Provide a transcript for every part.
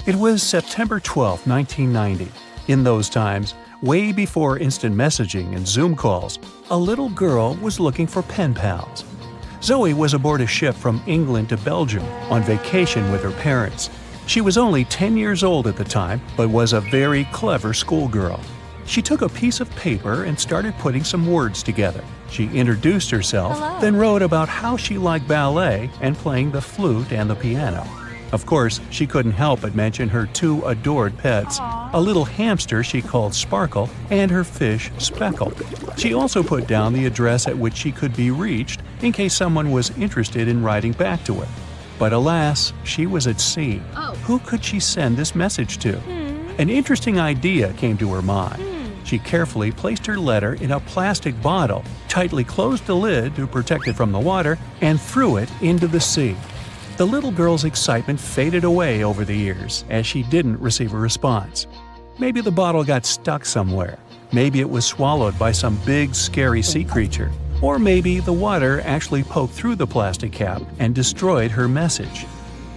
It was September 12, 1990. In those times, way before instant messaging and Zoom calls, a little girl was looking for pen pals. Zoe was aboard a ship from England to Belgium on vacation with her parents. She was only 10 years old at the time, but was a very clever schoolgirl. She took a piece of paper and started putting some words together. She introduced herself, Hello. then wrote about how she liked ballet and playing the flute and the piano. Of course, she couldn't help but mention her two adored pets, a little hamster she called Sparkle and her fish Speckle. She also put down the address at which she could be reached in case someone was interested in writing back to her. But alas, she was at sea. Oh. Who could she send this message to? An interesting idea came to her mind. She carefully placed her letter in a plastic bottle, tightly closed the lid to protect it from the water, and threw it into the sea. The little girl's excitement faded away over the years as she didn't receive a response. Maybe the bottle got stuck somewhere. Maybe it was swallowed by some big, scary sea creature. Or maybe the water actually poked through the plastic cap and destroyed her message.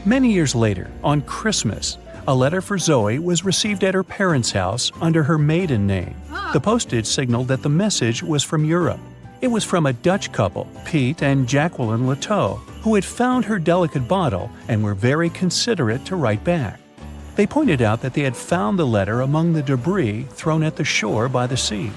Many years later, on Christmas, a letter for Zoe was received at her parents' house under her maiden name. The postage signaled that the message was from Europe. It was from a Dutch couple, Piet and Jacqueline Lateau, who had found her delicate bottle and were very considerate to write back. They pointed out that they had found the letter among the debris thrown at the shore by the sea.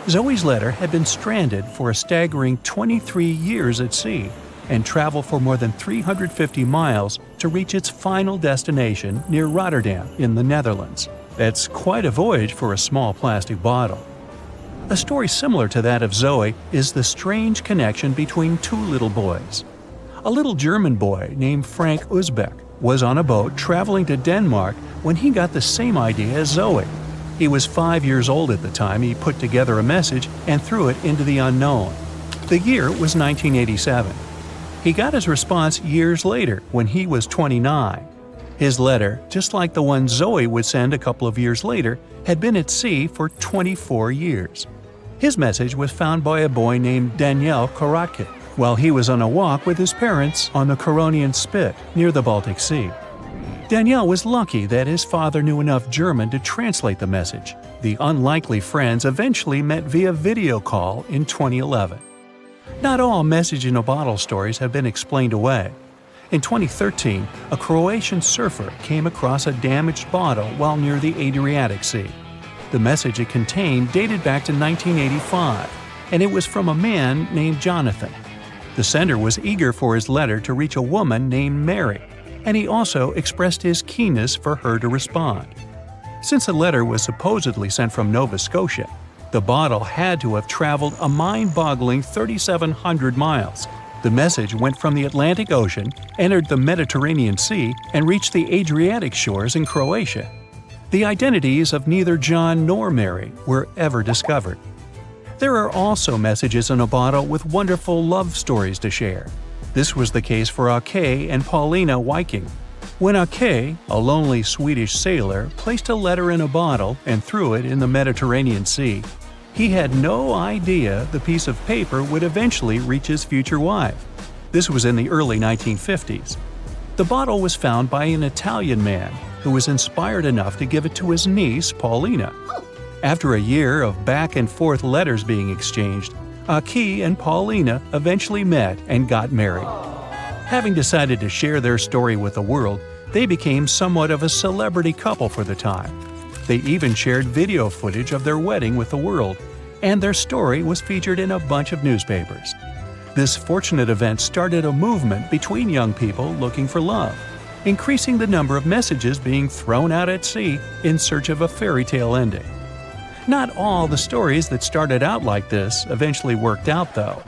Zoe's letter had been stranded for a staggering 23 years at sea and traveled for more than 350 miles to reach its final destination near Rotterdam in the Netherlands. That's quite a voyage for a small plastic bottle. A story similar to that of Zoe is the strange connection between two little boys. A little German boy named Frank Uzbek was on a boat traveling to Denmark when he got the same idea as Zoe. He was 5 years old at the time he put together a message and threw it into the unknown. The year was 1987. He got his response years later when he was 29. His letter, just like the one Zoe would send a couple of years later, had been at sea for 24 years. His message was found by a boy named Daniel Koratkin while he was on a walk with his parents on the Koronian Spit near the Baltic Sea. Daniel was lucky that his father knew enough German to translate the message. The unlikely friends eventually met via video call in 2011. Not all message-in-a-bottle stories have been explained away. In 2013, a Croatian surfer came across a damaged bottle while near the Adriatic Sea. The message it contained dated back to 1985, and it was from a man named Jonathan. The sender was eager for his letter to reach a woman named Mary, and he also expressed his keenness for her to respond. Since the letter was supposedly sent from Nova Scotia, the bottle had to have traveled a mind-boggling 3,700 miles. The message went from the Atlantic Ocean, entered the Mediterranean Sea, and reached the Adriatic shores in Croatia. The identities of neither John nor Mary were ever discovered. There are also messages in a bottle with wonderful love stories to share. This was the case for Hackett and Paulina Viking. When Hackett, a lonely Swedish sailor, placed a letter in a bottle and threw it in the Mediterranean Sea, he had no idea the piece of paper would eventually reach his future wife. This was in the early 1950s. The bottle was found by an Italian man who was inspired enough to give it to his niece, Paulina. After a year of back-and-forth letters being exchanged, Hackett and Paulina eventually met and got married. Having decided to share their story with the world, they became somewhat of a celebrity couple for the time. They even shared video footage of their wedding with the world, and their story was featured in a bunch of newspapers. This fortunate event started a movement between young people looking for love, increasing the number of messages being thrown out at sea in search of a fairy tale ending. Not all the stories that started out like this eventually worked out, though.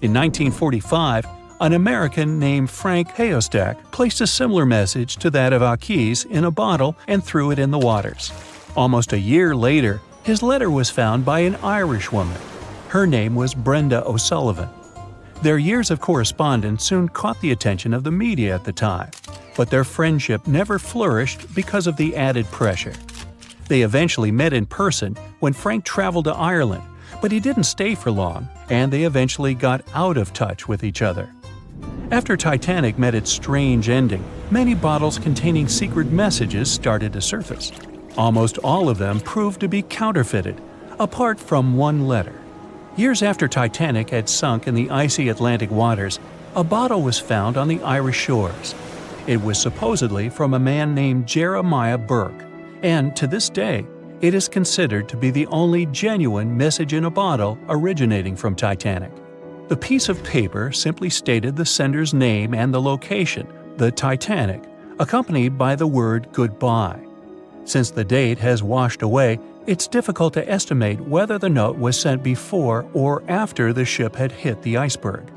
In 1945, an American named Frank Hayostak placed a similar message to that of Hackett's in a bottle and threw it in the waters. Almost a year later, his letter was found by an Irish woman. Her name was Brenda O'Sullivan. Their years of correspondence soon caught the attention of the media at the time, but their friendship never flourished because of the added pressure. They eventually met in person when Frank traveled to Ireland, but he didn't stay for long, and they eventually got out of touch with each other. After Titanic met its strange ending, many bottles containing secret messages started to surface. Almost all of them proved to be counterfeited, apart from one letter. Years after Titanic had sunk in the icy Atlantic waters, a bottle was found on the Irish shores. It was supposedly from a man named Jeremiah Burke, and to this day, it is considered to be the only genuine message in a bottle originating from Titanic. The piece of paper simply stated the sender's name and the location, the Titanic, accompanied by the word goodbye. Since the date has washed away, it's difficult to estimate whether the note was sent before or after the ship had hit the iceberg.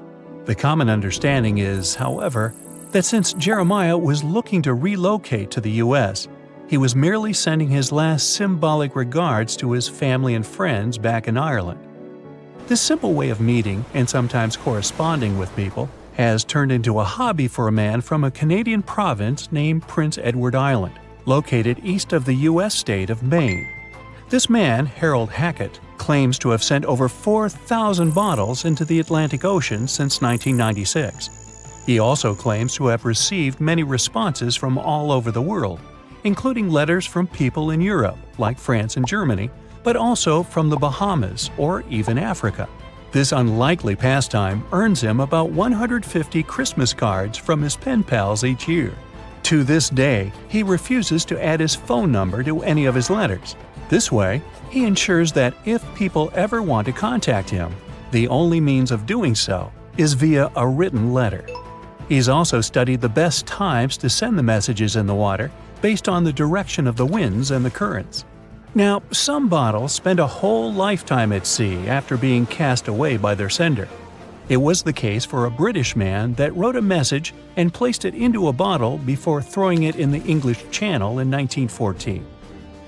The common understanding is, however, that since Jeremiah was looking to relocate to the U.S., he was merely sending his last symbolic regards to his family and friends back in Ireland. This simple way of meeting and sometimes corresponding with people has turned into a hobby for a man from a Canadian province named Prince Edward Island, located east of the U.S. state of Maine. This man, Harold Hackett, claims to have sent over 4,000 bottles into the Atlantic Ocean since 1996. He also claims to have received many responses from all over the world, including letters from people in Europe, like France and Germany, but also from the Bahamas or even Africa. This unlikely pastime earns him about 150 Christmas cards from his pen pals each year. To this day, he refuses to add his phone number to any of his letters. This way, he ensures that if people ever want to contact him, the only means of doing so is via a written letter. He's also studied the best times to send the messages in the water based on the direction of the winds and the currents. Now, some bottles spend a whole lifetime at sea after being cast away by their sender. It was the case for a British man that wrote a message and placed it into a bottle before throwing it in the English Channel in 1914.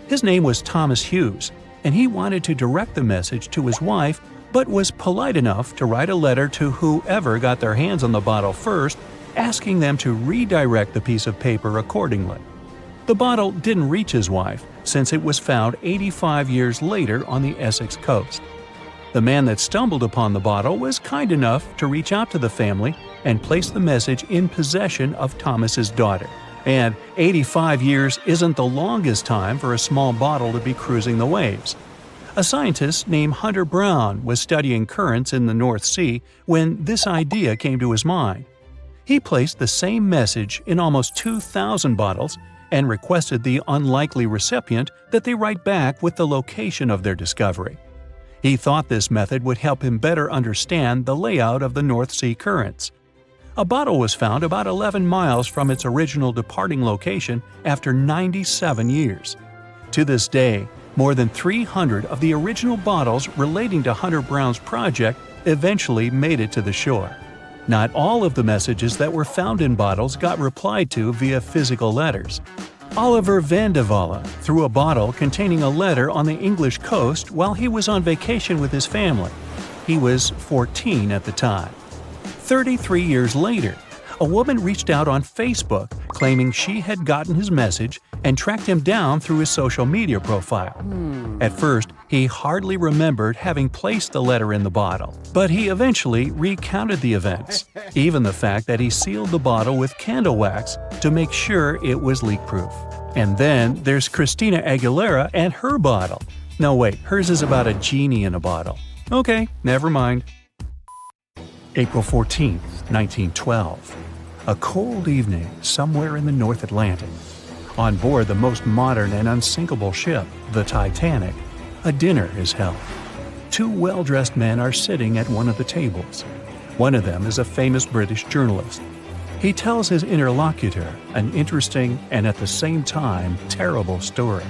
His name was Thomas Hughes, and he wanted to direct the message to his wife, but was polite enough to write a letter to whoever got their hands on the bottle first, asking them to redirect the piece of paper accordingly. The bottle didn't reach his wife, since it was found 85 years later on the Essex coast. The man that stumbled upon the bottle was kind enough to reach out to the family and place the message in possession of Thomas's daughter. And 85 years isn't the longest time for a small bottle to be cruising the waves. A scientist named Hunter Brown was studying currents in the North Sea when this idea came to his mind. He placed the same message in almost 2,000 bottles and requested the unlikely recipient that they write back with the location of their discovery. He thought this method would help him better understand the layout of the North Sea currents. A bottle was found about 11 miles from its original departing location after 97 years. To this day, more than 300 of the original bottles relating to Hunter Brown's project eventually made it to the shore. Not all of the messages that were found in bottles got replied to via physical letters. Oliver van de Walle threw a bottle containing a letter on the English coast while he was on vacation with his family. He was 14 at the time. 33 years later, a woman reached out on Facebook claiming she had gotten his message and tracked him down through his social media profile. At first, he hardly remembered having placed the letter in the bottle, but he eventually recounted the events, even the fact that he sealed the bottle with candle wax to make sure it was leak-proof. And then there's Christina Aguilera and her bottle. No wait, hers is about a genie in a bottle. Okay, never mind. April 14, 1912. A cold evening somewhere in the North Atlantic. On board the most modern and unsinkable ship, the Titanic, a dinner is held. Two well-dressed men are sitting at one of the tables. One of them is a famous British journalist. He tells his interlocutor an interesting and at the same time terrible story.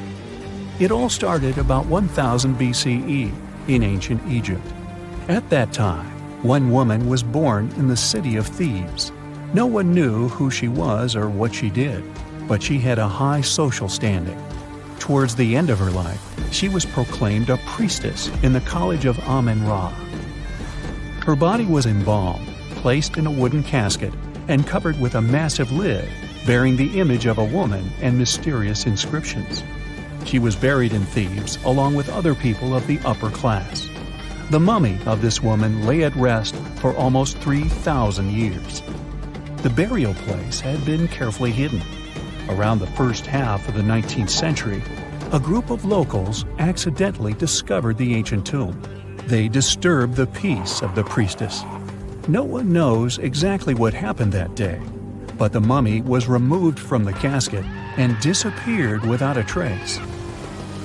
It all started about 1000 BCE in ancient Egypt. At that time, one woman was born in the city of Thebes. No one knew who she was or what she did, but she had a high social standing. Towards the end of her life, she was proclaimed a priestess in the College of Amen-Ra. Her body was embalmed, placed in a wooden casket, and covered with a massive lid bearing the image of a woman and mysterious inscriptions. She was buried in Thebes along with other people of the upper class. The mummy of this woman lay at rest for almost 3,000 years. The burial place had been carefully hidden. Around the first half of the 19th century, a group of locals accidentally discovered the ancient tomb. They disturbed the peace of the priestess. No one knows exactly what happened that day, but the mummy was removed from the casket and disappeared without a trace.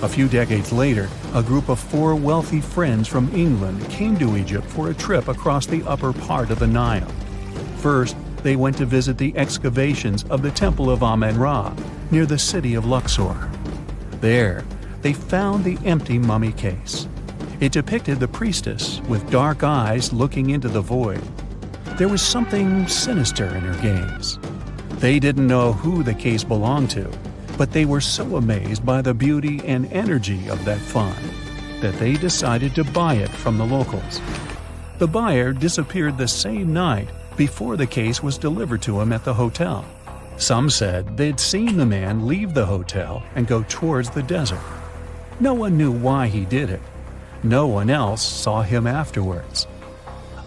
A few decades later, a group of 4 wealthy friends from England came to Egypt for a trip across the upper part of the Nile. First, they went to visit the excavations of the Temple of Amen-Ra near the city of Luxor. There, they found the empty mummy case. It depicted the priestess with dark eyes looking into the void. There was something sinister in her gaze. They didn't know who the case belonged to, but they were so amazed by the beauty and energy of that find that they decided to buy it from the locals. The buyer disappeared the same night before the case was delivered to him at the hotel. Some said they'd seen the man leave the hotel and go towards the desert. No one knew why he did it. No one else saw him afterwards.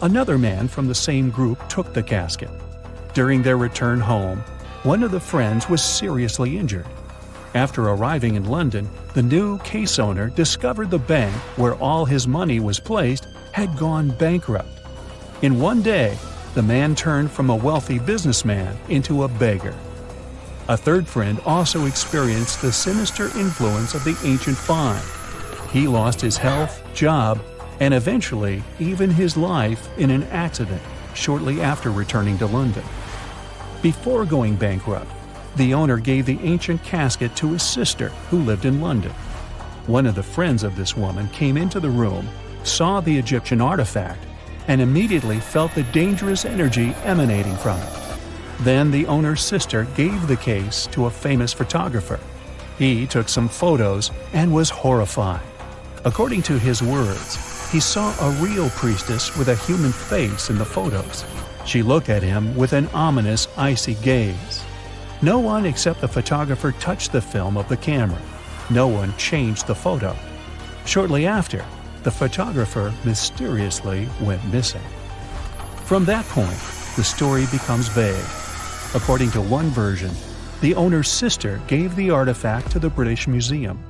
Another man from the same group took the casket. During their return home, one of the friends was seriously injured. After arriving in London, the new case owner discovered the bank where all his money was placed had gone bankrupt. In one day, the man turned from a wealthy businessman into a beggar. A third friend also experienced the sinister influence of the ancient find. He lost his health, job, and eventually even his life in an accident shortly after returning to London. Before going bankrupt, the owner gave the ancient casket to his sister who lived in London. One of the friends of this woman came into the room, saw the Egyptian artifact, and immediately felt the dangerous energy emanating from it. Then the owner's sister gave the case to a famous photographer. He took some photos and was horrified. According to his words, he saw a real priestess with a human face in the photos. She looked at him with an ominous, icy gaze. No one except the photographer touched the film of the camera. No one changed the photo. Shortly after, the photographer mysteriously went missing. From that point, the story becomes vague. According to one version, the owner's sister gave the artifact to the British Museum.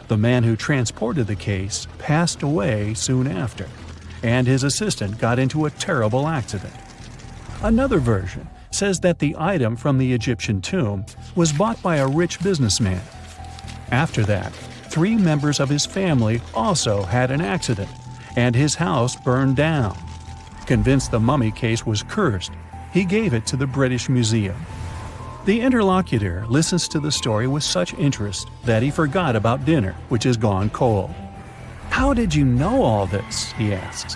The man who transported the case passed away soon after, and his assistant got into a terrible accident. Another version says that the item from the Egyptian tomb was bought by a rich businessman. After that, 3 members of his family also had an accident, and his house burned down. Convinced the mummy case was cursed, he gave it to the British Museum. The interlocutor listens to the story with such interest that he forgot about dinner, which has gone cold. "How did you know all this?" he asks.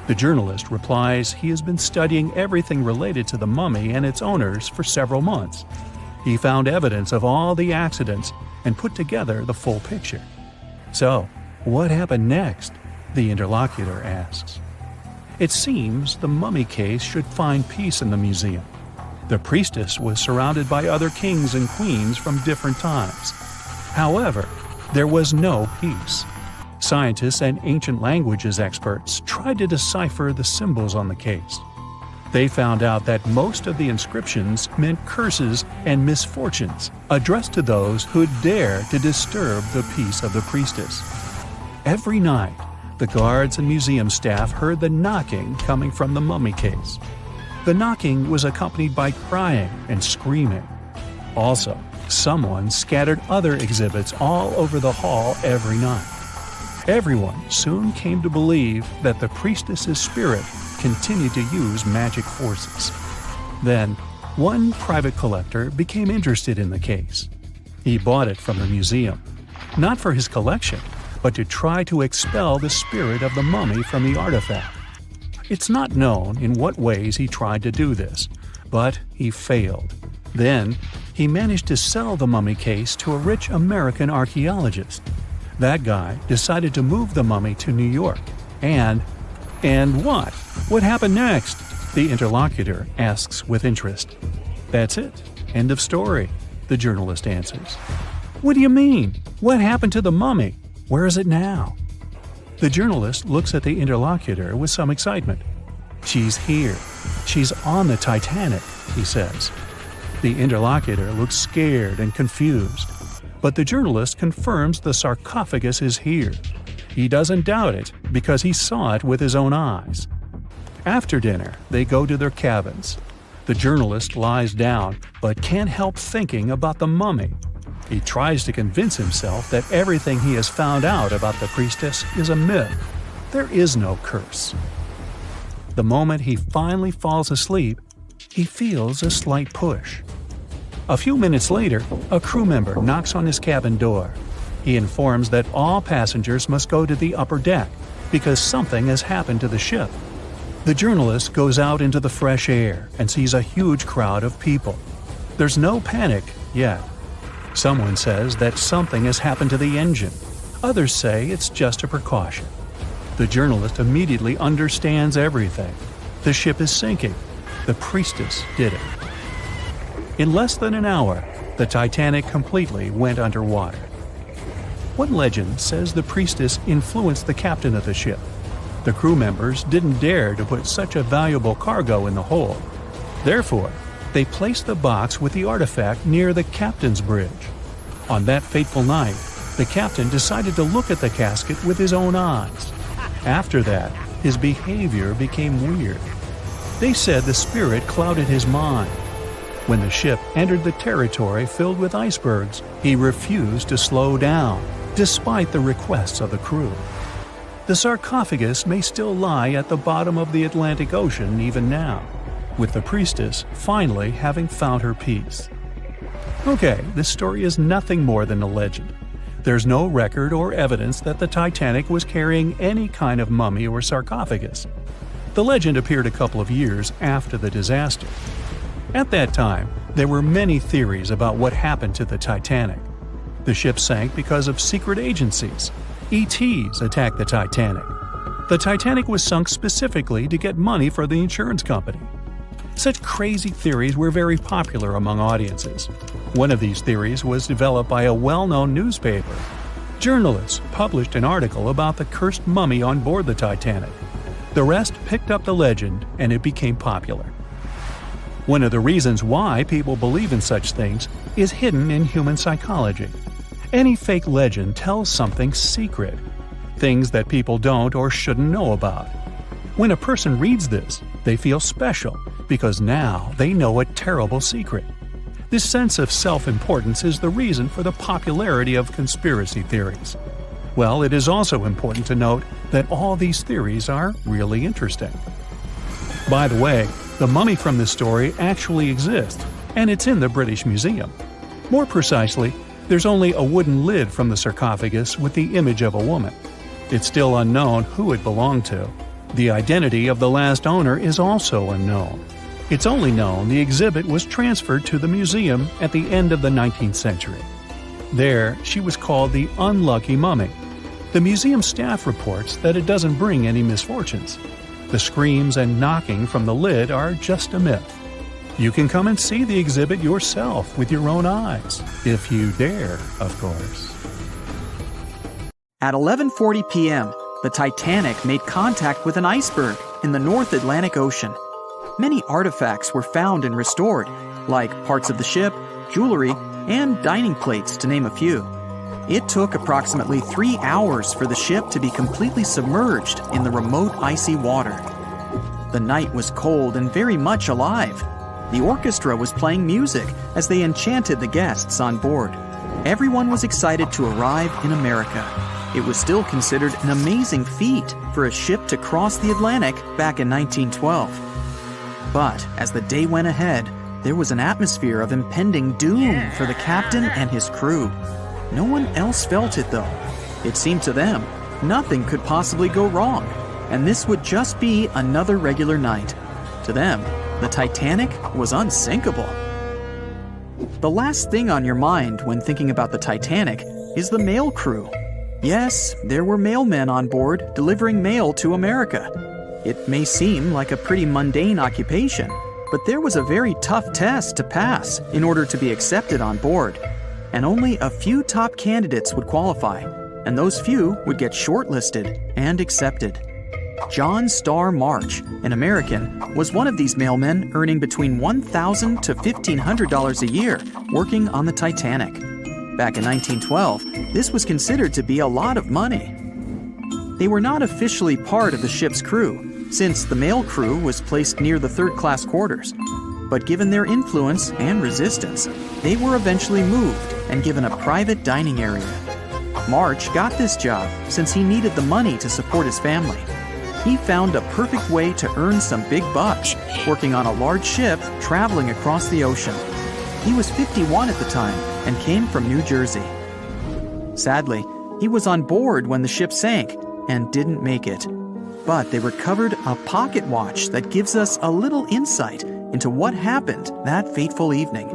The journalist replies he has been studying everything related to the mummy and its owners for several months. He found evidence of all the accidents and put together the full picture. "So, what happened next?" the interlocutor asks. It seems the mummy case should find peace in the museum. The priestess was surrounded by other kings and queens from different times. However, there was no peace. Scientists and ancient languages experts tried to decipher the symbols on the case. They found out that most of the inscriptions meant curses and misfortunes addressed to those who'd dare to disturb the peace of the priestess. Every night, the guards and museum staff heard the knocking coming from the mummy case. The knocking was accompanied by crying and screaming. Also, someone scattered other exhibits all over the hall every night. Everyone soon came to believe that the priestess's spirit continued to use magic forces. Then, one private collector became interested in the case. He bought it from the museum, not for his collection, but to try to expel the spirit of the mummy from the artifact. It's not known in what ways he tried to do this, but he failed. Then, he managed to sell the mummy case to a rich American archaeologist. That guy decided to move the mummy to New York. And what? What happened next? The interlocutor asks with interest. That's it. End of story, the journalist answers. What do you mean? What happened to the mummy? Where is it now? The journalist looks at the interlocutor with some excitement. "She's here. She's on the Titanic," he says. The interlocutor looks scared and confused, but the journalist confirms the sarcophagus is here. He doesn't doubt it because he saw it with his own eyes. After dinner, they go to their cabins. The journalist lies down but can't help thinking about the mummy. He tries to convince himself that everything he has found out about the priestess is a myth. There is no curse. The moment he finally falls asleep, he feels a slight push. A few minutes later, a crew member knocks on his cabin door. He informs that all passengers must go to the upper deck because something has happened to the ship. The journalist goes out into the fresh air and sees a huge crowd of people. There's no panic yet. Someone says that something has happened to the engine. Others say it's just a precaution. The journalist immediately understands everything. The ship is sinking. The priestess did it. In less than an hour, the Titanic completely went underwater. One legend says the priestess influenced the captain of the ship. The crew members didn't dare to put such a valuable cargo in the hold. Therefore, they placed the box with the artifact near the captain's bridge. On that fateful night, the captain decided to look at the casket with his own eyes. After that, his behavior became weird. They said the spirit clouded his mind. When the ship entered the territory filled with icebergs, he refused to slow down, despite the requests of the crew. The sarcophagus may still lie at the bottom of the Atlantic Ocean even now, with the priestess finally having found her peace. Okay, this story is nothing more than a legend. There's no record or evidence that the Titanic was carrying any kind of mummy or sarcophagus. The legend appeared a couple of years after the disaster. At that time, there were many theories about what happened to the Titanic. The ship sank because of secret agencies. ETs attacked the Titanic. The Titanic was sunk specifically to get money for the insurance company. Such crazy theories were very popular among audiences. One of these theories was developed by a well-known newspaper. Journalists published an article about the cursed mummy on board the Titanic. The rest picked up the legend and it became popular. One of the reasons why people believe in such things is hidden in human psychology. Any fake legend tells something secret, things that people don't or shouldn't know about. When a person reads this, they feel special because now they know a terrible secret. This sense of self-importance is the reason for the popularity of conspiracy theories. Well, it is also important to note that all these theories are really interesting. By the way, the mummy from this story actually exists, and it's in the British Museum. More precisely, there's only a wooden lid from the sarcophagus with the image of a woman. It's still unknown who it belonged to. The identity of the last owner is also unknown. It's only known the exhibit was transferred to the museum at the end of the 19th century. There, she was called the Unlucky Mummy. The museum staff reports that it doesn't bring any misfortunes. The screams and knocking from the lid are just a myth. You can come and see the exhibit yourself with your own eyes, if you dare, of course. At 11:40 p.m., the Titanic made contact with an iceberg in the North Atlantic Ocean. Many artifacts were found and restored, like parts of the ship, jewelry, and dining plates, to name a few. It took approximately 3 hours for the ship to be completely submerged in the remote icy water. The night was cold and very much alive. The orchestra was playing music as they enchanted the guests on board. Everyone was excited to arrive in America. It was still considered an amazing feat for a ship to cross the Atlantic back in 1912. But as the day went ahead, there was an atmosphere of impending doom for the captain and his crew. No one else felt it though. It seemed to them nothing could possibly go wrong, and this would just be another regular night. To them, the Titanic was unsinkable. The last thing on your mind when thinking about the Titanic is the mail crew. Yes, there were mailmen on board delivering mail to America. It may seem like a pretty mundane occupation, but there was a very tough test to pass in order to be accepted on board. And only a few top candidates would qualify, and those few would get shortlisted and accepted. John Starr March, an American, was one of these mailmen earning between $1,000 to $1,500 a year working on the Titanic. Back in 1912, this was considered to be a lot of money. They were not officially part of the ship's crew, since the mail crew was placed near the third-class quarters. But given their influence and resistance, they were eventually moved and given a private dining area. March got this job since he needed the money to support his family. He found a perfect way to earn some big bucks, working on a large ship traveling across the ocean. He was 51 at the time and came from New Jersey. Sadly, he was on board when the ship sank and didn't make it. But they recovered a pocket watch that gives us a little insight into what happened that fateful evening.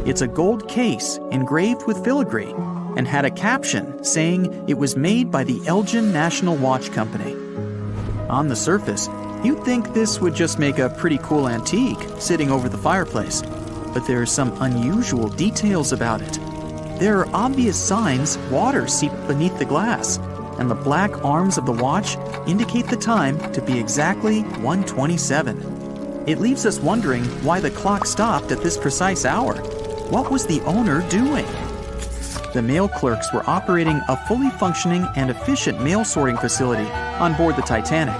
It's a gold case engraved with filigree and had a caption saying it was made by the Elgin National Watch Company. On the surface, you'd think this would just make a pretty cool antique sitting over the fireplace, but there are some unusual details about it. There are obvious signs water seeped beneath the glass, and the black arms of the watch indicate the time to be exactly 1:27. It leaves us wondering why the clock stopped at this precise hour. What was the owner doing? The mail clerks were operating a fully functioning and efficient mail sorting facility on board the Titanic.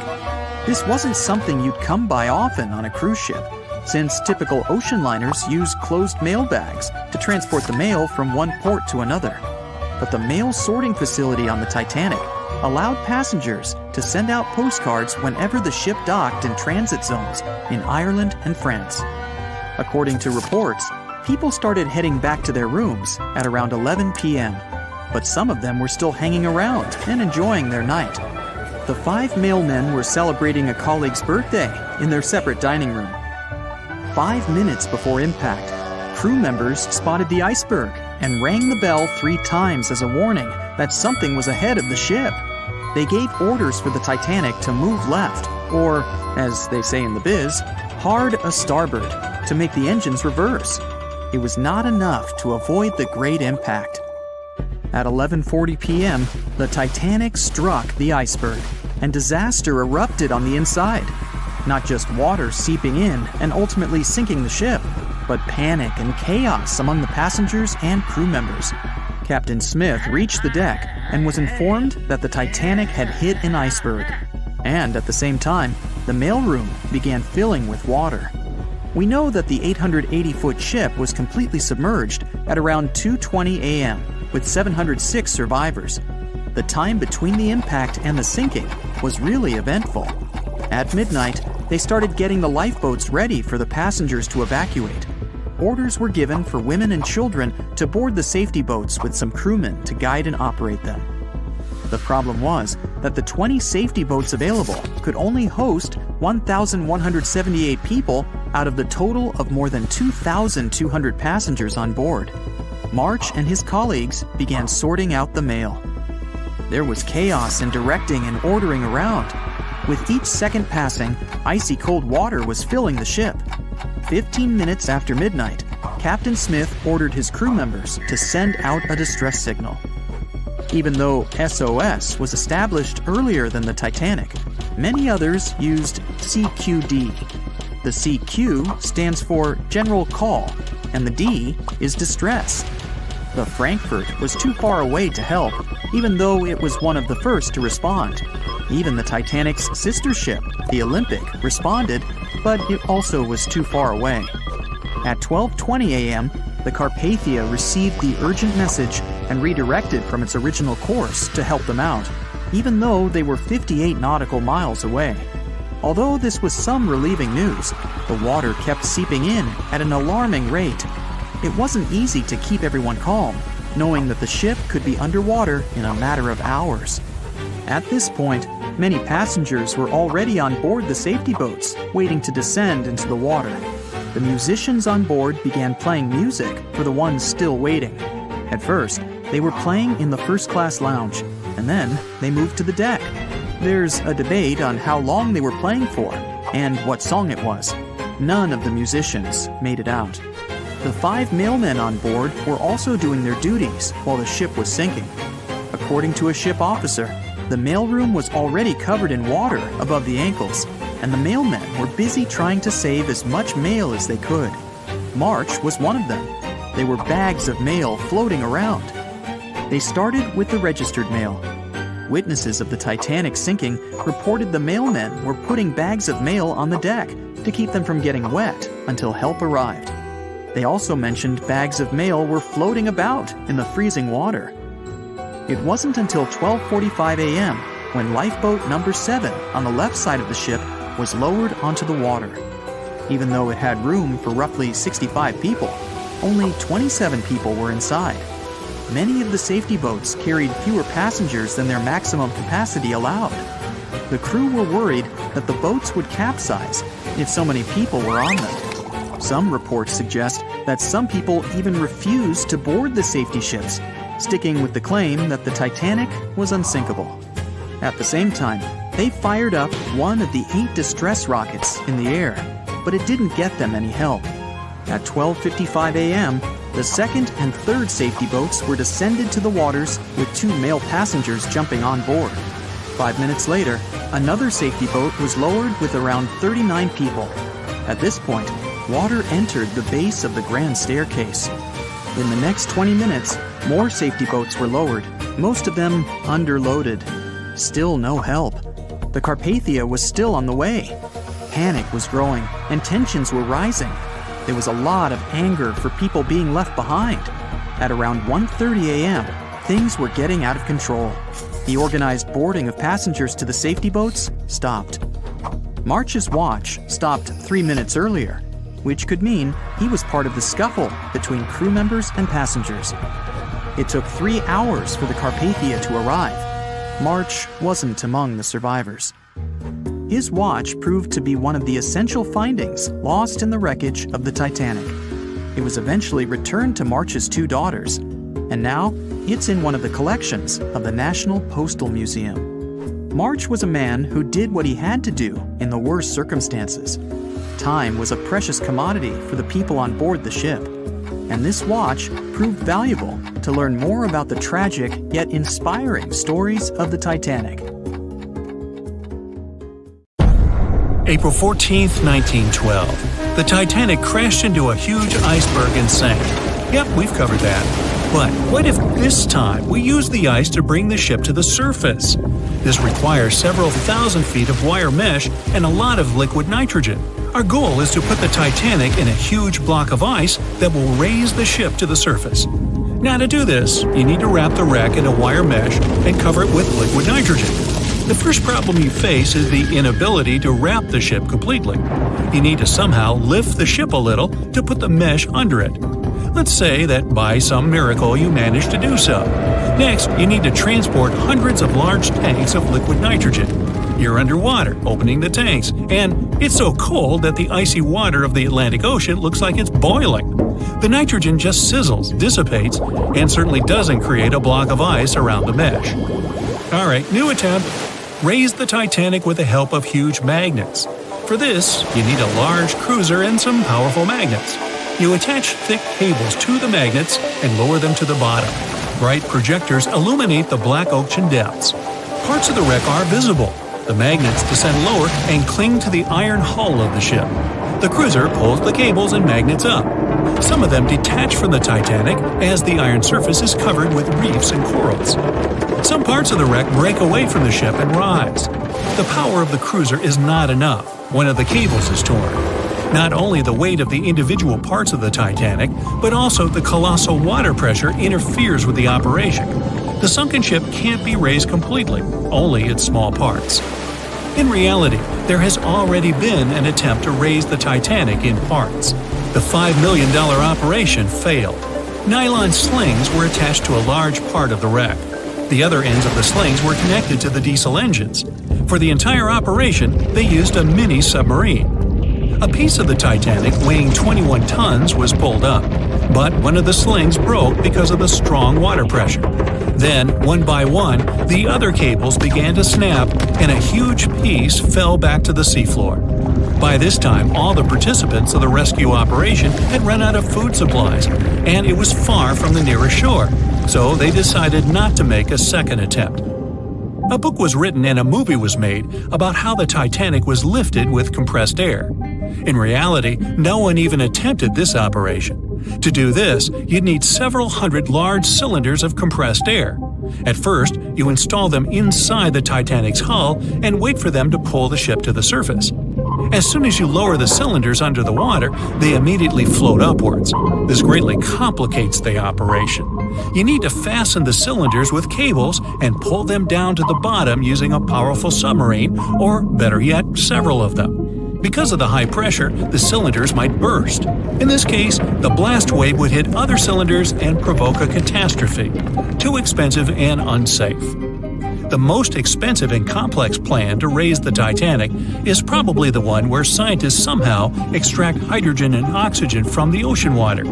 This wasn't something you'd come by often on a cruise ship, since typical ocean liners use closed mail bags to transport the mail from one port to another. But the mail sorting facility on the Titanic allowed passengers to send out postcards whenever the ship docked in transit zones in Ireland and France. According to reports, people started heading back to their rooms at around 11 p.m., but some of them were still hanging around and enjoying their night. The 5 mailmen were celebrating a colleague's birthday in their separate dining room. 5 minutes before impact, crew members spotted the iceberg and rang the bell 3 times as a warning that something was ahead of the ship. They gave orders for the Titanic to move left, or, as they say in the biz, hard a starboard, to make the engines reverse. It was not enough to avoid the great impact. At 11:40 p.m., the Titanic struck the iceberg, and disaster erupted on the inside. Not just water seeping in and ultimately sinking the ship, but panic and chaos among the passengers and crew members. Captain Smith reached the deck and was informed that the Titanic had hit an iceberg. And at the same time, the mailroom began filling with water. We know that the 880-foot ship was completely submerged at around 2:20 a.m., with 706 survivors. The time between the impact and the sinking was really eventful. At midnight, they started getting the lifeboats ready for the passengers to evacuate. Orders were given for women and children to board the safety boats with some crewmen to guide and operate them. The problem was that the 20 safety boats available could only host 1,178 people out of the total of more than 2,200 passengers on board. March and his colleagues began sorting out the mail. There was chaos in directing and ordering around. With each second passing, icy cold water was filling the ship. 15 minutes after midnight, Captain Smith ordered his crew members to send out a distress signal. Even though SOS was established earlier than the Titanic, many others used CQD. The CQ stands for General Call, and the D is Distress. The Frankfurt was too far away to help, even though it was one of the first to respond. Even the Titanic's sister ship, the Olympic, responded, but it also was too far away. At 12:20 a.m., the Carpathia received the urgent message and redirected from its original course to help them out, even though they were 58 nautical miles away. Although this was some relieving news, the water kept seeping in at an alarming rate. It wasn't easy to keep everyone calm, knowing that the ship could be underwater in a matter of hours. At this point, many passengers were already on board the safety boats, waiting to descend into the water. The musicians on board began playing music for the ones still waiting. At first, they were playing in the first-class lounge, and then they moved to the deck. There's a debate on how long they were playing for and what song it was. None of the musicians made it out. The 5 mailmen on board were also doing their duties while the ship was sinking. According to a ship officer, The mailroom was already covered in water above the ankles, and the mailmen were busy trying to save as much mail as they could. March was one of them. They were bags of mail floating around. They started with the registered mail. Witnesses of the Titanic sinking reported the mailmen were putting bags of mail on the deck to keep them from getting wet until help arrived. They also mentioned bags of mail were floating about in the freezing water. It wasn't until 12:45 a.m. when lifeboat number 7 on the left side of the ship was lowered onto the water. Even though it had room for roughly 65 people, only 27 people were inside. Many of the safety boats carried fewer passengers than their maximum capacity allowed. The crew were worried that the boats would capsize if so many people were on them. Some reports suggest that some people even refused to board the safety ships, sticking with the claim that the Titanic was unsinkable. At the same time, they fired up one of the 8 distress rockets in the air, but it didn't get them any help. At 12:55 a.m., the second and third safety boats were descended to the waters with 2 male passengers jumping on board. 5 minutes later, another safety boat was lowered with around 39 people. At this point, water entered the base of the grand staircase. In the next 20 minutes, more safety boats were lowered, most of them underloaded. Still no help. The Carpathia was still on the way. Panic was growing, and tensions were rising. There was a lot of anger for people being left behind. At around 1:30 a.m., things were getting out of control. The organized boarding of passengers to the safety boats stopped. March's watch stopped 3 minutes earlier, which could mean he was part of the scuffle between crew members and passengers. It took 3 hours for the Carpathia to arrive. March wasn't among the survivors. His watch proved to be one of the essential findings lost in the wreckage of the Titanic. It was eventually returned to March's 2 daughters, and now it's in one of the collections of the National Postal Museum. March was a man who did what he had to do in the worst circumstances. Time was a precious commodity for the people on board the ship, and this watch proved valuable to learn more about the tragic yet inspiring stories of the Titanic. April 14th, 1912. The Titanic crashed into a huge iceberg and sank. Yep, we've covered that. But what if this time we use the ice to bring the ship to the surface? This requires several thousand feet of wire mesh and a lot of liquid nitrogen. Our goal is to put the Titanic in a huge block of ice that will raise the ship to the surface. Now to do this, you need to wrap the wreck in a wire mesh and cover it with liquid nitrogen. The first problem you face is the inability to wrap the ship completely. You need to somehow lift the ship a little to put the mesh under it. Let's say that by some miracle you manage to do so. Next, you need to transport hundreds of large tanks of liquid nitrogen. You're underwater, opening the tanks, and it's so cold that the icy water of the Atlantic Ocean looks like it's boiling. The nitrogen just sizzles, dissipates, and certainly doesn't create a block of ice around the mesh. Alright, new attempt. Raise the Titanic with the help of huge magnets. For this, you need a large cruiser and some powerful magnets. You attach thick cables to the magnets and lower them to the bottom. Bright projectors illuminate the black ocean depths. Parts of the wreck are visible. The magnets descend lower and cling to the iron hull of the ship. The cruiser pulls the cables and magnets up. Some of them detach from the Titanic as the iron surface is covered with reefs and corals. Some parts of the wreck break away from the ship and rise. The power of the cruiser is not enough. One of the cables is torn. Not only the weight of the individual parts of the Titanic, but also the colossal water pressure interferes with the operation. The sunken ship can't be raised completely, only its small parts. In reality, there has already been an attempt to raise the Titanic in parts. The $5 million operation failed. Nylon slings were attached to a large part of the wreck. The other ends of the slings were connected to the diesel engines. For the entire operation, they used a mini submarine. A piece of the Titanic weighing 21 tons was pulled up, but one of the slings broke because of the strong water pressure. Then, one by one, the other cables began to snap, and a huge piece fell back to the seafloor. By this time, all the participants of the rescue operation had run out of food supplies, and it was far from the nearest shore, so they decided not to make a second attempt. A book was written and a movie was made about how the Titanic was lifted with compressed air. In reality, no one even attempted this operation. To do this, you'd need several hundred large cylinders of compressed air. At first, you install them inside the Titanic's hull and wait for them to pull the ship to the surface. As soon as you lower the cylinders under the water, they immediately float upwards. This greatly complicates the operation. You need to fasten the cylinders with cables and pull them down to the bottom using a powerful submarine, or better yet, several of them. Because of the high pressure, the cylinders might burst. In this case, the blast wave would hit other cylinders and provoke a catastrophe. Too expensive and unsafe. The most expensive and complex plan to raise the Titanic is probably the one where scientists somehow extract hydrogen and oxygen from the ocean water.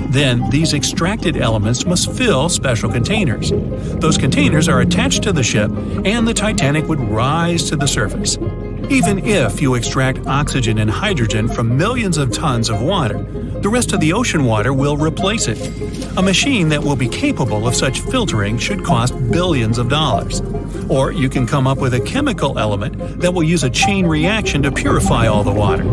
Then, these extracted elements must fill special containers. Those containers are attached to the ship, and the Titanic would rise to the surface. Even if you extract oxygen and hydrogen from millions of tons of water, the rest of the ocean water will replace it. A machine that will be capable of such filtering should cost billions of dollars. Or you can come up with a chemical element that will use a chain reaction to purify all the water.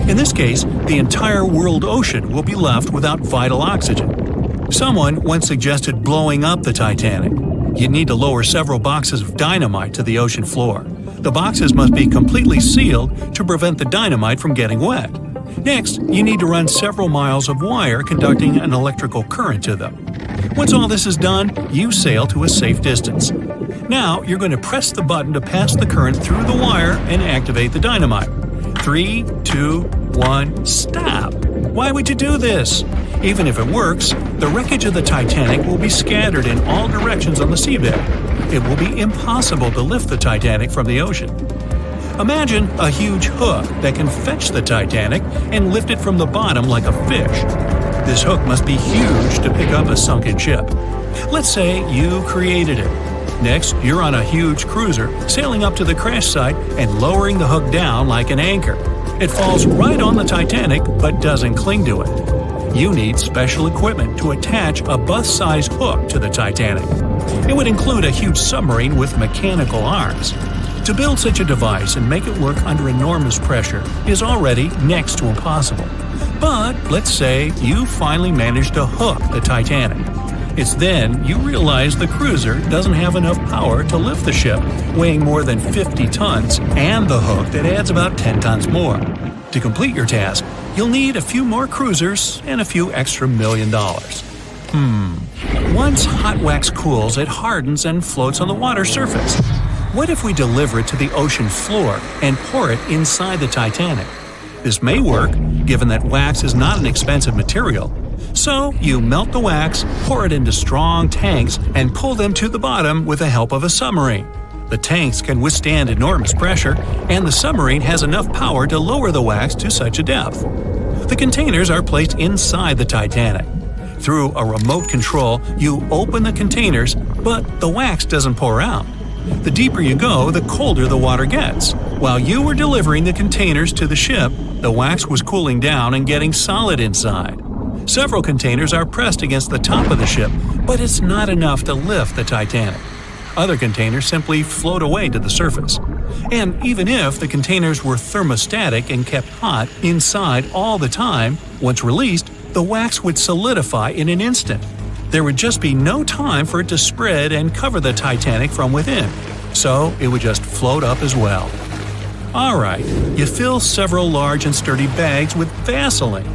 In this case, the entire world ocean will be left without vital oxygen. Someone once suggested blowing up the Titanic. You'd need to lower several boxes of dynamite to the ocean floor. The boxes must be completely sealed to prevent the dynamite from getting wet. Next, you need to run several miles of wire conducting an electrical current to them. Once all this is done, you sail to a safe distance. Now, you're going to press the button to pass the current through the wire and activate the dynamite. 3, 2, 1, stop! Why would you do this? Even if it works, the wreckage of the Titanic will be scattered in all directions on the seabed. It will be impossible to lift the Titanic from the ocean. Imagine a huge hook that can fetch the Titanic and lift it from the bottom like a fish. This hook must be huge to pick up a sunken ship. Let's say you created it. Next, you're on a huge cruiser, sailing up to the crash site and lowering the hook down like an anchor. It falls right on the Titanic but doesn't cling to it. You need special equipment to attach a bus-sized hook to the Titanic. It would include a huge submarine with mechanical arms. To build such a device and make it work under enormous pressure is already next to impossible. But let's say you finally managed to hook the Titanic. It's then you realize the cruiser doesn't have enough power to lift the ship, weighing more than 50 tons, and the hook that adds about 10 tons more. To complete your task, you'll need a few more cruisers and a few extra $1 million. Once hot wax cools, it hardens and floats on the water surface. What if we deliver it to the ocean floor and pour it inside the Titanic? This may work, given that wax is not an expensive material. So, you melt the wax, pour it into strong tanks, and pull them to the bottom with the help of a submarine. The tanks can withstand enormous pressure, and the submarine has enough power to lower the wax to such a depth. The containers are placed inside the Titanic. Through a remote control, you open the containers, but the wax doesn't pour out. The deeper you go, the colder the water gets. While you were delivering the containers to the ship, the wax was cooling down and getting solid inside. Several containers are pressed against the top of the ship, but it's not enough to lift the Titanic. Other containers simply float away to the surface. And even if the containers were thermostatic and kept hot inside all the time, once released, the wax would solidify in an instant. There would just be no time for it to spread and cover the Titanic from within, so it would just float up as well. Alright, you fill several large and sturdy bags with Vaseline.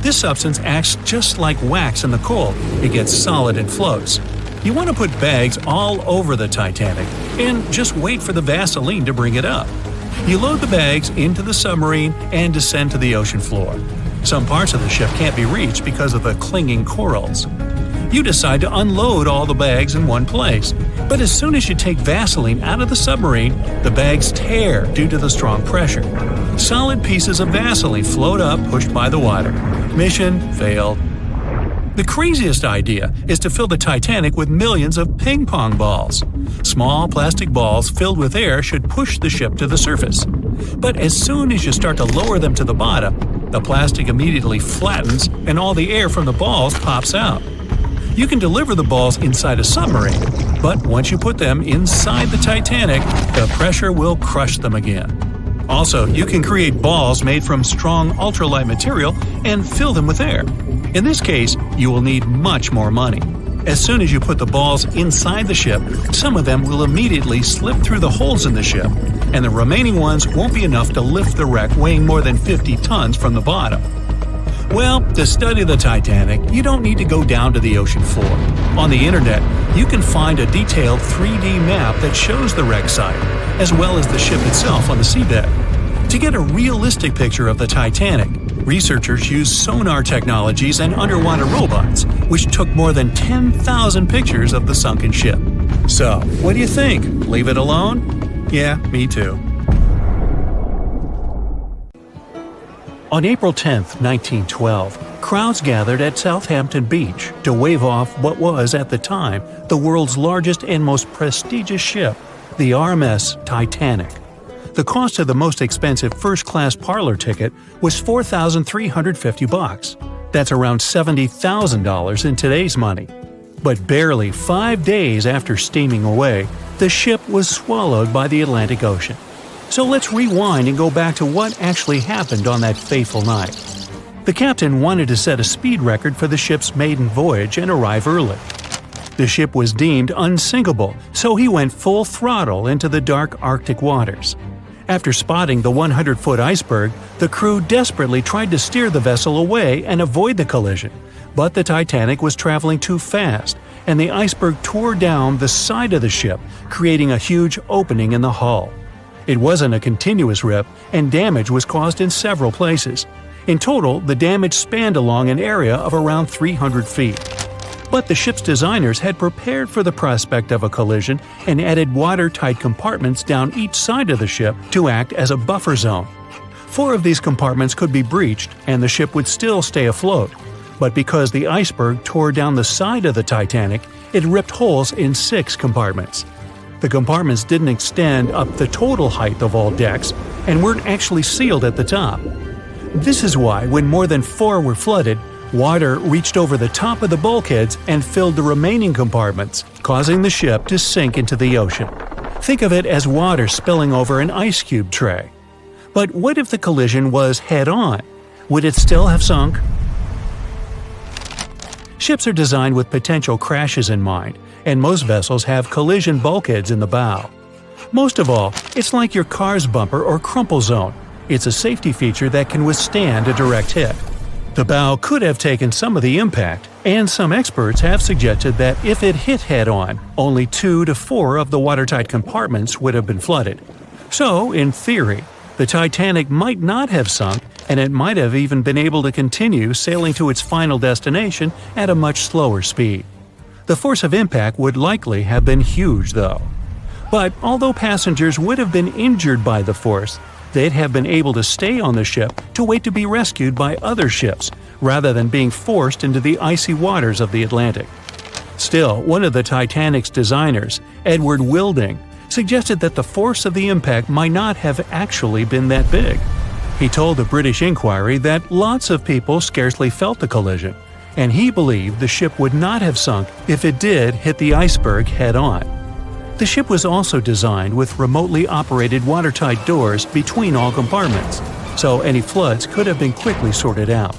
This substance acts just like wax in the cold. It gets solid and floats. You want to put bags all over the Titanic and just wait for the Vaseline to bring it up. You load the bags into the submarine and descend to the ocean floor. Some parts of the ship can't be reached because of the clinging corals. You decide to unload all the bags in one place, but as soon as you take Vaseline out of the submarine, the bags tear due to the strong pressure. Solid pieces of Vaseline float up, pushed by the water. Mission failed. The craziest idea is to fill the Titanic with millions of ping pong balls. Small plastic balls filled with air should push the ship to the surface. But as soon as you start to lower them to the bottom, the plastic immediately flattens and all the air from the balls pops out. You can deliver the balls inside a submarine, but once you put them inside the Titanic, the pressure will crush them again. Also, you can create balls made from strong ultralight material and fill them with air. In this case, you will need much more money. As soon as you put the balls inside the ship, some of them will immediately slip through the holes in the ship, and the remaining ones won't be enough to lift the wreck weighing more than 50 tons from the bottom. Well, to study the Titanic, you don't need to go down to the ocean floor. On the internet, you can find a detailed 3D map that shows the wreck site, as well as the ship itself on the seabed. To get a realistic picture of the Titanic, researchers used sonar technologies and underwater robots, which took more than 10,000 pictures of the sunken ship. So, what do you think? Leave it alone? Yeah, me too. On April 10, 1912, crowds gathered at Southampton Beach to wave off what was, at the time, the world's largest and most prestigious ship, the RMS Titanic. The cost of the most expensive first-class parlor ticket was $4,350. That's around $70,000 in today's money. But barely 5 days after steaming away, the ship was swallowed by the Atlantic Ocean. So let's rewind and go back to what actually happened on that fateful night. The captain wanted to set a speed record for the ship's maiden voyage and arrive early. The ship was deemed unsinkable, so he went full throttle into the dark Arctic waters. After spotting the 100-foot iceberg, the crew desperately tried to steer the vessel away and avoid the collision, but the Titanic was traveling too fast, and the iceberg tore down the side of the ship, creating a huge opening in the hull. It wasn't a continuous rip, and damage was caused in several places. In total, the damage spanned along an area of around 300 feet. But the ship's designers had prepared for the prospect of a collision and added watertight compartments down each side of the ship to act as a buffer zone. 4 of these compartments could be breached, and the ship would still stay afloat. But because the iceberg tore down the side of the Titanic, it ripped holes in 6 compartments. The compartments didn't extend up the total height of all decks and weren't actually sealed at the top. This is why, when more than 4 were flooded, water reached over the top of the bulkheads and filled the remaining compartments, causing the ship to sink into the ocean. Think of it as water spilling over an ice cube tray. But what if the collision was head-on? Would it still have sunk? Ships are designed with potential crashes in mind, and most vessels have collision bulkheads in the bow. Most of all, it's like your car's bumper or crumple zone. It's a safety feature that can withstand a direct hit. The bow could have taken some of the impact, and some experts have suggested that if it hit head-on, only 2 to 4 of the watertight compartments would have been flooded. So, in theory, the Titanic might not have sunk, and it might have even been able to continue sailing to its final destination at a much slower speed. The force of impact would likely have been huge, though. But although passengers would have been injured by the force, they'd have been able to stay on the ship to wait to be rescued by other ships, rather than being forced into the icy waters of the Atlantic. Still, one of the Titanic's designers, Edward Wilding, suggested that the force of the impact might not have actually been that big. He told the British Inquiry that lots of people scarcely felt the collision, and he believed the ship would not have sunk if it did hit the iceberg head-on. The ship was also designed with remotely operated watertight doors between all compartments, so any floods could have been quickly sorted out.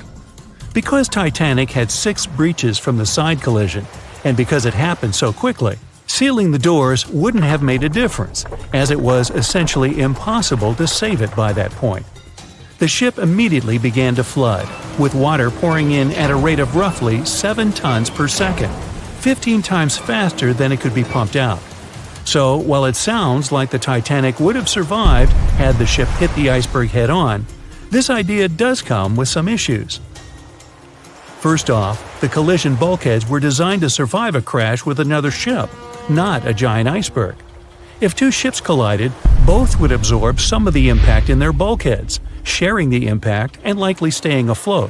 Because Titanic had 6 breaches from the side collision, and because it happened so quickly, sealing the doors wouldn't have made a difference, as it was essentially impossible to save it by that point. The ship immediately began to flood, with water pouring in at a rate of roughly 7 tons per second, 15 times faster than it could be pumped out. So, while it sounds like the Titanic would have survived had the ship hit the iceberg head-on, this idea does come with some issues. First off, the collision bulkheads were designed to survive a crash with another ship, not a giant iceberg. If 2 ships collided, both would absorb some of the impact in their bulkheads, sharing the impact and likely staying afloat.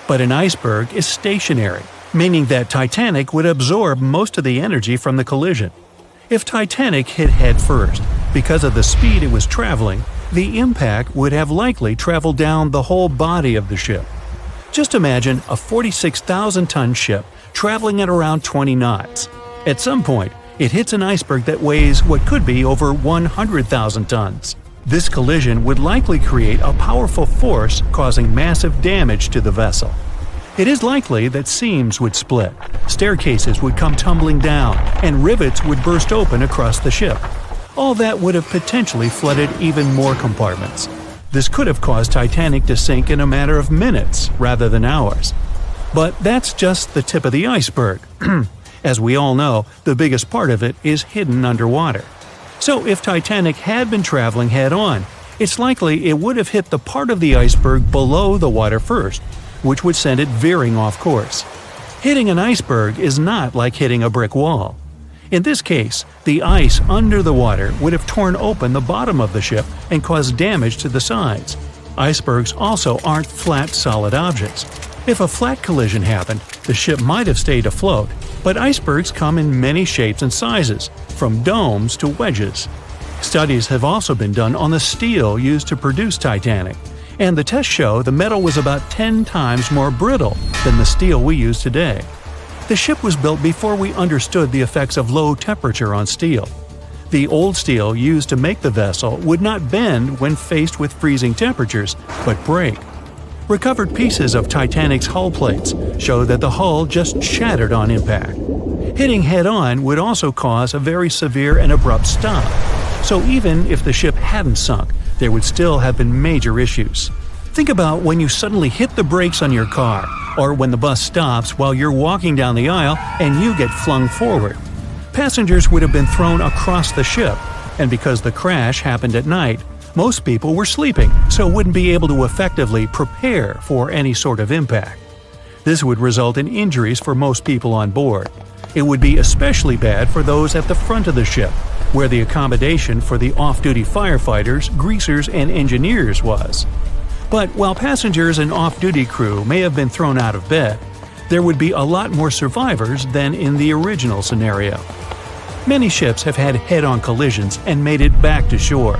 But an iceberg is stationary, meaning that Titanic would absorb most of the energy from the collision. If Titanic hit head first, because of the speed it was traveling, the impact would have likely traveled down the whole body of the ship. Just imagine a 46,000-ton ship traveling at around 20 knots. At some point, it hits an iceberg that weighs what could be over 100,000 tons. This collision would likely create a powerful force causing massive damage to the vessel. It is likely that seams would split, staircases would come tumbling down, and rivets would burst open across the ship. All that would have potentially flooded even more compartments. This could have caused Titanic to sink in a matter of minutes rather than hours. But that's just the tip of the iceberg. As we all know, the biggest part of it is hidden underwater. So if Titanic had been traveling head-on, it's likely it would have hit the part of the iceberg below the water first, which would send it veering off course. Hitting an iceberg is not like hitting a brick wall. In this case, the ice under the water would have torn open the bottom of the ship and caused damage to the sides. Icebergs also aren't flat, solid objects. If a flat collision happened, the ship might have stayed afloat, but icebergs come in many shapes and sizes, from domes to wedges. Studies have also been done on the steel used to produce Titanic, and the tests show the metal was about 10 times more brittle than the steel we use today. The ship was built before we understood the effects of low temperature on steel. The old steel used to make the vessel would not bend when faced with freezing temperatures, but break. Recovered pieces of Titanic's hull plates show that the hull just shattered on impact. Hitting head-on would also cause a very severe and abrupt stop, so even if the ship hadn't sunk, there would still have been major issues. Think about when you suddenly hit the brakes on your car, or when the bus stops while you're walking down the aisle and you get flung forward. Passengers would have been thrown across the ship, and because the crash happened at night, most people were sleeping, so wouldn't be able to effectively prepare for any sort of impact. This would result in injuries for most people on board. It would be especially bad for those at the front of the ship, where the accommodation for the off-duty firefighters, greasers, and engineers was. But while passengers and off-duty crew may have been thrown out of bed, there would be a lot more survivors than in the original scenario. Many ships have had head-on collisions and made it back to shore.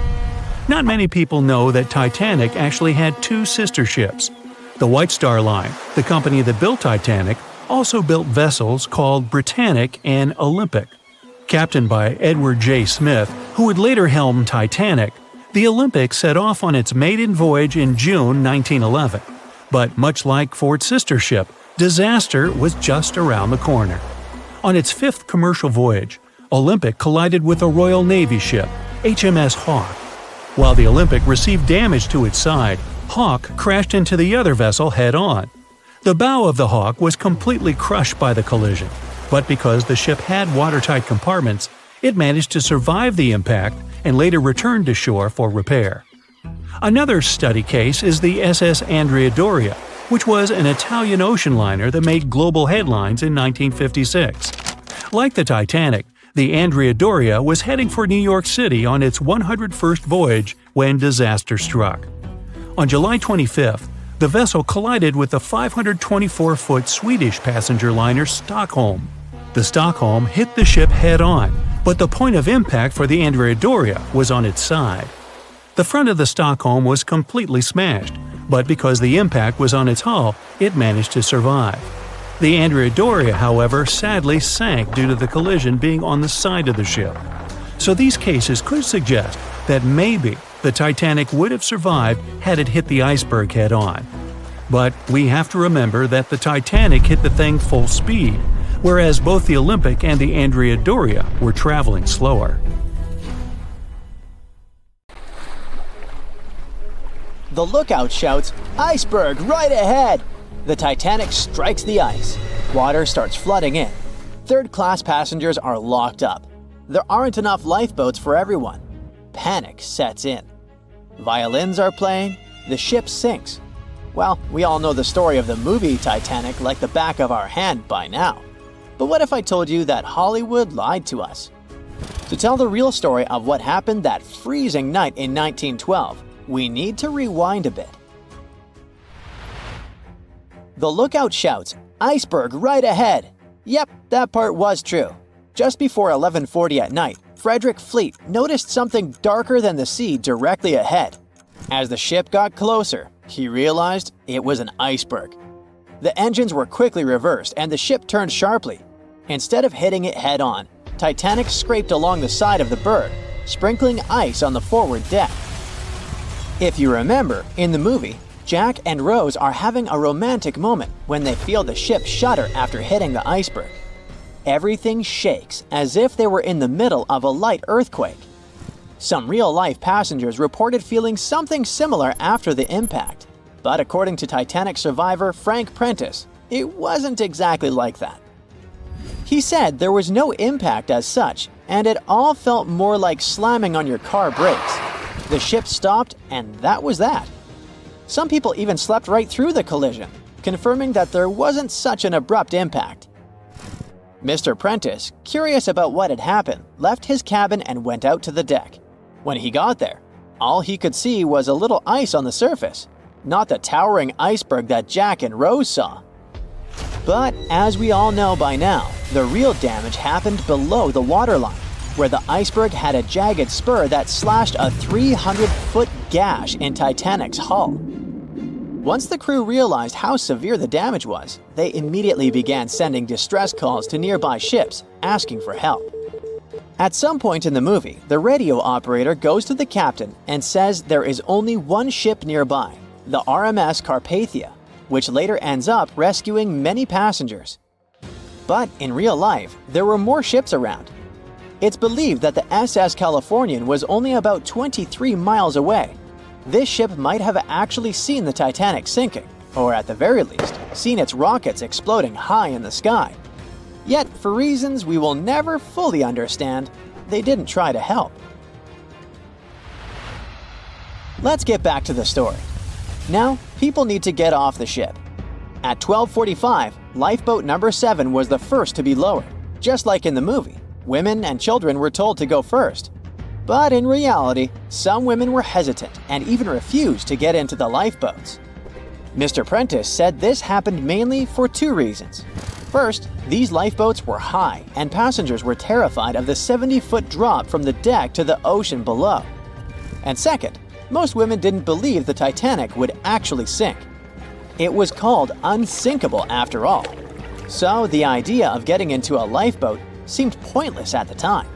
Not many people know that Titanic actually had two sister ships. The White Star Line, the company that built Titanic, also built vessels called Britannic and Olympic. Captained by Edward J. Smith, who would later helm Titanic, the Olympic set off on its maiden voyage in June 1911. But much like Ford's sister ship, disaster was just around the corner. On its fifth commercial voyage, Olympic collided with a Royal Navy ship, HMS Hawke. While the Olympic received damage to its side, Hawke crashed into the other vessel head-on. The bow of the Hawke was completely crushed by the collision, but because the ship had watertight compartments, it managed to survive the impact and later returned to shore for repair. Another study case is the SS Andrea Doria, which was an Italian ocean liner that made global headlines in 1956. Like the Titanic, the Andrea Doria was heading for New York City on its 101st voyage when disaster struck. On July 25th, the vessel collided with the 524-foot Swedish passenger liner Stockholm. The Stockholm hit the ship head-on, but the point of impact for the Andrea Doria was on its side. The front of the Stockholm was completely smashed, but because the impact was on its hull, it managed to survive. The Andrea Doria, however, sadly sank due to the collision being on the side of the ship. So these cases could suggest that maybe the Titanic would have survived had it hit the iceberg head-on. But we have to remember that the Titanic hit the thing full speed, whereas both the Olympic and the Andrea Doria were traveling slower. The lookout shouts, "Iceberg right ahead!" The Titanic strikes the ice. Water starts flooding in. Third-class passengers are locked up. There aren't enough lifeboats for everyone. Panic sets in. Violins are playing. The ship sinks. Well, we all know the story of the movie Titanic like the back of our hand by now. But what if I told you that Hollywood lied to us? To tell the real story of what happened that freezing night in 1912, we need to rewind a bit. The lookout shouts, "Iceberg right ahead!" Yep, that part was true. Just before 11:40 at night, Frederick Fleet noticed something darker than the sea directly ahead. As the ship got closer, he realized it was an iceberg. The engines were quickly reversed and the ship turned sharply. Instead of hitting it head-on, Titanic scraped along the side of the berg, sprinkling ice on the forward deck. If you remember, in the movie, Jack and Rose are having a romantic moment when they feel the ship shudder after hitting the iceberg. Everything shakes as if they were in the middle of a light earthquake. Some real-life passengers reported feeling something similar after the impact, but according to Titanic survivor Frank Prentice, it wasn't exactly like that. He said there was no impact as such, and it all felt more like slamming on your car brakes. The ship stopped, and that was that. Some people even slept right through the collision, confirming that there wasn't such an abrupt impact. Mr. Prentice, curious about what had happened, left his cabin and went out to the deck. When he got there, all he could see was a little ice on the surface, not the towering iceberg that Jack and Rose saw. But as we all know by now, the real damage happened below the waterline, where the iceberg had a jagged spur that slashed a 300-foot gash in Titanic's hull. Once the crew realized how severe the damage was, they immediately began sending distress calls to nearby ships, asking for help. At some point in the movie, the radio operator goes to the captain and says there is only one ship nearby, the RMS Carpathia, which later ends up rescuing many passengers. But in real life, there were more ships around. It's believed that the SS Californian was only about 23 miles away. This ship might have actually seen the Titanic sinking, or at the very least, seen its rockets exploding high in the sky. Yet, for reasons we will never fully understand, they didn't try to help. Let's get back to the story. Now, people need to get off the ship. At 12:45, lifeboat number 7 was the first to be lowered. Just like in the movie, women and children were told to go first. But in reality, some women were hesitant and even refused to get into the lifeboats. Mr. Prentice said this happened mainly for two reasons. First, these lifeboats were high and passengers were terrified of the 70-foot drop from the deck to the ocean below. And second, most women didn't believe the Titanic would actually sink. It was called unsinkable after all. So the idea of getting into a lifeboat seemed pointless at the time.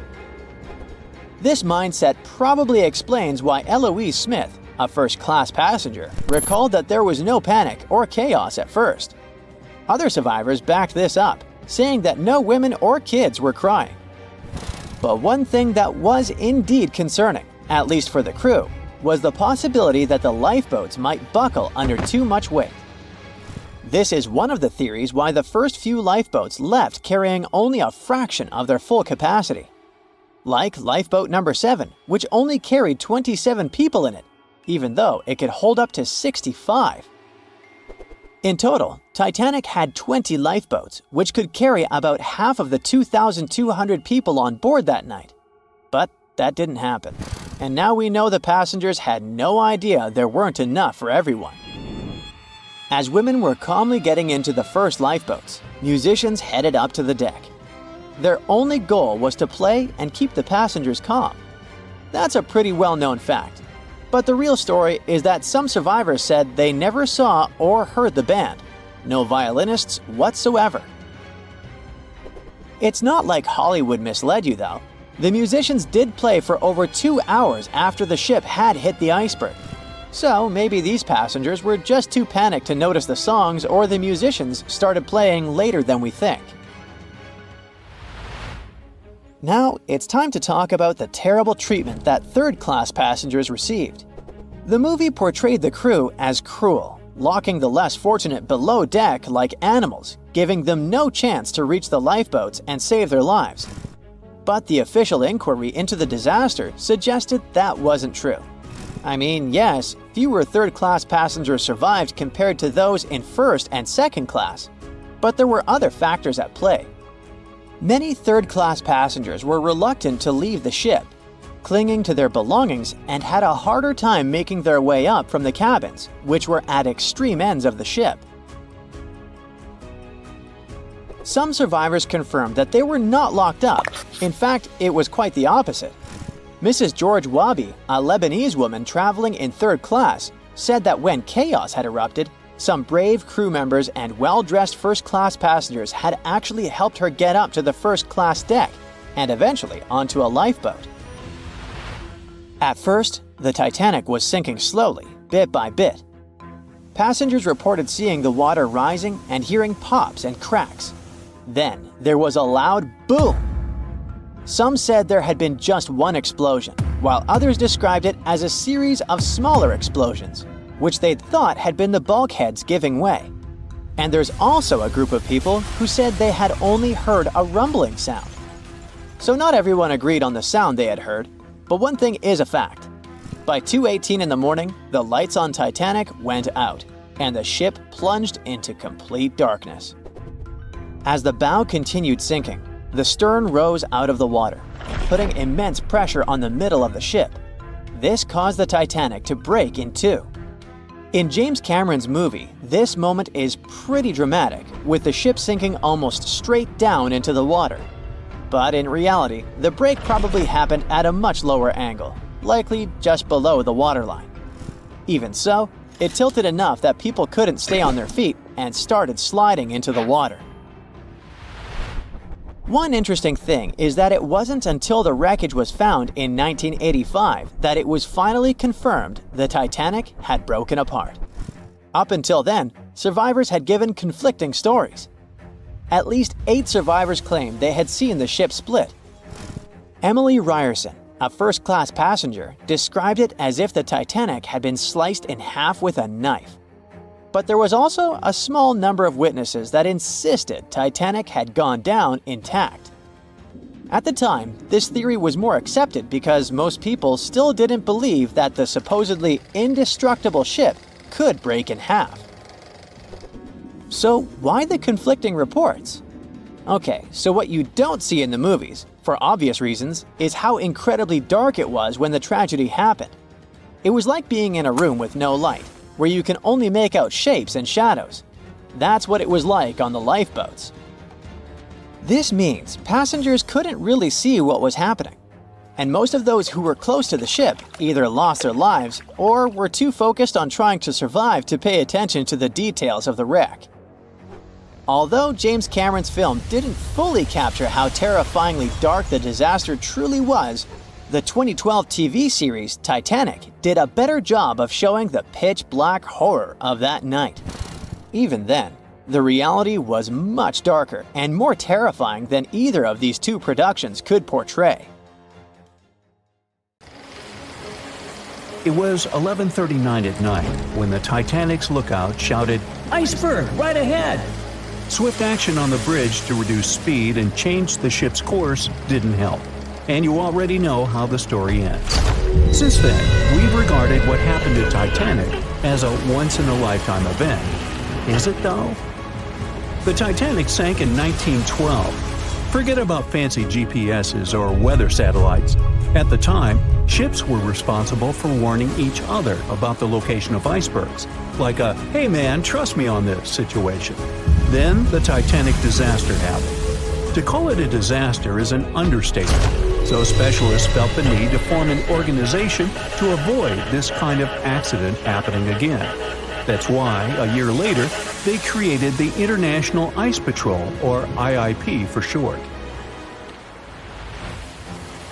This mindset probably explains why Eloise Smith, a first-class passenger, recalled that there was no panic or chaos at first. Other survivors backed this up, saying that no women or kids were crying. But one thing that was indeed concerning, at least for the crew, was the possibility that the lifeboats might buckle under too much weight. This is one of the theories why the first few lifeboats left carrying only a fraction of their full capacity. Like lifeboat number 7, which only carried 27 people in it, even though it could hold up to 65. In total, Titanic had 20 lifeboats, which could carry about half of the 2,200 people on board that night. But that didn't happen. And now we know the passengers had no idea there weren't enough for everyone. As women were calmly getting into the first lifeboats, musicians headed up to the deck. Their only goal was to play and keep the passengers calm. That's a pretty well-known fact. But the real story is that some survivors said they never saw or heard the band. No violinists whatsoever. It's not like Hollywood misled you though. The musicians did play for over 2 hours after the ship had hit the iceberg. So maybe these passengers were just too panicked to notice the songs, or the musicians started playing later than we think. Now, it's time to talk about the terrible treatment that third-class passengers received. The movie portrayed the crew as cruel, locking the less fortunate below deck like animals, giving them no chance to reach the lifeboats and save their lives. But the official inquiry into the disaster suggested that wasn't true. I mean, yes, fewer third-class passengers survived compared to those in first and second class, but there were other factors at play. Many third-class passengers were reluctant to leave the ship, clinging to their belongings, and had a harder time making their way up from the cabins, which were at extreme ends of the ship. Some survivors confirmed that they were not locked up. In fact, it was quite the opposite. Mrs. George Wabi, a Lebanese woman traveling in third class, said that when chaos had erupted, Some brave crew members and well-dressed first-class passengers had actually helped her get up to the first-class deck and eventually onto a lifeboat. At first, the Titanic was sinking slowly, bit by bit. Passengers reported seeing the water rising and hearing pops and cracks. Then, there was a loud boom. Some said there had been just one explosion, while others described it as a series of smaller explosions, which they'd thought had been the bulkheads giving way. And there's also a group of people who said they had only heard a rumbling sound. So not everyone agreed on the sound they had heard, but one thing is a fact. By 2:18 in the morning, the lights on Titanic went out, and the ship plunged into complete darkness. As the bow continued sinking, the stern rose out of the water, putting immense pressure on the middle of the ship. This caused the Titanic to break in two. In James Cameron's movie, this moment is pretty dramatic, with the ship sinking almost straight down into the water. But in reality, the break probably happened at a much lower angle, likely just below the waterline. Even so, it tilted enough that people couldn't stay on their feet and started sliding into the water. One interesting thing is that it wasn't until the wreckage was found in 1985 that it was finally confirmed the Titanic had broken apart. Up until then, survivors had given conflicting stories. At least 8 survivors claimed they had seen the ship split. Emily Ryerson, a first-class passenger, described it as if the Titanic had been sliced in half with a knife. But there was also a small number of witnesses that insisted Titanic had gone down intact. At the time, this theory was more accepted because most people still didn't believe that the supposedly indestructible ship could break in half. So why the conflicting reports? Okay, so what you don't see in the movies, for obvious reasons, is how incredibly dark it was when the tragedy happened. It was like being in a room with no light, where you can only make out shapes and shadows. That's what it was like on the lifeboats. This means passengers couldn't really see what was happening, and most of those who were close to the ship either lost their lives or were too focused on trying to survive to pay attention to the details of the wreck. Although James Cameron's film didn't fully capture how terrifyingly dark the disaster truly was, the 2012 TV series Titanic did a better job of showing the pitch-black horror of that night. Even then, the reality was much darker and more terrifying than either of these two productions could portray. It was 11:39 at night when the Titanic's lookout shouted, "Iceberg, right ahead!" Swift action on the bridge to reduce speed and change the ship's course didn't help, and you already know how the story ends. Since then, we've regarded what happened to Titanic as a once-in-a-lifetime event. Is it though? The Titanic sank in 1912. Forget about fancy GPSs or weather satellites. At the time, ships were responsible for warning each other about the location of icebergs, like a "hey man, trust me on this" situation. Then the Titanic disaster happened. To call it a disaster is an understatement, so specialists felt the need to form an organization to avoid this kind of accident happening again. That's why, a year later, they created the International Ice Patrol, or IIP for short.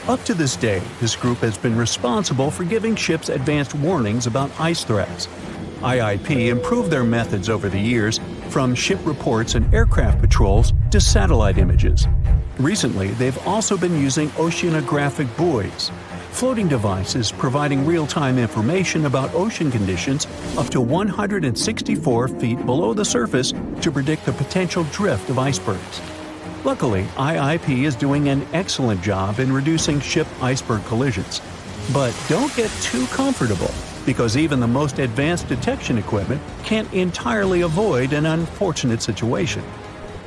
Up to this day, this group has been responsible for giving ships advanced warnings about ice threats. IIP improved their methods over the years, from ship reports and aircraft patrols to satellite images. Recently, they've also been using oceanographic buoys, floating devices providing real-time information about ocean conditions up to 164 feet below the surface to predict the potential drift of icebergs. Luckily, IIP is doing an excellent job in reducing ship iceberg collisions. But don't get too comfortable, because even the most advanced detection equipment can't entirely avoid an unfortunate situation.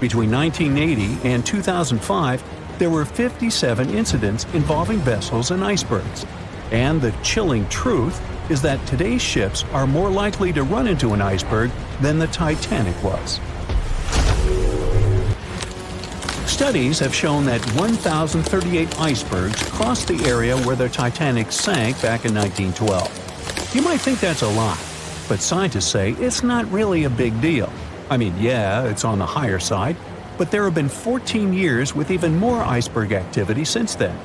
Between 1980 and 2005, there were 57 incidents involving vessels and icebergs. And the chilling truth is that today's ships are more likely to run into an iceberg than the Titanic was. Studies have shown that 1,038 icebergs crossed the area where the Titanic sank back in 1912. You might think that's a lot, But scientists say it's not really a big deal. I mean, yeah, it's on the higher side, but there have been 14 years with even more iceberg activity since then.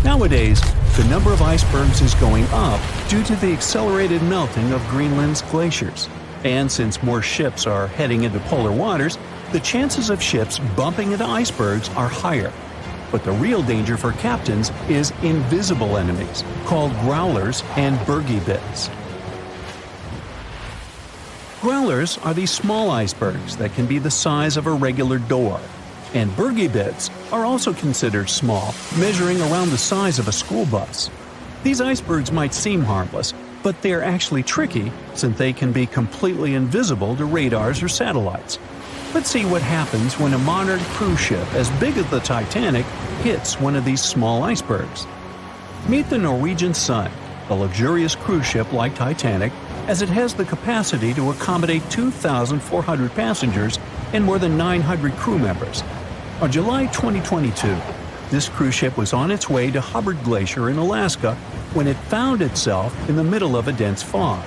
Nowadays, the number of icebergs is going up due to the accelerated melting of Greenland's glaciers. And since more ships are heading into polar waters, the chances of ships bumping into icebergs are higher. But the real danger for captains is invisible enemies, called growlers and bergy bits. Growlers are these small icebergs that can be the size of a regular door. And bergy bits are also considered small, measuring around the size of a school bus. These icebergs might seem harmless, but they're actually tricky since they can be completely invisible to radars or satellites. Let's see what happens when a modern cruise ship as big as the Titanic hits one of these small icebergs. Meet the Norwegian Sun, a luxurious cruise ship like Titanic, as it has the capacity to accommodate 2,400 passengers and more than 900 crew members. On July 2022, this cruise ship was on its way to Hubbard Glacier in Alaska when it found itself in the middle of a dense fog.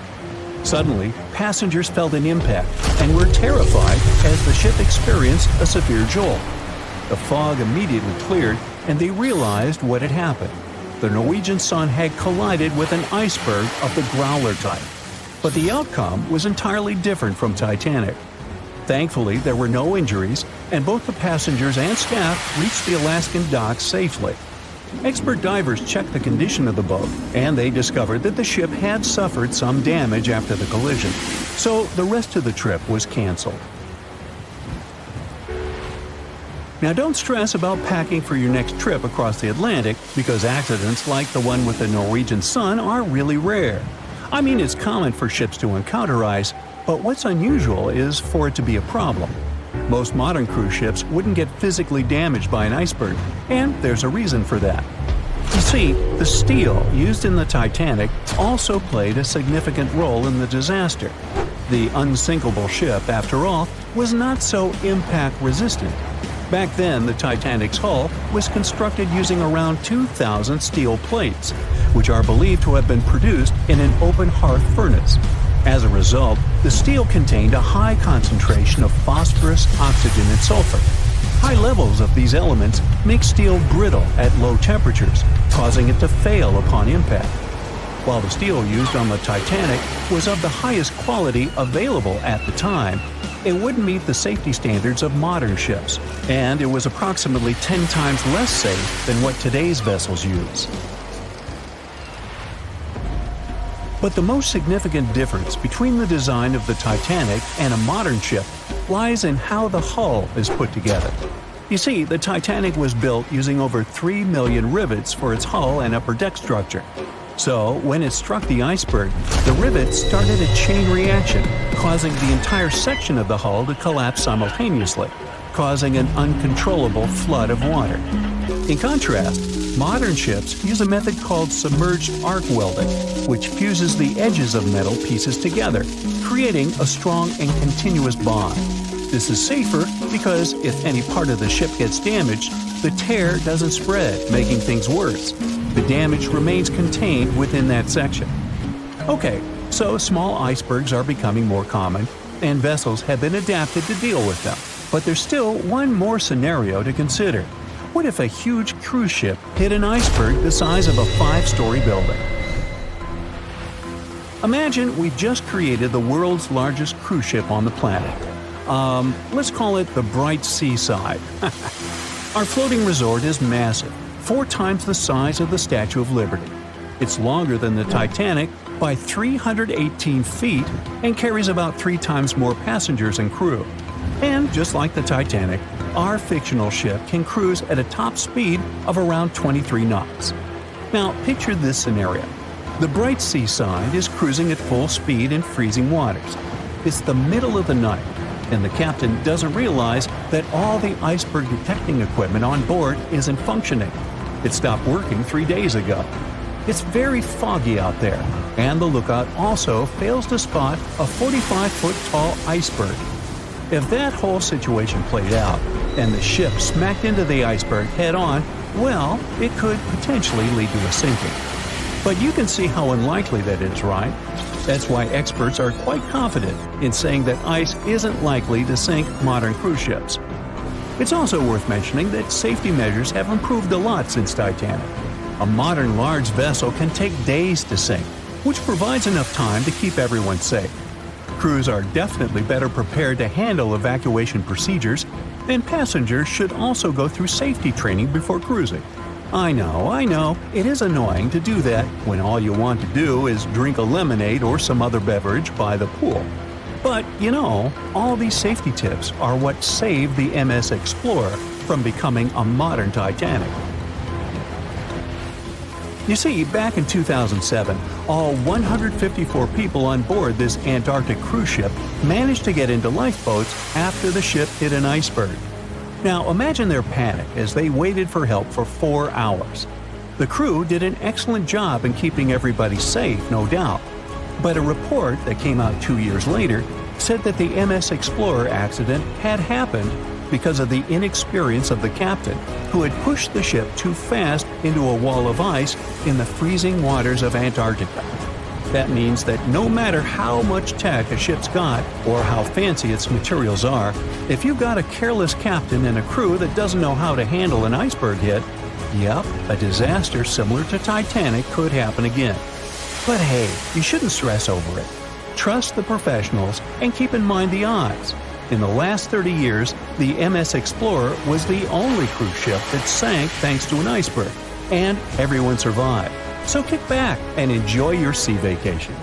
Suddenly, passengers felt an impact and were terrified as the ship experienced a severe jolt. The fog immediately cleared and they realized what had happened. The Norwegian Sun had collided with an iceberg of the growler type. But the outcome was entirely different from Titanic. Thankfully, there were no injuries, and both the passengers and staff reached the Alaskan docks safely. Expert divers checked the condition of the boat, and they discovered that the ship had suffered some damage after the collision, so the rest of the trip was canceled. Now don't stress about packing for your next trip across the Atlantic because accidents like the one with the Norwegian Sun are really rare. I mean, it's common for ships to encounter ice, but what's unusual is for it to be a problem. Most modern cruise ships wouldn't get physically damaged by an iceberg, and there's a reason for that. You see, the steel used in the Titanic also played a significant role in the disaster. The unsinkable ship, after all, was not so impact-resistant. Back then, the Titanic's hull was constructed using around 2,000 steel plates, which are believed to have been produced in an open hearth furnace. As a result, the steel contained a high concentration of phosphorus, oxygen, and sulfur. High levels of these elements make steel brittle at low temperatures, causing it to fail upon impact. While the steel used on the Titanic was of the highest quality available at the time, it wouldn't meet the safety standards of modern ships, and it was approximately 10 times less safe than what today's vessels use. But the most significant difference between the design of the Titanic and a modern ship lies in how the hull is put together. You see, the Titanic was built using over 3 million rivets for its hull and upper deck structure. So, when it struck the iceberg, the rivets started a chain reaction, causing the entire section of the hull to collapse simultaneously, causing an uncontrollable flood of water. In contrast, modern ships use a method called submerged arc welding, which fuses the edges of metal pieces together, creating a strong and continuous bond. This is safer because if any part of the ship gets damaged, the tear doesn't spread, making things worse. The damage remains contained within that section. Okay, so small icebergs are becoming more common, and vessels have been adapted to deal with them. But there's still one more scenario to consider. What if a huge cruise ship hit an iceberg the size of a 5-story building? Imagine we've just created the world's largest cruise ship on the planet. Let's call it the Bright Seaside. Our floating resort is massive, 4 times the size of the Statue of Liberty. It's longer than the Titanic by 318 feet and carries about 3 times more passengers and crew. And just like the Titanic, our fictional ship can cruise at a top speed of around 23 knots. Now, picture this scenario. The Bright Seaside is cruising at full speed in freezing waters. It's the middle of the night, and the captain doesn't realize that all the iceberg detecting equipment on board isn't functioning. It stopped working 3 days ago. It's very foggy out there, and the lookout also fails to spot a 45-foot tall iceberg. If that whole situation played out, and the ship smacked into the iceberg head-on, well, it could potentially lead to a sinking. But you can see how unlikely that is, right? That's why experts are quite confident in saying that ice isn't likely to sink modern cruise ships. It's also worth mentioning that safety measures have improved a lot since Titanic. A modern large vessel can take days to sink, which provides enough time to keep everyone safe. Crews are definitely better prepared to handle evacuation procedures, and passengers should also go through safety training before cruising. I know, it is annoying to do that when all you want to do is drink a lemonade or some other beverage by the pool. But, all these safety tips are what saved the MS Explorer from becoming a modern Titanic. You see, back in 2007, all 154 people on board this Antarctic cruise ship managed to get into lifeboats after the ship hit an iceberg. Now imagine their panic as they waited for help for 4 hours. The crew did an excellent job in keeping everybody safe, no doubt. But a report that came out 2 years later said that the MS Explorer accident had happened because of the inexperience of the captain, who had pushed the ship too fast into a wall of ice in the freezing waters of Antarctica. That means that no matter how much tech a ship's got or how fancy its materials are, if you've got a careless captain and a crew that doesn't know how to handle an iceberg hit, a disaster similar to Titanic could happen again. But hey, you shouldn't stress over it. Trust the professionals and keep in mind the odds. In the last 30 years, the MS Explorer was the only cruise ship that sank thanks to an iceberg, and everyone survived. So kick back and enjoy your sea vacation.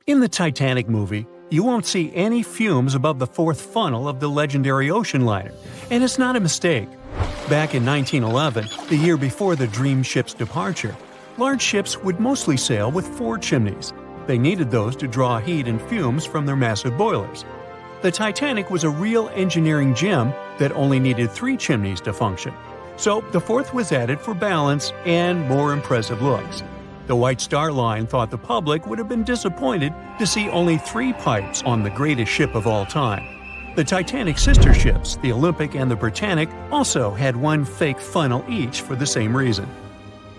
In the Titanic movie, you won't see any fumes above the fourth funnel of the legendary ocean liner, and it's not a mistake. Back in 1911, the year before the Dream ship's departure, large ships would mostly sail with 4 chimneys. They needed those to draw heat and fumes from their massive boilers. The Titanic was a real engineering gem that only needed 3 chimneys to function. So the fourth was added for balance and more impressive looks. The White Star Line thought the public would have been disappointed to see only 3 pipes on the greatest ship of all time. The Titanic's sister ships, the Olympic and the Britannic, also had 1 fake funnel each for the same reason.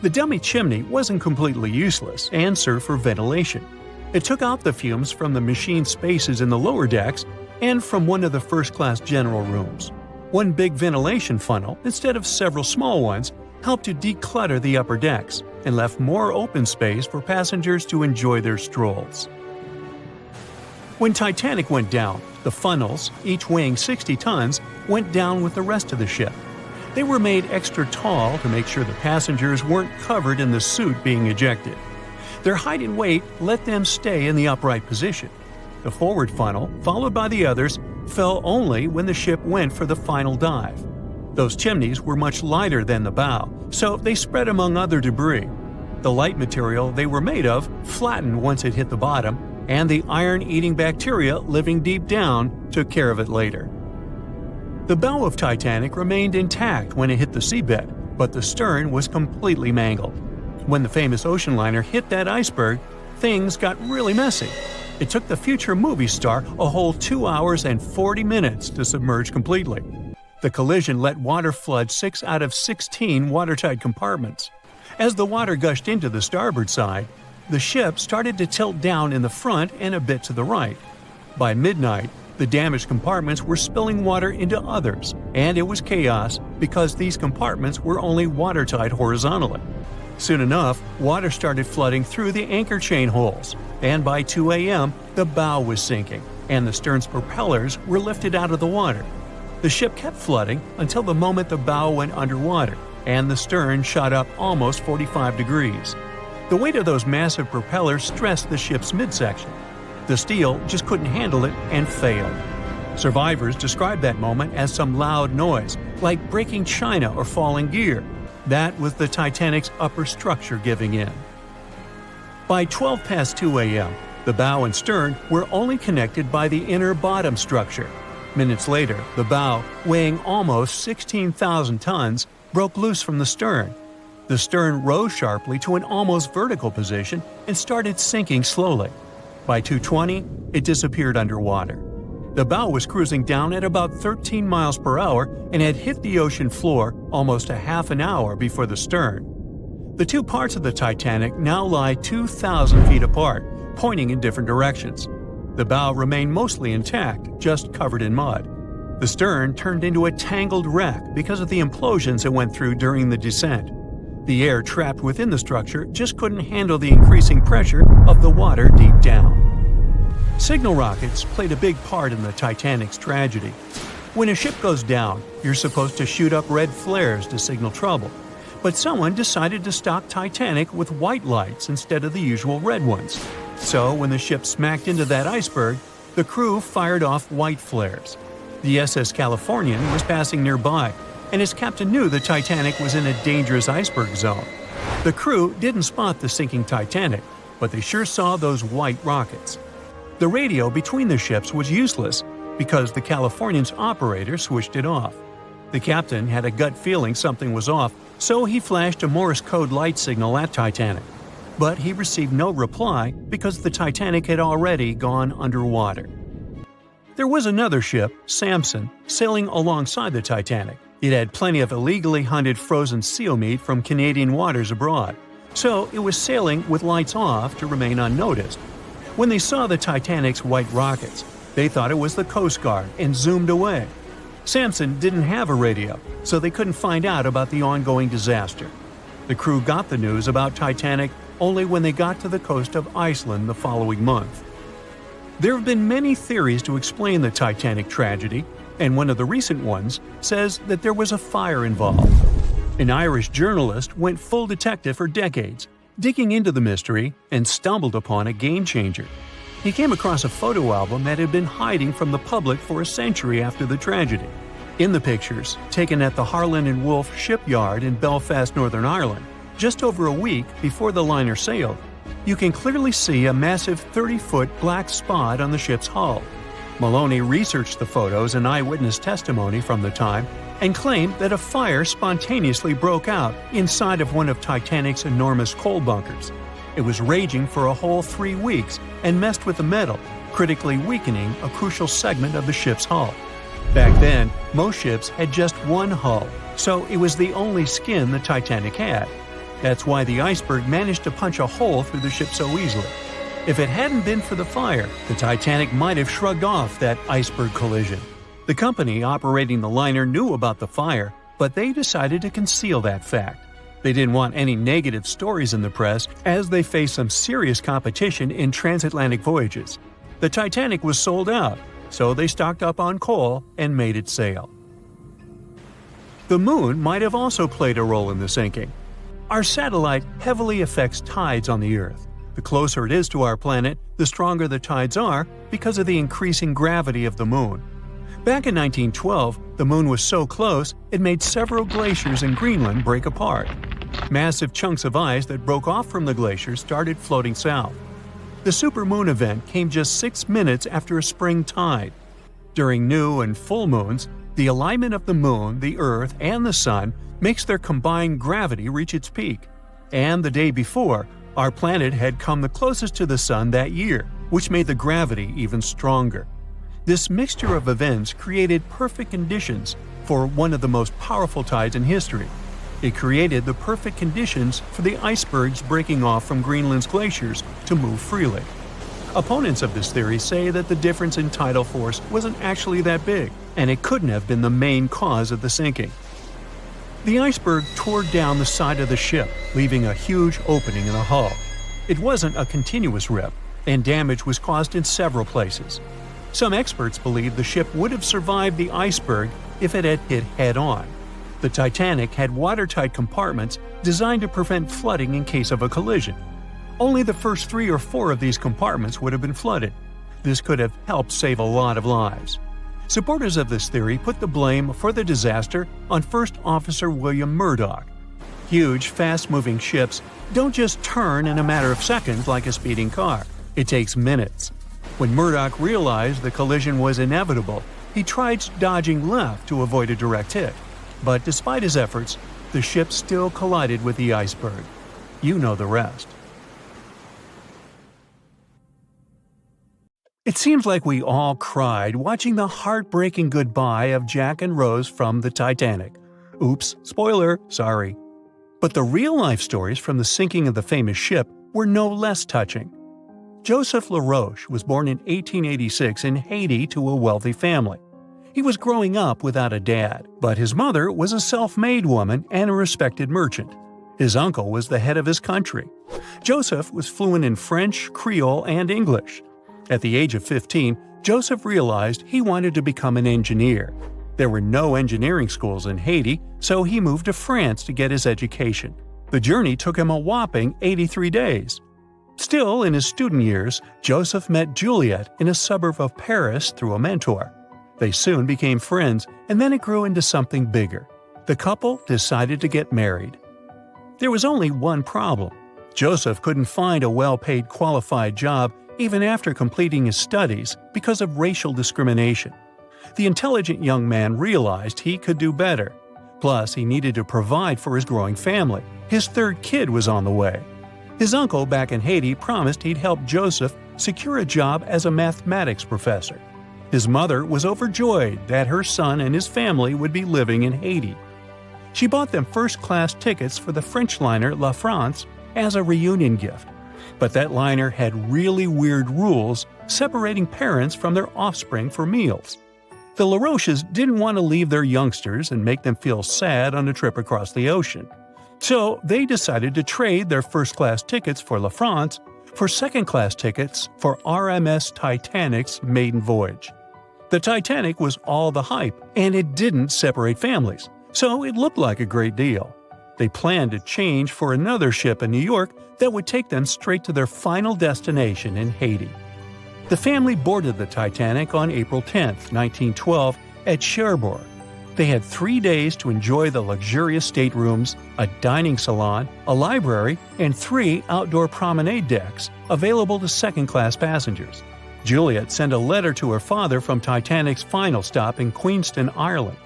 The dummy chimney wasn't completely useless and served for ventilation. It took out the fumes from the machine spaces in the lower decks and from one of the first-class general rooms. 1 big ventilation funnel, instead of several small ones, helped to declutter the upper decks and left more open space for passengers to enjoy their strolls. When Titanic went down, the funnels, each weighing 60 tons, went down with the rest of the ship. They were made extra tall to make sure the passengers weren't covered in the suit being ejected. Their height and weight let them stay in the upright position. The forward funnel, followed by the others, fell only when the ship went for the final dive. Those chimneys were much lighter than the bow, so they spread among other debris. The light material they were made of flattened once it hit the bottom, and the iron-eating bacteria living deep down took care of it later. The bow of Titanic remained intact when it hit the seabed, but the stern was completely mangled. When the famous ocean liner hit that iceberg, things got really messy. It took the future movie star a whole 2 hours and 40 minutes to submerge completely. The collision let water flood 6 out of 16 watertight compartments. As the water gushed into the starboard side, the ship started to tilt down in the front and a bit to the right. By midnight, the damaged compartments were spilling water into others, and it was chaos because these compartments were only watertight horizontally. Soon enough, water started flooding through the anchor chain holes, and by 2 a.m., the bow was sinking, and the stern's propellers were lifted out of the water. The ship kept flooding until the moment the bow went underwater, and the stern shot up almost 45 degrees. The weight of those massive propellers stressed the ship's midsection. The steel just couldn't handle it and failed. Survivors described that moment as some loud noise, like breaking china or falling gear. That was the Titanic's upper structure giving in. By 12 past 2 a.m., the bow and stern were only connected by the inner bottom structure. Minutes later, the bow, weighing almost 16,000 tons, broke loose from the stern. The stern rose sharply to an almost vertical position and started sinking slowly. By 2:20, it disappeared underwater. The bow was cruising down at about 13 miles per hour and had hit the ocean floor almost a half an hour before the stern. The two parts of the Titanic now lie 2,000 feet apart, pointing in different directions. The bow remained mostly intact, just covered in mud. The stern turned into a tangled wreck because of the implosions it went through during the descent. The air trapped within the structure just couldn't handle the increasing pressure of the water deep down. Signal rockets played a big part in the Titanic's tragedy. When a ship goes down, you're supposed to shoot up red flares to signal trouble. But someone decided to stock Titanic with white lights instead of the usual red ones. So when the ship smacked into that iceberg, the crew fired off white flares. The SS Californian was passing nearby, and his captain knew the Titanic was in a dangerous iceberg zone. The crew didn't spot the sinking Titanic, but they sure saw those white rockets. The radio between the ships was useless because the Californian's operator switched it off. The captain had a gut feeling something was off, so he flashed a Morse code light signal at Titanic. But he received no reply because the Titanic had already gone underwater. There was another ship, Samson, sailing alongside the Titanic. It had plenty of illegally hunted frozen seal meat from Canadian waters abroad, so it was sailing with lights off to remain unnoticed. When they saw the Titanic's white rockets, they thought it was the Coast Guard and zoomed away. Samson didn't have a radio, so they couldn't find out about the ongoing disaster. The crew got the news about Titanic only when they got to the coast of Iceland the following month. There have been many theories to explain the Titanic tragedy, and one of the recent ones says that there was a fire involved. An Irish journalist went full detective for decades, digging into the mystery, and stumbled upon a game-changer. He came across a photo album that had been hiding from the public for a century after the tragedy. In the pictures, taken at the Harland and Wolff shipyard in Belfast, Northern Ireland, just over a week before the liner sailed, you can clearly see a massive 30-foot black spot on the ship's hull. Maloney researched the photos and eyewitness testimony from the time and claimed that a fire spontaneously broke out inside of one of Titanic's enormous coal bunkers. It was raging for a whole 3 weeks and messed with the metal, critically weakening a crucial segment of the ship's hull. Back then, most ships had just one hull, so it was the only skin the Titanic had. That's why the iceberg managed to punch a hole through the ship so easily. If it hadn't been for the fire, the Titanic might have shrugged off that iceberg collision. The company operating the liner knew about the fire, but they decided to conceal that fact. They didn't want any negative stories in the press as they faced some serious competition in transatlantic voyages. The Titanic was sold out, so they stocked up on coal and made it sail. The moon might have also played a role in the sinking. Our satellite heavily affects tides on the Earth. The closer it is to our planet, the stronger the tides are because of the increasing gravity of the moon. Back in 1912, the moon was so close it made several glaciers in Greenland break apart. Massive chunks of ice that broke off from the glaciers started floating south. The supermoon event came just 6 minutes after a spring tide. During new and full moons, the alignment of the moon, the Earth, and the Sun makes their combined gravity reach its peak. And the day before, our planet had come the closest to the Sun that year, which made the gravity even stronger. This mixture of events created perfect conditions for one of the most powerful tides in history. It created the perfect conditions for the icebergs breaking off from Greenland's glaciers to move freely. Opponents of this theory say that the difference in tidal force wasn't actually that big, and it couldn't have been the main cause of the sinking. The iceberg tore down the side of the ship, leaving a huge opening in the hull. It wasn't a continuous rip, and damage was caused in several places. Some experts believe the ship would have survived the iceberg if it had hit head-on. The Titanic had watertight compartments designed to prevent flooding in case of a collision. Only the first 3 or 4 of these compartments would have been flooded. This could have helped save a lot of lives. Supporters of this theory put the blame for the disaster on First Officer William Murdoch. Huge, fast-moving ships don't just turn in a matter of seconds like a speeding car. It takes minutes. When Murdoch realized the collision was inevitable, he tried dodging left to avoid a direct hit. But despite his efforts, the ship still collided with the iceberg. You know the rest. It seems like we all cried watching the heartbreaking goodbye of Jack and Rose from the Titanic. Oops, spoiler, sorry. But the real-life stories from the sinking of the famous ship were no less touching. Joseph LaRoche was born in 1886 in Haiti to a wealthy family. He was growing up without a dad, but his mother was a self-made woman and a respected merchant. His uncle was the head of his country. Joseph was fluent in French, Creole, and English. At the age of 15, Joseph realized he wanted to become an engineer. There were no engineering schools in Haiti, so he moved to France to get his education. The journey took him a whopping 83 days. Still, in his student years, Joseph met Juliet in a suburb of Paris through a mentor. They soon became friends, and then it grew into something bigger. The couple decided to get married. There was only one problem. Joseph couldn't find a well-paid qualified job even after completing his studies because of racial discrimination. The intelligent young man realized he could do better. Plus, he needed to provide for his growing family. His third kid was on the way. His uncle back in Haiti promised he'd help Joseph secure a job as a mathematics professor. His mother was overjoyed that her son and his family would be living in Haiti. She bought them first-class tickets for the French liner La France as a reunion gift. But that liner had really weird rules separating parents from their offspring for meals. The LaRoches didn't want to leave their youngsters and make them feel sad on a trip across the ocean. So they decided to trade their first-class tickets for La France for second-class tickets for RMS Titanic's maiden voyage. The Titanic was all the hype, and it didn't separate families, so it looked like a great deal. They planned to change for another ship in New York that would take them straight to their final destination in Haiti. The family boarded the Titanic on April 10, 1912, at Cherbourg. They had 3 days to enjoy the luxurious staterooms, a dining salon, a library, and 3 outdoor promenade decks available to second-class passengers. Juliet sent a letter to her father from Titanic's final stop in Queenston, Ireland.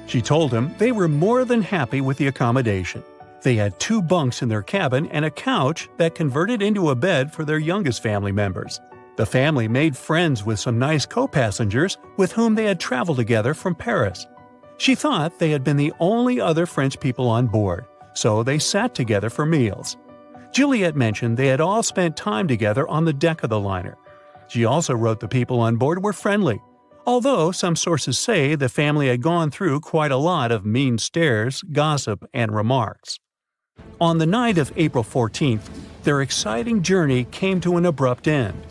She told him they were more than happy with the accommodation. They had 2 bunks in their cabin and a couch that converted into a bed for their youngest family members. The family made friends with some nice co-passengers with whom they had traveled together from Paris. She thought they had been the only other French people on board, so they sat together for meals. Juliet mentioned they had all spent time together on the deck of the liner. She also wrote the people on board were friendly, although some sources say the family had gone through quite a lot of mean stares, gossip, and remarks. On the night of April 14th, their exciting journey came to an abrupt end.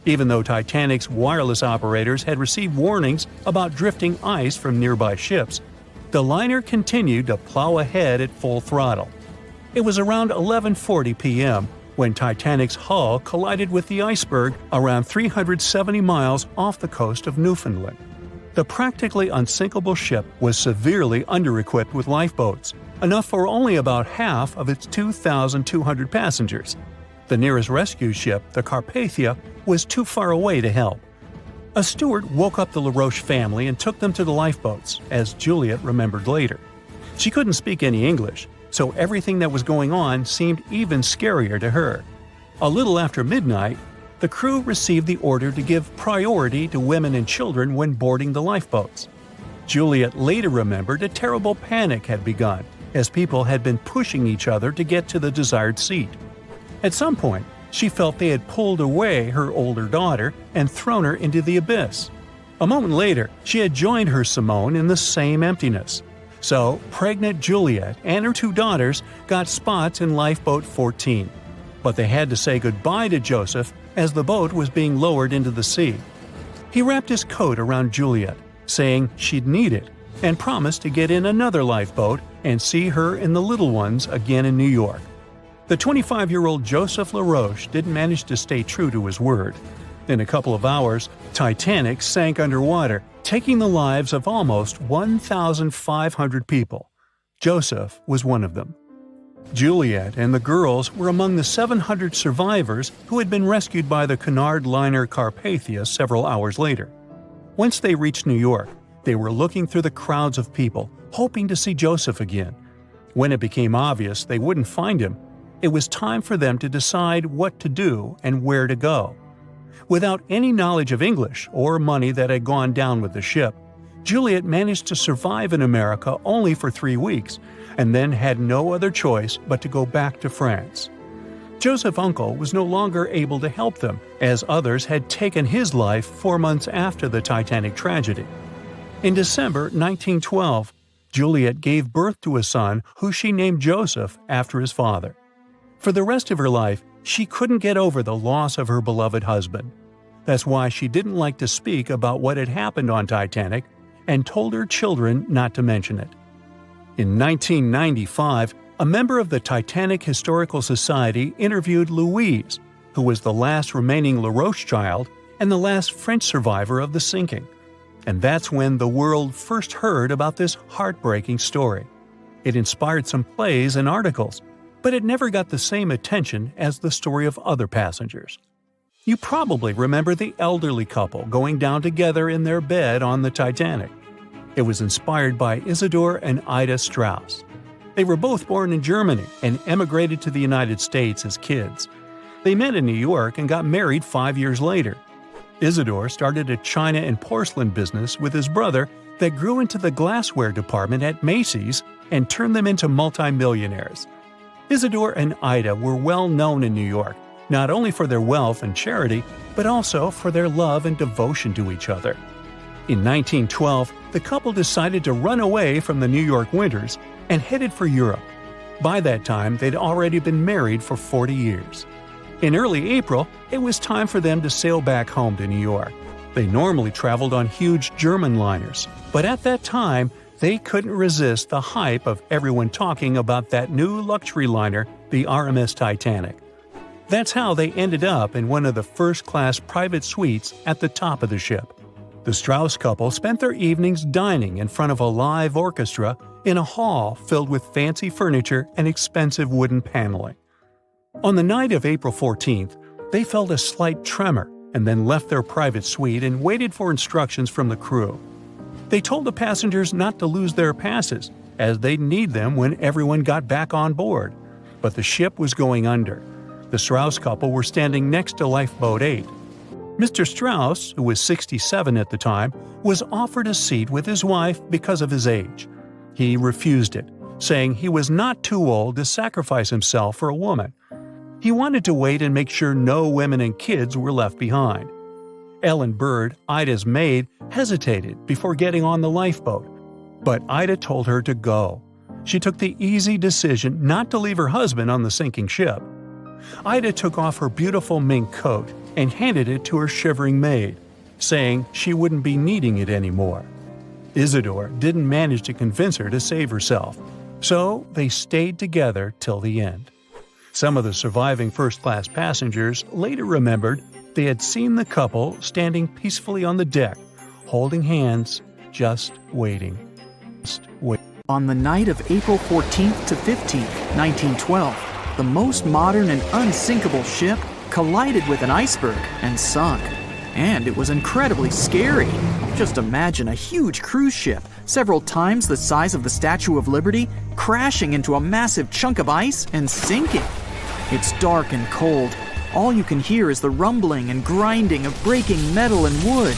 Even though Titanic's wireless operators had received warnings about drifting ice from nearby ships, the liner continued to plow ahead at full throttle. It was around 11:40 p.m. when Titanic's hull collided with the iceberg around 370 miles off the coast of Newfoundland. The practically unsinkable ship was severely under-equipped with lifeboats, enough for only about half of its 2,200 passengers. The nearest rescue ship, the Carpathia, was too far away to help. A steward woke up the LaRoche family and took them to the lifeboats, as Juliet remembered later. She couldn't speak any English, so everything that was going on seemed even scarier to her. A little after midnight, the crew received the order to give priority to women and children when boarding the lifeboats. Juliet later remembered a terrible panic had begun, as people had been pushing each other to get to the desired seat. At some point, she felt they had pulled away her older daughter and thrown her into the abyss. A moment later, she had joined her Simone in the same emptiness. So, pregnant Juliet and her 2 daughters got spots in Lifeboat 14. But they had to say goodbye to Joseph as the boat was being lowered into the sea. He wrapped his coat around Juliet, saying she'd need it, and promised to get in another lifeboat and see her and the little ones again in New York. The 25-year-old Joseph LaRoche didn't manage to stay true to his word. In a couple of hours, Titanic sank underwater, taking the lives of almost 1,500 people. Joseph was one of them. Juliet and the girls were among the 700 survivors who had been rescued by the Cunard liner Carpathia several hours later. Once they reached New York, they were looking through the crowds of people, hoping to see Joseph again. When it became obvious they wouldn't find him, it was time for them to decide what to do and where to go. Without any knowledge of English or money that had gone down with the ship, Juliet managed to survive in America only for 3 weeks, and then had no other choice but to go back to France. Joseph Uncle was no longer able to help them, as others had taken his life 4 months after the Titanic tragedy. In December 1912, Juliet gave birth to a son who she named Joseph after his father. For the rest of her life, she couldn't get over the loss of her beloved husband. That's why she didn't like to speak about what had happened on Titanic and told her children not to mention it. In 1995, a member of the Titanic Historical Society interviewed Louise, who was the last remaining LaRoche child and the last French survivor of the sinking. And that's when the world first heard about this heartbreaking story. It inspired some plays and articles, but it never got the same attention as the story of other passengers. You probably remember the elderly couple going down together in their bed on the Titanic. It was inspired by Isidor and Ida Strauss. They were both born in Germany and emigrated to the United States as kids. They met in New York and got married 5 years later. Isidor started a china and porcelain business with his brother that grew into the glassware department at Macy's and turned them into multimillionaires. Isidor and Ida were well known in New York, not only for their wealth and charity, but also for their love and devotion to each other. In 1912, the couple decided to run away from the New York winters and headed for Europe. By that time, they'd already been married for 40 years. In early April, it was time for them to sail back home to New York. They normally traveled on huge German liners, but at that time, they couldn't resist the hype of everyone talking about that new luxury liner, the RMS Titanic. That's how they ended up in one of the first-class private suites at the top of the ship. The Strauss couple spent their evenings dining in front of a live orchestra in a hall filled with fancy furniture and expensive wooden paneling. On the night of April 14th, they felt a slight tremor and then left their private suite and waited for instructions from the crew. They told the passengers not to lose their passes, as they'd need them when everyone got back on board. But the ship was going under. The Strauss couple were standing next to Lifeboat 8. Mr. Strauss, who was 67 at the time, was offered a seat with his wife because of his age. He refused it, saying he was not too old to sacrifice himself for a woman. He wanted to wait and make sure no women and kids were left behind. Ellen Bird, Ida's maid, hesitated before getting on the lifeboat, but Ida told her to go. She took the easy decision not to leave her husband on the sinking ship. Ida took off her beautiful mink coat and handed it to her shivering maid, saying she wouldn't be needing it anymore. Isidor didn't manage to convince her to save herself, so they stayed together till the end. Some of the surviving first-class passengers later remembered they had seen the couple standing peacefully on the deck, holding hands, just waiting. On the night of April 14th to 15th, 1912, the most modern and unsinkable ship collided with an iceberg and sunk. And it was incredibly scary. Just imagine a huge cruise ship, several times the size of the Statue of Liberty, crashing into a massive chunk of ice and sinking. It's dark and cold. All you can hear is the rumbling and grinding of breaking metal and wood.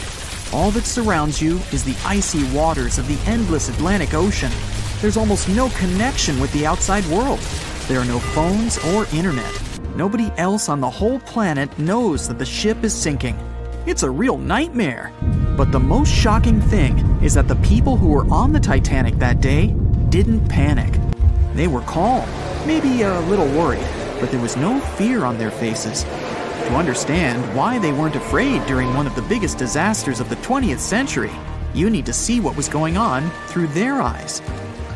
All that surrounds you is the icy waters of the endless Atlantic Ocean. There's almost no connection with the outside world. There are no phones or internet. Nobody else on the whole planet knows that the ship is sinking. It's a real nightmare. But the most shocking thing is that the people who were on the Titanic that day didn't panic. They were calm, maybe a little worried, but there was no fear on their faces. To understand why they weren't afraid during one of the biggest disasters of the 20th century, you need to see what was going on through their eyes.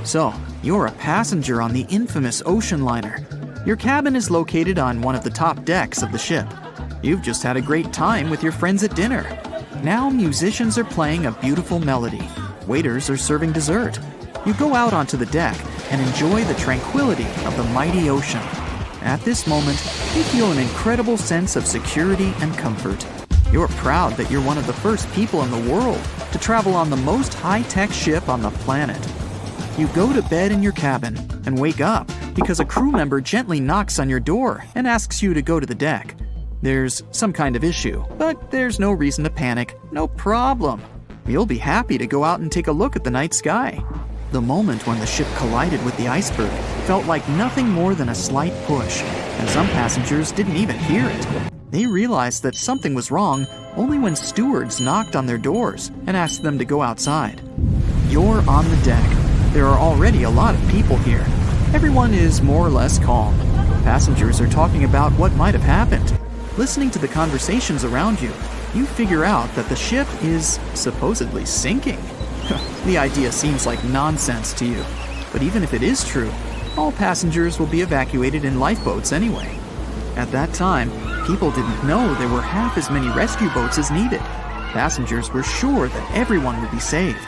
So, you're a passenger on the infamous ocean liner. Your cabin is located on one of the top decks of the ship. You've just had a great time with your friends at dinner. Now musicians are playing a beautiful melody. Waiters are serving dessert. You go out onto the deck and enjoy the tranquility of the mighty ocean. At this moment, you feel an incredible sense of security and comfort. You're proud that you're one of the first people in the world to travel on the most high-tech ship on the planet. You go to bed in your cabin and wake up because a crew member gently knocks on your door and asks you to go to the deck. There's some kind of issue, but there's no reason to panic. No problem. You'll be happy to go out and take a look at the night sky. The moment when the ship collided with the iceberg felt like nothing more than a slight push, and some passengers didn't even hear it. They realized that something was wrong only when stewards knocked on their doors and asked them to go outside. You're on the deck. There are already a lot of people here. Everyone is more or less calm. Passengers are talking about what might have happened. Listening to the conversations around you, you figure out that the ship is supposedly sinking. The idea seems like nonsense to you, but even if it is true, all passengers will be evacuated in lifeboats anyway. At that time, people didn't know there were half as many rescue boats as needed. Passengers were sure that everyone would be saved.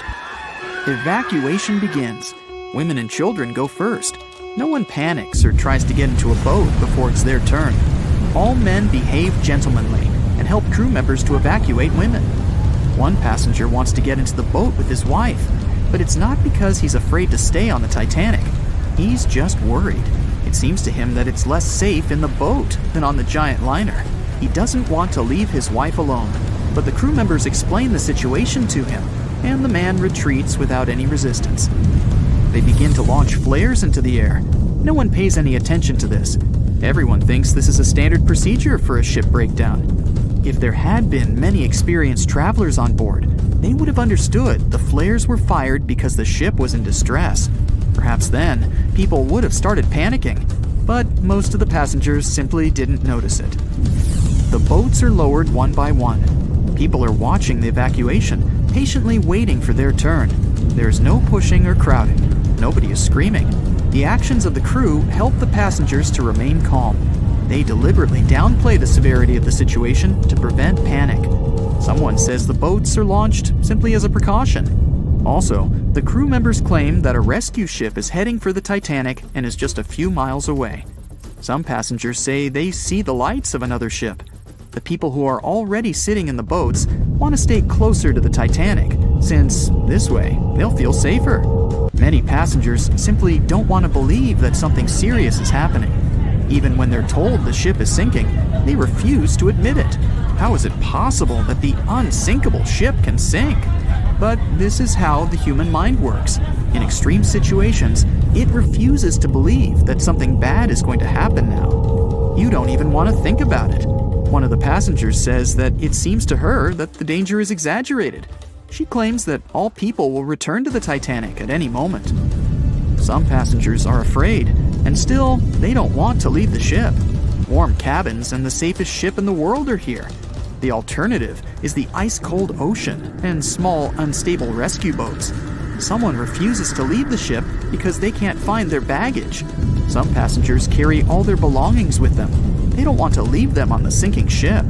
Evacuation begins. Women and children go first. No one panics or tries to get into a boat before it's their turn. All men behave gentlemanly and help crew members to evacuate women. One passenger wants to get into the boat with his wife, but it's not because he's afraid to stay on the Titanic. He's just worried. It seems to him that it's less safe in the boat than on the giant liner. He doesn't want to leave his wife alone, but the crew members explain the situation to him, and the man retreats without any resistance. They begin to launch flares into the air. No one pays any attention to this. Everyone thinks this is a standard procedure for a ship breakdown. If there had been many experienced travelers on board, they would have understood the flares were fired because the ship was in distress. Perhaps then, people would have started panicking, but most of the passengers simply didn't notice it. The boats are lowered one by one. People are watching the evacuation, patiently waiting for their turn. There is no pushing or crowding. Nobody is screaming. The actions of the crew help the passengers to remain calm. They deliberately downplay the severity of the situation to prevent panic. Someone says the boats are launched simply as a precaution. Also, the crew members claim that a rescue ship is heading for the Titanic and is just a few miles away. Some passengers say they see the lights of another ship. The people who are already sitting in the boats want to stay closer to the Titanic, since this way they'll feel safer. Many passengers simply don't want to believe that something serious is happening. Even when they're told the ship is sinking, they refuse to admit it. How is it possible that the unsinkable ship can sink? But this is how the human mind works. In extreme situations, it refuses to believe that something bad is going to happen now. You don't even want to think about it. One of the passengers says that it seems to her that the danger is exaggerated. She claims that all people will return to the Titanic at any moment. Some passengers are afraid, and still, they don't want to leave the ship. Warm cabins and the safest ship in the world are here. The alternative is the ice-cold ocean and small, unstable rescue boats. Someone refuses to leave the ship because they can't find their baggage. Some passengers carry all their belongings with them. They don't want to leave them on the sinking ship.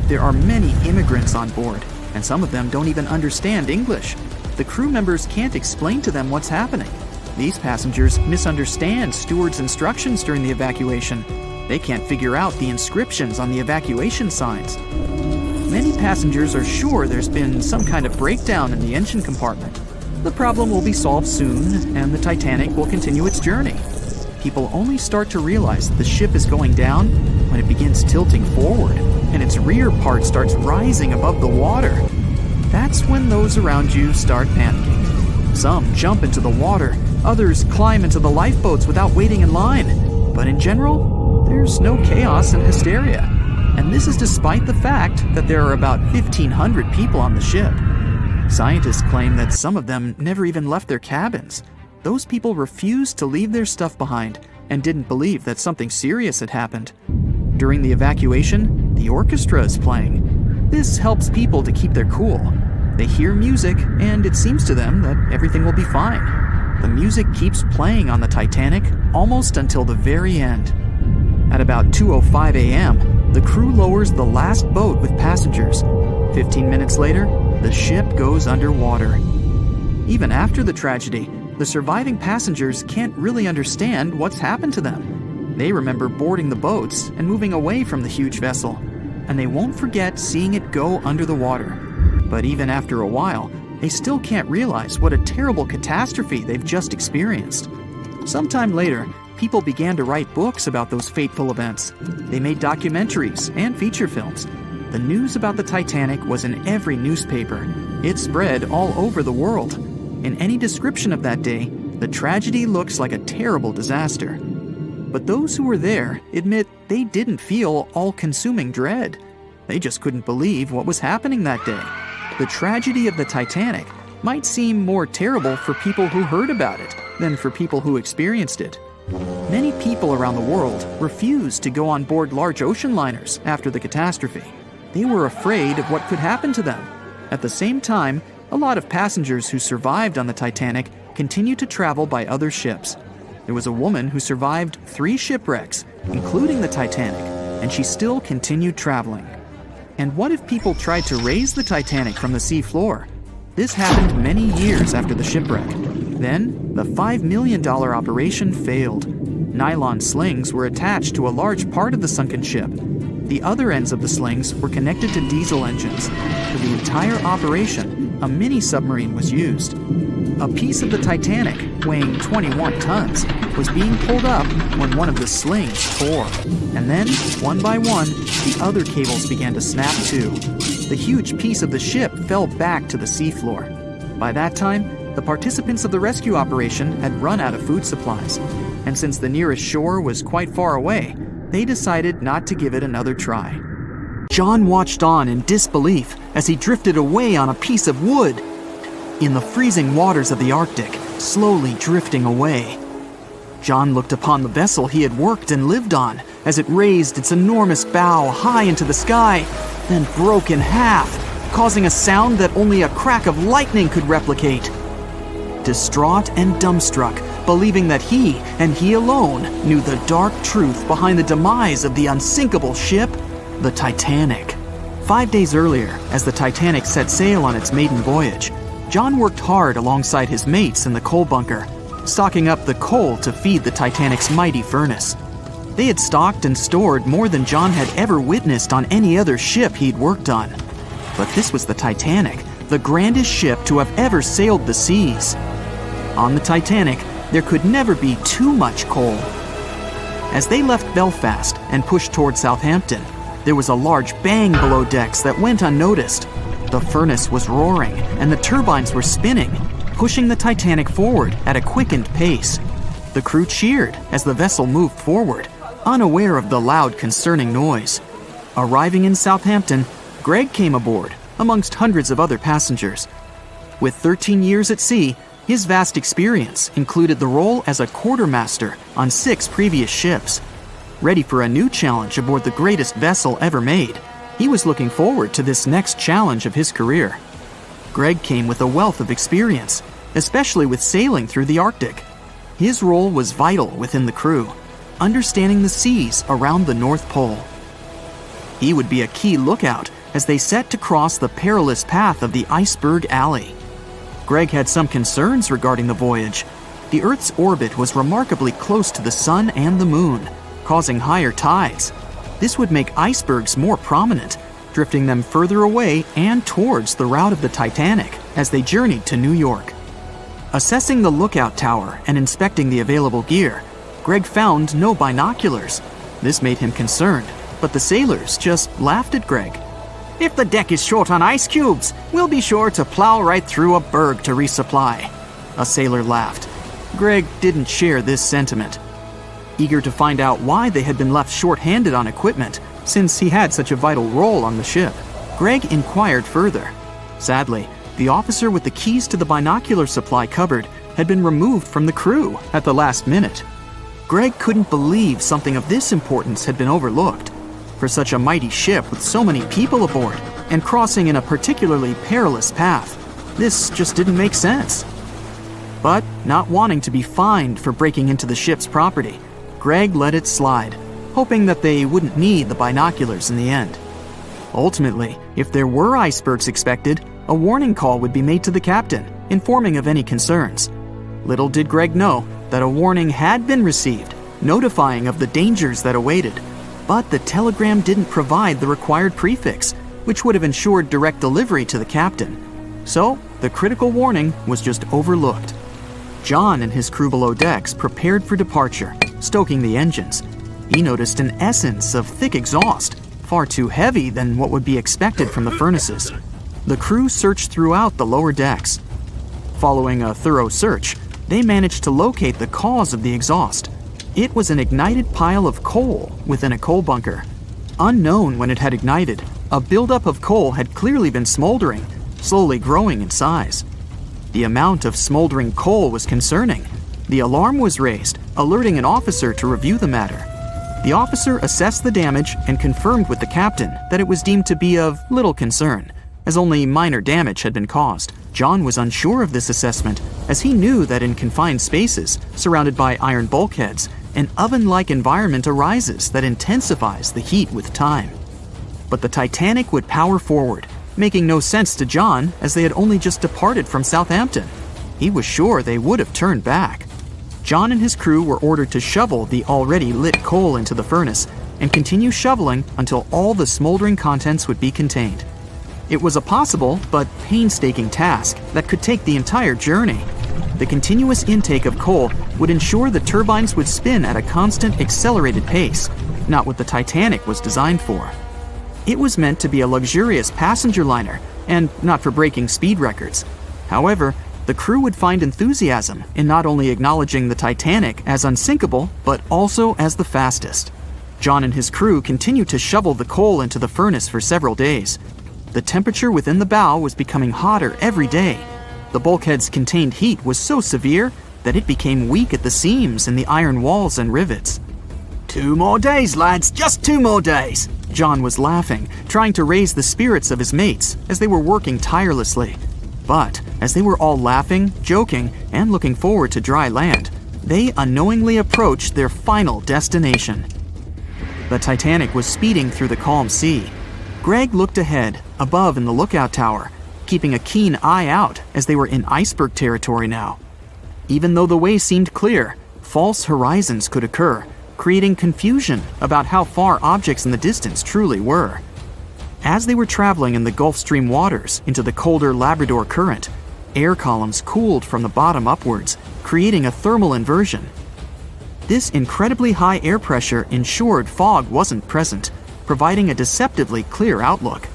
There are many immigrants on board, and some of them don't even understand English. The crew members can't explain to them what's happening. These passengers misunderstand stewards' instructions during the evacuation. They can't figure out the inscriptions on the evacuation signs. Many passengers are sure there's been some kind of breakdown in the engine compartment. The problem will be solved soon, and the Titanic will continue its journey. People only start to realize that the ship is going down when it begins tilting forward, and its rear part starts rising above the water. That's when those around you start panicking. Some jump into the water, others climb into the lifeboats without waiting in line. But in general, there's no chaos and hysteria. And this is despite the fact that there are about 1,500 people on the ship. Scientists claim that some of them never even left their cabins. Those people refused to leave their stuff behind and didn't believe that something serious had happened. During the evacuation, the orchestra is playing. This helps people to keep their cool. They hear music, and it seems to them that everything will be fine. The music keeps playing on the Titanic almost until the very end. At about 2:05 a.m., the crew lowers the last boat with passengers. 15 minutes later, the ship goes underwater. Even after the tragedy, the surviving passengers can't really understand what's happened to them. They remember boarding the boats and moving away from the huge vessel, and they won't forget seeing it go under the water. But even after a while, they still can't realize what a terrible catastrophe they've just experienced. Sometime later, people began to write books about those fateful events. They made documentaries and feature films. The news about the Titanic was in every newspaper. It spread all over the world. In any description of that day, the tragedy looks like a terrible disaster. But those who were there admit they didn't feel all-consuming dread. They just couldn't believe what was happening that day. The tragedy of the Titanic might seem more terrible for people who heard about it than for people who experienced it. Many people around the world refused to go on board large ocean liners after the catastrophe. They were afraid of what could happen to them. At the same time, a lot of passengers who survived on the Titanic continued to travel by other ships. There was a woman who survived 3 shipwrecks, including the Titanic, and she still continued traveling. And what if people tried to raise the Titanic from the sea floor? This happened many years after the shipwreck. Then, the $5 million operation failed. Nylon slings were attached to a large part of the sunken ship. The other ends of the slings were connected to diesel engines. For the entire operation, a mini-submarine was used. A piece of the Titanic, weighing 21 tons, was being pulled up when one of the slings tore. And then, one by one, the other cables began to snap too. The huge piece of the ship fell back to the seafloor. By that time, the participants of the rescue operation had run out of food supplies. And since the nearest shore was quite far away, they decided not to give it another try. John watched on in disbelief as he drifted away on a piece of wood. In the freezing waters of the Arctic, slowly drifting away. John looked upon the vessel he had worked and lived on as it raised its enormous bow high into the sky, then broke in half, causing a sound that only a crack of lightning could replicate. Distraught and dumbstruck, believing that he, and he alone, knew the dark truth behind the demise of the unsinkable ship, the Titanic. 5 days earlier, as the Titanic set sail on its maiden voyage, John worked hard alongside his mates in the coal bunker, stocking up the coal to feed the Titanic's mighty furnace. They had stocked and stored more than John had ever witnessed on any other ship he'd worked on. But this was the Titanic, the grandest ship to have ever sailed the seas. On the Titanic, there could never be too much coal. As they left Belfast and pushed toward Southampton, there was a large bang below decks that went unnoticed. The furnace was roaring and the turbines were spinning, pushing the Titanic forward at a quickened pace. The crew cheered as the vessel moved forward, unaware of the loud, concerning noise. Arriving in Southampton, Greg came aboard, amongst hundreds of other passengers. With 13 years at sea, his vast experience included the role as a quartermaster on 6 previous ships. Ready for a new challenge aboard the greatest vessel ever made, he was looking forward to this next challenge of his career. Greg came with a wealth of experience, especially with sailing through the Arctic. His role was vital within the crew, understanding the seas around the North Pole. He would be a key lookout as they set to cross the perilous path of the iceberg alley. Greg had some concerns regarding the voyage. The Earth's orbit was remarkably close to the sun and the moon, causing higher tides. This would make icebergs more prominent, drifting them further away and towards the route of the Titanic as they journeyed to New York. Assessing the lookout tower and inspecting the available gear, Greg found no binoculars. This made him concerned, but the sailors just laughed at Greg. "If the deck is short on ice cubes, we'll be sure to plow right through a berg to resupply." A sailor laughed. Greg didn't share this sentiment. Eager to find out why they had been left short-handed on equipment, since he had such a vital role on the ship, Greg inquired further. Sadly, the officer with the keys to the binocular supply cupboard had been removed from the crew at the last minute. Greg couldn't believe something of this importance had been overlooked. For such a mighty ship with so many people aboard and crossing in a particularly perilous path, this just didn't make sense. But not wanting to be fined for breaking into the ship's property, Greg let it slide, hoping that they wouldn't need the binoculars in the end. Ultimately, if there were icebergs expected, a warning call would be made to the captain, informing of any concerns. Little did Greg know that a warning had been received, notifying of the dangers that awaited. But the telegram didn't provide the required prefix, which would have ensured direct delivery to the captain. So, the critical warning was just overlooked. John and his crew below decks prepared for departure, stoking the engines. He noticed an essence of thick exhaust, far too heavy than what would be expected from the furnaces. The crew searched throughout the lower decks. Following a thorough search, they managed to locate the cause of the exhaust. It was an ignited pile of coal within a coal bunker. Unknown when it had ignited, a buildup of coal had clearly been smoldering, slowly growing in size. The amount of smoldering coal was concerning. The alarm was raised, alerting an officer to review the matter. The officer assessed the damage and confirmed with the captain that it was deemed to be of little concern, as only minor damage had been caused. John was unsure of this assessment, as he knew that in confined spaces, surrounded by iron bulkheads, an oven-like environment arises that intensifies the heat with time. But the Titanic would power forward, making no sense to John as they had only just departed from Southampton. He was sure they would have turned back. John and his crew were ordered to shovel the already lit coal into the furnace and continue shoveling until all the smoldering contents would be contained. It was a possible but painstaking task that could take the entire journey. The continuous intake of coal would ensure the turbines would spin at a constant accelerated pace, not what the Titanic was designed for. It was meant to be a luxurious passenger liner and not for breaking speed records. However, the crew would find enthusiasm in not only acknowledging the Titanic as unsinkable, but also as the fastest. John and his crew continued to shovel the coal into the furnace for several days. The temperature within the bow was becoming hotter every day. The bulkhead's contained heat was so severe that it became weak at the seams in the iron walls and rivets. 2 more days, lads, just 2 more days. John was laughing, trying to raise the spirits of his mates as they were working tirelessly. But as they were all laughing, joking, and looking forward to dry land, they unknowingly approached their final destination. The Titanic was speeding through the calm sea. Greg looked ahead, above in the lookout tower, keeping a keen eye out as they were in iceberg territory now. Even though the way seemed clear, false horizons could occur, creating confusion about how far objects in the distance truly were. As they were traveling in the Gulf Stream waters into the colder Labrador Current, air columns cooled from the bottom upwards, creating a thermal inversion. This incredibly high air pressure ensured fog wasn't present, providing a deceptively clear outlook.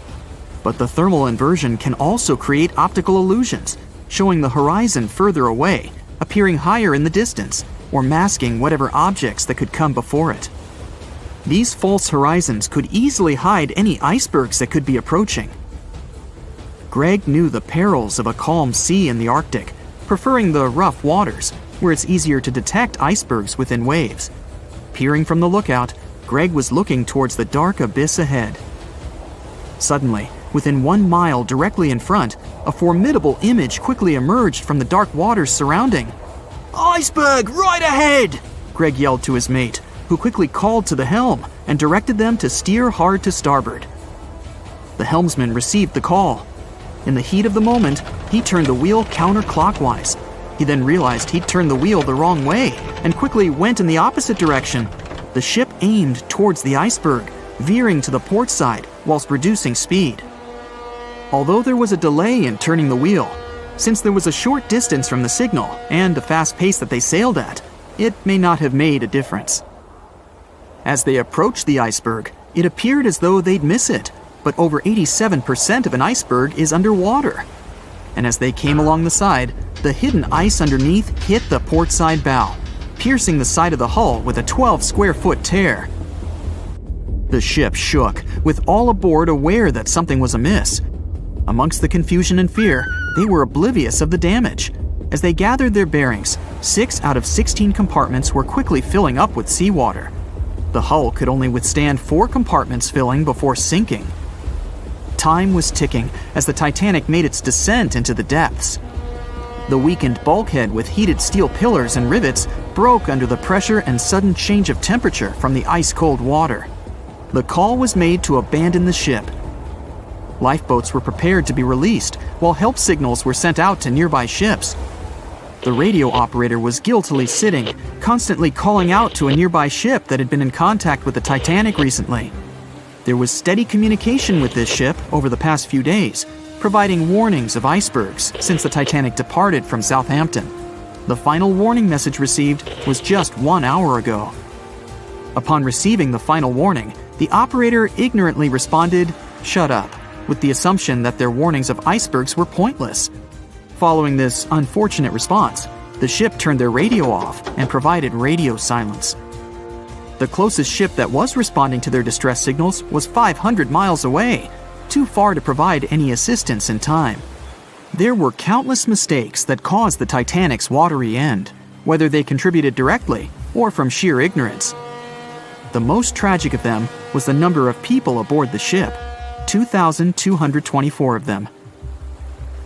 But the thermal inversion can also create optical illusions, showing the horizon further away, appearing higher in the distance, or masking whatever objects that could come before it. These false horizons could easily hide any icebergs that could be approaching. Greg knew the perils of a calm sea in the Arctic, preferring the rough waters, where it's easier to detect icebergs within waves. Peering from the lookout, Greg was looking towards the dark abyss ahead. Suddenly, within 1 mile directly in front, a formidable image quickly emerged from the dark waters surrounding. Iceberg, right ahead! Greg yelled to his mate, who quickly called to the helm and directed them to steer hard to starboard. The helmsman received the call. In the heat of the moment, he turned the wheel counterclockwise. He then realized he'd turned the wheel the wrong way and quickly went in the opposite direction. The ship aimed towards the iceberg, veering to the port side whilst reducing speed. Although there was a delay in turning the wheel, since there was a short distance from the signal and the fast pace that they sailed at, it may not have made a difference. As they approached the iceberg, it appeared as though they'd miss it, but over 87% of an iceberg is underwater. And as they came along the side, the hidden ice underneath hit the port side bow, piercing the side of the hull with a 12-square-foot tear. The ship shook, with all aboard aware that something was amiss. Amongst the confusion and fear, they were oblivious of the damage. As they gathered their bearings, 6 out of 16 compartments were quickly filling up with seawater. The hull could only withstand 4 compartments filling before sinking. Time was ticking as the Titanic made its descent into the depths. The weakened bulkhead with heated steel pillars and rivets broke under the pressure and sudden change of temperature from the ice-cold water. The call was made to abandon the ship. Lifeboats were prepared to be released, while help signals were sent out to nearby ships. The radio operator was guiltily sitting, constantly calling out to a nearby ship that had been in contact with the Titanic recently. There was steady communication with this ship over the past few days, providing warnings of icebergs since the Titanic departed from Southampton. The final warning message received was just 1 hour ago. Upon receiving the final warning, The operator ignorantly responded, "Shut up," with the assumption that their warnings of icebergs were pointless. Following this unfortunate response, the ship turned their radio off and provided radio silence. The closest ship that was responding to their distress signals was 500 miles away, too far to provide any assistance in time. There were countless mistakes that caused the Titanic's watery end, whether they contributed directly or from sheer ignorance. The most tragic of them was the number of people aboard the ship, 2,224 of them.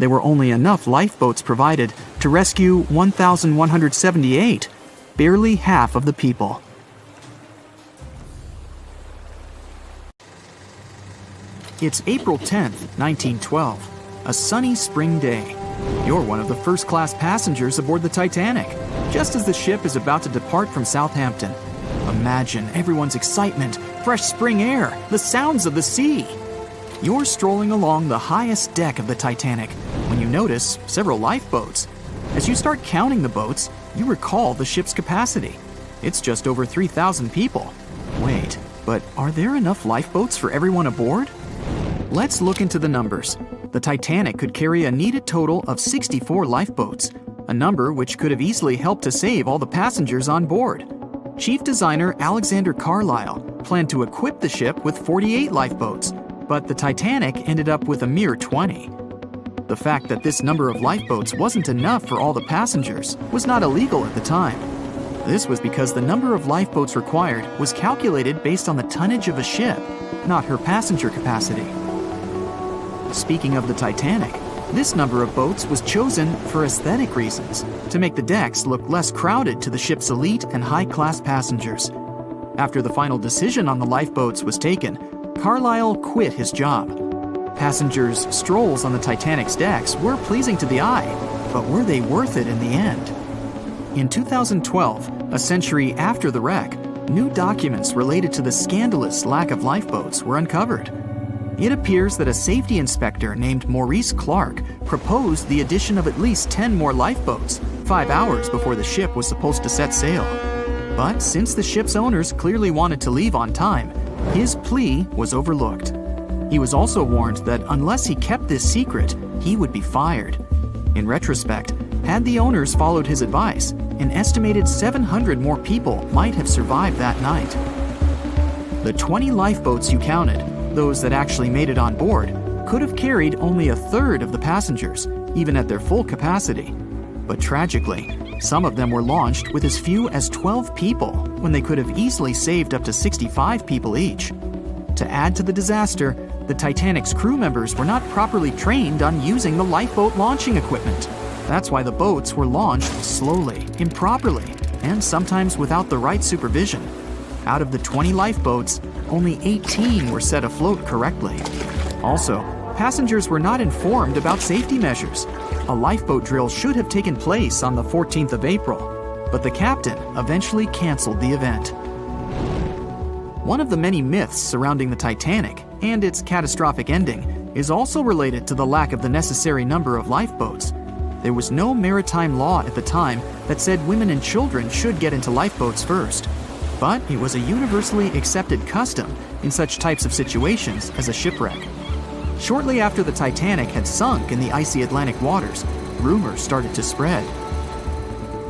There were only enough lifeboats provided to rescue 1,178, barely half of the people. It's April 10th, 1912, a sunny spring day. You're one of the first-class passengers aboard the Titanic, just as the ship is about to depart from Southampton. Imagine everyone's excitement, fresh spring air, the sounds of the sea. You're strolling along the highest deck of the Titanic when you notice several lifeboats. As you start counting the boats, you recall the ship's capacity. It's just over 3,000 people. Wait, but are there enough lifeboats for everyone aboard? Let's look into the numbers. The Titanic could carry a needed total of 64 lifeboats, a number which could have easily helped to save all the passengers on board. Chief designer Alexander Carlisle planned to equip the ship with 48 lifeboats, but the Titanic ended up with a mere 20. The fact that this number of lifeboats wasn't enough for all the passengers was not illegal at the time. This was because the number of lifeboats required was calculated based on the tonnage of a ship, not her passenger capacity. Speaking of the Titanic, this number of boats was chosen for aesthetic reasons, to make the decks look less crowded to the ship's elite and high-class passengers. After the final decision on the lifeboats was taken, Carlisle quit his job. Passengers' strolls on the Titanic's decks were pleasing to the eye, but were they worth it in the end? In 2012, a century after the wreck, new documents related to the scandalous lack of lifeboats were uncovered. It appears that a safety inspector named Maurice Clark proposed the addition of at least 10 more lifeboats, 5 hours before the ship was supposed to set sail. But since the ship's owners clearly wanted to leave on time, his plea was overlooked. He was also warned that unless he kept this secret, he would be fired. In retrospect, had the owners followed his advice, an estimated 700 more people might have survived that night. The 20 lifeboats you counted, those that actually made it on board, could have carried only a third of the passengers, even at their full capacity. But tragically, some of them were launched with as few as 12 people, when they could have easily saved up to 65 people each. To add to the disaster, the Titanic's crew members were not properly trained on using the lifeboat launching equipment. That's why the boats were launched slowly, improperly, and sometimes without the right supervision. Out of the 20 lifeboats, only 18 were set afloat correctly. Also, passengers were not informed about safety measures. A lifeboat drill should have taken place on the 14th of April, but the captain eventually canceled the event. One of the many myths surrounding the Titanic and its catastrophic ending is also related to the lack of the necessary number of lifeboats. There was no maritime law at the time that said women and children should get into lifeboats first. But it was a universally accepted custom in such types of situations as a shipwreck. Shortly after the Titanic had sunk in the icy Atlantic waters, rumors started to spread.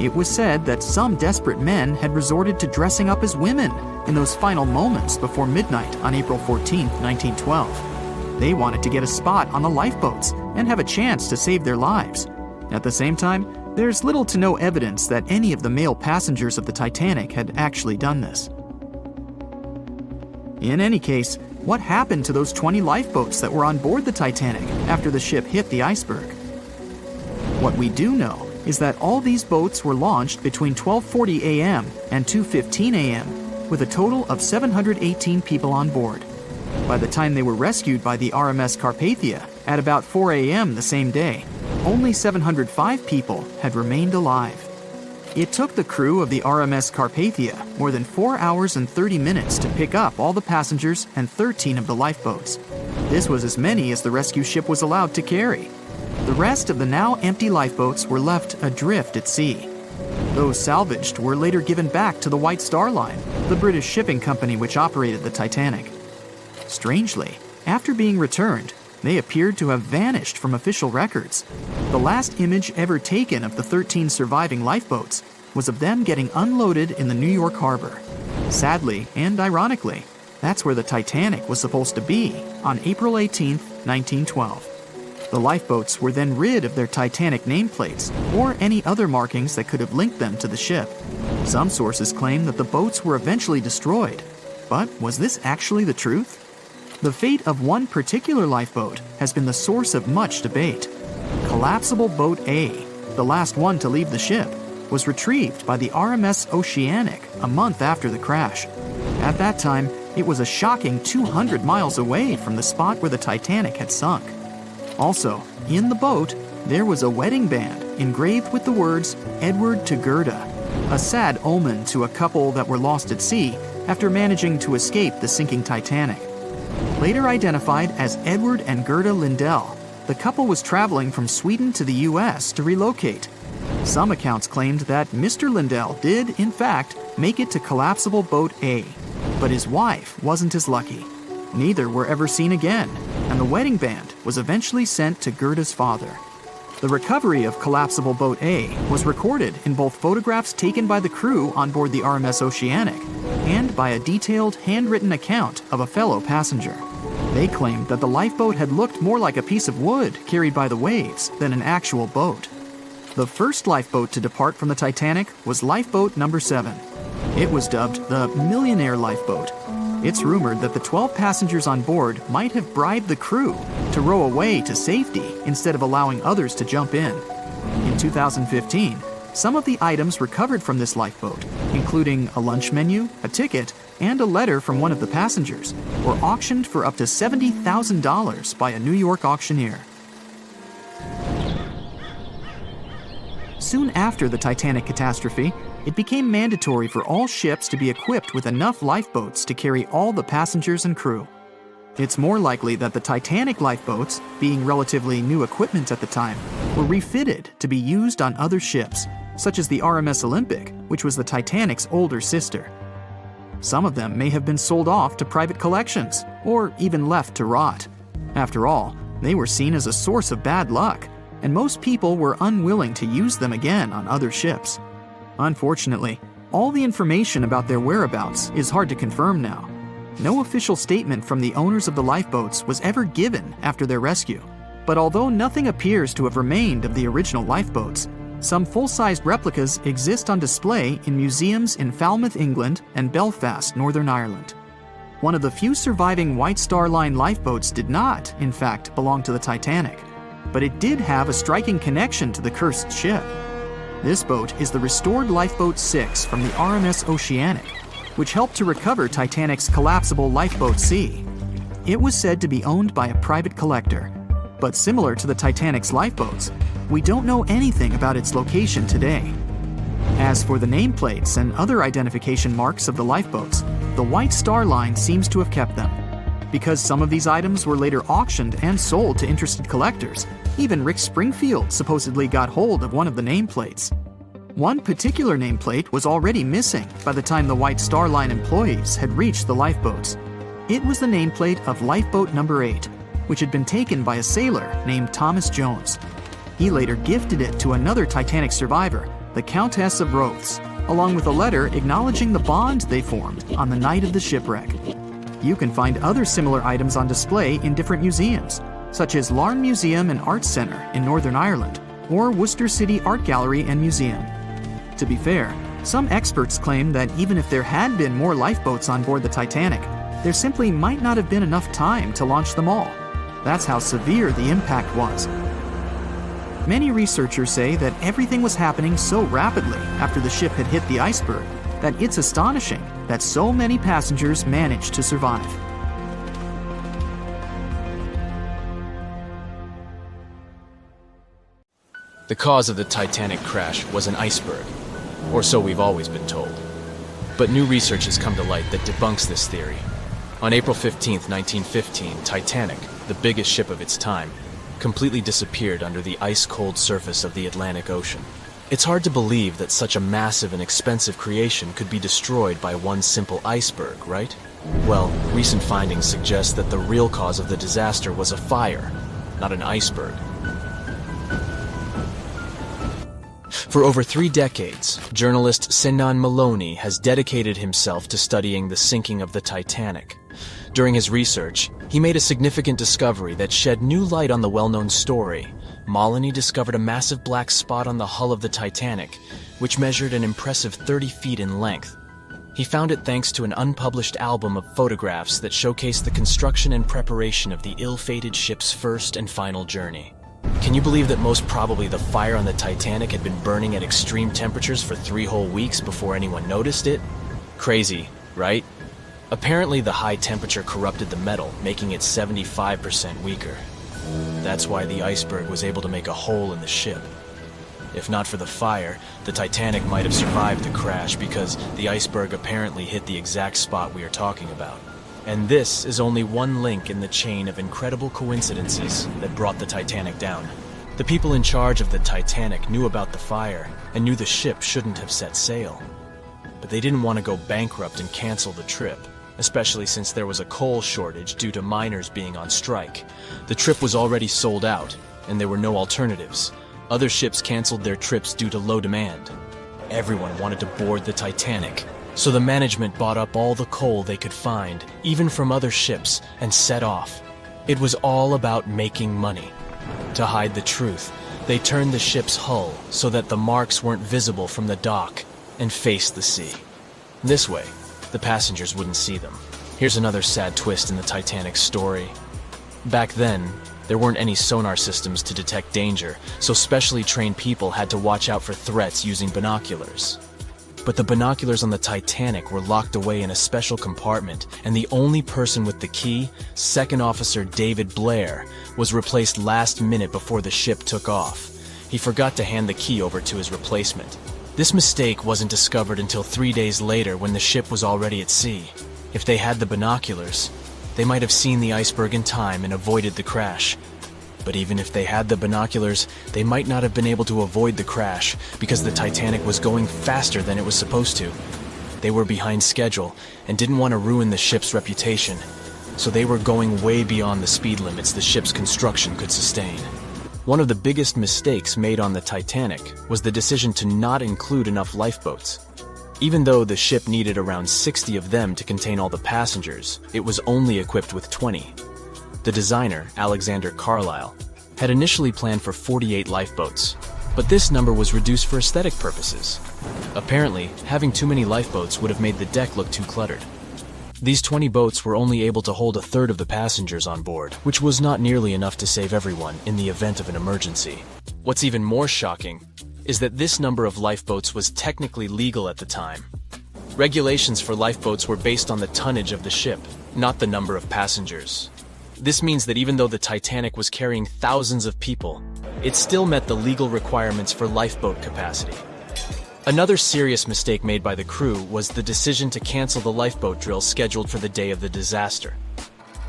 It was said that some desperate men had resorted to dressing up as women in those final moments before midnight on April 14, 1912. They wanted to get a spot on the lifeboats and have a chance to save their lives. At the same time, there's little to no evidence that any of the male passengers of the Titanic had actually done this. In any case, what happened to those 20 lifeboats that were on board the Titanic after the ship hit the iceberg? What we do know is that all these boats were launched between 12:40 a.m. and 2:15 a.m., with a total of 718 people on board. By the time they were rescued by the RMS Carpathia at about 4 a.m. the same day, only 705 people had remained alive. It took the crew of the RMS Carpathia more than 4 hours and 30 minutes to pick up all the passengers and 13 of the lifeboats. This was as many as the rescue ship was allowed to carry. The rest of the now empty lifeboats were left adrift at sea. Those salvaged were later given back to the White Star Line, the British shipping company which operated the Titanic. Strangely, after being returned, they appeared to have vanished from official records. The last image ever taken of the 13 surviving lifeboats was of them getting unloaded in the New York harbor. Sadly, and ironically, that's where the Titanic was supposed to be on April 18, 1912. The lifeboats were then rid of their Titanic nameplates or any other markings that could have linked them to the ship. Some sources claim that the boats were eventually destroyed. But was this actually the truth? The fate of one particular lifeboat has been the source of much debate. Collapsible Boat A, the last one to leave the ship, was retrieved by the RMS Oceanic a month after the crash. At that time, it was a shocking 200 miles away from the spot where the Titanic had sunk. Also, in the boat, there was a wedding band engraved with the words Edward to Gerda, a sad omen to a couple that were lost at sea after managing to escape the sinking Titanic. Later identified as Edward and Gerda Lindell, the couple was traveling from Sweden to the U.S. to relocate. Some accounts claimed that Mr. Lindell did, in fact, make it to Collapsible Boat A, but his wife wasn't as lucky. Neither were ever seen again, and the wedding band was eventually sent to Gerda's father. The recovery of Collapsible Boat A was recorded in both photographs taken by the crew on board the RMS Oceanic and by a detailed handwritten account of a fellow passenger. They claimed that the lifeboat had looked more like a piece of wood carried by the waves than an actual boat. The first lifeboat to depart from the Titanic was Lifeboat Number 7. It was dubbed the Millionaire Lifeboat. It's rumored that the 12 passengers on board might have bribed the crew to row away to safety instead of allowing others to jump in. In 2015, some of the items recovered from this lifeboat, including a lunch menu, a ticket, and a letter from one of the passengers, were auctioned for up to $70,000 by a New York auctioneer. Soon after the Titanic catastrophe, it became mandatory for all ships to be equipped with enough lifeboats to carry all the passengers and crew. It's more likely that the Titanic lifeboats, being relatively new equipment at the time, were refitted to be used on other ships, such as the RMS Olympic, which was the Titanic's older sister. Some of them may have been sold off to private collections, or even left to rot. After all, they were seen as a source of bad luck, and most people were unwilling to use them again on other ships. Unfortunately, all the information about their whereabouts is hard to confirm now. No official statement from the owners of the lifeboats was ever given after their rescue. But although nothing appears to have remained of the original lifeboats, some full-sized replicas exist on display in museums in Falmouth, England, and Belfast, Northern Ireland. One of the few surviving White Star Line lifeboats did not, in fact, belong to the Titanic, but it did have a striking connection to the cursed ship. This boat is the restored Lifeboat 6 from the RMS Oceanic, which helped to recover Titanic's collapsible Lifeboat C. It was said to be owned by a private collector, but similar to the Titanic's lifeboats, we don't know anything about its location today. As for the nameplates and other identification marks of the lifeboats, the White Star Line seems to have kept them. Because some of these items were later auctioned and sold to interested collectors, even Rick Springfield supposedly got hold of one of the nameplates. One particular nameplate was already missing by the time the White Star Line employees had reached the lifeboats. It was the nameplate of Lifeboat Number 8, which had been taken by a sailor named Thomas Jones. He later gifted it to another Titanic survivor, the Countess of Rothes, along with a letter acknowledging the bond they formed on the night of the shipwreck. You can find other similar items on display in different museums, such as Larne Museum and Arts Centre in Northern Ireland, or Worcester City Art Gallery and Museum. To be fair, some experts claim that even if there had been more lifeboats on board the Titanic, there simply might not have been enough time to launch them all. That's how severe the impact was. Many researchers say that everything was happening so rapidly after the ship had hit the iceberg that it's astonishing that so many passengers managed to survive. The cause of the Titanic crash was an iceberg, or so we've always been told. But new research has come to light that debunks this theory. On April 15, 1915, Titanic, the biggest ship of its time, completely disappeared under the ice-cold surface of the Atlantic Ocean. It's hard to believe that such a massive and expensive creation could be destroyed by one simple iceberg, right? Well, recent findings suggest that the real cause of the disaster was a fire, not an iceberg. For over 3 decades, journalist Sinan Maloney has dedicated himself to studying the sinking of the Titanic. During his research, he made a significant discovery that shed new light on the well-known story. Maloney discovered a massive black spot on the hull of the Titanic, which measured an impressive 30 feet in length. He found it thanks to an unpublished album of photographs that showcased the construction and preparation of the ill-fated ship's first and final journey. Can you believe that most probably the fire on the Titanic had been burning at extreme temperatures for 3 whole weeks before anyone noticed it? Crazy, right? Apparently the high temperature corrupted the metal, making it 75% weaker. That's why the iceberg was able to make a hole in the ship. If not for the fire, the Titanic might have survived the crash because the iceberg apparently hit the exact spot we are talking about. And this is only one link in the chain of incredible coincidences that brought the Titanic down. The people in charge of the Titanic knew about the fire and knew the ship shouldn't have set sail. But they didn't want to go bankrupt and cancel the trip, especially since there was a coal shortage due to miners being on strike. The trip was already sold out, and there were no alternatives. Other ships canceled their trips due to low demand. Everyone wanted to board the Titanic, so the management bought up all the coal they could find, even from other ships, and set off. It was all about making money. To hide the truth, they turned the ship's hull so that the marks weren't visible from the dock and faced the sea. This way, the passengers wouldn't see them. Here's another sad twist in the Titanic's story. Back then, there weren't any sonar systems to detect danger, so specially trained people had to watch out for threats using binoculars. But the binoculars on the Titanic were locked away in a special compartment, and the only person with the key, Second Officer David Blair, was replaced last minute before the ship took off. He forgot to hand the key over to his replacement. This mistake wasn't discovered until 3 days later when the ship was already at sea. If they had the binoculars, they might have seen the iceberg in time and avoided the crash. But even if they had the binoculars, they might not have been able to avoid the crash because the Titanic was going faster than it was supposed to. They were behind schedule and didn't want to ruin the ship's reputation, so they were going way beyond the speed limits the ship's construction could sustain. One of the biggest mistakes made on the Titanic was the decision to not include enough lifeboats. Even though the ship needed around 60 of them to contain all the passengers, it was only equipped with 20. The designer, Alexander Carlisle, had initially planned for 48 lifeboats, but this number was reduced for aesthetic purposes. Apparently, having too many lifeboats would have made the deck look too cluttered. These 20 boats were only able to hold a third of the passengers on board, which was not nearly enough to save everyone in the event of an emergency. What's even more shocking is that this number of lifeboats was technically legal at the time. Regulations for lifeboats were based on the tonnage of the ship, not the number of passengers. This means that even though the Titanic was carrying thousands of people, it still met the legal requirements for lifeboat capacity. Another serious mistake made by the crew was the decision to cancel the lifeboat drill scheduled for the day of the disaster.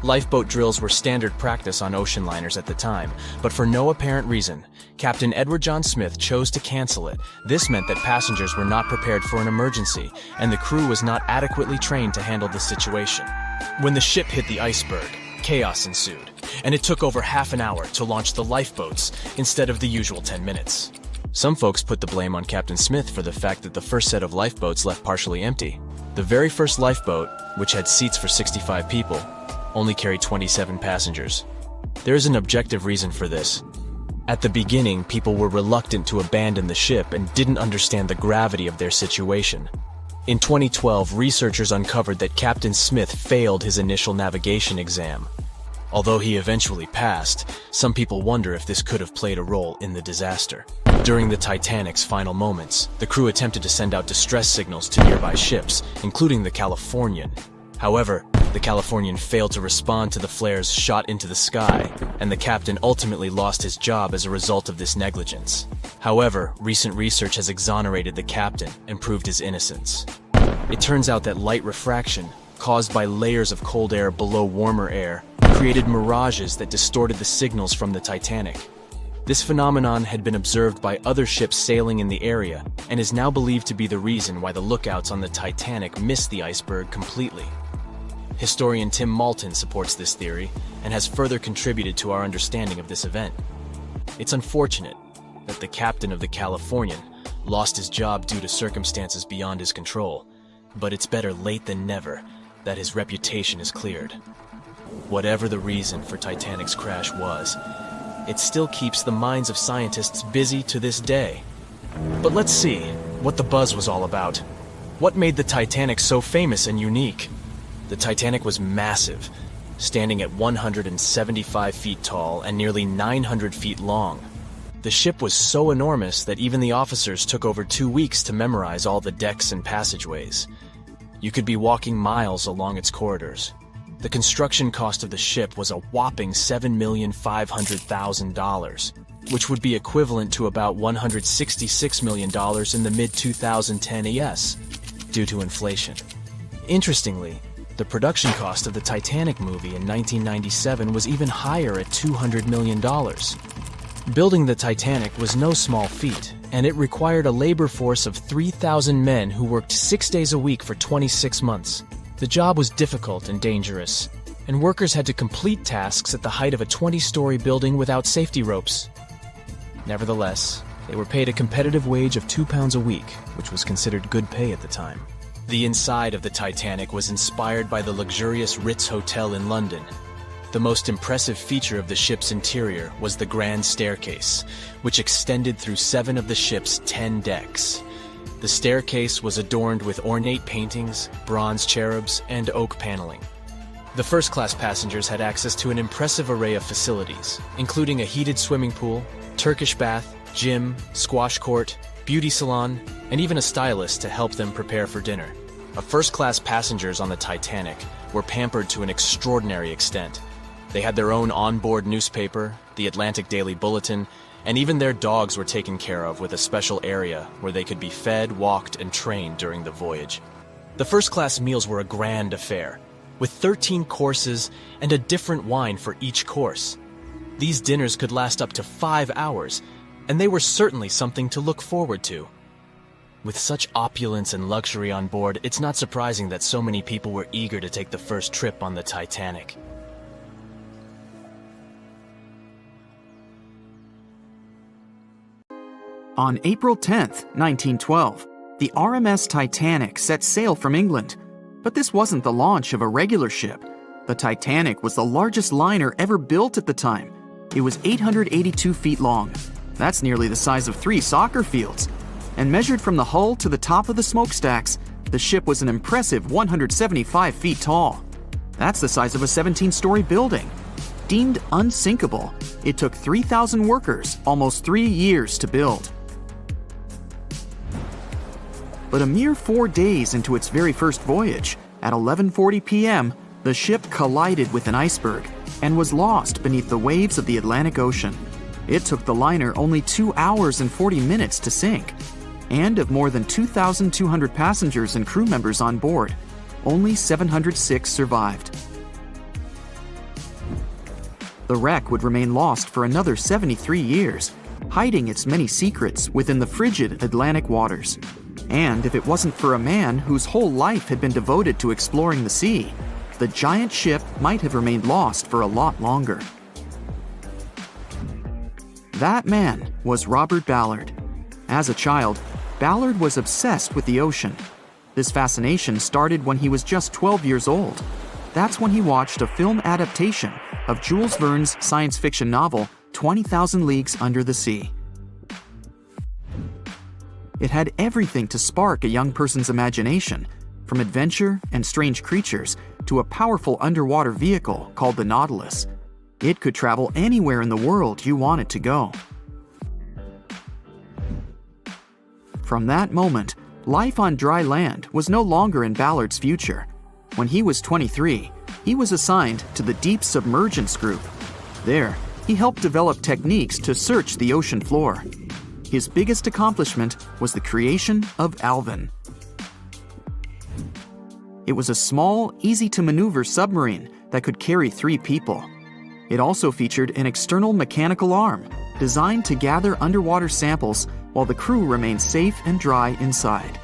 Lifeboat drills were standard practice on ocean liners at the time, but for no apparent reason, Captain Edward John Smith chose to cancel it. This meant that passengers were not prepared for an emergency, and the crew was not adequately trained to handle the situation. When the ship hit the iceberg, chaos ensued, and it took over half an hour to launch the lifeboats instead of the usual 10 minutes. Some folks put the blame on Captain Smith for the fact that the first set of lifeboats left partially empty. The very first lifeboat, which had seats for 65 people, only carried 27 passengers. There is an objective reason for this. At the beginning, people were reluctant to abandon the ship and didn't understand the gravity of their situation. In 2012, researchers uncovered that Captain Smith failed his initial navigation exam. Although he eventually passed, some people wonder if this could have played a role in the disaster. During the Titanic's final moments, the crew attempted to send out distress signals to nearby ships, including the Californian. However, the Californian failed to respond to the flares shot into the sky, and the captain ultimately lost his job as a result of this negligence. However, recent research has exonerated the captain and proved his innocence. It turns out that light refraction, caused by layers of cold air below warmer air, created mirages that distorted the signals from the Titanic. This phenomenon had been observed by other ships sailing in the area and is now believed to be the reason why the lookouts on the Titanic missed the iceberg completely. Historian Tim Malton supports this theory and has further contributed to our understanding of this event. It's unfortunate that the captain of the Californian lost his job due to circumstances beyond his control, but it's better late than never that his reputation is cleared. Whatever the reason for Titanic's crash was, it still keeps the minds of scientists busy to this day. But let's see what the buzz was all about. What made the Titanic so famous and unique? The Titanic was massive, standing at 175 feet tall and nearly 900 feet long. The ship was so enormous that even the officers took over 2 weeks to memorize all the decks and passageways. You could be walking miles along its corridors. The construction cost of the ship was a whopping $7,500,000, which would be equivalent to about $166 million in the mid-2010 ES, due to inflation. Interestingly, the production cost of the Titanic movie in 1997 was even higher at $200 million. Building the Titanic was no small feat, and it required a labor force of 3,000 men who worked 6 days a week for 26 months. The job was difficult and dangerous, and workers had to complete tasks at the height of a 20-story building without safety ropes. Nevertheless, they were paid a competitive wage of £2 a week, which was considered good pay at the time. The inside of the Titanic was inspired by the luxurious Ritz Hotel in London. The most impressive feature of the ship's interior was the grand staircase, which extended through 7 of the ship's 10 decks. The staircase was adorned with ornate paintings, bronze cherubs, and oak paneling. The first-class passengers had access to an impressive array of facilities, including a heated swimming pool, Turkish bath, gym, squash court, beauty salon, and even a stylist to help them prepare for dinner. First-class passengers on the Titanic were pampered to an extraordinary extent. They had their own onboard newspaper, the Atlantic Daily Bulletin, and even their dogs were taken care of with a special area where they could be fed, walked, and trained during the voyage. The first-class meals were a grand affair, with 13 courses and a different wine for each course. These dinners could last up to 5 hours, and they were certainly something to look forward to. With such opulence and luxury on board, it's not surprising that so many people were eager to take the first trip on the Titanic. On April 10, 1912, the RMS Titanic set sail from England. But this wasn't the launch of a regular ship. The Titanic was the largest liner ever built at the time. It was 882 feet long. That's nearly the size of 3 soccer fields. And measured from the hull to the top of the smokestacks, the ship was an impressive 175 feet tall. That's the size of a 17-story building. Deemed unsinkable, it took 3,000 workers almost 3 years to build. But a mere 4 days into its very first voyage, at 11:40 p.m., the ship collided with an iceberg and was lost beneath the waves of the Atlantic Ocean. It took the liner only 2 hours and 40 minutes to sink. And of more than 2,200 passengers and crew members on board, only 706 survived. The wreck would remain lost for another 73 years, hiding its many secrets within the frigid Atlantic waters. And if it wasn't for a man whose whole life had been devoted to exploring the sea, the giant ship might have remained lost for a lot longer. That man was Robert Ballard. As a child, Ballard was obsessed with the ocean. This fascination started when he was just 12 years old. That's when he watched a film adaptation of Jules Verne's science fiction novel, 20,000 Leagues Under the Sea. It had everything to spark a young person's imagination, from adventure and strange creatures to a powerful underwater vehicle called the Nautilus. It could travel anywhere in the world you wanted to go. From that moment, life on dry land was no longer in Ballard's future. When he was 23, he was assigned to the Deep Submergence Group. There, he helped develop techniques to search the ocean floor. His biggest accomplishment was the creation of Alvin. It was a small, easy-to-maneuver submarine that could carry 3 people. It also featured an external mechanical arm designed to gather underwater samples while the crew remained safe and dry inside.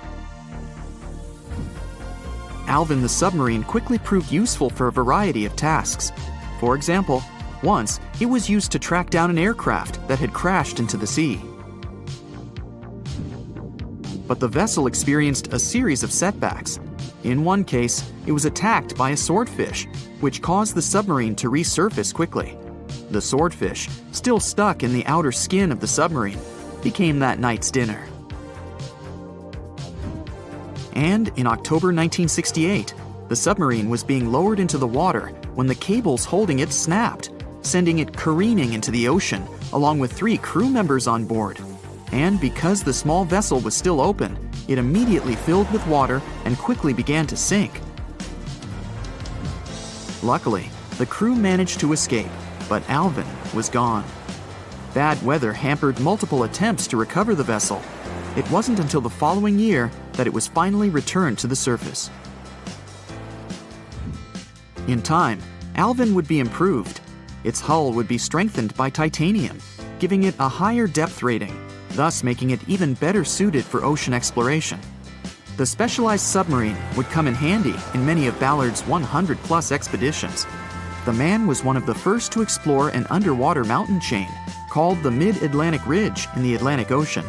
Alvin the submarine quickly proved useful for a variety of tasks. For example, once it was used to track down an aircraft that had crashed into the sea. But the vessel experienced a series of setbacks. In one case, it was attacked by a swordfish, which caused the submarine to resurface quickly. The swordfish, still stuck in the outer skin of the submarine, became that night's dinner. And in October 1968, the submarine was being lowered into the water when the cables holding it snapped, sending it careening into the ocean, along with 3 crew members on board. And because the small vessel was still open, it immediately filled with water and quickly began to sink. Luckily, the crew managed to escape, but Alvin was gone. Bad weather hampered multiple attempts to recover the vessel. It wasn't until the following year that it was finally returned to the surface. In time, Alvin would be improved. Its hull would be strengthened by titanium, giving it a higher depth rating, thus making it even better suited for ocean exploration. The specialized submarine would come in handy in many of Ballard's 100-plus expeditions. The man was one of the first to explore an underwater mountain chain called the Mid-Atlantic Ridge in the Atlantic Ocean.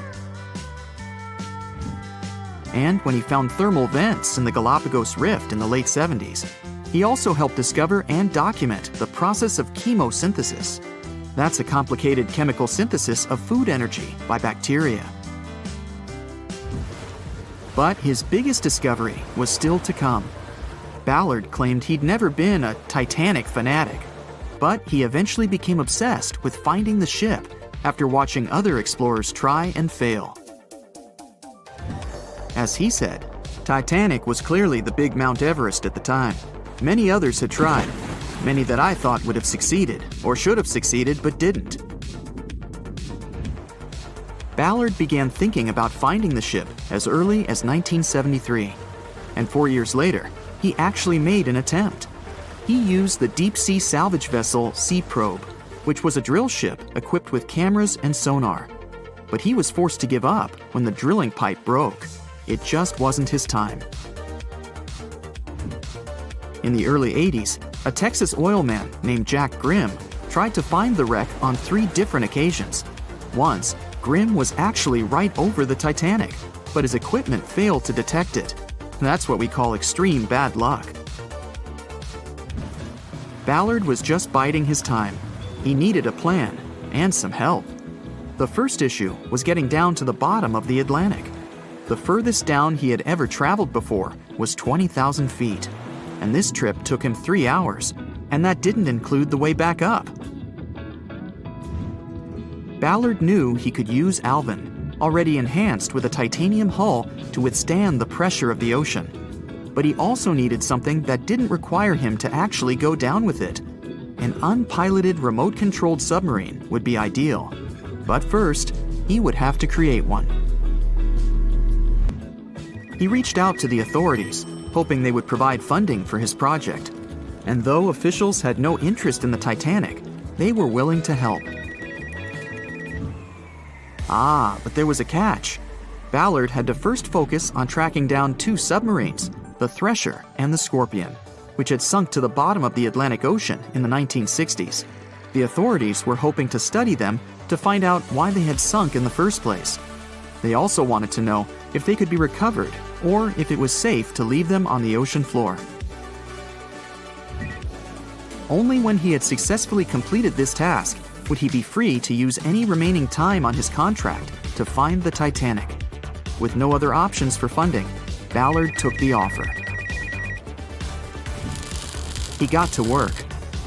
And when he found thermal vents in the Galapagos Rift in the late 70s, he also helped discover and document the process of chemosynthesis. That's a complicated chemical synthesis of food energy by bacteria. But his biggest discovery was still to come. Ballard claimed he'd never been a Titanic fanatic, but he eventually became obsessed with finding the ship after watching other explorers try and fail. As he said, Titanic was clearly the big Mount Everest at the time. Many others had tried, many that I thought would have succeeded, or should have succeeded but didn't. Ballard began thinking about finding the ship as early as 1973, and 4 years later, he actually made an attempt. He used the deep-sea salvage vessel Sea Probe, which was a drill ship equipped with cameras and sonar. But he was forced to give up when the drilling pipe broke. It just wasn't his time. In the early 80s, a Texas oil man named Jack Grimm tried to find the wreck on 3 different occasions. Once, Grimm was actually right over the Titanic, but his equipment failed to detect it. That's what we call extreme bad luck. Ballard was just biding his time. He needed a plan and some help. The first issue was getting down to the bottom of the Atlantic. The furthest down he had ever traveled before was 20,000 feet, and this trip took him 3 hours, and that didn't include the way back up. Ballard knew he could use Alvin, already enhanced with a titanium hull to withstand the pressure of the ocean. But he also needed something that didn't require him to actually go down with it. An unpiloted remote-controlled submarine would be ideal. But first, he would have to create one. He reached out to the authorities, hoping they would provide funding for his project. And though officials had no interest in the Titanic, they were willing to help. But there was a catch. Ballard had to first focus on tracking down 2 submarines, the Thresher and the Scorpion, which had sunk to the bottom of the Atlantic Ocean in the 1960s. The authorities were hoping to study them to find out why they had sunk in the first place. They also wanted to know if they could be recovered or if it was safe to leave them on the ocean floor. Only when he had successfully completed this task would he be free to use any remaining time on his contract to find the Titanic. With no other options for funding, Ballard took the offer. He got to work.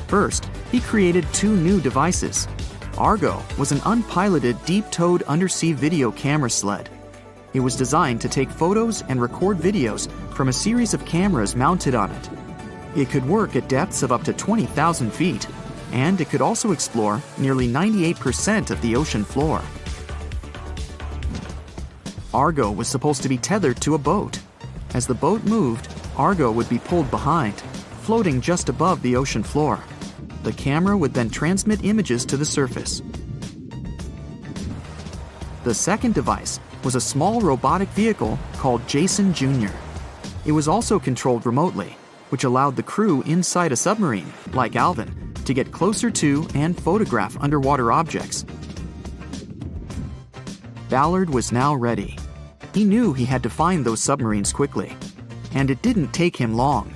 First, he created 2 new devices. Argo was an unpiloted deep-towed undersea video camera sled. It was designed to take photos and record videos from a series of cameras mounted on it. It could work at depths of up to 20,000 feet, and it could also explore nearly 98% of the ocean floor. Argo was supposed to be tethered to a boat. As the boat moved, Argo would be pulled behind, floating just above the ocean floor. The camera would then transmit images to the surface. The second device was a small robotic vehicle called Jason Jr. It was also controlled remotely, which allowed the crew inside a submarine, like Alvin, to get closer to and photograph underwater objects. Ballard was now ready. He knew he had to find those submarines quickly, and it didn't take him long.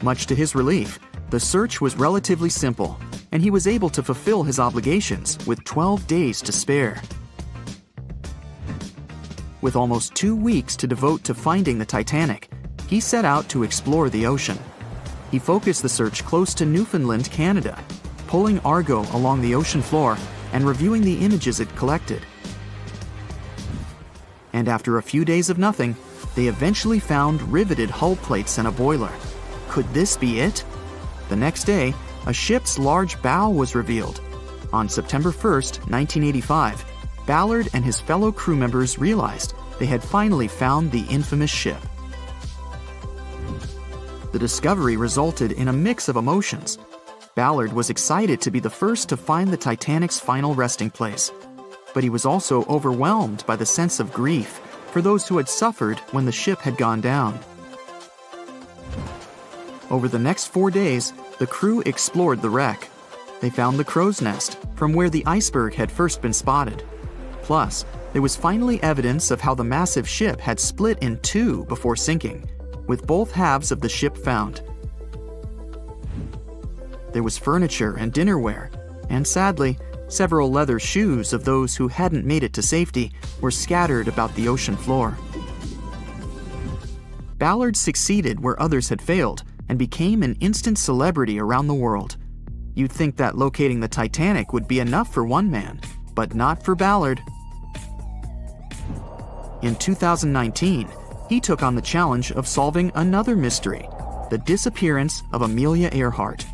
Much to his relief, the search was relatively simple, and he was able to fulfill his obligations with 12 days to spare. With almost 2 weeks to devote to finding the Titanic, he set out to explore the ocean. He focused the search close to Newfoundland, Canada, pulling Argo along the ocean floor and reviewing the images it collected. And after a few days of nothing, they eventually found riveted hull plates and a boiler. Could this be it? The next day, a ship's large bow was revealed. On September 1st, 1985, Ballard and his fellow crew members realized they had finally found the infamous ship. The discovery resulted in a mix of emotions. Ballard was excited to be the first to find the Titanic's final resting place, but he was also overwhelmed by the sense of grief for those who had suffered when the ship had gone down. Over the next 4 days, the crew explored the wreck. They found the crow's nest, from where the iceberg had first been spotted. Plus, there was finally evidence of how the massive ship had split in two before sinking, with both halves of the ship found. There was furniture and dinnerware, and sadly, several leather shoes of those who hadn't made it to safety were scattered about the ocean floor. Ballard succeeded where others had failed and became an instant celebrity around the world. You'd think that locating the Titanic would be enough for one man, but not for Ballard. In 2019, he took on the challenge of solving another mystery, the disappearance of Amelia Earhart.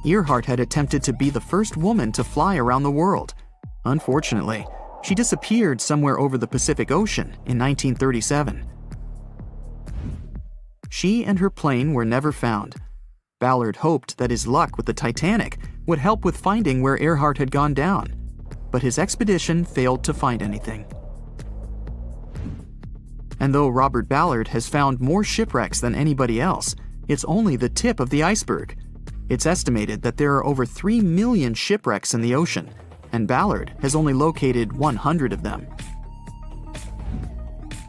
Earhart had attempted to be the first woman to fly around the world. Unfortunately, she disappeared somewhere over the Pacific Ocean in 1937. She and her plane were never found. Ballard hoped that his luck with the Titanic would help with finding where Earhart had gone down, but his expedition failed to find anything. And though Robert Ballard has found more shipwrecks than anybody else, it's only the tip of the iceberg. It's estimated that there are over 3 million shipwrecks in the ocean, and Ballard has only located 100 of them.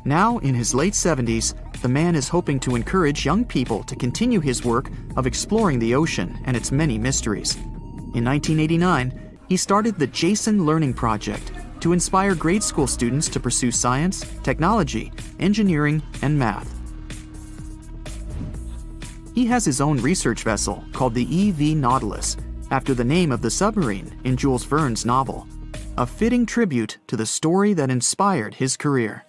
Now, in his late 70s, the man is hoping to encourage young people to continue his work of exploring the ocean and its many mysteries. In 1989, he started the Jason Learning Project to inspire grade school students to pursue science, technology, engineering, and math. He has his own research vessel called the EV Nautilus, after the name of the submarine in Jules Verne's novel, a fitting tribute to the story that inspired his career.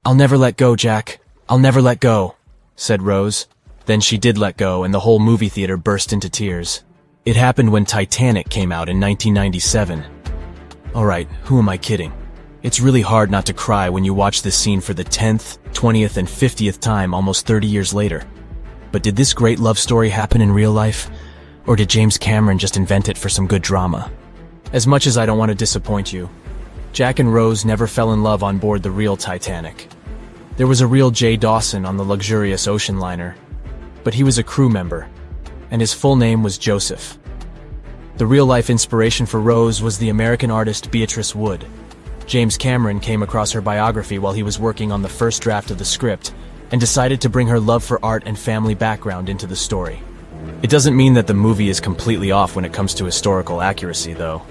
"I'll never let go, Jack. I'll never let go," said Rose. Then she did let go, and the whole movie theater burst into tears. It happened when Titanic came out in 1997. Alright, who am I kidding? It's really hard not to cry when you watch this scene for the 10th, 20th, and 50th time almost 30 years later. But did this great love story happen in real life? Or did James Cameron just invent it for some good drama? As much as I don't want to disappoint you, Jack and Rose never fell in love on board the real Titanic. There was a real Jay Dawson on the luxurious ocean liner, but he was a crew member, and his full name was Joseph. The real-life inspiration for Rose was the American artist Beatrice Wood. James Cameron came across her biography while he was working on the first draft of the script and decided to bring her love for art and family background into the story. It doesn't mean that the movie is completely off when it comes to historical accuracy, though.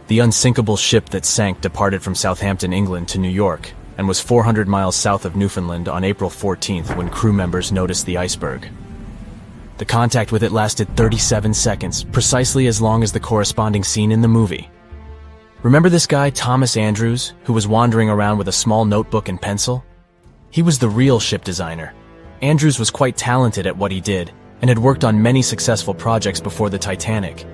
The unsinkable ship that sank departed from Southampton, England to New York and was 400 miles south of Newfoundland on April 14th when crew members noticed the iceberg. The contact with it lasted 37 seconds, precisely as long as the corresponding scene in the movie. Remember this guy, Thomas Andrews, who was wandering around with a small notebook and pencil? He was the real ship designer. Andrews was quite talented at what he did, and had worked on many successful projects before the Titanic.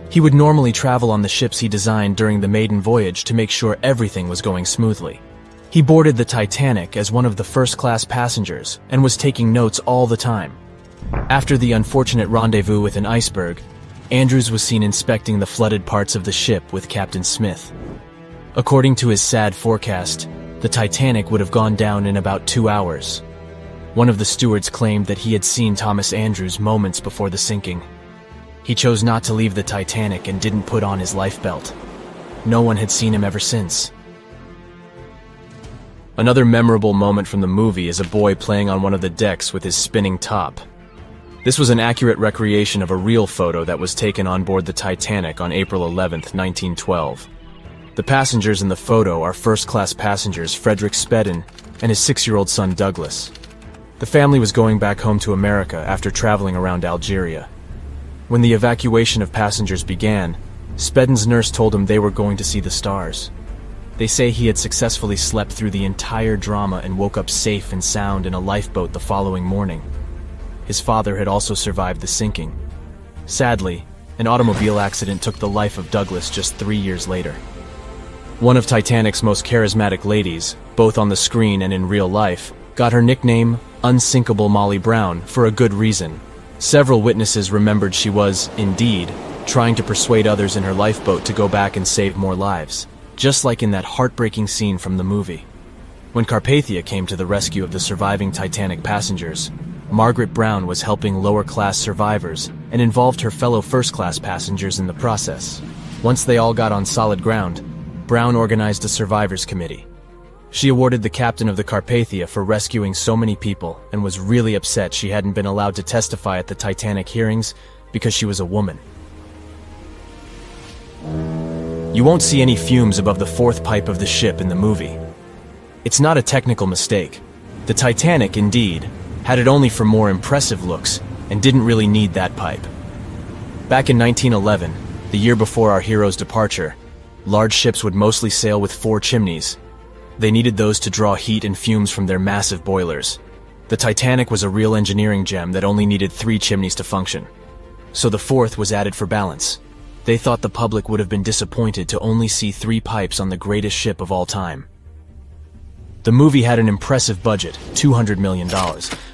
He would normally travel on the ships he designed during the maiden voyage to make sure everything was going smoothly. He boarded the Titanic as one of the first-class passengers and was taking notes all the time. After the unfortunate rendezvous with an iceberg, Andrews was seen inspecting the flooded parts of the ship with Captain Smith. According to his sad forecast, the Titanic would have gone down in about 2 hours. One of the stewards claimed that he had seen Thomas Andrews moments before the sinking. He chose not to leave the Titanic and didn't put on his life belt. No one had seen him ever since. Another memorable moment from the movie is a boy playing on one of the decks with his spinning top. This was an accurate recreation of a real photo that was taken on board the Titanic on April 11, 1912. The passengers in the photo are first-class passengers Frederick Spedden and his 6-year-old son Douglas. The family was going back home to America after traveling around Algeria. When the evacuation of passengers began, Spedden's nurse told him they were going to see the stars. They say he had successfully slept through the entire drama and woke up safe and sound in a lifeboat the following morning. His father had also survived the sinking. Sadly, an automobile accident took the life of Douglas just 3 years later. One of Titanic's most charismatic ladies, both on the screen and in real life, got her nickname Unsinkable Molly Brown for a good reason. Several witnesses remembered she was, indeed, trying to persuade others in her lifeboat to go back and save more lives, just like in that heartbreaking scene from the movie. When Carpathia came to the rescue of the surviving Titanic passengers, Margaret Brown was helping lower-class survivors and involved her fellow first-class passengers in the process. Once they all got on solid ground, Brown organized a survivors committee. She awarded the captain of the Carpathia for rescuing so many people and was really upset she hadn't been allowed to testify at the Titanic hearings because she was a woman. You won't see any fumes above the fourth pipe of the ship in the movie. It's not a technical mistake. The Titanic, indeed, had it only for more impressive looks and didn't really need that pipe. Back in 1911, the year before our hero's departure, large ships would mostly sail with 4 chimneys. They needed those to draw heat and fumes from their massive boilers. The Titanic was a real engineering gem that only needed 3 chimneys to function. So the 4th was added for balance. They thought the public would have been disappointed to only see 3 pipes on the greatest ship of all time. The movie had an impressive budget, $200 million,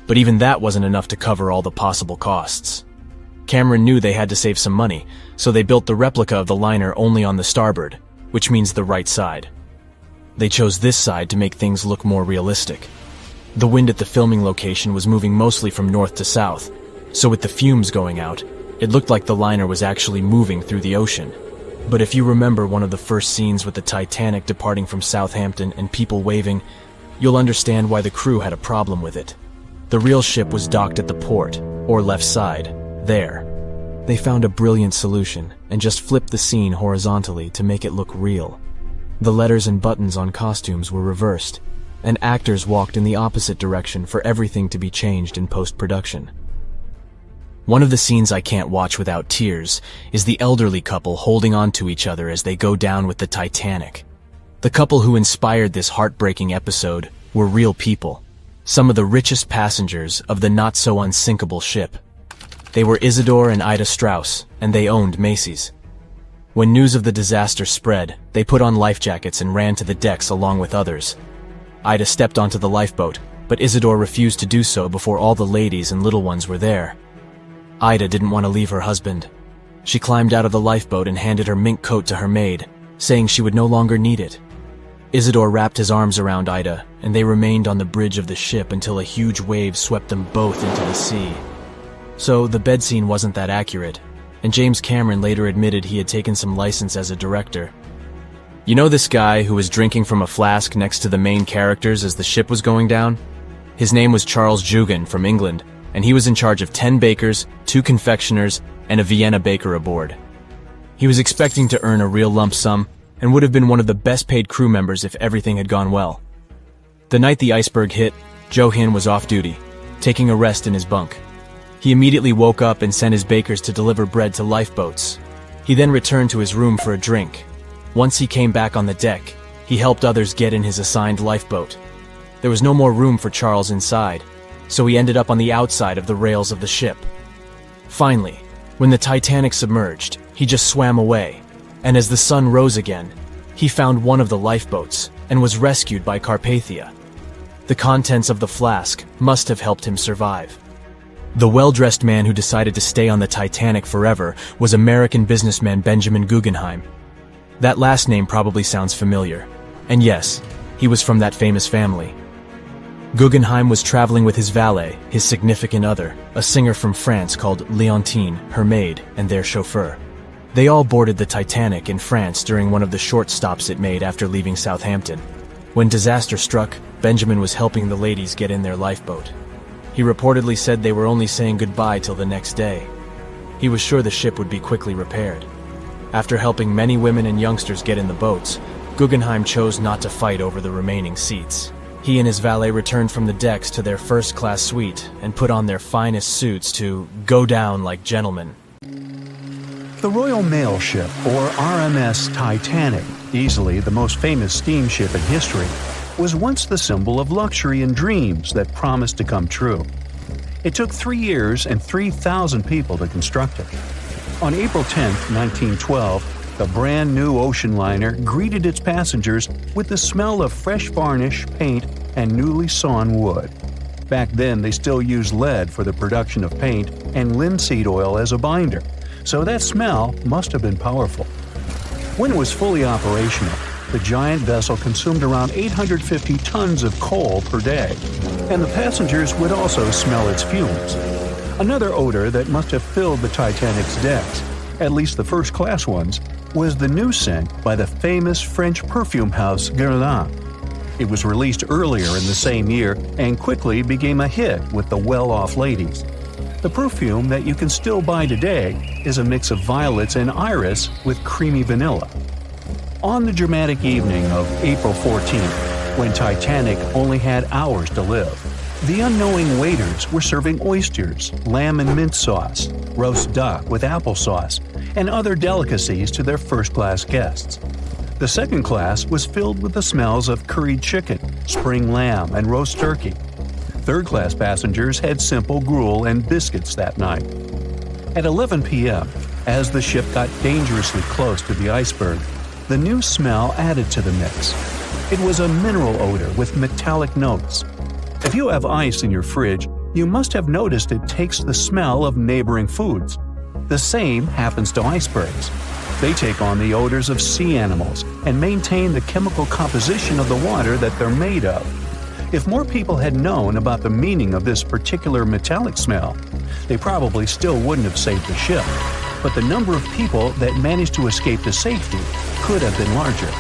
but even that wasn't enough to cover all the possible costs. Cameron knew they had to save some money, so they built the replica of the liner only on the starboard, which means the right side. They chose this side to make things look more realistic. The wind at the filming location was moving mostly from north to south, so with the fumes going out, it looked like the liner was actually moving through the ocean. But if you remember one of the first scenes with the Titanic departing from Southampton and people waving, you'll understand why the crew had a problem with it. The real ship was docked at the port, or left side, there. They found a brilliant solution and just flipped the scene horizontally to make it look real. The letters and buttons on costumes were reversed, and actors walked in the opposite direction for everything to be changed in post-production. One of the scenes I can't watch without tears is the elderly couple holding on to each other as they go down with the Titanic. The couple who inspired this heartbreaking episode were real people, some of the richest passengers of the not-so-unsinkable ship. They were Isidore and Ida Strauss, and they owned Macy's. When news of the disaster spread, they put on life jackets and ran to the decks along with others. Ida stepped onto the lifeboat, but Isidore refused to do so before all the ladies and little ones were there. Ida didn't want to leave her husband. She climbed out of the lifeboat and handed her mink coat to her maid, saying she would no longer need it. Isidore wrapped his arms around Ida, and they remained on the bridge of the ship until a huge wave swept them both into the sea. So the bed scene wasn't that accurate, and James Cameron later admitted he had taken some license as a director. You know this guy who was drinking from a flask next to the main characters as the ship was going down? His name was Charles Jugan from England, and he was in charge of 10 bakers, 2 confectioners, and a Vienna baker aboard. He was expecting to earn a real lump sum and would have been one of the best-paid crew members if everything had gone well. The night the iceberg hit, Joe Hin was off duty, taking a rest in his bunk. He immediately woke up and sent his bakers to deliver bread to lifeboats. He then returned to his room for a drink. Once he came back on the deck, he helped others get in his assigned lifeboat. There was no more room for Charles inside, so he ended up on the outside of the rails of the ship. Finally, when the Titanic submerged, he just swam away, and as the sun rose again, he found one of the lifeboats and was rescued by Carpathia. The contents of the flask must have helped him survive. The well-dressed man who decided to stay on the Titanic forever was American businessman Benjamin Guggenheim. That last name probably sounds familiar, and yes, he was from that famous family. Guggenheim was traveling with his valet, his significant other, a singer from France called Leontine, her maid, and their chauffeur. They all boarded the Titanic in France during one of the short stops it made after leaving Southampton. When disaster struck, Benjamin was helping the ladies get in their lifeboat. He reportedly said they were only saying goodbye till the next day. He was sure the ship would be quickly repaired. After helping many women and youngsters get in the boats, Guggenheim chose not to fight over the remaining seats. He and his valet returned from the decks to their first-class suite and put on their finest suits to go down like gentlemen. The Royal Mail Ship, or RMS Titanic, easily the most famous steamship in history, was once the symbol of luxury and dreams that promised to come true. It took 3 years and 3,000 people to construct it. On April 10, 1912, the brand-new ocean liner greeted its passengers with the smell of fresh varnish, paint, and newly sawn wood. Back then, they still used lead for the production of paint and linseed oil as a binder, so that smell must have been powerful. When it was fully operational, the giant vessel consumed around 850 tons of coal per day, and the passengers would also smell its fumes. Another odor that must have filled the Titanic's decks, at least the first-class ones, was the new scent by the famous French perfume house Guerlain. It was released earlier in the same year and quickly became a hit with the well-off ladies. The perfume that you can still buy today is a mix of violets and iris with creamy vanilla. On the dramatic evening of April 14th, when Titanic only had hours to live, the unknowing waiters were serving oysters, lamb and mint sauce, roast duck with applesauce, and other delicacies to their first-class guests. The second class was filled with the smells of curried chicken, spring lamb, and roast turkey. Third-class passengers had simple gruel and biscuits that night. At 11 p.m., as the ship got dangerously close to the iceberg, the new smell added to the mix. It was a mineral odor with metallic notes. If you have ice in your fridge, you must have noticed it takes the smell of neighboring foods. The same happens to icebergs. They take on the odors of sea animals and maintain the chemical composition of the water that they're made of. If more people had known about the meaning of this particular metallic smell, they probably still wouldn't have saved the ship, but the number of people that managed to escape to safety could have been larger.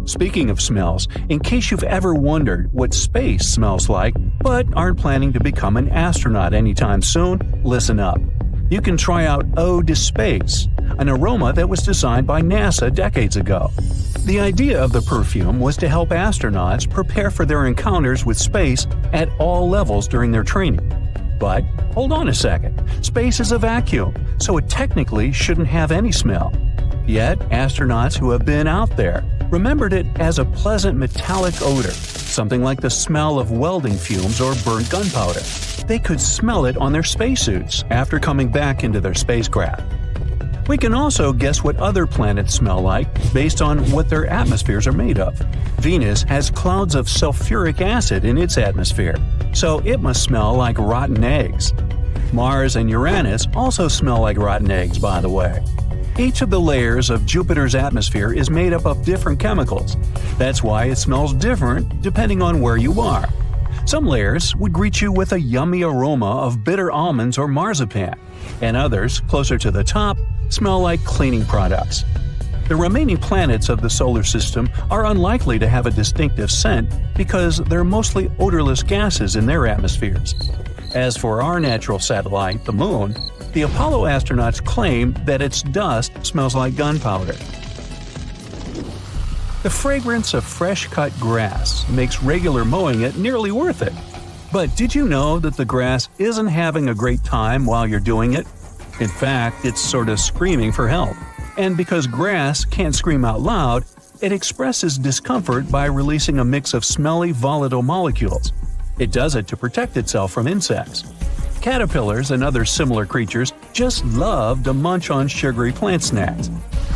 Speaking of smells, in case you've ever wondered what space smells like but aren't planning to become an astronaut anytime soon, listen up. You can try out Eau de Space, an aroma that was designed by NASA decades ago. The idea of the perfume was to help astronauts prepare for their encounters with space at all levels during their training. But hold on a second, space is a vacuum, so it technically shouldn't have any smell. Yet, astronauts who have been out there remembered it as a pleasant metallic odor, something like the smell of welding fumes or burnt gunpowder. They could smell it on their spacesuits after coming back into their spacecraft. We can also guess what other planets smell like based on what their atmospheres are made of. Venus has clouds of sulfuric acid in its atmosphere, so it must smell like rotten eggs. Mars and Uranus also smell like rotten eggs, by the way. Each of the layers of Jupiter's atmosphere is made up of different chemicals. That's why it smells different depending on where you are. Some layers would greet you with a yummy aroma of bitter almonds or marzipan, and others, closer to the top, smell like cleaning products. The remaining planets of the solar system are unlikely to have a distinctive scent because they're mostly odorless gases in their atmospheres. As for our natural satellite, the Moon, the Apollo astronauts claim that its dust smells like gunpowder. The fragrance of fresh-cut grass makes regular mowing it nearly worth it. But did you know that the grass isn't having a great time while you're doing it? In fact, it's sort of screaming for help. And because grass can't scream out loud, it expresses discomfort by releasing a mix of smelly, volatile molecules. It does it to protect itself from insects. Caterpillars and other similar creatures just love to munch on sugary plant snacks.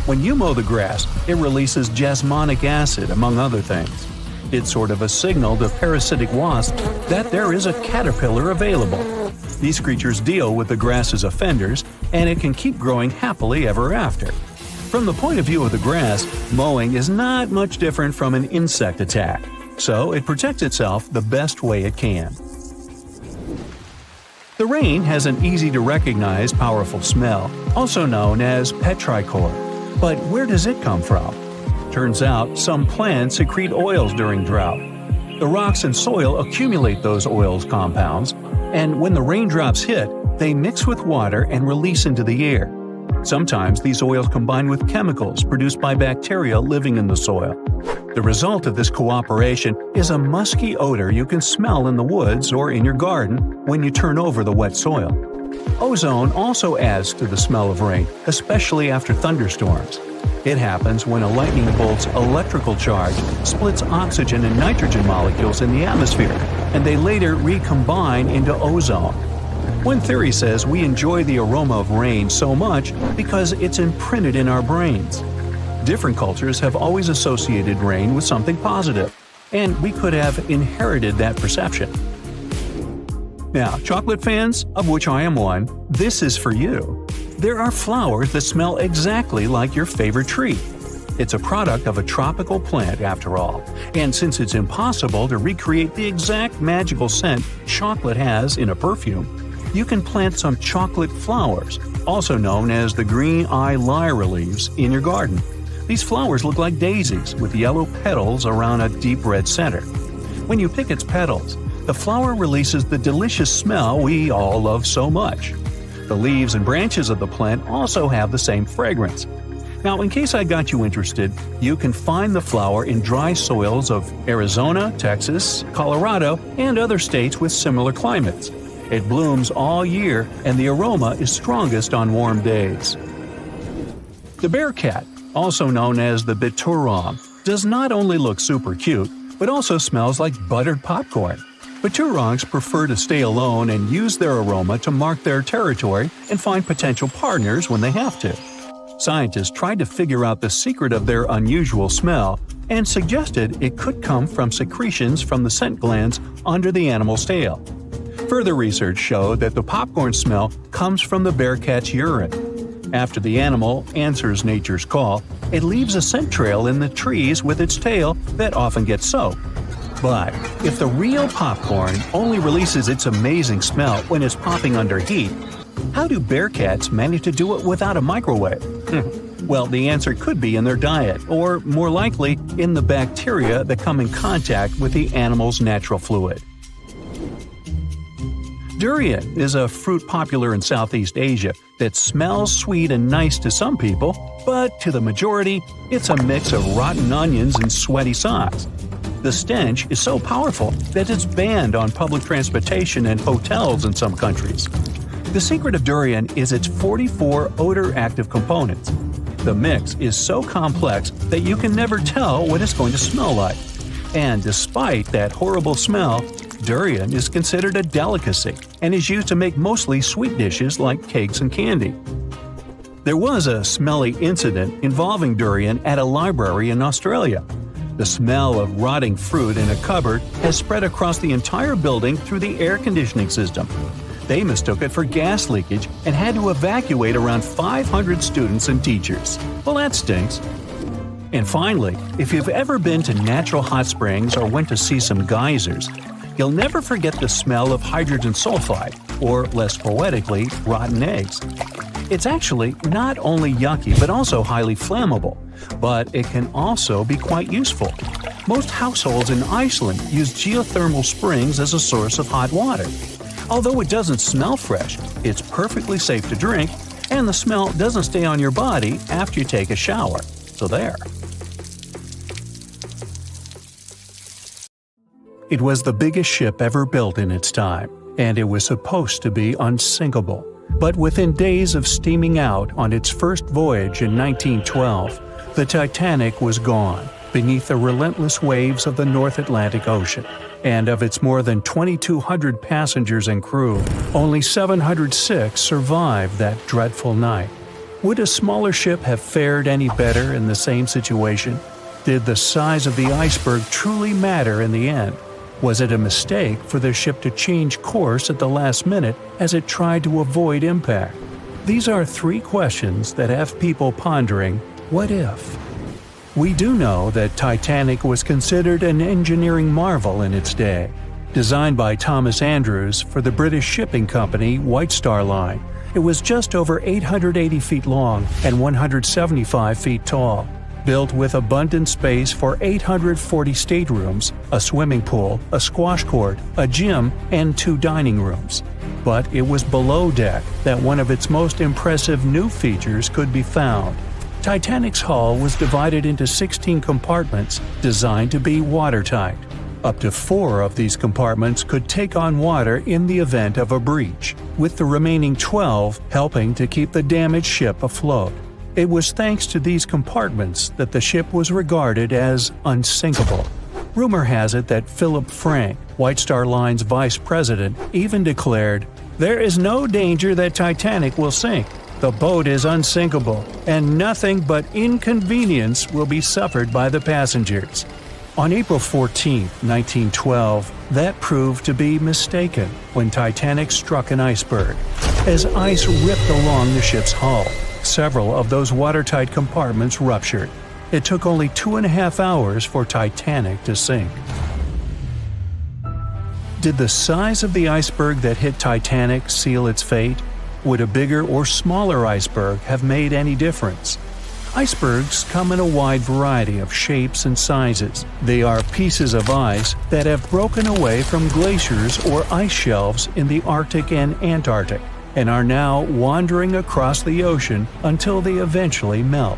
When you mow the grass, it releases jasmonic acid, among other things. It's sort of a signal to parasitic wasps that there is a caterpillar available. These creatures deal with the grass's offenders, and it can keep growing happily ever after. From the point of view of the grass, mowing is not much different from an insect attack. so it protects itself the best way it can. The rain has an easy-to-recognize powerful smell, also known as petrichor. But where does it come from? Turns out some plants secrete oils during drought. The rocks and soil accumulate those oils compounds, and when the raindrops hit, they mix with water and release into the air. Sometimes these oils combine with chemicals produced by bacteria living in the soil. The result of this cooperation is a musky odor you can smell in the woods or in your garden when you turn over the wet soil. Ozone also adds to the smell of rain, especially after thunderstorms. It happens when a lightning bolt's electrical charge splits oxygen and nitrogen molecules in the atmosphere, and they later recombine into ozone. One theory says we enjoy the aroma of rain so much because it's imprinted in our brains. Different cultures have always associated rain with something positive, and we could have inherited that perception. Now, chocolate fans, of which I am one, this is for you. There are flowers that smell exactly like your favorite tree. It's a product of a tropical plant, after all, and since it's impossible to recreate the exact magical scent chocolate has in a perfume, you can plant some chocolate flowers, also known as the green eye lyra leaves, in your garden. These flowers look like daisies with yellow petals around a deep red center. When you pick its petals, the flower releases the delicious smell we all love so much. The leaves and branches of the plant also have the same fragrance. Now, in case I got you interested, you can find the flower in dry soils of Arizona, Texas, Colorado, and other states with similar climates. It blooms all year, and the aroma is strongest on warm days. The bear cat, also known as the biturong, does not only look super cute, but also smells like buttered popcorn. Biturongs prefer to stay alone and use their aroma to mark their territory and find potential partners when they have to. Scientists tried to figure out the secret of their unusual smell and suggested it could come from secretions from the scent glands under the animal's tail. Further research showed that the popcorn smell comes from the bear cat's urine. After the animal answers nature's call, it leaves a scent trail in the trees with its tail that often gets soaked. But if the real popcorn only releases its amazing smell when it's popping under heat, how do bear cats manage to do it without a microwave? Well, the answer could be in their diet, or more likely, in the bacteria that come in contact with the animal's natural fluid. Durian is a fruit popular in Southeast Asia that smells sweet and nice to some people, but to the majority, it's a mix of rotten onions and sweaty socks. The stench is so powerful that it's banned on public transportation and hotels in some countries. The secret of durian is its 44 odor-active components. The mix is so complex that you can never tell what it's going to smell like. And despite that horrible smell, durian is considered a delicacy and is used to make mostly sweet dishes like cakes and candy. There was a smelly incident involving durian at a library in Australia. The smell of rotting fruit in a cupboard has spread across the entire building through the air conditioning system. They mistook it for gas leakage and had to evacuate around 500 students and teachers. Well, that stinks. And finally, if you've ever been to natural hot springs or went to see some geysers, you'll never forget the smell of hydrogen sulfide, or less poetically, rotten eggs. It's actually not only yucky but also highly flammable, but it can also be quite useful. Most households in Iceland use geothermal springs as a source of hot water. Although it doesn't smell fresh, it's perfectly safe to drink, and the smell doesn't stay on your body after you take a shower. So there. It was the biggest ship ever built in its time, and it was supposed to be unsinkable. But within days of steaming out on its first voyage in 1912, the Titanic was gone beneath the relentless waves of the North Atlantic Ocean. And of its more than 2,200 passengers and crew, only 706 survived that dreadful night. Would a smaller ship have fared any better in the same situation? Did the size of the iceberg truly matter in the end? Was it a mistake for the ship to change course at the last minute as it tried to avoid impact? These are three questions that have people pondering, what if? We do know that Titanic was considered an engineering marvel in its day. Designed by Thomas Andrews for the British shipping company White Star Line, it was just over 880 feet long and 175 feet tall. Built with abundant space for 840 staterooms, a swimming pool, a squash court, a gym, and 2 dining rooms. But it was below deck that one of its most impressive new features could be found. Titanic's hull was divided into 16 compartments designed to be watertight. Up to 4 of these compartments could take on water in the event of a breach, with the remaining 12 helping to keep the damaged ship afloat. It was thanks to these compartments that the ship was regarded as unsinkable. Rumor has it that Philip Frank, White Star Line's vice president, even declared, "There is no danger that Titanic will sink. The boat is unsinkable, and nothing but inconvenience will be suffered by the passengers." On April 14, 1912, that proved to be mistaken when Titanic struck an iceberg. As ice ripped along the ship's hull, several of those watertight compartments ruptured. It took only 2.5 hours for Titanic to sink. Did the size of the iceberg that hit Titanic seal its fate? Would a bigger or smaller iceberg have made any difference? Icebergs come in a wide variety of shapes and sizes. They are pieces of ice that have broken away from glaciers or ice shelves in the Arctic and Antarctic, and are now wandering across the ocean until they eventually melt.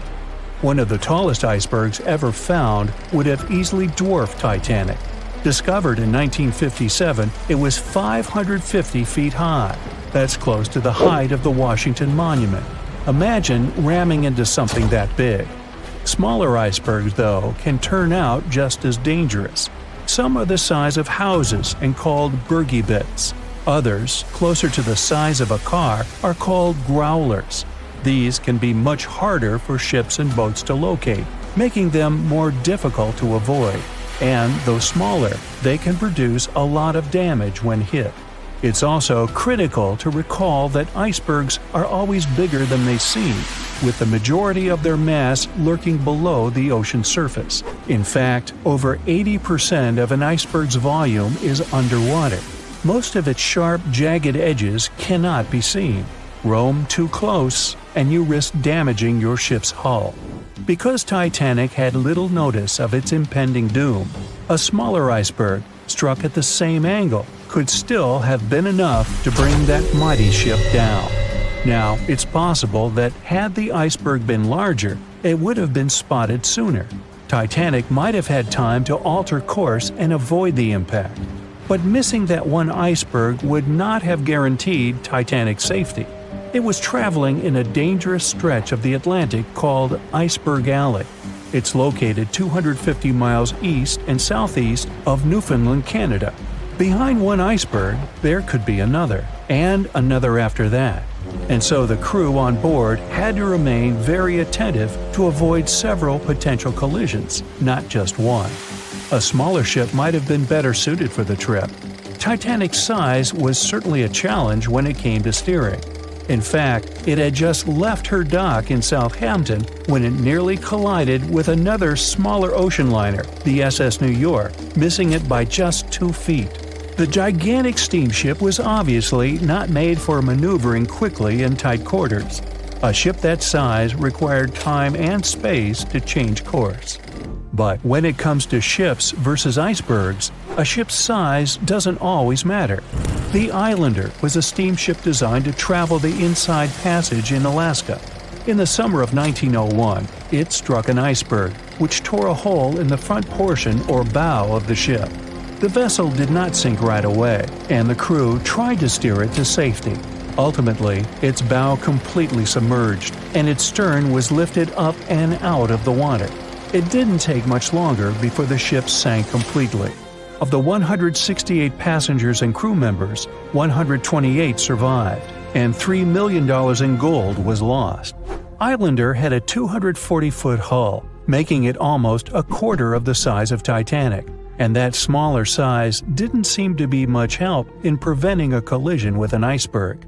One of the tallest icebergs ever found would have easily dwarfed Titanic. Discovered in 1957, it was 550 feet high. That's close to the height of the Washington Monument. Imagine ramming into something that big. Smaller icebergs, though, can turn out just as dangerous. Some are the size of houses and called bergy bits. Others, closer to the size of a car, are called growlers. These can be much harder for ships and boats to locate, making them more difficult to avoid. And, though smaller, they can produce a lot of damage when hit. It's also critical to recall that icebergs are always bigger than they seem, with the majority of their mass lurking below the ocean surface. In fact, over 80% of an iceberg's volume is underwater. Most of its sharp, jagged edges cannot be seen. Roam too close, and you risk damaging your ship's hull. Because Titanic had little notice of its impending doom, a smaller iceberg, struck at the same angle, could still have been enough to bring that mighty ship down. Now, it's possible that had the iceberg been larger, it would have been spotted sooner. Titanic might have had time to alter course and avoid the impact. But missing that one iceberg would not have guaranteed Titanic's safety. It was traveling in a dangerous stretch of the Atlantic called Iceberg Alley. It's located 250 miles east and southeast of Newfoundland, Canada. Behind one iceberg, there could be another, and another after that. And so the crew on board had to remain very attentive to avoid several potential collisions, not just one. A smaller ship might have been better suited for the trip. Titanic's size was certainly a challenge when it came to steering. In fact, it had just left her dock in Southampton when it nearly collided with another smaller ocean liner, the SS New York, missing it by just 2 feet. The gigantic steamship was obviously not made for maneuvering quickly in tight quarters. A ship that size required time and space to change course. But when it comes to ships versus icebergs, a ship's size doesn't always matter. The Islander was a steamship designed to travel the Inside Passage in Alaska. In the summer of 1901, it struck an iceberg, which tore a hole in the front portion or bow of the ship. The vessel did not sink right away, and the crew tried to steer it to safety. Ultimately, its bow completely submerged, and its stern was lifted up and out of the water. It didn't take much longer before the ship sank completely. Of the 168 passengers and crew members, 128 survived, and $3 million in gold was lost. Islander had a 240-foot hull, making it almost a quarter of the size of Titanic, and that smaller size didn't seem to be much help in preventing a collision with an iceberg.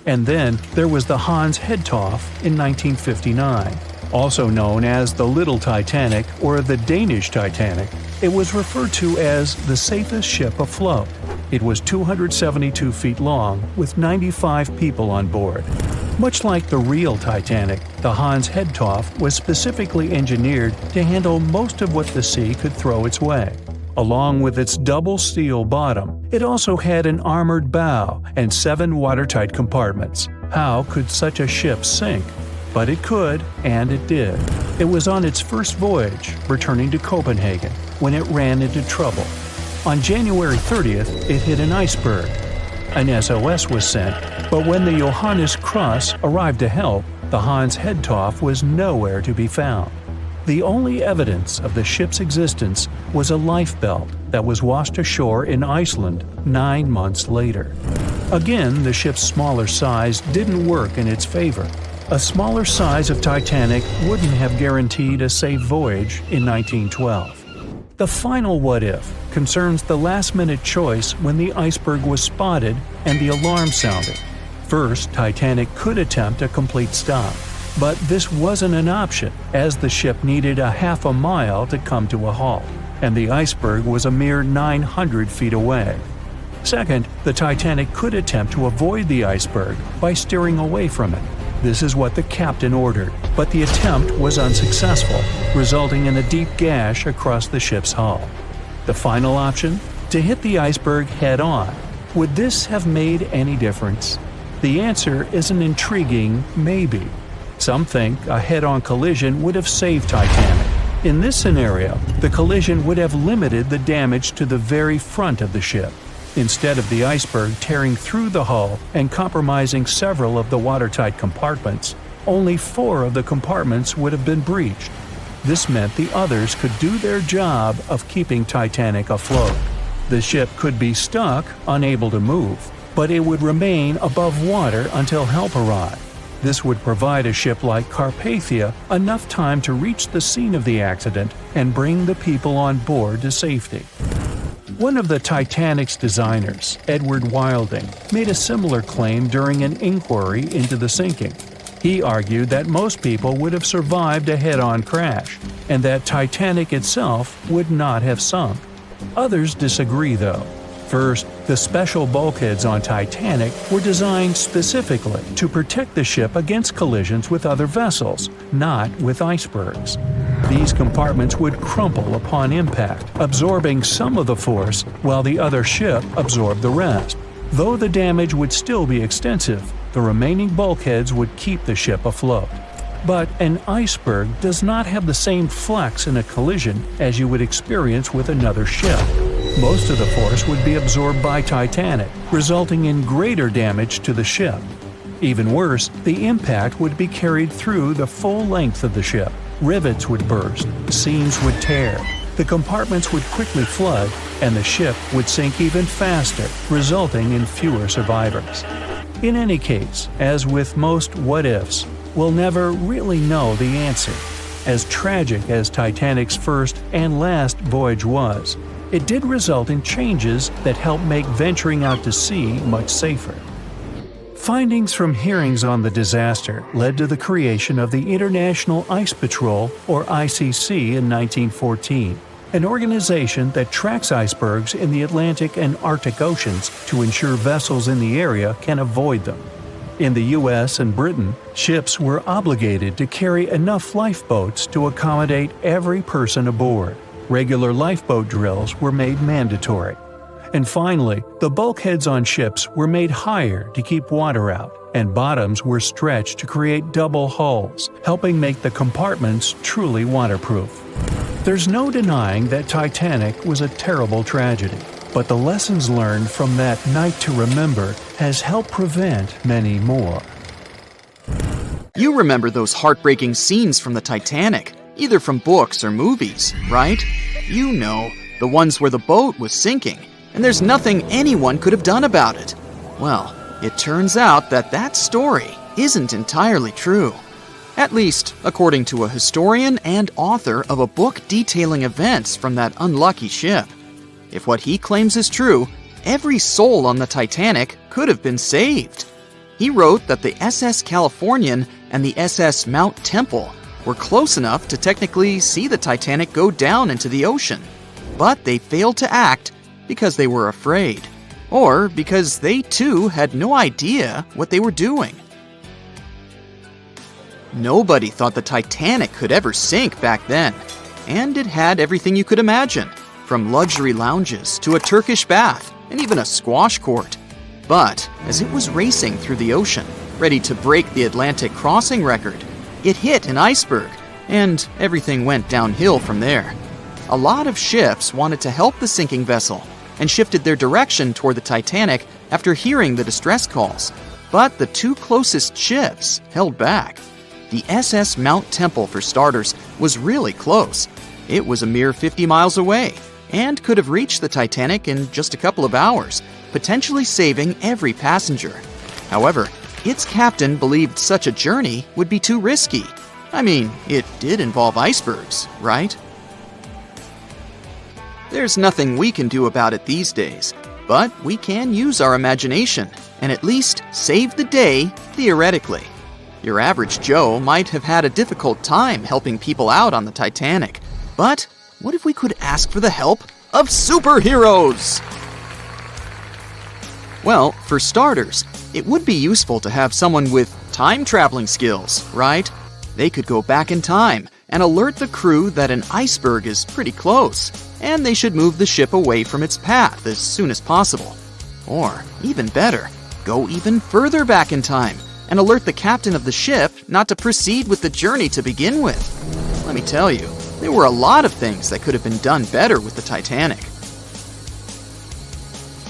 And then there was the Hans Hedtoff in 1959. Also known as the Little Titanic or the Danish Titanic, it was referred to as the safest ship afloat. It was 272 feet long with 95 people on board. Much like the real Titanic, the Hans Hedtoft was specifically engineered to handle most of what the sea could throw its way. Along with its double steel bottom, it also had an armored bow and 7 watertight compartments. How could such a ship sink? But it could, and it did. It was on its first voyage, returning to Copenhagen, when it ran into trouble. On January 30th, it hit an iceberg. An SOS was sent, but when the Johannes Cross arrived to help, the Hans Hedtoft was nowhere to be found. The only evidence of the ship's existence was a lifebelt that was washed ashore in Iceland 9 months later. Again, the ship's smaller size didn't work in its favor. A smaller size of Titanic wouldn't have guaranteed a safe voyage in 1912. The final what-if concerns the last-minute choice when the iceberg was spotted and the alarm sounded. First, Titanic could attempt a complete stop, but this wasn't an option as the ship needed a half a mile to come to a halt, and the iceberg was a mere 900 feet away. Second, the Titanic could attempt to avoid the iceberg by steering away from it. This is what the captain ordered, but the attempt was unsuccessful, resulting in a deep gash across the ship's hull. The final option? To hit the iceberg head-on. Would this have made any difference? The answer is an intriguing maybe. Some think a head-on collision would have saved Titanic. In this scenario, the collision would have limited the damage to the very front of the ship, instead of the iceberg tearing through the hull and compromising several of the watertight compartments. Only 4 of the compartments would have been breached. This meant the others could do their job of keeping Titanic afloat. The ship could be stuck, unable to move, but it would remain above water until help arrived. This would provide a ship like Carpathia enough time to reach the scene of the accident and bring the people on board to safety. One of the Titanic's designers, Edward Wilding, made a similar claim during an inquiry into the sinking. He argued that most people would have survived a head-on crash, and that Titanic itself would not have sunk. Others disagree, though. First, the special bulkheads on Titanic were designed specifically to protect the ship against collisions with other vessels, not with icebergs. These compartments would crumple upon impact, absorbing some of the force while the other ship absorbed the rest. Though the damage would still be extensive, the remaining bulkheads would keep the ship afloat. But an iceberg does not have the same flex in a collision as you would experience with another ship. Most of the force would be absorbed by Titanic, resulting in greater damage to the ship. Even worse, the impact would be carried through the full length of the ship. Rivets would burst, seams would tear, the compartments would quickly flood, and the ship would sink even faster, resulting in fewer survivors. In any case, as with most what-ifs, we'll never really know the answer. As tragic as Titanic's first and last voyage was, it did result in changes that helped make venturing out to sea much safer. Findings from hearings on the disaster led to the creation of the International Ice Patrol, or ICC, in 1914, an organization that tracks icebergs in the Atlantic and Arctic Oceans to ensure vessels in the area can avoid them. In the US and Britain, ships were obligated to carry enough lifeboats to accommodate every person aboard. Regular lifeboat drills were made mandatory. And finally, the bulkheads on ships were made higher to keep water out, and bottoms were stretched to create double hulls, helping make the compartments truly waterproof. There's no denying that Titanic was a terrible tragedy, but the lessons learned from that night to remember has helped prevent many more. You remember those heartbreaking scenes from the Titanic, either from books or movies, right? You know, the ones where the boat was sinking, and there's nothing anyone could have done about it. Well, it turns out that that story isn't entirely true. At least, according to a historian and author of a book detailing events from that unlucky ship. If what he claims is true, every soul on the Titanic could have been saved. He wrote that the SS Californian and the SS Mount Temple were close enough to technically see the Titanic go down into the ocean. But they failed to act because they were afraid, or because they too had no idea what they were doing. Nobody thought the Titanic could ever sink back then, and it had everything you could imagine, from luxury lounges to a Turkish bath and even a squash court. But as it was racing through the ocean, ready to break the Atlantic crossing record, it hit an iceberg, and everything went downhill from there. A lot of ships wanted to help the sinking vessel and shifted their direction toward the Titanic after hearing the distress calls, but the two closest ships held back. The SS Mount Temple, for starters, was really close. It was a mere 50 miles away and could have reached the Titanic in just a couple of hours, potentially saving every passenger. However, its captain believed such a journey would be too risky. I mean, it did involve icebergs, right? There's nothing we can do about it these days, but we can use our imagination and at least save the day theoretically. Your average Joe might have had a difficult time helping people out on the Titanic, but what if we could ask for the help of superheroes? Well, for starters, it would be useful to have someone with time-traveling skills, right? They could go back in time and alert the crew that an iceberg is pretty close, and they should move the ship away from its path as soon as possible. Or, even better, go even further back in time and alert the captain of the ship not to proceed with the journey to begin with. Let me tell you, there were a lot of things that could have been done better with the Titanic.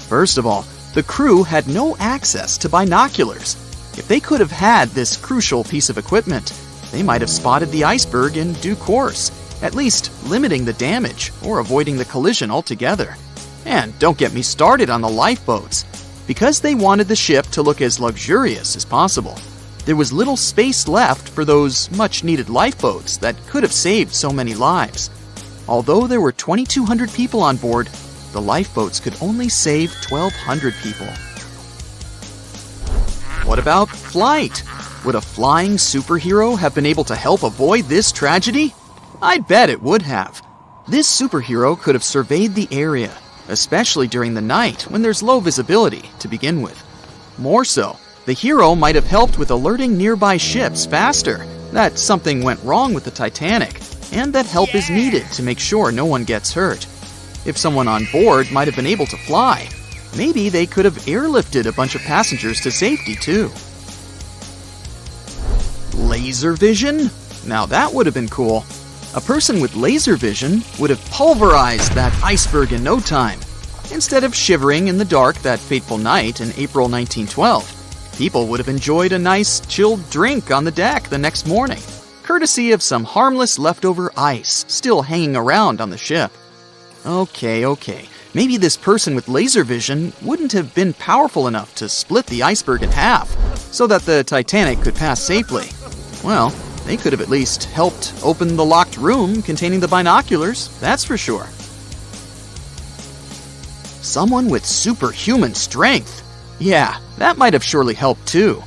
First of all, the crew had no access to binoculars. If they could have had this crucial piece of equipment, they might have spotted the iceberg in due course, at least limiting the damage or avoiding the collision altogether. And don't get me started on the lifeboats. Because they wanted the ship to look as luxurious as possible, there was little space left for those much-needed lifeboats that could have saved so many lives. Although there were 2,200 people on board, the lifeboats could only save 1,200 people. What about flight? Would a flying superhero have been able to help avoid this tragedy? I bet it would have. This superhero could have surveyed the area, especially during the night when there's low visibility to begin with. More so, the hero might have helped with alerting nearby ships faster that something went wrong with the Titanic, and that help is needed to make sure no one gets hurt. If someone on board might have been able to fly, maybe they could have airlifted a bunch of passengers to safety too. Laser vision? Now that would have been cool. A person with laser vision would have pulverized that iceberg in no time. Instead of shivering in the dark that fateful night in April 1912, people would have enjoyed a nice chilled drink on the deck the next morning, courtesy of some harmless leftover ice still hanging around on the ship. Okay, maybe this person with laser vision wouldn't have been powerful enough to split the iceberg in half so that the Titanic could pass safely. Well, they could have at least helped open the locked room containing the binoculars, that's for sure. Someone with superhuman strength. Yeah, that might have surely helped too.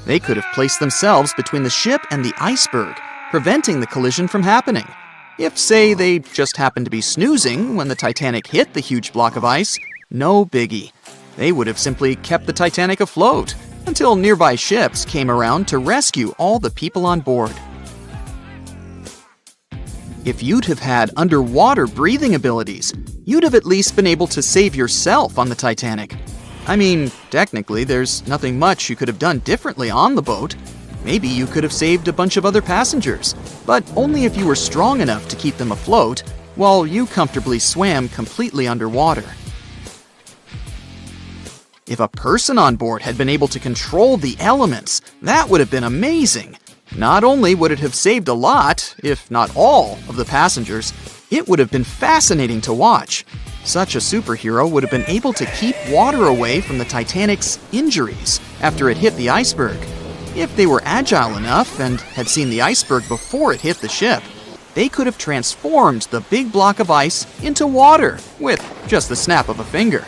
They could have placed themselves between the ship and the iceberg, preventing the collision from happening. If, say, they just happened to be snoozing when the Titanic hit the huge block of ice, no biggie. They would have simply kept the Titanic afloat until nearby ships came around to rescue all the people on board. If you'd have had underwater breathing abilities, you'd have at least been able to save yourself on the Titanic. I mean, technically, there's nothing much you could have done differently on the boat. Maybe you could have saved a bunch of other passengers, but only if you were strong enough to keep them afloat, while you comfortably swam completely underwater. If a person on board had been able to control the elements, that would have been amazing. Not only would it have saved a lot, if not all, of the passengers, it would have been fascinating to watch. Such a superhero would have been able to keep water away from the Titanic's injuries after it hit the iceberg. If they were agile enough and had seen the iceberg before it hit the ship, they could have transformed the big block of ice into water with just the snap of a finger.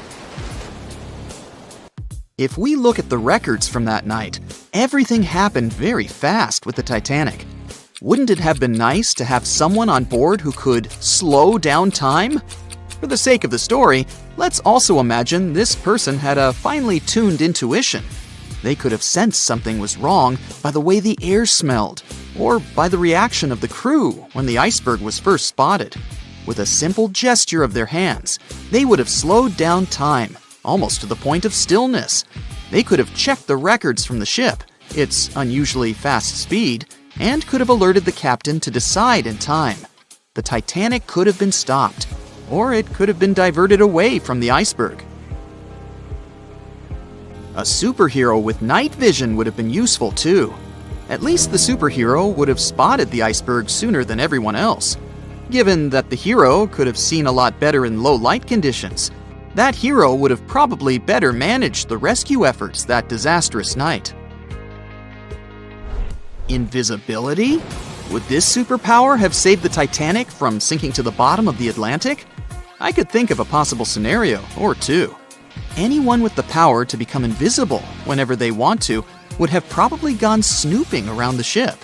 If we look at the records from that night, everything happened very fast with the Titanic. Wouldn't it have been nice to have someone on board who could slow down time? For the sake of the story, let's also imagine this person had a finely tuned intuition. They could have sensed something was wrong by the way the air smelled, or by the reaction of the crew when the iceberg was first spotted. With a simple gesture of their hands, they would have slowed down time, almost to the point of stillness. They could have checked the records from the ship, its unusually fast speed, and could have alerted the captain to decide in time. The Titanic could have been stopped, or it could have been diverted away from the iceberg. A superhero with night vision would have been useful too. At least the superhero would have spotted the iceberg sooner than everyone else. Given that the hero could have seen a lot better in low light conditions, that hero would have probably better managed the rescue efforts that disastrous night. Invisibility? Would this superpower have saved the Titanic from sinking to the bottom of the Atlantic? I could think of a possible scenario or two. Anyone with the power to become invisible whenever they want to would have probably gone snooping around the ship.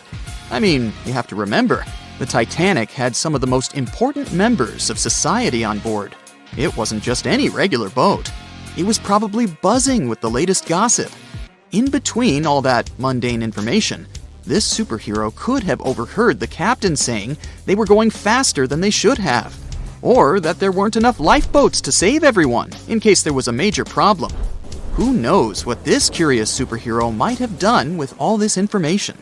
I mean, you have to remember, the Titanic had some of the most important members of society on board. It wasn't just any regular boat. It was probably buzzing with the latest gossip. In between all that mundane information, this superhero could have overheard the captain saying they were going faster than they should have, or that there weren't enough lifeboats to save everyone in case there was a major problem. Who knows what this curious superhero might have done with all this information?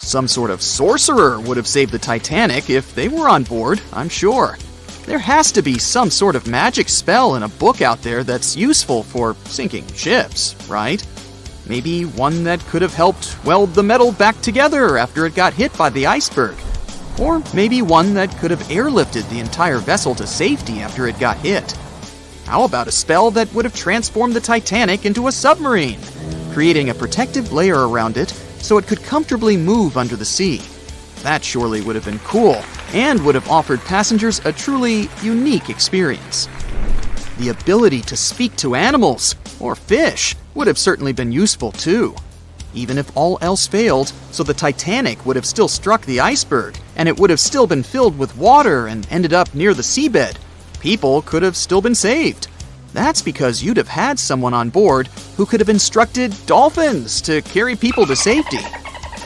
Some sort of sorcerer would have saved the Titanic if they were on board, I'm sure. There has to be some sort of magic spell in a book out there that's useful for sinking ships, right? Maybe one that could have helped weld the metal back together after it got hit by the iceberg. Or maybe one that could have airlifted the entire vessel to safety after it got hit. How about a spell that would have transformed the Titanic into a submarine, creating a protective layer around it so it could comfortably move under the sea? That surely would have been cool, and would have offered passengers a truly unique experience. The ability to speak to animals, or fish, would have certainly been useful too. Even if all else failed, so the Titanic would have still struck the iceberg, and it would have still been filled with water and ended up near the seabed, people could have still been saved. That's because you'd have had someone on board who could have instructed dolphins to carry people to safety.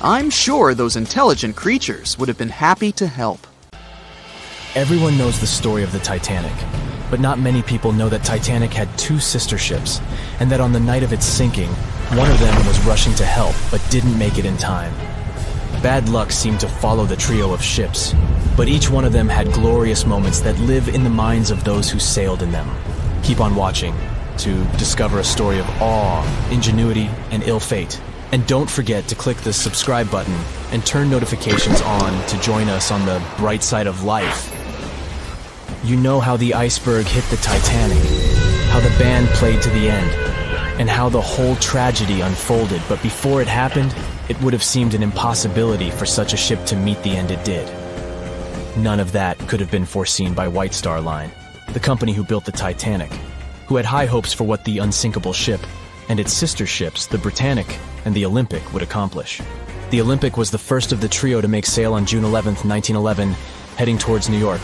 I'm sure those intelligent creatures would have been happy to help. Everyone knows the story of the Titanic, but not many people know that Titanic had two sister ships, and that on the night of its sinking, one of them was rushing to help but didn't make it in time. Bad luck seemed to follow the trio of ships, but each one of them had glorious moments that live in the minds of those who sailed in them. Keep on watching to discover a story of awe, ingenuity, and ill fate. And don't forget to click the subscribe button and turn notifications on to join us on the bright side of life. You know how the iceberg hit the Titanic, how the band played to the end, and how the whole tragedy unfolded, but before it happened, it would have seemed an impossibility for such a ship to meet the end it did. None of that could have been foreseen by White Star Line, the company who built the Titanic, who had high hopes for what the unsinkable ship and its sister ships, the Britannic and the Olympic, would accomplish. The Olympic was the first of the trio to make sail on June 11th, 1911, heading towards New York.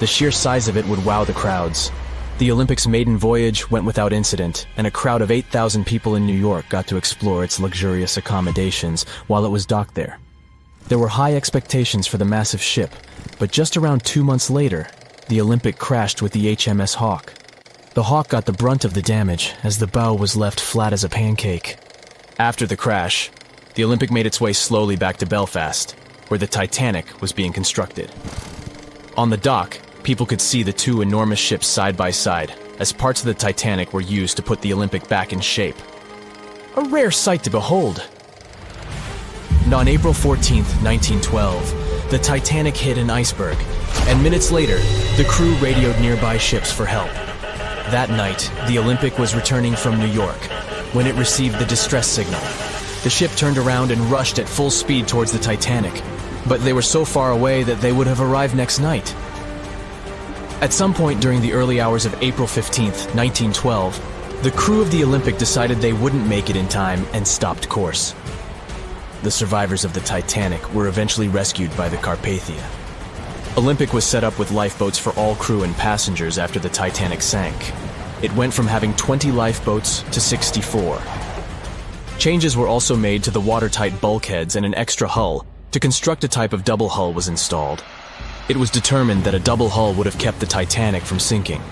The sheer size of it would wow the crowds. The Olympic's maiden voyage went without incident, and a crowd of 8,000 people in New York got to explore its luxurious accommodations while it was docked there. There were high expectations for the massive ship, but just around 2 months later, the Olympic crashed with the HMS Hawk. The Hawk got the brunt of the damage, as the bow was left flat as a pancake. After the crash, the Olympic made its way slowly back to Belfast, where the Titanic was being constructed. On the dock, people could see the two enormous ships side by side, as parts of the Titanic were used to put the Olympic back in shape. A rare sight to behold. And on April 14th, 1912, the Titanic hit an iceberg, and minutes later, the crew radioed nearby ships for help. That night, the Olympic was returning from New York when it received the distress signal. The ship turned around and rushed at full speed towards the Titanic, but they were so far away that they would have arrived next night. At some point during the early hours of April 15th, 1912, the crew of the Olympic decided they wouldn't make it in time and stopped course. the survivors of the Titanic were eventually rescued by the Carpathia. Olympic was set up with lifeboats for all crew and passengers after the Titanic sank. It went from having 20 lifeboats to 64. Changes were also made to the watertight bulkheads, and an extra hull to construct a type of double hull was installed. It was determined that a double hull would have kept the Titanic from sinking.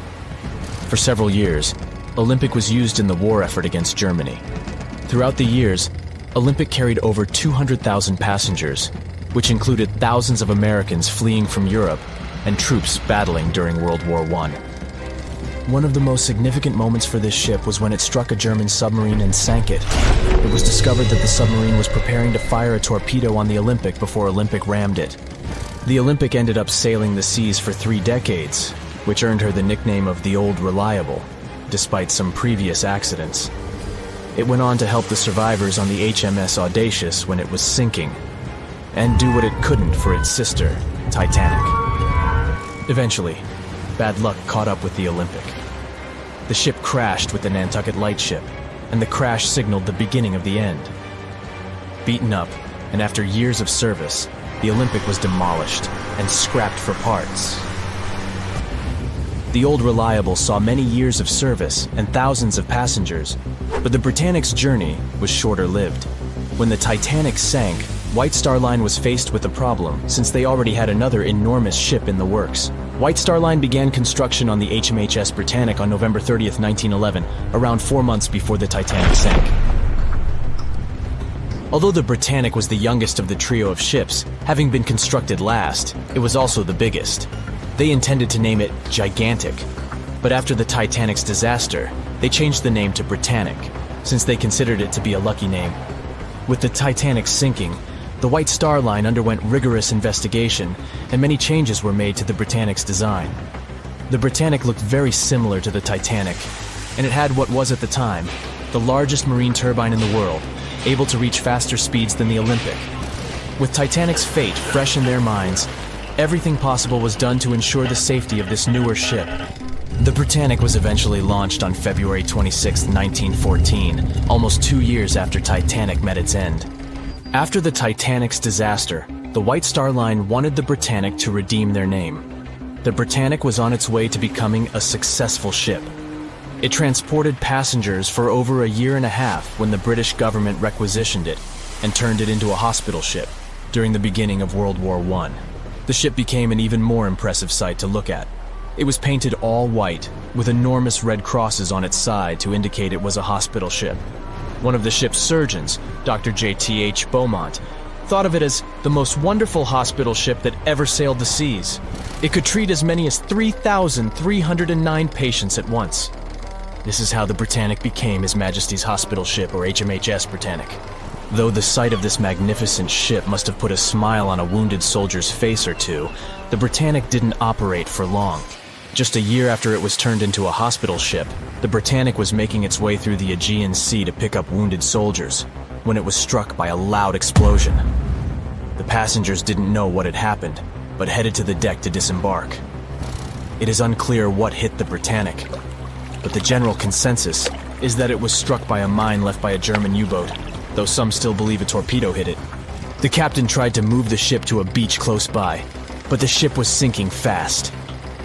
For several years, Olympic was used in the war effort against Germany. Throughout the years, Olympic carried over 200,000 passengers, which included thousands of Americans fleeing from Europe and troops battling during World War I. One of the most significant moments for this ship was when it struck a German submarine and sank it. It was discovered that the submarine was preparing to fire a torpedo on the Olympic before Olympic rammed it. The Olympic ended up sailing the seas for 3 decades, which earned her the nickname of the Old Reliable, despite some previous accidents. It went on to help the survivors on the HMS Audacious when it was sinking, and do what it couldn't for its sister, Titanic. Eventually, bad luck caught up with the Olympic. The ship crashed with the Nantucket Lightship, and the crash signaled the beginning of the end. Beaten up, and after years of service, the Olympic was demolished and scrapped for parts. The Old Reliable saw many years of service and thousands of passengers, but the Britannic's journey was shorter-lived. When the Titanic sank, White Star Line was faced with a problem since they already had another enormous ship in the works. White Star Line began construction on the HMHS Britannic on November 30th, 1911, around 4 months before the Titanic sank. Although the Britannic was the youngest of the trio of ships, having been constructed last, it was also the biggest. They intended to name it Gigantic, but after the Titanic's disaster, they changed the name to Britannic, since they considered it to be a lucky name. With the Titanic sinking, the White Star Line underwent rigorous investigation, and many changes were made to the Britannic's design. The Britannic looked very similar to the Titanic, and it had what was at the time the largest marine turbine in the world, able to reach faster speeds than the Olympic. With Titanic's fate fresh in their minds, everything possible was done to ensure the safety of this newer ship. The Britannic was eventually launched on February 26, 1914, almost 2 years after Titanic met its end. After the Titanic's disaster, the White Star Line wanted the Britannic to redeem their name. The Britannic was on its way to becoming a successful ship. It transported passengers for over a year and a half when the British government requisitioned it and turned it into a hospital ship during the beginning of World War I. The ship became an even more impressive sight to look at. It was painted all white, with enormous red crosses on its side to indicate it was a hospital ship. One of the ship's surgeons, Dr. J.T.H. Beaumont, thought of it as the most wonderful hospital ship that ever sailed the seas. It could treat as many as 3,309 patients at once. This is how the Britannic became His Majesty's Hospital Ship, or HMHS Britannic. Though the sight of this magnificent ship must have put a smile on a wounded soldier's face or two, the Britannic didn't operate for long. Just a year after it was turned into a hospital ship, the Britannic was making its way through the Aegean Sea to pick up wounded soldiers, when it was struck by a loud explosion. The passengers didn't know what had happened, but headed to the deck to disembark. It is unclear what hit the Britannic, but the general consensus is that it was struck by a mine left by a German U-boat, though some still believe a torpedo hit it. The captain tried to move the ship to a beach close by, but the ship was sinking fast.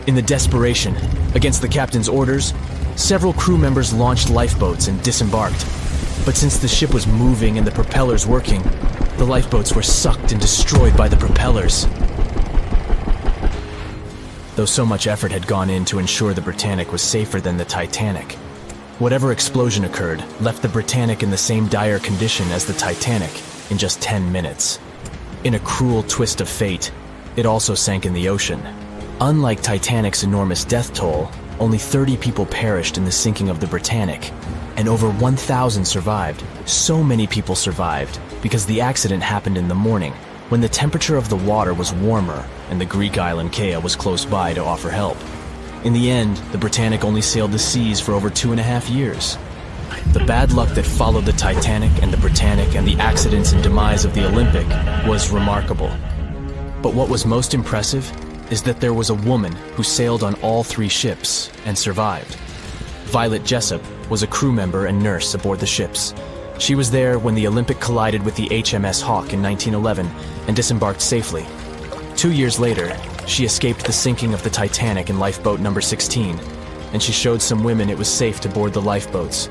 In the desperation, against the captain's orders, several crew members launched lifeboats and disembarked. But since the ship was moving and the propellers working, the lifeboats were sucked and destroyed by the propellers. Though so much effort had gone in to ensure the Britannic was safer than the Titanic, whatever explosion occurred left the Britannic in the same dire condition as the Titanic in just 10 minutes. In a cruel twist of fate, it also sank in the ocean. Unlike Titanic's enormous death toll, only 30 people perished in the sinking of the Britannic, and over 1,000 survived. So many people survived because the accident happened in the morning, when the temperature of the water was warmer and the Greek island Kea was close by to offer help. In the end, the Britannic only sailed the seas for over 2.5 years. The bad luck that followed the Titanic and the Britannic and the accidents and demise of the Olympic was remarkable. But what was most impressive is that there was a woman who sailed on all 3 ships and survived. Violet Jessup was a crew member and nurse aboard the ships. She was there when the Olympic collided with the HMS Hawk in 1911 and disembarked safely. 2 years later, she escaped the sinking of the Titanic in lifeboat number 16, and she showed some women it was safe to board the lifeboats.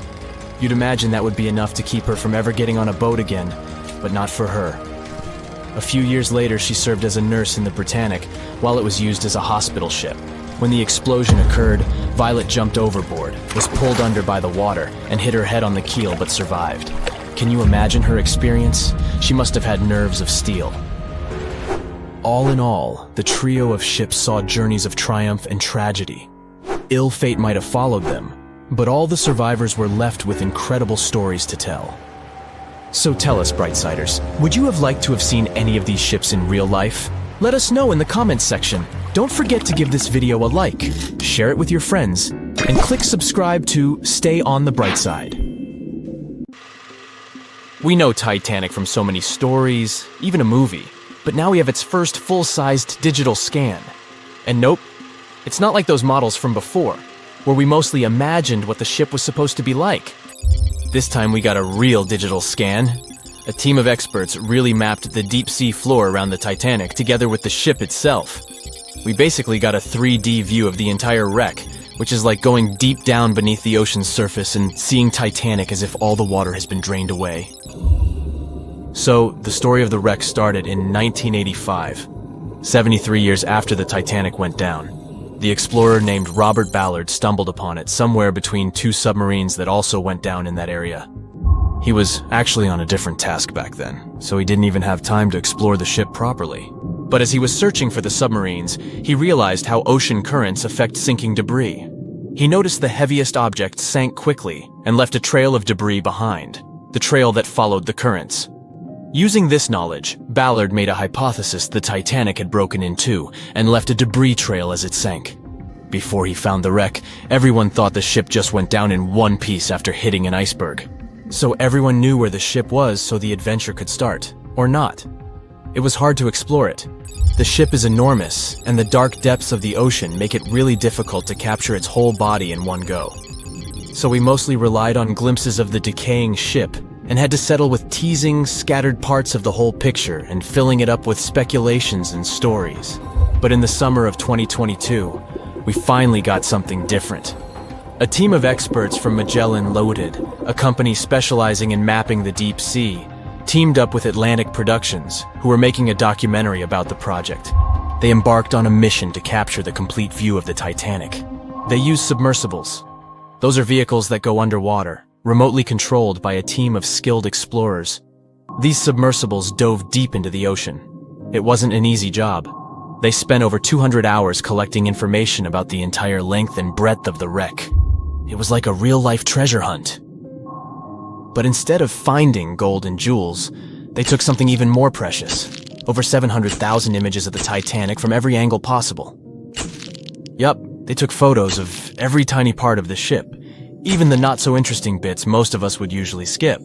You'd imagine that would be enough to keep her from ever getting on a boat again, but not for her. A few years later, she served as a nurse in the Britannic while it was used as a hospital ship. When the explosion occurred, Violet jumped overboard, was pulled under by the water, and hit her head on the keel but survived. Can you imagine her experience? She must have had nerves of steel. All in all, the trio of ships saw journeys of triumph and tragedy. Ill fate might have followed them, but all the survivors were left with incredible stories to tell. So tell us, Brightsiders, would you have liked to have seen any of these ships in real life? Let us know in the comments section. Don't forget to give this video a like, share it with your friends, and click subscribe to stay on the bright side. We know Titanic from so many stories, even a movie, but now we have its first full-sized digital scan. And nope, it's not like those models from before, where we mostly imagined what the ship was supposed to be like. This time we got a real digital scan. A team of experts really mapped the deep sea floor around the Titanic together with the ship itself. We basically got a 3D view of the entire wreck, which is like going deep down beneath the ocean's surface and seeing Titanic as if all the water has been drained away. So, the story of the wreck started in 1985, 73 years after the Titanic went down. The explorer named Robert Ballard stumbled upon it somewhere between two submarines that also went down in that area. He was actually on a different task back then, so he didn't even have time to explore the ship properly. But as he was searching for the submarines, he realized how ocean currents affect sinking debris. He noticed the heaviest object sank quickly and left a trail of debris behind, the trail that followed the currents. Using this knowledge, Ballard made a hypothesis the Titanic had broken in two and left a debris trail as it sank. Before he found the wreck, everyone thought the ship just went down in one piece after hitting an iceberg. So everyone knew where the ship was so the adventure could start, or not. It was hard to explore it. The ship is enormous, and the dark depths of the ocean make it really difficult to capture its whole body in one go. So we mostly relied on glimpses of the decaying ship, and had to settle with teasing scattered parts of the whole picture and filling it up with speculations and stories. But in the summer of 2022, we finally got something different. A team of experts from Magellan Loaded, a company specializing in mapping the deep sea, teamed up with Atlantic Productions, who were making a documentary about the project. They embarked on a mission to capture the complete view of the Titanic. They used submersibles. Those are vehicles that go underwater, remotely controlled by a team of skilled explorers. These submersibles dove deep into the ocean. It wasn't an easy job. They spent over 200 hours collecting information about the entire length and breadth of the wreck. It was like a real-life treasure hunt. But instead of finding gold and jewels, they took something even more precious. Over 700,000 images of the Titanic from every angle possible. Yup, they took photos of every tiny part of the ship, even the not-so-interesting bits most of us would usually skip.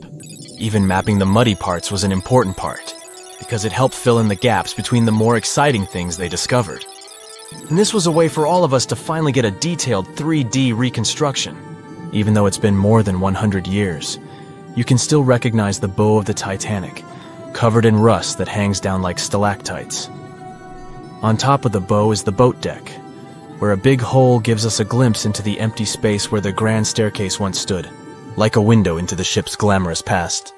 Even mapping the muddy parts was an important part, because it helped fill in the gaps between the more exciting things they discovered. And this was a way for all of us to finally get a detailed 3D reconstruction. Even though it's been more than 100 years, you can still recognize the bow of the Titanic, covered in rust that hangs down like stalactites. On top of the bow is the boat deck, where a big hole gives us a glimpse into the empty space where the grand staircase once stood, like a window into the ship's glamorous past.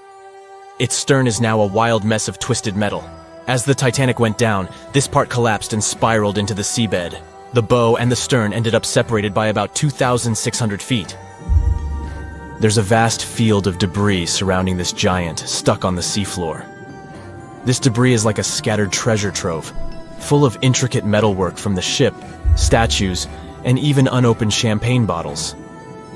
Its stern is now a wild mess of twisted metal. As the Titanic went down, this part collapsed and spiraled into the seabed. The bow and the stern ended up separated by about 2,600 feet. There's a vast field of debris surrounding this giant, stuck on the seafloor. This debris is like a scattered treasure trove, full of intricate metalwork from the ship, statues, and even unopened champagne bottles.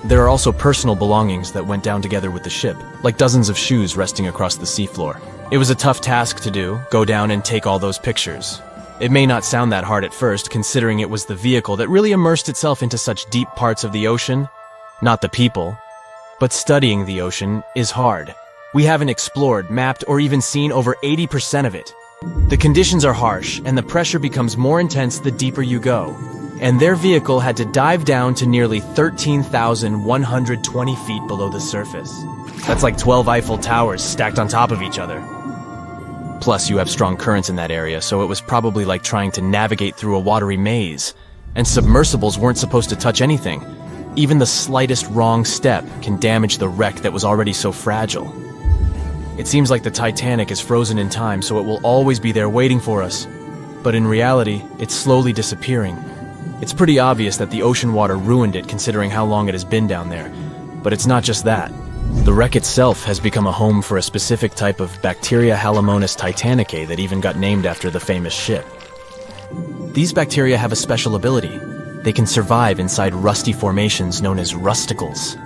There are also personal belongings that went down together with the ship, like dozens of shoes resting across the seafloor. It was a tough task to do, go down and take all those pictures. It may not sound that hard at first, considering it was the vehicle that really immersed itself into such deep parts of the ocean, not the people. But studying the ocean is hard. We haven't explored, mapped, or even seen over 80% of it. The conditions are harsh, and the pressure becomes more intense the deeper you go. And their vehicle had to dive down to nearly 13,120 feet below the surface. That's like 12 Eiffel Towers stacked on top of each other. Plus, you have strong currents in that area, so it was probably like trying to navigate through a watery maze. And submersibles weren't supposed to touch anything. Even the slightest wrong step can damage the wreck that was already so fragile. It seems like the Titanic is frozen in time, so it will always be there waiting for us. But in reality, it's slowly disappearing. It's pretty obvious that the ocean water ruined it considering how long it has been down there. But it's not just that. The wreck itself has become a home for a specific type of bacteria Halomonas titanicae that even got named after the famous ship. These bacteria have a special ability. They can survive inside rusty formations known as rusticles.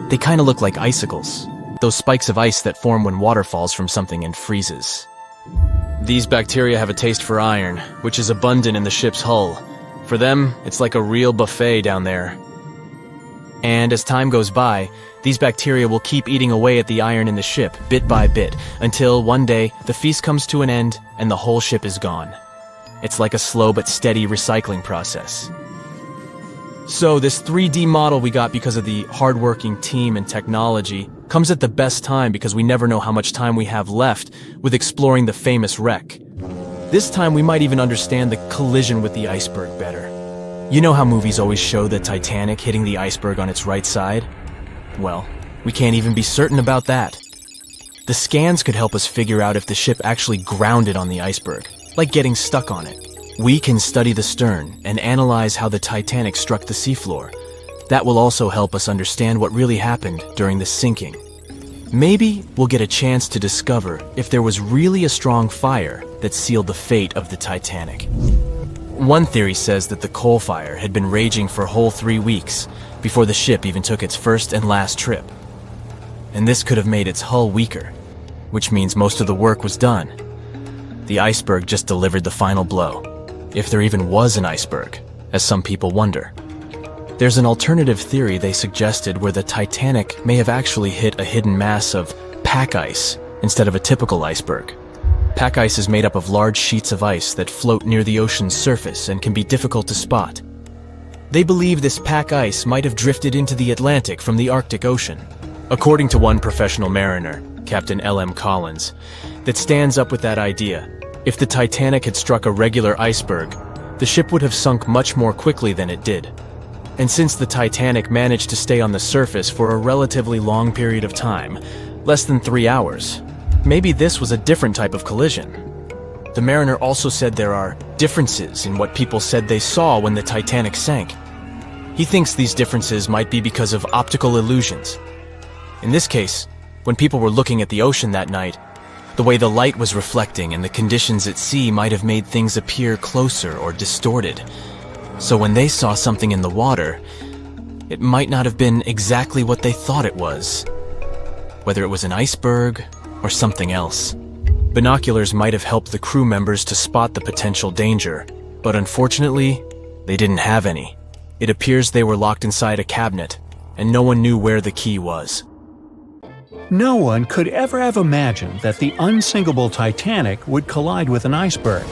They kind of look like icicles, those spikes of ice that form when water falls from something and freezes. These bacteria have a taste for iron, which is abundant in the ship's hull. For them, it's like a real buffet down there. And as time goes by, these bacteria will keep eating away at the iron in the ship, bit by bit, until one day the feast comes to an end and the whole ship is gone. It's like a slow but steady recycling process. So this 3D model we got because of the hardworking team and technology comes at the best time because we never know how much time we have left with exploring the famous wreck. This time we might even understand the collision with the iceberg better. You know how movies always show the Titanic hitting the iceberg on its right side? Well, we can't even be certain about that. The scans could help us figure out if the ship actually grounded on the iceberg, like getting stuck on it. We can study the stern and analyze how the Titanic struck the seafloor. That will also help us understand what really happened during the sinking. Maybe we'll get a chance to discover if there was really a strong fire that sealed the fate of the Titanic. One theory says that the coal fire had been raging for a whole 3 weeks before the ship even took its first and last trip. And this could have made its hull weaker, which means most of the work was done. The iceberg just delivered the final blow. If there even was an iceberg, as some people wonder. There's an alternative theory they suggested where the Titanic may have actually hit a hidden mass of pack ice instead of a typical iceberg. Pack ice is made up of large sheets of ice that float near the ocean's surface and can be difficult to spot. They believe this pack ice might have drifted into the Atlantic from the Arctic Ocean. According to one professional mariner, Captain L.M. Collins, that stands up with that idea. If the Titanic had struck a regular iceberg, the ship would have sunk much more quickly than it did. And since the Titanic managed to stay on the surface for a relatively long period of time, less than 3 hours, maybe this was a different type of collision. The mariner also said there are differences in what people said they saw when the Titanic sank. He thinks these differences might be because of optical illusions. In this case, when people were looking at the ocean that night, the way the light was reflecting and the conditions at sea might have made things appear closer or distorted. So when they saw something in the water, it might not have been exactly what they thought it was. Whether it was an iceberg or something else. Binoculars might have helped the crew members to spot the potential danger, but unfortunately, they didn't have any. It appears they were locked inside a cabinet, and no one knew where the key was. No one could ever have imagined that the unsinkable Titanic would collide with an iceberg,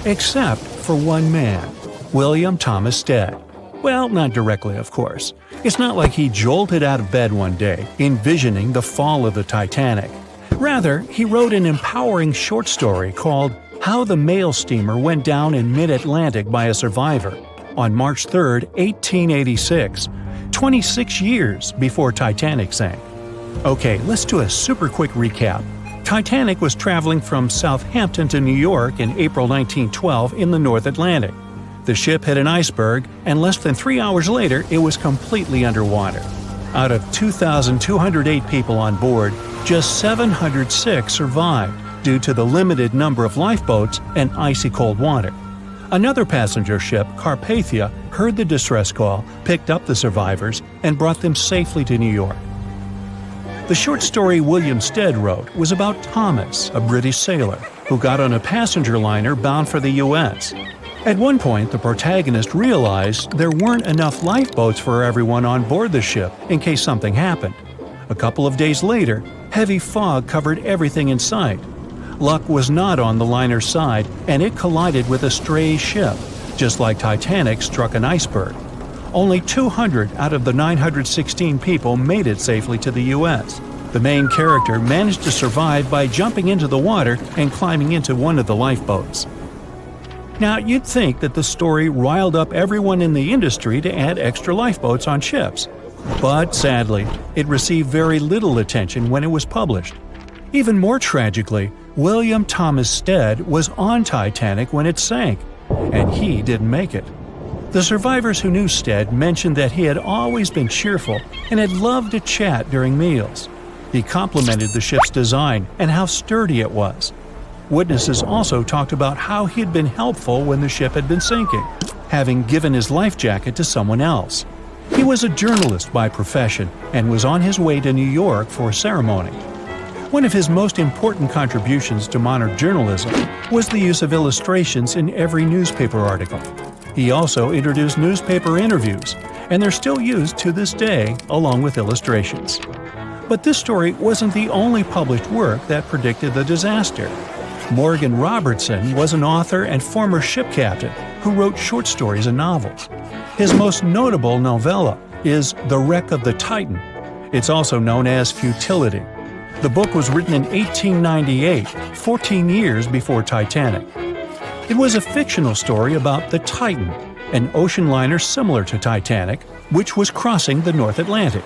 except for one man, William Thomas Stead. Well, not directly, of course. It's not like he jolted out of bed one day, envisioning the fall of the Titanic. Rather, he wrote an empowering short story called How the Mail Steamer Went Down in Mid-Atlantic by a Survivor on March 3, 1886, 26 years before Titanic sank. Okay, let's do a super quick recap. Titanic was traveling from Southampton to New York in April 1912 in the North Atlantic. The ship hit an iceberg, and less than 3 hours later, it was completely underwater. Out of 2,208 people on board, just 706 survived due to the limited number of lifeboats and icy cold water. Another passenger ship, Carpathia, heard the distress call, picked up the survivors, and brought them safely to New York. The short story William Stead wrote was about Thomas, a British sailor, who got on a passenger liner bound for the U.S. At one point, the protagonist realized there weren't enough lifeboats for everyone on board the ship in case something happened. A couple of days later, heavy fog covered everything in sight. Luck was not on the liner's side, and it collided with a stray ship, just like Titanic struck an iceberg. Only 200 out of the 916 people made it safely to the U.S. The main character managed to survive by jumping into the water and climbing into one of the lifeboats. Now, you'd think that the story riled up everyone in the industry to add extra lifeboats on ships. But sadly, it received very little attention when it was published. Even more tragically, William Thomas Stead was on Titanic when it sank, and he didn't make it. The survivors who knew Stead mentioned that he had always been cheerful and had loved to chat during meals. He complimented the ship's design and how sturdy it was. Witnesses also talked about how he had been helpful when the ship had been sinking, having given his life jacket to someone else. He was a journalist by profession and was on his way to New York for a ceremony. One of his most important contributions to modern journalism was the use of illustrations in every newspaper article. He also introduced newspaper interviews, and they're still used to this day along with illustrations. But this story wasn't the only published work that predicted the disaster. Morgan Robertson was an author and former ship captain who wrote short stories and novels. His most notable novella is The Wreck of the Titan. It's also known as Futility. The book was written in 1898, 14 years before Titanic. It was a fictional story about the Titan, an ocean liner similar to Titanic, which was crossing the North Atlantic.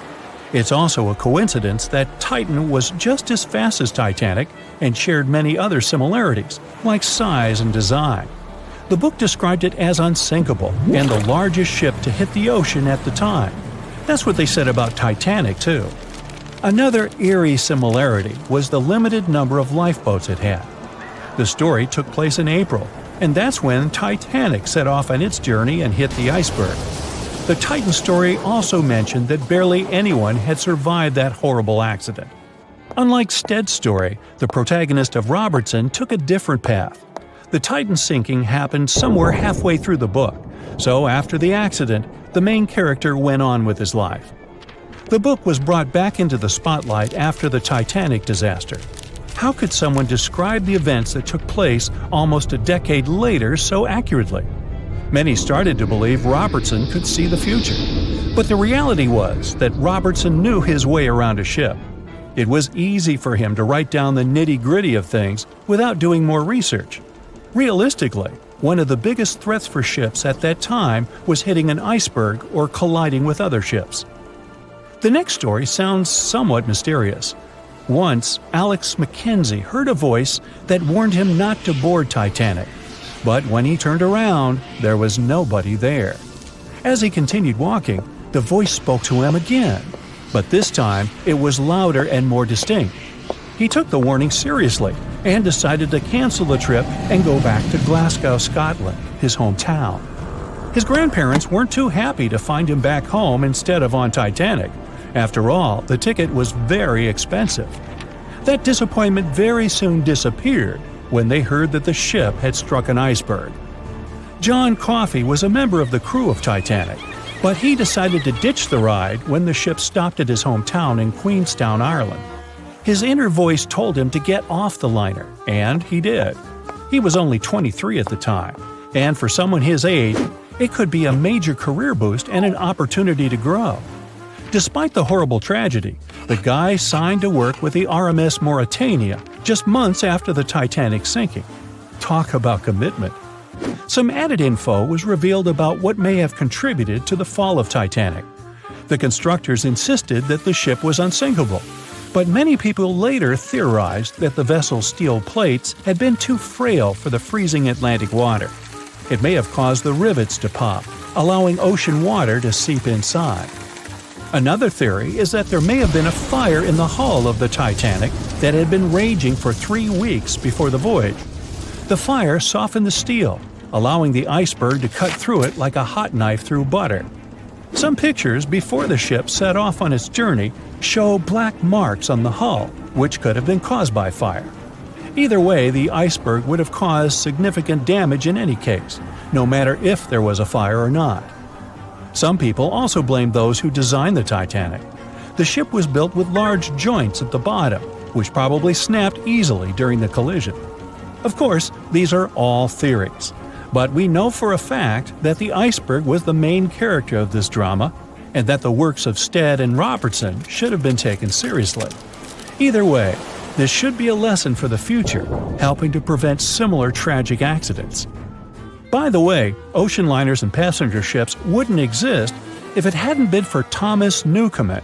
It's also a coincidence that Titan was just as fast as Titanic and shared many other similarities, like size and design. The book described it as unsinkable and the largest ship to hit the ocean at the time. That's what they said about Titanic, too. Another eerie similarity was the limited number of lifeboats it had. The story took place in April, and that's when Titanic set off on its journey and hit the iceberg. The Titan story also mentioned that barely anyone had survived that horrible accident. Unlike Stead's story, the protagonist of Robertson took a different path. The Titan sinking happened somewhere halfway through the book, so after the accident, the main character went on with his life. The book was brought back into the spotlight after the Titanic disaster. How could someone describe the events that took place almost a decade later so accurately? Many started to believe Robertson could see the future. But the reality was that Robertson knew his way around a ship. It was easy for him to write down the nitty-gritty of things without doing more research. Realistically, one of the biggest threats for ships at that time was hitting an iceberg or colliding with other ships. The next story sounds somewhat mysterious. Once, Alex Mackenzie heard a voice that warned him not to board Titanic. But when he turned around, there was nobody there. As he continued walking, the voice spoke to him again, but this time it was louder and more distinct. He took the warning seriously and decided to cancel the trip and go back to Glasgow, Scotland, his hometown. His grandparents weren't too happy to find him back home instead of on Titanic. After all, the ticket was very expensive. That disappointment very soon disappeared when they heard that the ship had struck an iceberg. John Coffey was a member of the crew of Titanic, but he decided to ditch the ride when the ship stopped at his hometown in Queenstown, Ireland. His inner voice told him to get off the liner, and he did. He was only 23 at the time, and for someone his age, it could be a major career boost and an opportunity to grow. Despite the horrible tragedy, the guy signed to work with the RMS Mauritania just months after the Titanic sinking. Talk about commitment. Some added info was revealed about what may have contributed to the fall of Titanic. The constructors insisted that the ship was unsinkable, but many people later theorized that the vessel's steel plates had been too frail for the freezing Atlantic water. It may have caused the rivets to pop, allowing ocean water to seep inside. Another theory is that there may have been a fire in the hull of the Titanic that had been raging for 3 weeks before the voyage. The fire softened the steel, allowing the iceberg to cut through it like a hot knife through butter. Some pictures before the ship set off on its journey show black marks on the hull, which could have been caused by fire. Either way, the iceberg would have caused significant damage in any case, no matter if there was a fire or not. Some people also blame those who designed the Titanic. The ship was built with large joints at the bottom, which probably snapped easily during the collision. Of course, these are all theories, but we know for a fact that the iceberg was the main character of this drama, and that the works of Stead and Robertson should have been taken seriously. Either way, this should be a lesson for the future, helping to prevent similar tragic accidents. By the way, ocean liners and passenger ships wouldn't exist if it hadn't been for Thomas Newcomen.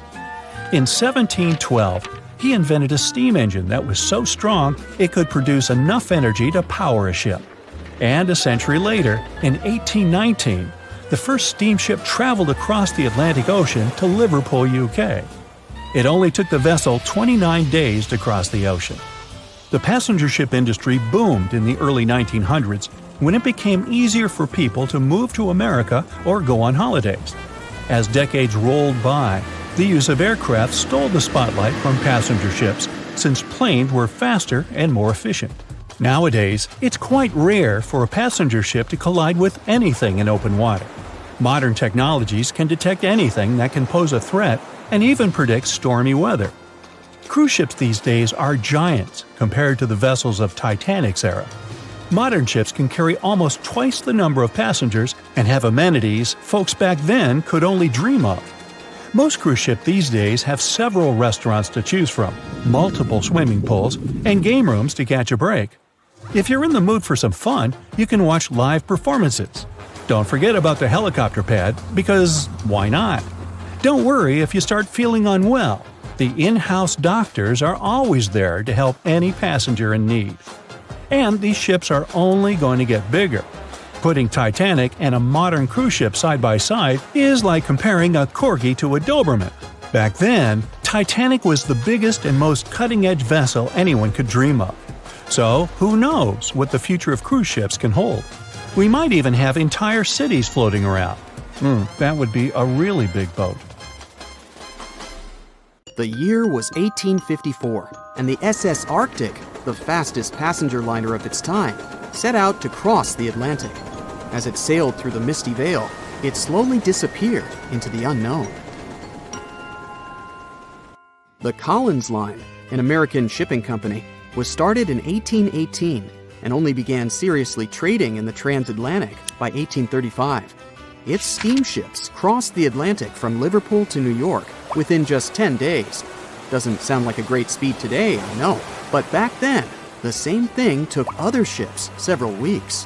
In 1712, he invented a steam engine that was so strong it could produce enough energy to power a ship. And a century later, in 1819, the first steamship traveled across the Atlantic Ocean to Liverpool, UK. It only took the vessel 29 days to cross the ocean. The passenger ship industry boomed in the early 1900s when it became easier for people to move to America or go on holidays. As decades rolled by, the use of aircraft stole the spotlight from passenger ships, since planes were faster and more efficient. Nowadays, it's quite rare for a passenger ship to collide with anything in open water. Modern technologies can detect anything that can pose a threat and even predict stormy weather. Cruise ships these days are giants compared to the vessels of Titanic's era. Modern ships can carry almost twice the number of passengers and have amenities folks back then could only dream of. Most cruise ships these days have several restaurants to choose from, multiple swimming pools, and game rooms to catch a break. If you're in the mood for some fun, you can watch live performances. Don't forget about the helicopter pad, because why not? Don't worry if you start feeling unwell. The in-house doctors are always there to help any passenger in need. And these ships are only going to get bigger. Putting Titanic and a modern cruise ship side by side is like comparing a corgi to a Doberman. Back then, Titanic was the biggest and most cutting-edge vessel anyone could dream of. So, who knows what the future of cruise ships can hold? We might even have entire cities floating around. That would be a really big boat. The year was 1854, and the SS Arctic, the fastest passenger liner of its time, set out to cross the Atlantic. As it sailed through the misty veil, it slowly disappeared into the unknown. The Collins Line, an American shipping company, was started in 1818 and only began seriously trading in the transatlantic by 1835. Its steamships crossed the Atlantic from Liverpool to New York within just 10 days. Doesn't sound like a great speed today, I know, but back then, the same thing took other ships several weeks.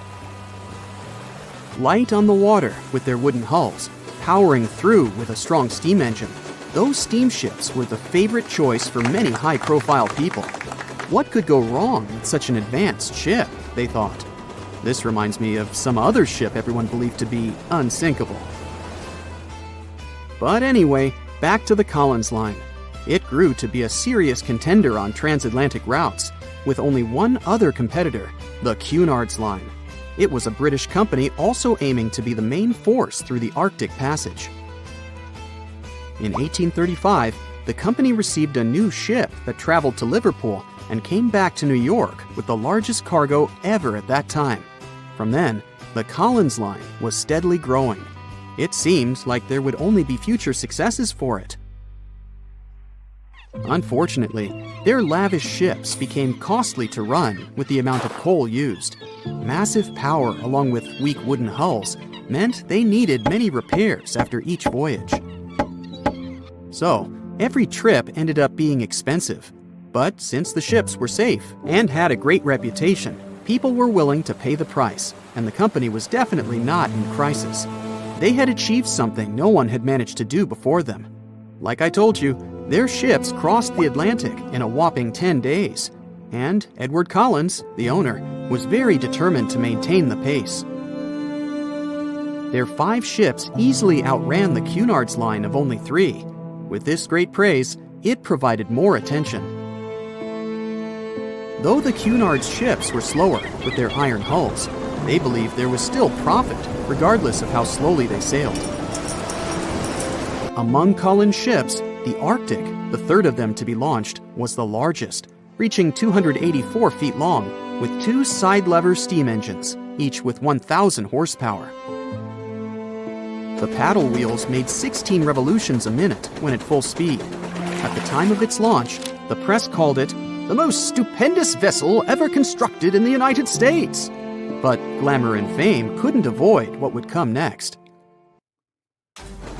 Light on the water with their wooden hulls, powering through with a strong steam engine, those steamships were the favorite choice for many high-profile people. What could go wrong with such an advanced ship, they thought. This reminds me of some other ship everyone believed to be unsinkable. But anyway, back to the Collins Line. It grew to be a serious contender on transatlantic routes, with only one other competitor, the Cunard's Line. It was a British company also aiming to be the main force through the Arctic Passage. In 1835, the company received a new ship that traveled to Liverpool and came back to New York with the largest cargo ever at that time. From then, the Collins Line was steadily growing. It seemed like there would only be future successes for it. Unfortunately, their lavish ships became costly to run with the amount of coal used. Massive power along with weak wooden hulls meant they needed many repairs after each voyage. So, every trip ended up being expensive. But since the ships were safe and had a great reputation, people were willing to pay the price, and the company was definitely not in crisis. They had achieved something no one had managed to do before them. Like I told you, their ships crossed the Atlantic in a whopping 10 days, and Edward Collins, the owner, was very determined to maintain the pace. Their 5 ships easily outran the Cunard's Line of only 3. With this great praise, it provided more attention. Though the Cunard's ships were slower with their iron hulls, they believed there was still profit, regardless of how slowly they sailed. Among Collins' ships, the Arctic, the third of them to be launched, was the largest, reaching 284 feet long, with 2 side-lever steam engines, each with 1,000 horsepower. The paddle wheels made 16 revolutions a minute when at full speed. At the time of its launch, the press called it the most stupendous vessel ever constructed in the United States. But glamour and fame couldn't avoid what would come next.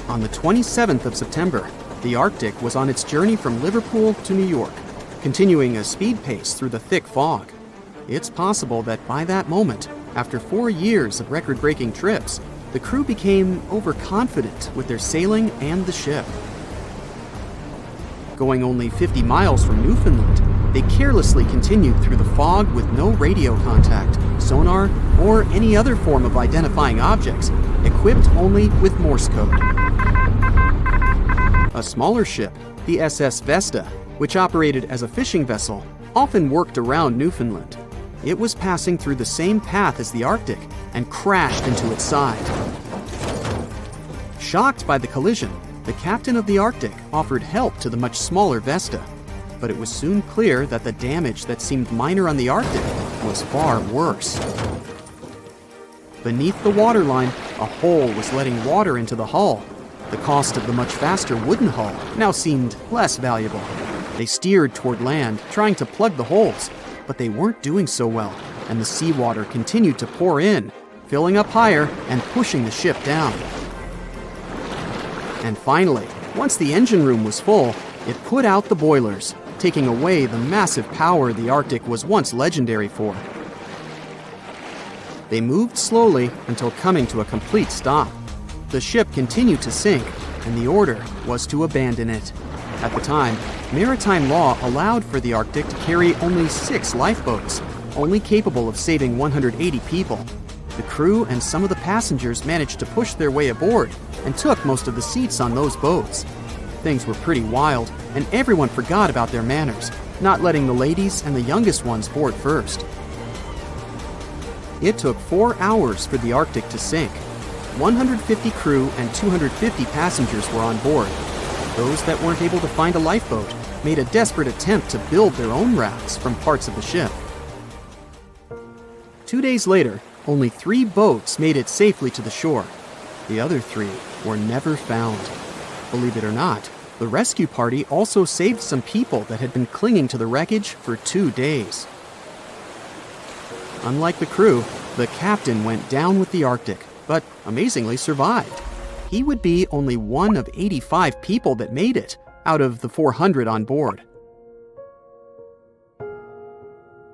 On the 27th of September, the Arctic was on its journey from Liverpool to New York. continuing a speed pace through the thick fog. It's possible that by that moment, after 4 years of record-breaking trips, the crew became overconfident with their sailing and the ship. Going only 50 miles from Newfoundland, they carelessly continued through the fog with no radio contact, sonar, or any other form of identifying objects, equipped only with Morse code. A smaller ship, the SS Vesta, which operated as a fishing vessel, often worked around Newfoundland. It was passing through the same path as the Arctic and crashed into its side. Shocked by the collision, the captain of the Arctic offered help to the much smaller Vesta, but it was soon clear that the damage that seemed minor on the Arctic was far worse. Beneath the waterline, a hole was letting water into the hull. The cost of the much faster wooden hull now seemed less valuable. They steered toward land, trying to plug the holes, but they weren't doing so well, and the seawater continued to pour in, filling up higher and pushing the ship down. And finally, once the engine room was full, it put out the boilers, taking away the massive power the Arctic was once legendary for. They moved slowly until coming to a complete stop. The ship continued to sink, and the order was to abandon it. At the time, maritime law allowed for the Arctic to carry only 6 lifeboats, only capable of saving 180 people. The crew and some of the passengers managed to push their way aboard and took most of the seats on those boats. Things were pretty wild, and everyone forgot about their manners, not letting the ladies and the youngest ones board first. It took 4 hours for the Arctic to sink. 150 crew and 250 passengers were on board. Those that weren't able to find a lifeboat made a desperate attempt to build their own rafts from parts of the ship. 2 days later, only 3 boats made it safely to the shore. The other 3 were never found. Believe it or not, the rescue party also saved some people that had been clinging to the wreckage for 2 days. Unlike the crew, the captain went down with the Arctic, but amazingly survived. He would be only one of 85 people that made it, out of the 400 on board.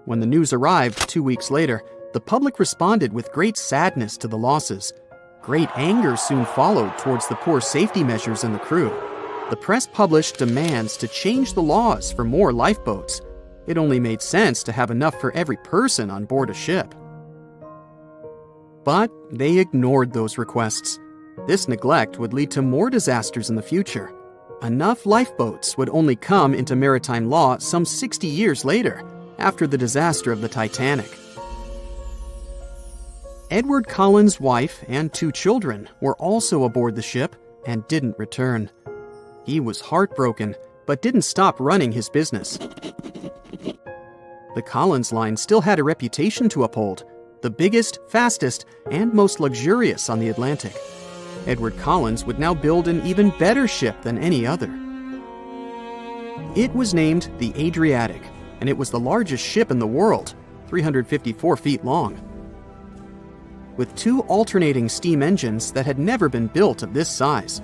When the news arrived 2 weeks later, the public responded with great sadness to the losses. Great anger soon followed towards the poor safety measures and the crew. The press published demands to change the laws for more lifeboats. It only made sense to have enough for every person on board a ship. But they ignored those requests. This neglect would lead to more disasters in the future. Enough lifeboats would only come into maritime law some 60 years later, after the disaster of the Titanic. Edward Collins' wife and 2 children were also aboard the ship and didn't return. He was heartbroken, but didn't stop running his business. The Collins line still had a reputation to uphold, the biggest, fastest, and most luxurious on the Atlantic. Edward Collins would now build an even better ship than any other. It was named the Adriatic, and it was the largest ship in the world, 354 feet long. With 2 alternating steam engines that had never been built of this size.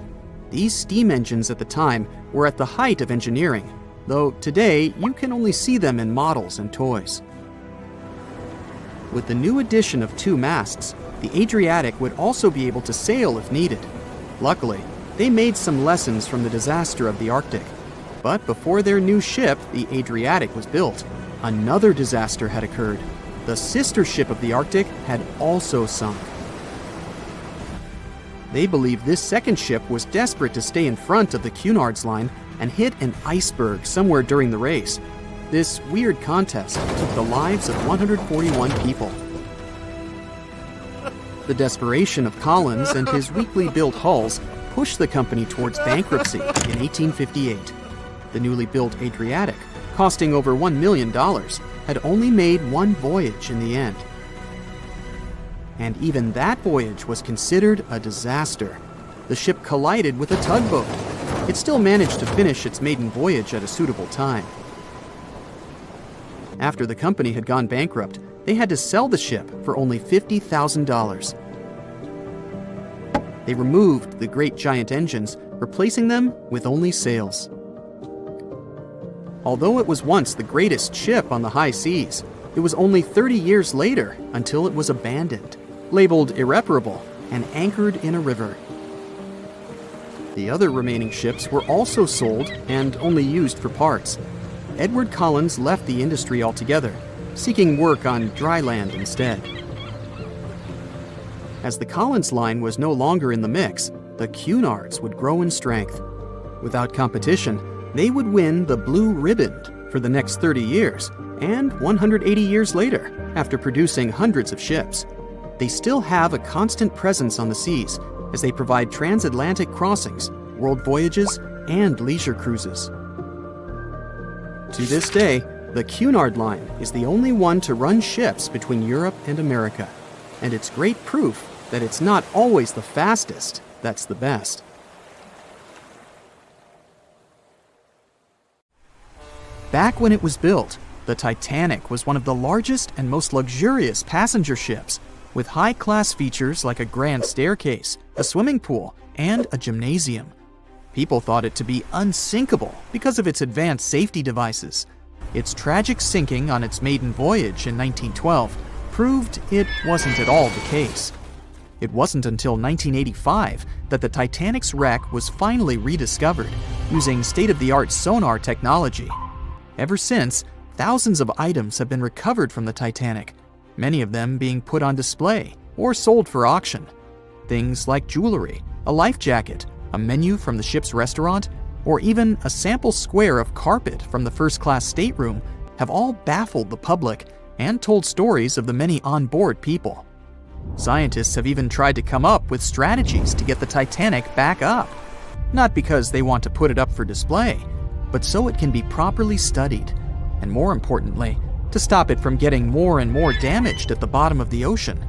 These steam engines at the time were at the height of engineering, though today you can only see them in models and toys. With the new addition of 2 masts, the Adriatic would also be able to sail if needed. Luckily, they made some lessons from the disaster of the Arctic. But before their new ship, the Adriatic, was built, another disaster had occurred. The sister ship of the Arctic had also sunk. They believed this second ship was desperate to stay in front of the Cunard's line and hit an iceberg somewhere during the race. This weird contest took the lives of 141 people. The desperation of Collins and his weakly built hulls pushed the company towards bankruptcy in 1858. The newly built Adriatic, costing over $1 million, had only made 1 voyage in the end. And even that voyage was considered a disaster. The ship collided with a tugboat. It still managed to finish its maiden voyage at a suitable time. After the company had gone bankrupt, they had to sell the ship for only $50,000. They removed the great giant engines, replacing them with only sails. Although it was once the greatest ship on the high seas, it was only 30 years later until it was abandoned, labeled irreparable, and anchored in a river. The other remaining ships were also sold and only used for parts. Edward Collins left the industry altogether, seeking work on dry land instead. As the Collins line was no longer in the mix, the Cunards would grow in strength. Without competition, they would win the Blue Riband for the next 30 years, and 180 years later, after producing hundreds of ships. They still have a constant presence on the seas as they provide transatlantic crossings, world voyages, and leisure cruises. To this day, the Cunard line is the only one to run ships between Europe and America, and it's great proof that it's not always the fastest that's the best. Back when it was built, the Titanic was one of the largest and most luxurious passenger ships, with high-class features like a grand staircase, a swimming pool, and a gymnasium. People thought it to be unsinkable because of its advanced safety devices. Its tragic sinking on its maiden voyage in 1912 proved it wasn't at all the case. It wasn't until 1985 that the Titanic's wreck was finally rediscovered using state-of-the-art sonar technology. Ever since, thousands of items have been recovered from the Titanic, many of them being put on display or sold for auction. Things like jewelry, a life jacket, a menu from the ship's restaurant, or even a sample square of carpet from the first-class stateroom have all baffled the public and told stories of the many on-board people. Scientists have even tried to come up with strategies to get the Titanic back up, not because they want to put it up for display, but so it can be properly studied, and more importantly, to stop it from getting more and more damaged at the bottom of the ocean.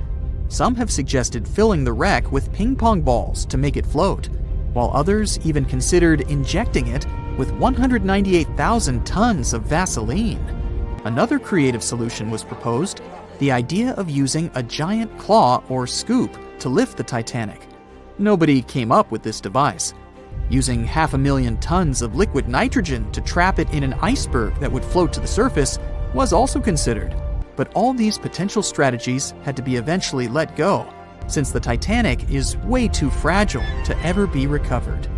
Some have suggested filling the wreck with ping-pong balls to make it float, while others even considered injecting it with 198,000 tons of Vaseline. Another creative solution was proposed, the idea of using a giant claw or scoop to lift the Titanic. Nobody came up with this device. Using 500,000 tons of liquid nitrogen to trap it in an iceberg that would float to the surface was also considered, but all these potential strategies had to be eventually let go, since the Titanic is way too fragile to ever be recovered.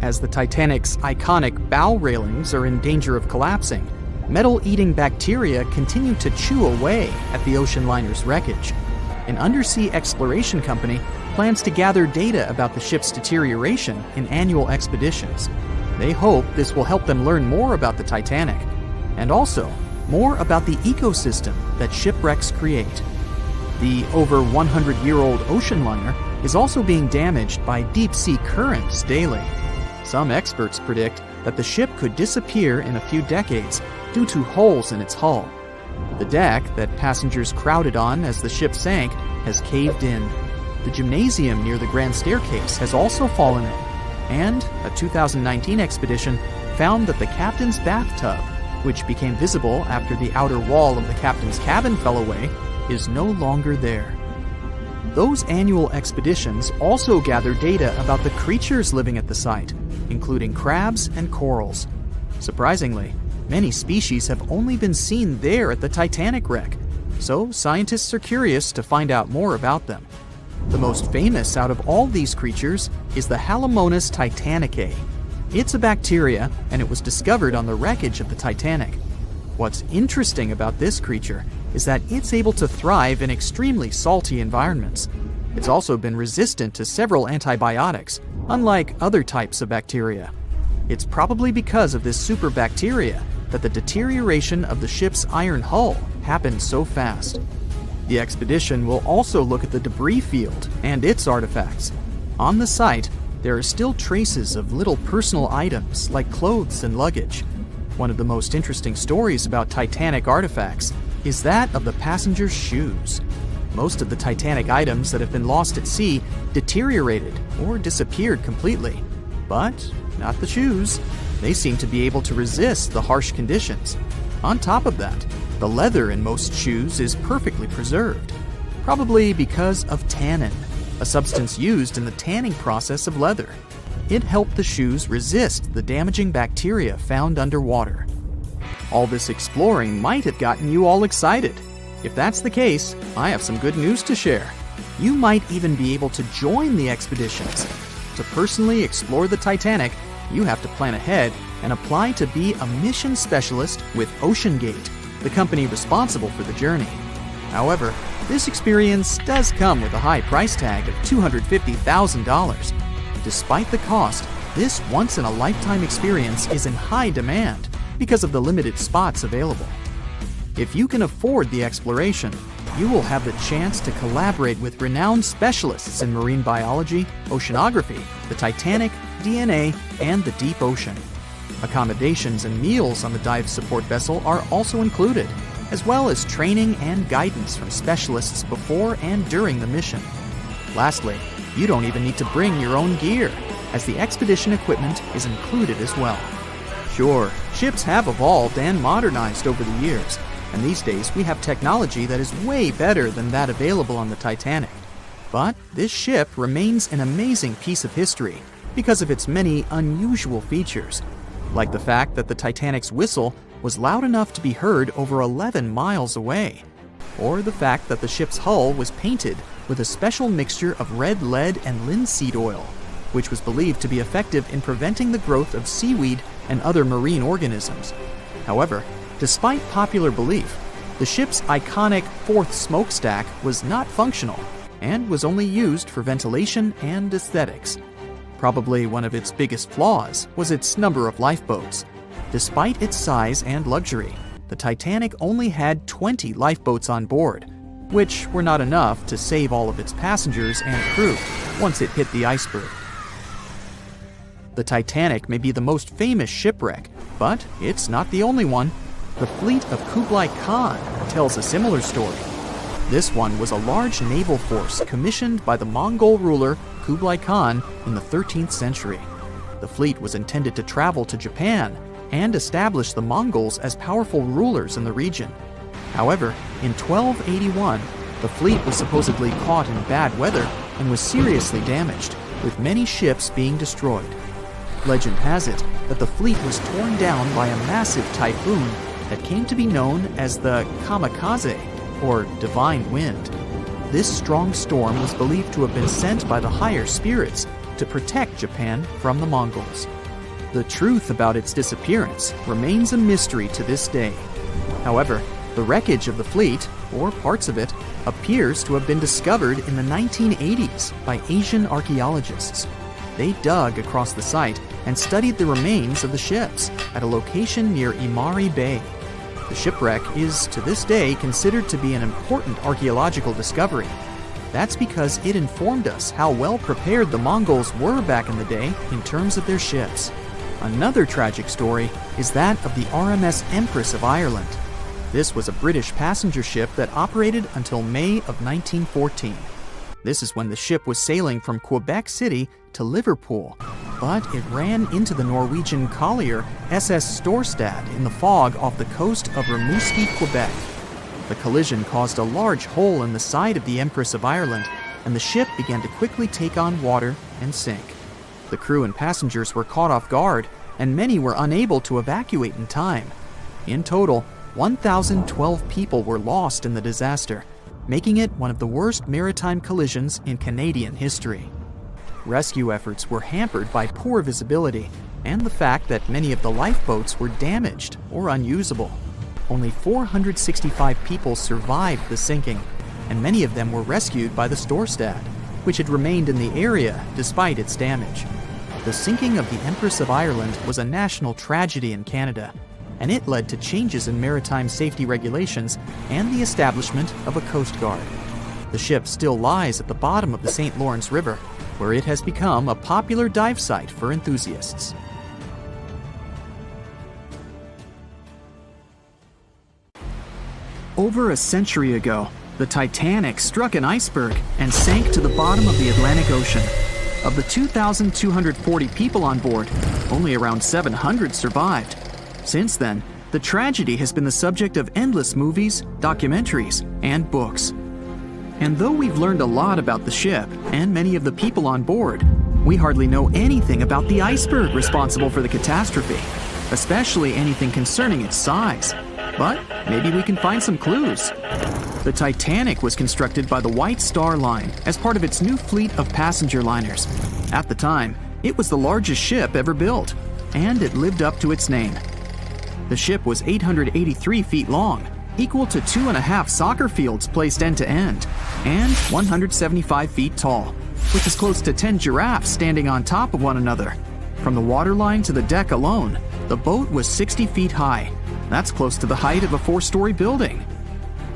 As the Titanic's iconic bow railings are in danger of collapsing, metal-eating bacteria continue to chew away at the ocean liner's wreckage. An undersea exploration company plans to gather data about the ship's deterioration in annual expeditions. They hope this will help them learn more about the Titanic, and also more about the ecosystem that shipwrecks create. The over 100-year-old ocean liner is also being damaged by deep-sea currents daily. Some experts predict that the ship could disappear in a few decades due to holes in its hull. The deck that passengers crowded on as the ship sank has caved in. The gymnasium near the grand staircase has also fallen in, and a 2019 expedition found that the captain's bathtub, which became visible after the outer wall of the captain's cabin fell away, is no longer there. Those annual expeditions also gather data about the creatures living at the site, including crabs and corals. Surprisingly, many species have only been seen there at the Titanic wreck, so scientists are curious to find out more about them. The most famous out of all these creatures is the Halomonas titanicae. It's a bacteria, and it was discovered on the wreckage of the Titanic. What's interesting about this creature is that it's able to thrive in extremely salty environments. It's also been resistant to several antibiotics, unlike other types of bacteria. It's probably because of this superbacteria that the deterioration of the ship's iron hull happened so fast. The expedition will also look at the debris field and its artifacts. On the site, there are still traces of little personal items like clothes and luggage. One of the most interesting stories about Titanic artifacts is that of the passengers' shoes. Most of the Titanic items that have been lost at sea deteriorated or disappeared completely. But not the shoes. They seem to be able to resist the harsh conditions. On top of that, the leather in most shoes is perfectly preserved, probably because of tannin, a substance used in the tanning process of leather. It helped the shoes resist the damaging bacteria found underwater. All this exploring might have gotten you all excited. If that's the case, I have some good news to share. You might even be able to join the expeditions. To personally explore the Titanic, you have to plan ahead and apply to be a mission specialist with OceanGate, the company responsible for the journey. However, this experience does come with a high price tag of $250,000. Despite the cost, this once-in-a-lifetime experience is in high demand because of the limited spots available. If you can afford the exploration, you will have the chance to collaborate with renowned specialists in marine biology, oceanography, the Titanic, DNA, and the deep ocean. Accommodations and meals on the dive support vessel are also included, as well as training and guidance from specialists before and during the mission. Lastly, you don't even need to bring your own gear, as the expedition equipment is included as well. Sure, ships have evolved and modernized over the years, and these days we have technology that is way better than that available on the Titanic. But this ship remains an amazing piece of history because of its many unusual features, like the fact that the Titanic's whistle was loud enough to be heard over 11 miles away, or the fact that the ship's hull was painted with a special mixture of red lead and linseed oil, which was believed to be effective in preventing the growth of seaweed and other marine organisms. However, despite popular belief, the ship's iconic fourth smokestack was not functional and was only used for ventilation and aesthetics. Probably one of its biggest flaws was its number of lifeboats. Despite its size and luxury, the Titanic only had 20 lifeboats on board, which were not enough to save all of its passengers and crew once it hit the iceberg. The Titanic may be the most famous shipwreck, but it's not the only one. The fleet of Kublai Khan tells a similar story. This one was a large naval force commissioned by the Mongol ruler Kublai Khan in the 13th century. The fleet was intended to travel to Japan and establish the Mongols as powerful rulers in the region. However, in 1281, the fleet was supposedly caught in bad weather and was seriously damaged, with many ships being destroyed. Legend has it that the fleet was torn down by a massive typhoon that came to be known as the kamikaze, or divine wind. This strong storm was believed to have been sent by the higher spirits to protect Japan from the Mongols. The truth about its disappearance remains a mystery to this day. However, the wreckage of the fleet, or parts of it, appears to have been discovered in the 1980s by Asian archaeologists. They dug across the site and studied the remains of the ships at a location near Imari Bay. The shipwreck is, to this day, considered to be an important archaeological discovery. That's because it informed us how well prepared the Mongols were back in the day in terms of their ships. Another tragic story is that of the RMS Empress of Ireland. This was a British passenger ship that operated until May of 1914. This is when the ship was sailing from Quebec City to Liverpool, but it ran into the Norwegian collier SS Storstad in the fog off the coast of Rimouski, Quebec. The collision caused a large hole in the side of the Empress of Ireland, and the ship began to quickly take on water and sink. The crew and passengers were caught off guard, and many were unable to evacuate in time. In total, 1,012 people were lost in the disaster, making it one of the worst maritime collisions in Canadian history. Rescue efforts were hampered by poor visibility and the fact that many of the lifeboats were damaged or unusable. Only 465 people survived the sinking, and many of them were rescued by the Storstad, which had remained in the area despite its damage. The sinking of the Empress of Ireland was a national tragedy in Canada, and it led to changes in maritime safety regulations and the establishment of a Coast Guard. The ship still lies at the bottom of the St. Lawrence River, where it has become a popular dive site for enthusiasts. Over a century ago, the Titanic struck an iceberg and sank to the bottom of the Atlantic Ocean. Of the 2,240 people on board, only around 700 survived. Since then, the tragedy has been the subject of endless movies, documentaries, and books. And though we've learned a lot about the ship and many of the people on board, we hardly know anything about the iceberg responsible for the catastrophe. especially anything concerning its size. But maybe we can find some clues. The Titanic was constructed by the White Star Line as part of its new fleet of passenger liners. At the time, it was the largest ship ever built, and it lived up to its name. The ship was 883 feet long, equal to 2.5 soccer fields placed end to end, and 175 feet tall, which is close to 10 giraffes standing on top of one another. From the waterline to the deck alone, the boat was 60 feet high. That's close to the height of a 4-story building.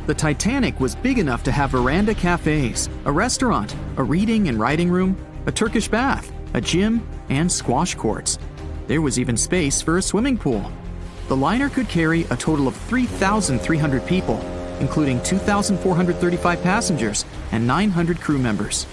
The Titanic was big enough to have veranda cafes, a restaurant, a reading and writing room, a Turkish bath, a gym, and squash courts. There was even space for a swimming pool. The liner could carry a total of 3,300 people, including 2,435 passengers and 900 crew members.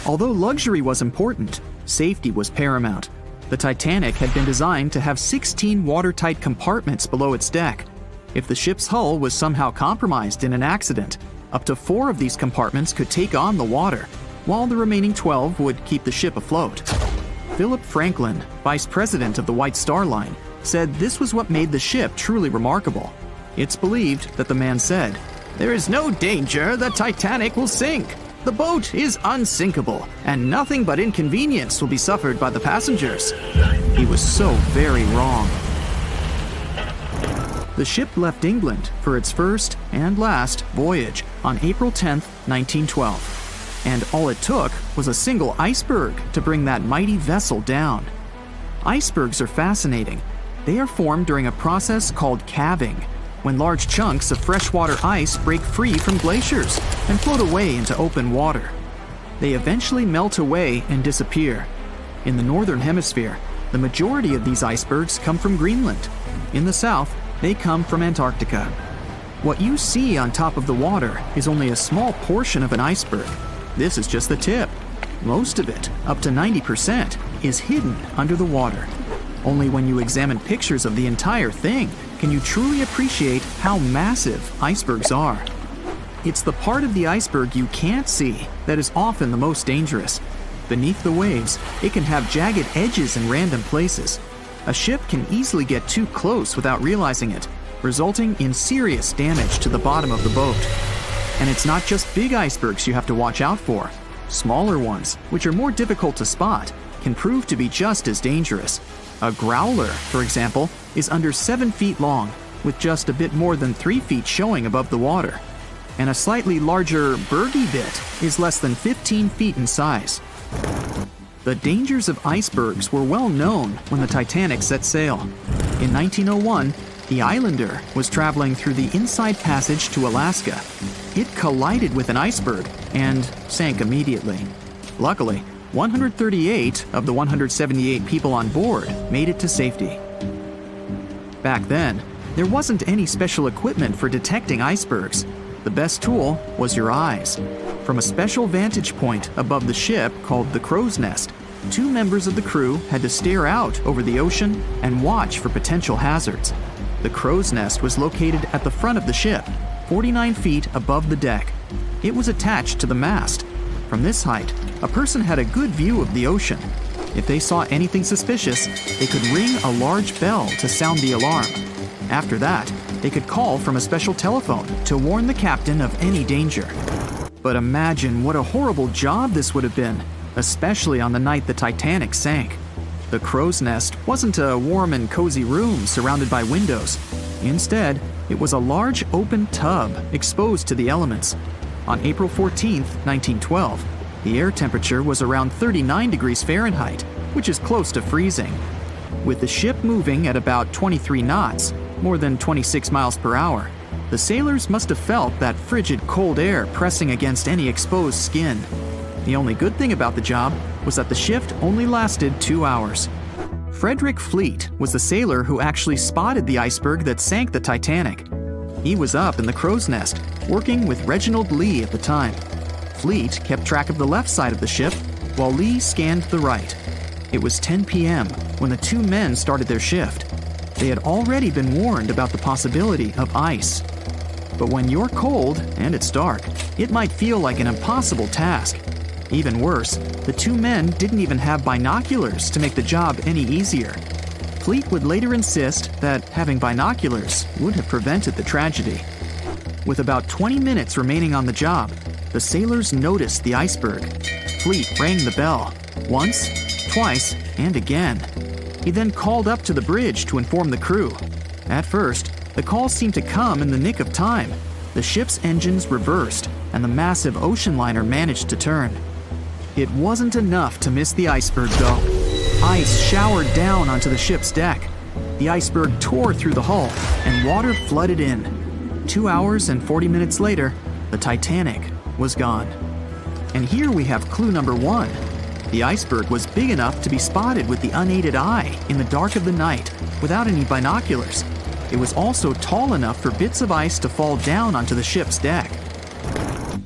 Although luxury was important, safety was paramount. The Titanic had been designed to have 16 watertight compartments below its deck. If the ship's hull was somehow compromised in an accident, up to 4 of these compartments could take on the water, while the remaining 12 would keep the ship afloat. Philip Franklin, vice president of the White Star Line, said this was what made the ship truly remarkable. It's believed that the man said, "There is no danger the Titanic will sink. The boat is unsinkable, and nothing but inconvenience will be suffered by the passengers." He was so very wrong. The ship left England for its first and last voyage on April 10, 1912. And all it took was a single iceberg to bring that mighty vessel down. Icebergs are fascinating. They are formed during a process called calving, when large chunks of freshwater ice break free from glaciers and float away into open water. They eventually melt away and disappear. In the northern hemisphere, the majority of these icebergs come from Greenland. In the south, they come from Antarctica. What you see on top of the water is only a small portion of an iceberg. This is just the tip. Most of it, up to 90%, is hidden under the water. Only when you examine pictures of the entire thing can you truly appreciate how massive icebergs are. It's the part of the iceberg you can't see that is often the most dangerous. Beneath the waves, it can have jagged edges in random places. A ship can easily get too close without realizing it, resulting in serious damage to the bottom of the boat. And it's not just big icebergs you have to watch out for. Smaller ones, which are more difficult to spot, can prove to be just as dangerous. A growler, for example, is under 7 feet long, with just a bit more than 3 feet showing above the water. And a slightly larger bergy bit is less than 15 feet in size. The dangers of icebergs were well known when the Titanic set sail. In 1901, the Islander was traveling through the inside passage to Alaska. It collided with an iceberg and sank immediately. Luckily, 138 of the 178 people on board made it to safety. Back then, there wasn't any special equipment for detecting icebergs. The best tool was your eyes. From a special vantage point above the ship called the crow's nest, 2 members of the crew had to stare out over the ocean and watch for potential hazards. The crow's nest was located at the front of the ship, 49 feet above the deck. It was attached to the mast. From this height, a person had a good view of the ocean. If they saw anything suspicious, they could ring a large bell to sound the alarm. After that, they could call from a special telephone to warn the captain of any danger. But imagine what a horrible job this would have been, especially on the night the Titanic sank. The crow's nest wasn't a warm and cozy room surrounded by windows. Instead, it was a large open tub exposed to the elements. On April 14, 1912, the air temperature was around 39 degrees Fahrenheit, which is close to freezing. With the ship moving at about 23 knots, more than 26 miles per hour, the sailors must have felt that frigid cold air pressing against any exposed skin. The only good thing about the job was that the shift only lasted 2 hours. Frederick Fleet was the sailor who actually spotted the iceberg that sank the Titanic. He was up in the crow's nest, working with Reginald Lee at the time. Fleet kept track of the left side of the ship, while Lee scanned the right. It was 10 p.m. when the 2 men started their shift. They had already been warned about the possibility of ice. But when you're cold and it's dark, it might feel like an impossible task. Even worse, the 2 men didn't even have binoculars to make the job any easier. Fleet would later insist that having binoculars would have prevented the tragedy. With about 20 minutes remaining on the job, the sailors noticed the iceberg. Fleet rang the bell, once, twice, and again. He then called up to the bridge to inform the crew. At first, the call seemed to come in the nick of time. The ship's engines reversed, and the massive ocean liner managed to turn. It wasn't enough to miss the iceberg, though. Ice showered down onto the ship's deck. The iceberg tore through the hull, and water flooded in. 2 hours and 40 minutes later, the Titanic was gone. And here we have clue number 1. The iceberg was big enough to be spotted with the unaided eye in the dark of the night without any binoculars. It was also tall enough for bits of ice to fall down onto the ship's deck.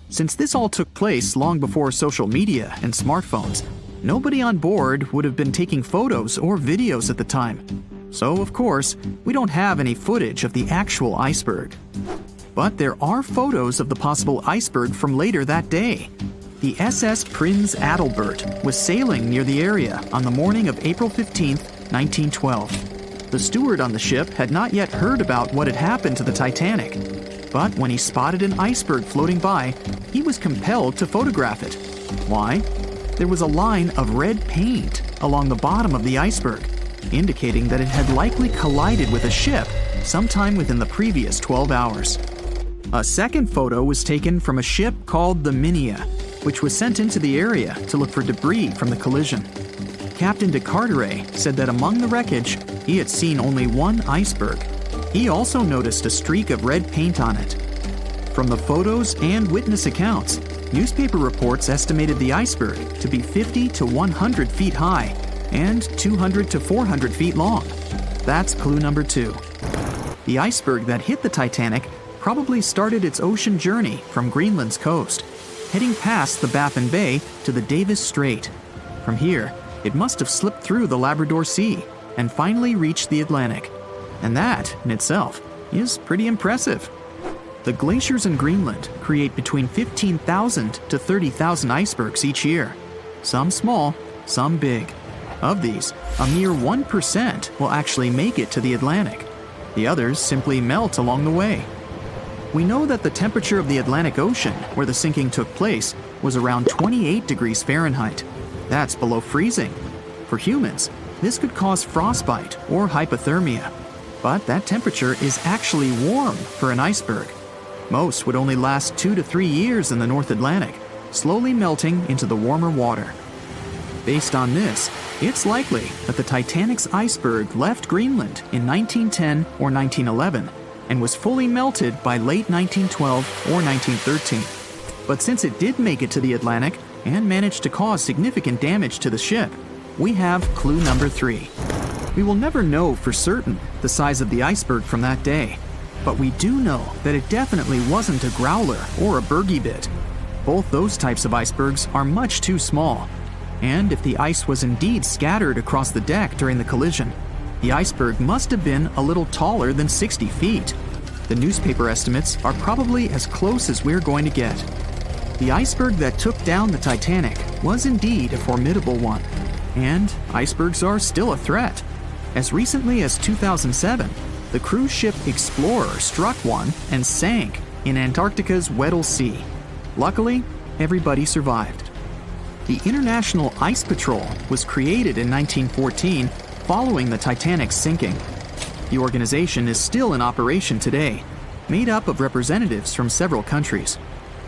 Since this all took place long before social media and smartphones, nobody on board would have been taking photos or videos at the time. So, of course, we don't have any footage of the actual iceberg. But there are photos of the possible iceberg from later that day. The SS Prinz Adalbert was sailing near the area on the morning of April 15, 1912. The steward on the ship had not yet heard about what had happened to the Titanic. But when he spotted an iceberg floating by, he was compelled to photograph it. Why? There was a line of red paint along the bottom of the iceberg, indicating that it had likely collided with a ship sometime within the previous 12 hours. A second photo was taken from a ship called the Minia, which was sent into the area to look for debris from the collision. Captain de Carteret said that among the wreckage, he had seen only one iceberg. He also noticed a streak of red paint on it. From the photos and witness accounts, newspaper reports estimated the iceberg to be 50 to 100 feet high and 200 to 400 feet long. That's clue number 2. The iceberg that hit the Titanic probably started its ocean journey from Greenland's coast, heading past the Baffin Bay to the Davis Strait. From here, it must have slipped through the Labrador Sea and finally reached the Atlantic. And that, in itself, is pretty impressive. The glaciers in Greenland create between 15,000 to 30,000 icebergs each year. Some small, some big. Of these, a mere 1% will actually make it to the Atlantic. The others simply melt along the way. We know that the temperature of the Atlantic Ocean, where the sinking took place, was around 28 degrees Fahrenheit. That's below freezing. For humans, this could cause frostbite or hypothermia. But that temperature is actually warm for an iceberg. Most would only last 2 to 3 years in the North Atlantic, slowly melting into the warmer water. Based on this, it's likely that the Titanic's iceberg left Greenland in 1910 or 1911 and was fully melted by late 1912 or 1913. But since it did make it to the Atlantic and managed to cause significant damage to the ship, we have clue number 3. We will never know for certain the size of the iceberg from that day, but we do know that it definitely wasn't a growler or a bergy bit. Both those types of icebergs are much too small. And if the ice was indeed scattered across the deck during the collision, the iceberg must have been a little taller than 60 feet. The newspaper estimates are probably as close as we're going to get. The iceberg that took down the Titanic was indeed a formidable one, and icebergs are still a threat. As recently as 2007, the cruise ship Explorer struck one and sank in Antarctica's Weddell Sea. Luckily, everybody survived. The International Ice Patrol was created in 1914 following the Titanic's sinking. The organization is still in operation today, made up of representatives from several countries.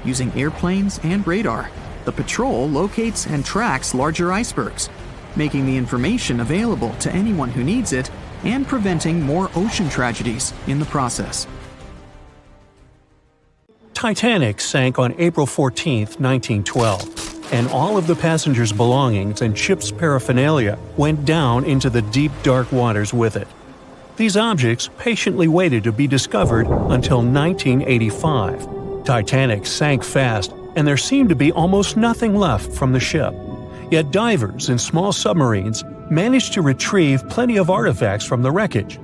Using airplanes and radar, the patrol locates and tracks larger icebergs, making the information available to anyone who needs it and preventing more ocean tragedies in the process. Titanic sank on April 14, 1912, and all of the passengers' belongings and ship's paraphernalia went down into the deep, dark waters with it. These objects patiently waited to be discovered until 1985. Titanic sank fast, and there seemed to be almost nothing left from the ship. Yet divers in small submarines managed to retrieve plenty of artifacts from the wreckage.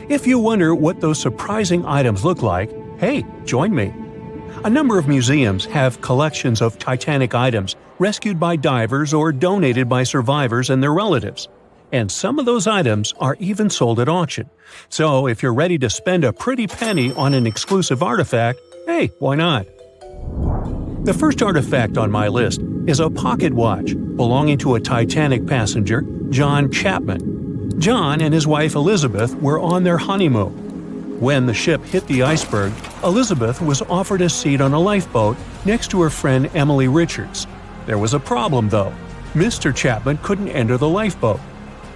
If you wonder what those surprising items look like, hey, join me. A number of museums have collections of Titanic items rescued by divers or donated by survivors and their relatives. and some of those items are even sold at auction. So if you're ready to spend a pretty penny on an exclusive artifact, hey, why not? The first artifact on my list is a pocket watch belonging to a Titanic passenger, John Chapman. John and his wife Elizabeth were on their honeymoon. When the ship hit the iceberg, Elizabeth was offered a seat on a lifeboat next to her friend Emily Richards. There was a problem, though. Mr. Chapman couldn't enter the lifeboat.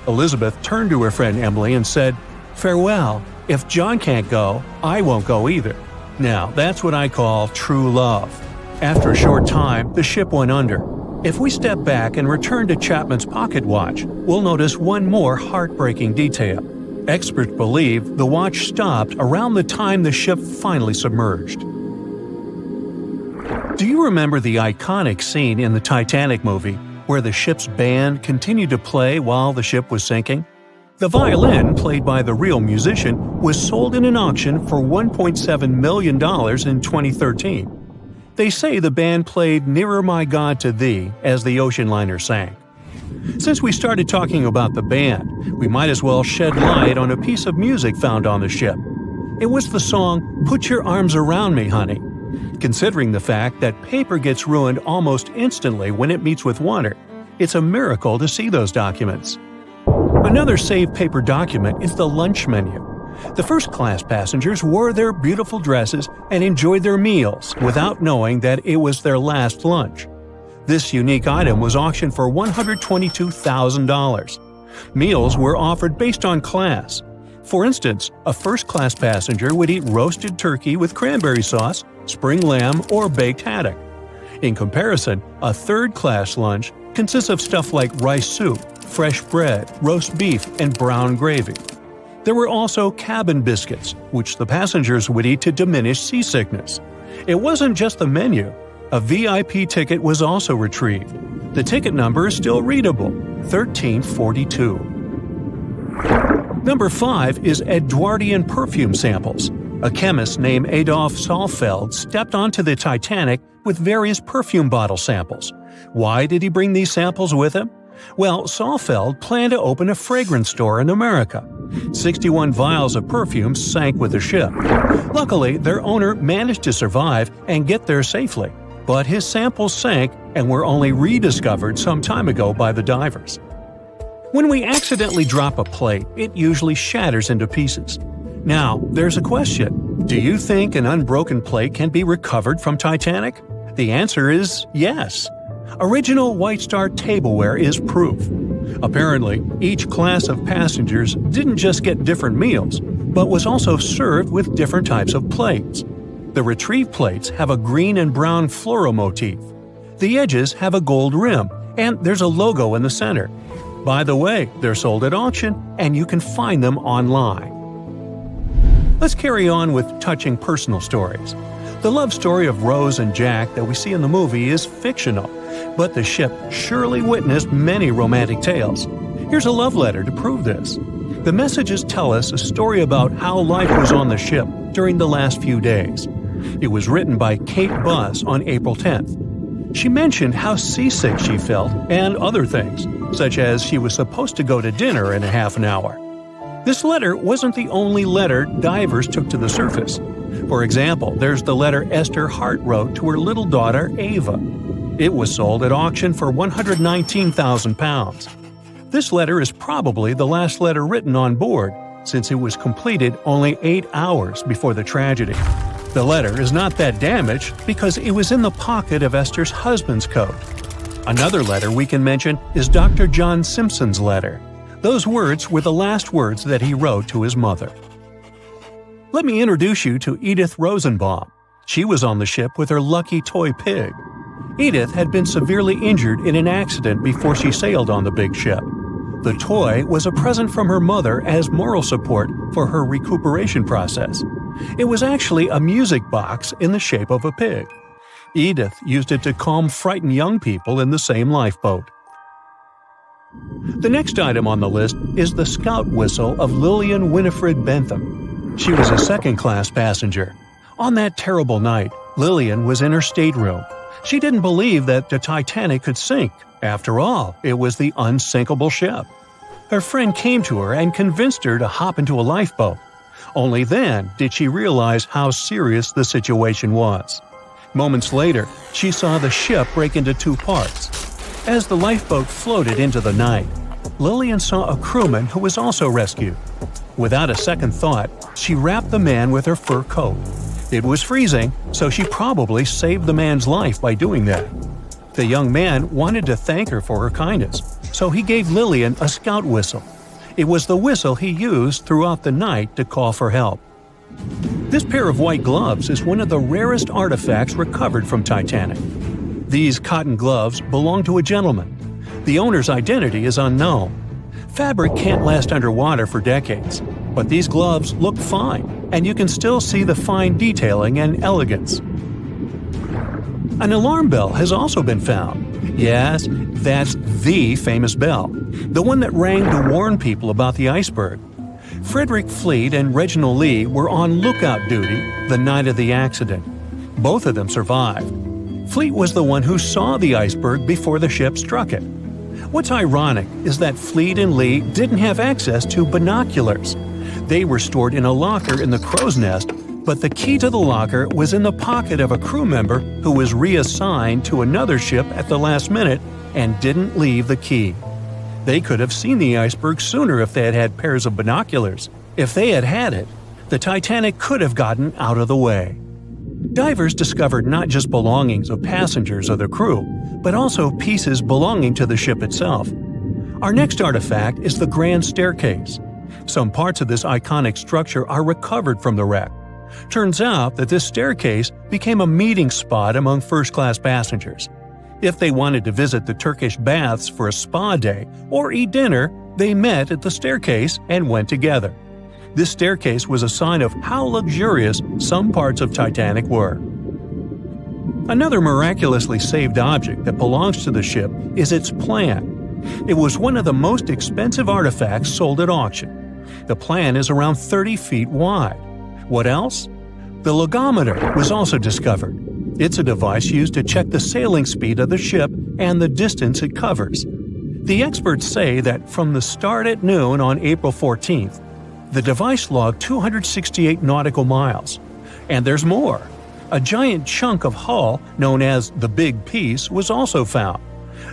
Elizabeth turned to her friend Emily and said, "Farewell. If John can't go, I won't go either." Now, that's what I call true love. After a short time, the ship went under. If we step back and return to Chapman's pocket watch, we'll notice one more heartbreaking detail. Experts believe the watch stopped around the time the ship finally submerged. Do you remember the iconic scene in the Titanic movie where the ship's band continued to play while the ship was sinking? The violin, played by the real musician, was sold in an auction for $1.7 million in 2013. They say the band played Nearer My God to Thee as the ocean liner sank. Since we started talking about the band, we might as well shed light on a piece of music found on the ship. It was the song "Put Your Arms Around Me, Honey." Considering the fact that paper gets ruined almost instantly when it meets with water, it's a miracle to see those documents. Another saved paper document is the lunch menu. The first-class passengers wore their beautiful dresses and enjoyed their meals without knowing that it was their last lunch. This unique item was auctioned for $122,000. Meals were offered based on class. For instance, a first-class passenger would eat roasted turkey with cranberry sauce, spring lamb, or baked haddock. In comparison, a third-class lunch consists of stuff like rice soup, fresh bread, roast beef, and brown gravy. There were also cabin biscuits, which the passengers would eat to diminish seasickness. It wasn't just the menu. A VIP ticket was also retrieved. The ticket number is still readable, 1342. Number 5 is Edwardian perfume samples. A chemist named Adolf Saalfeld stepped onto the Titanic with various perfume bottle samples. Why did he bring these samples with him? Well, Saalfeld planned to open a fragrance store in America. 61 vials of perfume sank with the ship. Luckily, their owner managed to survive and get there safely, but his samples sank and were only rediscovered some time ago by the divers. When we accidentally drop a plate, it usually shatters into pieces. Now, there's a question. Do you think an unbroken plate can be recovered from Titanic? The answer is yes. Original White Star tableware is proof. Apparently, each class of passengers didn't just get different meals, but was also served with different types of plates. The retrieved plates have a green and brown floral motif. The edges have a gold rim, and there's a logo in the center. By the way, they're sold at auction, and you can find them online. Let's carry on with touching personal stories. The love story of Rose and Jack that we see in the movie is fictional, but the ship surely witnessed many romantic tales. Here's a love letter to prove this. The messages tell us a story about how life was on the ship during the last few days. It was written by Kate Buss on April 10th. She mentioned how seasick she felt and other things, such as she was supposed to go to dinner in a half an hour. This letter wasn't the only letter divers took to the surface. For example, there's the letter Esther Hart wrote to her little daughter, Ava. It was sold at auction for £119,000. This letter is probably the last letter written on board, since it was completed only 8 hours before the tragedy. The letter is not that damaged because it was in the pocket of Esther's husband's coat. Another letter we can mention is Dr. John Simpson's letter. Those words were the last words that he wrote to his mother. Let me introduce you to Edith Rosenbaum. She was on the ship with her lucky toy pig. Edith had been severely injured in an accident before she sailed on the big ship. The toy was a present from her mother as moral support for her recuperation process. It was actually a music box in the shape of a pig. Edith used it to calm frightened young people in the same lifeboat. The next item on the list is the scout whistle of Lillian Winifred Bentham. She was a second-class passenger. On that terrible night, Lillian was in her stateroom. She didn't believe that the Titanic could sink. After all, it was the unsinkable ship. Her friend came to her and convinced her to hop into a lifeboat. Only then did she realize how serious the situation was. Moments later, she saw the ship break into two parts. As the lifeboat floated into the night, Lillian saw a crewman who was also rescued. Without a second thought, she wrapped the man with her fur coat. It was freezing, so she probably saved the man's life by doing that. The young man wanted to thank her for her kindness, so he gave Lillian a scout whistle. It was the whistle he used throughout the night to call for help. This pair of white gloves is one of the rarest artifacts recovered from Titanic. These cotton gloves belong to a gentleman. The owner's identity is unknown. Fabric can't last underwater for decades, but these gloves look fine, and you can still see the fine detailing and elegance. An alarm bell has also been found. Yes, that's the famous bell, the one that rang to warn people about the iceberg. Frederick Fleet and Reginald Lee were on lookout duty the night of the accident. Both of them survived. Fleet was the one who saw the iceberg before the ship struck it. What's ironic is that Fleet and Lee didn't have access to binoculars. They were stored in a locker in the crow's nest, but the key to the locker was in the pocket of a crew member who was reassigned to another ship at the last minute and didn't leave the key. They could have seen the iceberg sooner if they had had pairs of binoculars. If they had had it, the Titanic could have gotten out of the way. Divers discovered not just belongings of passengers or the crew, but also pieces belonging to the ship itself. Our next artifact is the Grand Staircase. Some parts of this iconic structure are recovered from the wreck. Turns out that this staircase became a meeting spot among first-class passengers. If they wanted to visit the Turkish baths for a spa day or eat dinner, they met at the staircase and went together. This staircase was a sign of how luxurious some parts of Titanic were. Another miraculously saved object that belongs to the ship is its plan. It was one of the most expensive artifacts sold at auction. The plan is around 30 feet wide. What else? The logometer was also discovered. It's a device used to check the sailing speed of the ship and the distance it covers. The experts say that from the start at noon on April 14th, the device logged 268 nautical miles. And there's more. A giant chunk of hull, known as the Big Piece, was also found.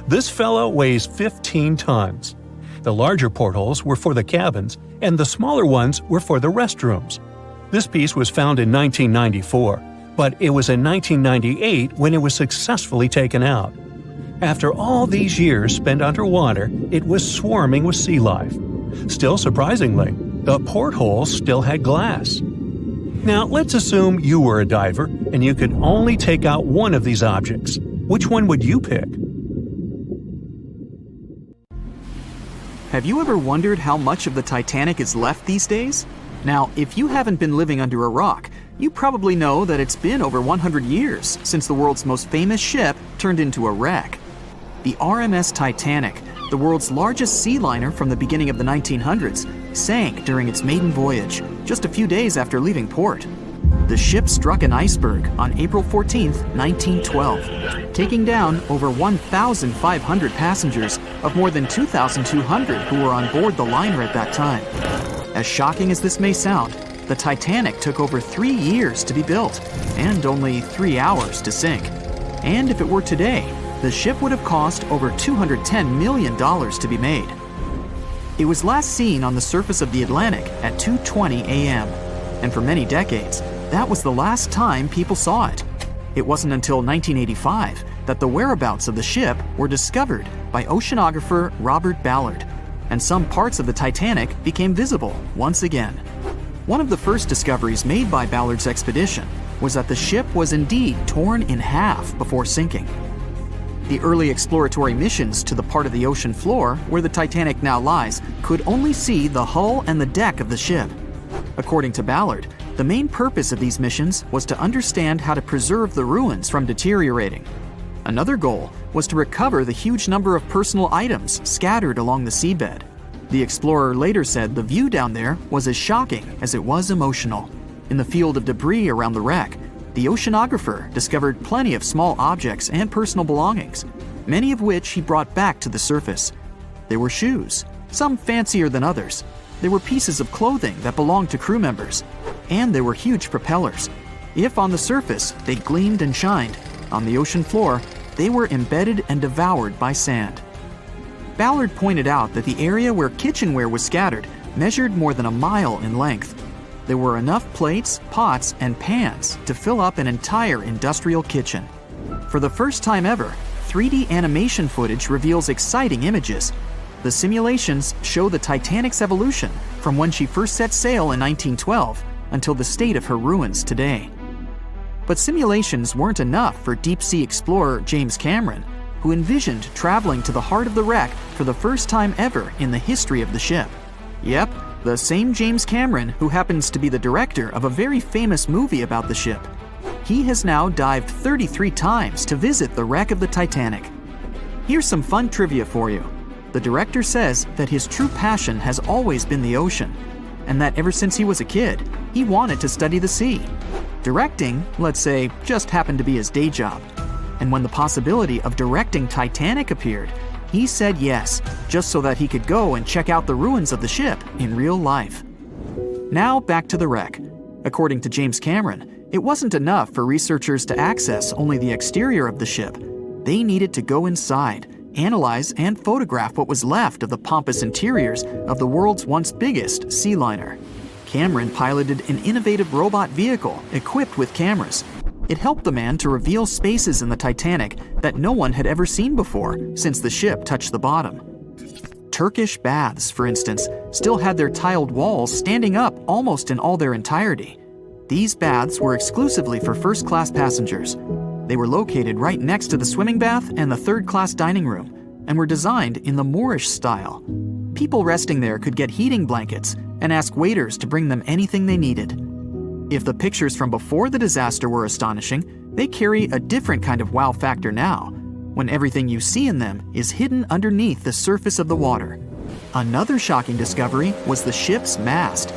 This fellow weighs 15 tons. The larger portholes were for the cabins, and the smaller ones were for the restrooms. This piece was found in 1994, but it was in 1998 when it was successfully taken out. After all these years spent underwater, it was swarming with sea life. Still surprisingly, the portholes still had glass. Now, let's assume you were a diver and you could only take out one of these objects. Which one would you pick? Have you ever wondered how much of the Titanic is left these days? Now, if you haven't been living under a rock, you probably know that it's been over 100 years since the world's most famous ship turned into a wreck. The RMS Titanic, the world's largest sea liner from the beginning of the 1900s, sank during its maiden voyage, just a few days after leaving port. The ship struck an iceberg on April 14, 1912, taking down over 1,500 passengers of more than 2,200 who were on board the liner at that time. As shocking as this may sound, the Titanic took over 3 years to be built and only 3 hours to sink. And if it were today, the ship would have cost over $210 million to be made. It was last seen on the surface of the Atlantic at 2:20 a.m., and for many decades, that was the last time people saw it. It wasn't until 1985 that the whereabouts of the ship were discovered by oceanographer Robert Ballard, and some parts of the Titanic became visible once again. One of the first discoveries made by Ballard's expedition was that the ship was indeed torn in half before sinking. The early exploratory missions to the part of the ocean floor where the Titanic now lies could only see the hull and the deck of the ship. According to Ballard, the main purpose of these missions was to understand how to preserve the ruins from deteriorating. Another goal was to recover the huge number of personal items scattered along the seabed. The explorer later said the view down there was as shocking as it was emotional. In the field of debris around the wreck, the oceanographer discovered plenty of small objects and personal belongings, many of which he brought back to the surface. They were shoes, some fancier than others. There were pieces of clothing that belonged to crew members, and there were huge propellers. If on the surface they gleamed and shined, on the ocean floor they were embedded and devoured by sand. Ballard pointed out that the area where kitchenware was scattered measured more than a mile in length. There were enough plates, pots, and pans to fill up an entire industrial kitchen. For the first time ever, 3D animation footage reveals exciting images. The simulations show the Titanic's evolution from when she first set sail in 1912 until the state of her ruins today. But simulations weren't enough for deep-sea explorer James Cameron, who envisioned traveling to the heart of the wreck for the first time ever in the history of the ship. Yep, the same James Cameron who happens to be the director of a very famous movie about the ship. He has now dived 33 times to visit the wreck of the Titanic. Here's some fun trivia for you. The director says that his true passion has always been the ocean, and that ever since he was a kid, he wanted to study the sea. Directing, let's say, just happened to be his day job. And when the possibility of directing Titanic appeared, he said yes, just so that he could go and check out the ruins of the ship in real life. Now back to the wreck. According to James Cameron, it wasn't enough for researchers to access only the exterior of the ship. They needed to go inside, analyze and photograph what was left of the pompous interiors of the world's once biggest sea liner. Cameron piloted an innovative robot vehicle equipped with cameras. It helped the man to reveal spaces in the Titanic that no one had ever seen before since the ship touched the bottom. Turkish baths, for instance, still had their tiled walls standing up almost in all their entirety. These baths were exclusively for first-class passengers. They were located right next to the swimming bath and the third-class dining room, and were designed in the Moorish style. People resting there could get heating blankets and ask waiters to bring them anything they needed. If the pictures from before the disaster were astonishing, they carry a different kind of wow factor now, when everything you see in them is hidden underneath the surface of the water. Another shocking discovery was the ship's mast.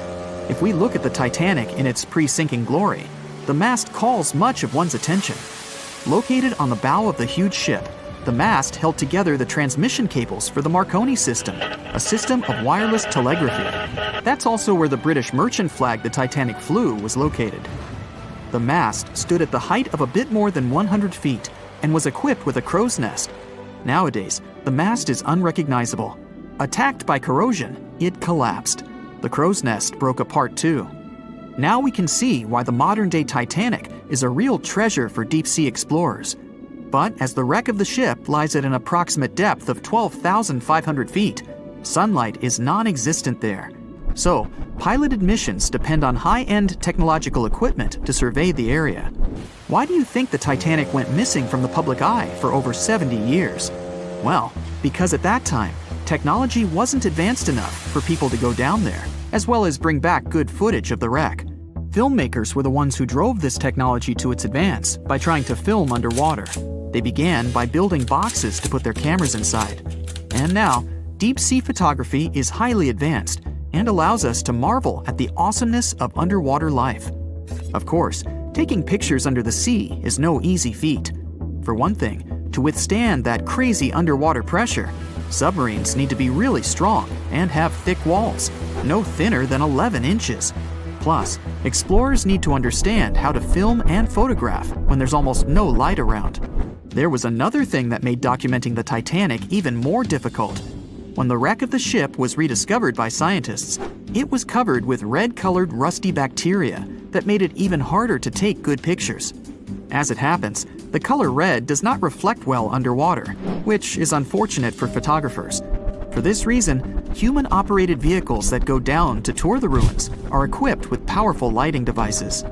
If we look at the Titanic in its pre-sinking glory, the mast calls much of one's attention. Located on the bow of the huge ship, the mast held together the transmission cables for the Marconi system, a system of wireless telegraphy. That's also where the British merchant flag the Titanic flew was located. The mast stood at the height of a bit more than 100 feet and was equipped with a crow's nest. Nowadays, the mast is unrecognizable. Attacked by corrosion, it collapsed. The crow's nest broke apart too. Now we can see why the modern-day Titanic is a real treasure for deep-sea explorers. But as the wreck of the ship lies at an approximate depth of 12,500 feet, sunlight is non-existent there. So, piloted missions depend on high-end technological equipment to survey the area. Why do you think the Titanic went missing from the public eye for over 70 years? Well, because at that time, technology wasn't advanced enough for people to go down there, as well as bring back good footage of the wreck. Filmmakers were the ones who drove this technology to its advance by trying to film underwater. They began by building boxes to put their cameras inside. And now, deep-sea photography is highly advanced and allows us to marvel at the awesomeness of underwater life. Of course, taking pictures under the sea is no easy feat. For one thing, to withstand that crazy underwater pressure, submarines need to be really strong and have thick walls, no thinner than 11 inches. Plus, explorers need to understand how to film and photograph when there's almost no light around. There was another thing that made documenting the Titanic even more difficult. When the wreck of the ship was rediscovered by scientists, it was covered with red-colored rusty bacteria that made it even harder to take good pictures. As it happens, the color red does not reflect well underwater, which is unfortunate for photographers. For this reason, human-operated vehicles that go down to tour the ruins are equipped with powerful lighting devices.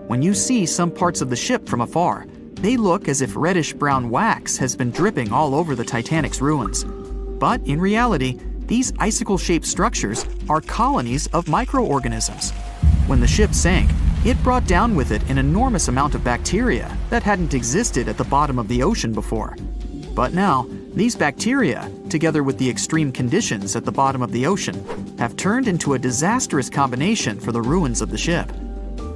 When you see some parts of the ship from afar, they look as if reddish-brown wax has been dripping all over the Titanic's ruins. But in reality, these icicle-shaped structures are colonies of microorganisms. When the ship sank, it brought down with it an enormous amount of bacteria that hadn't existed at the bottom of the ocean before. But now, these bacteria, together with the extreme conditions at the bottom of the ocean, have turned into a disastrous combination for the ruins of the ship.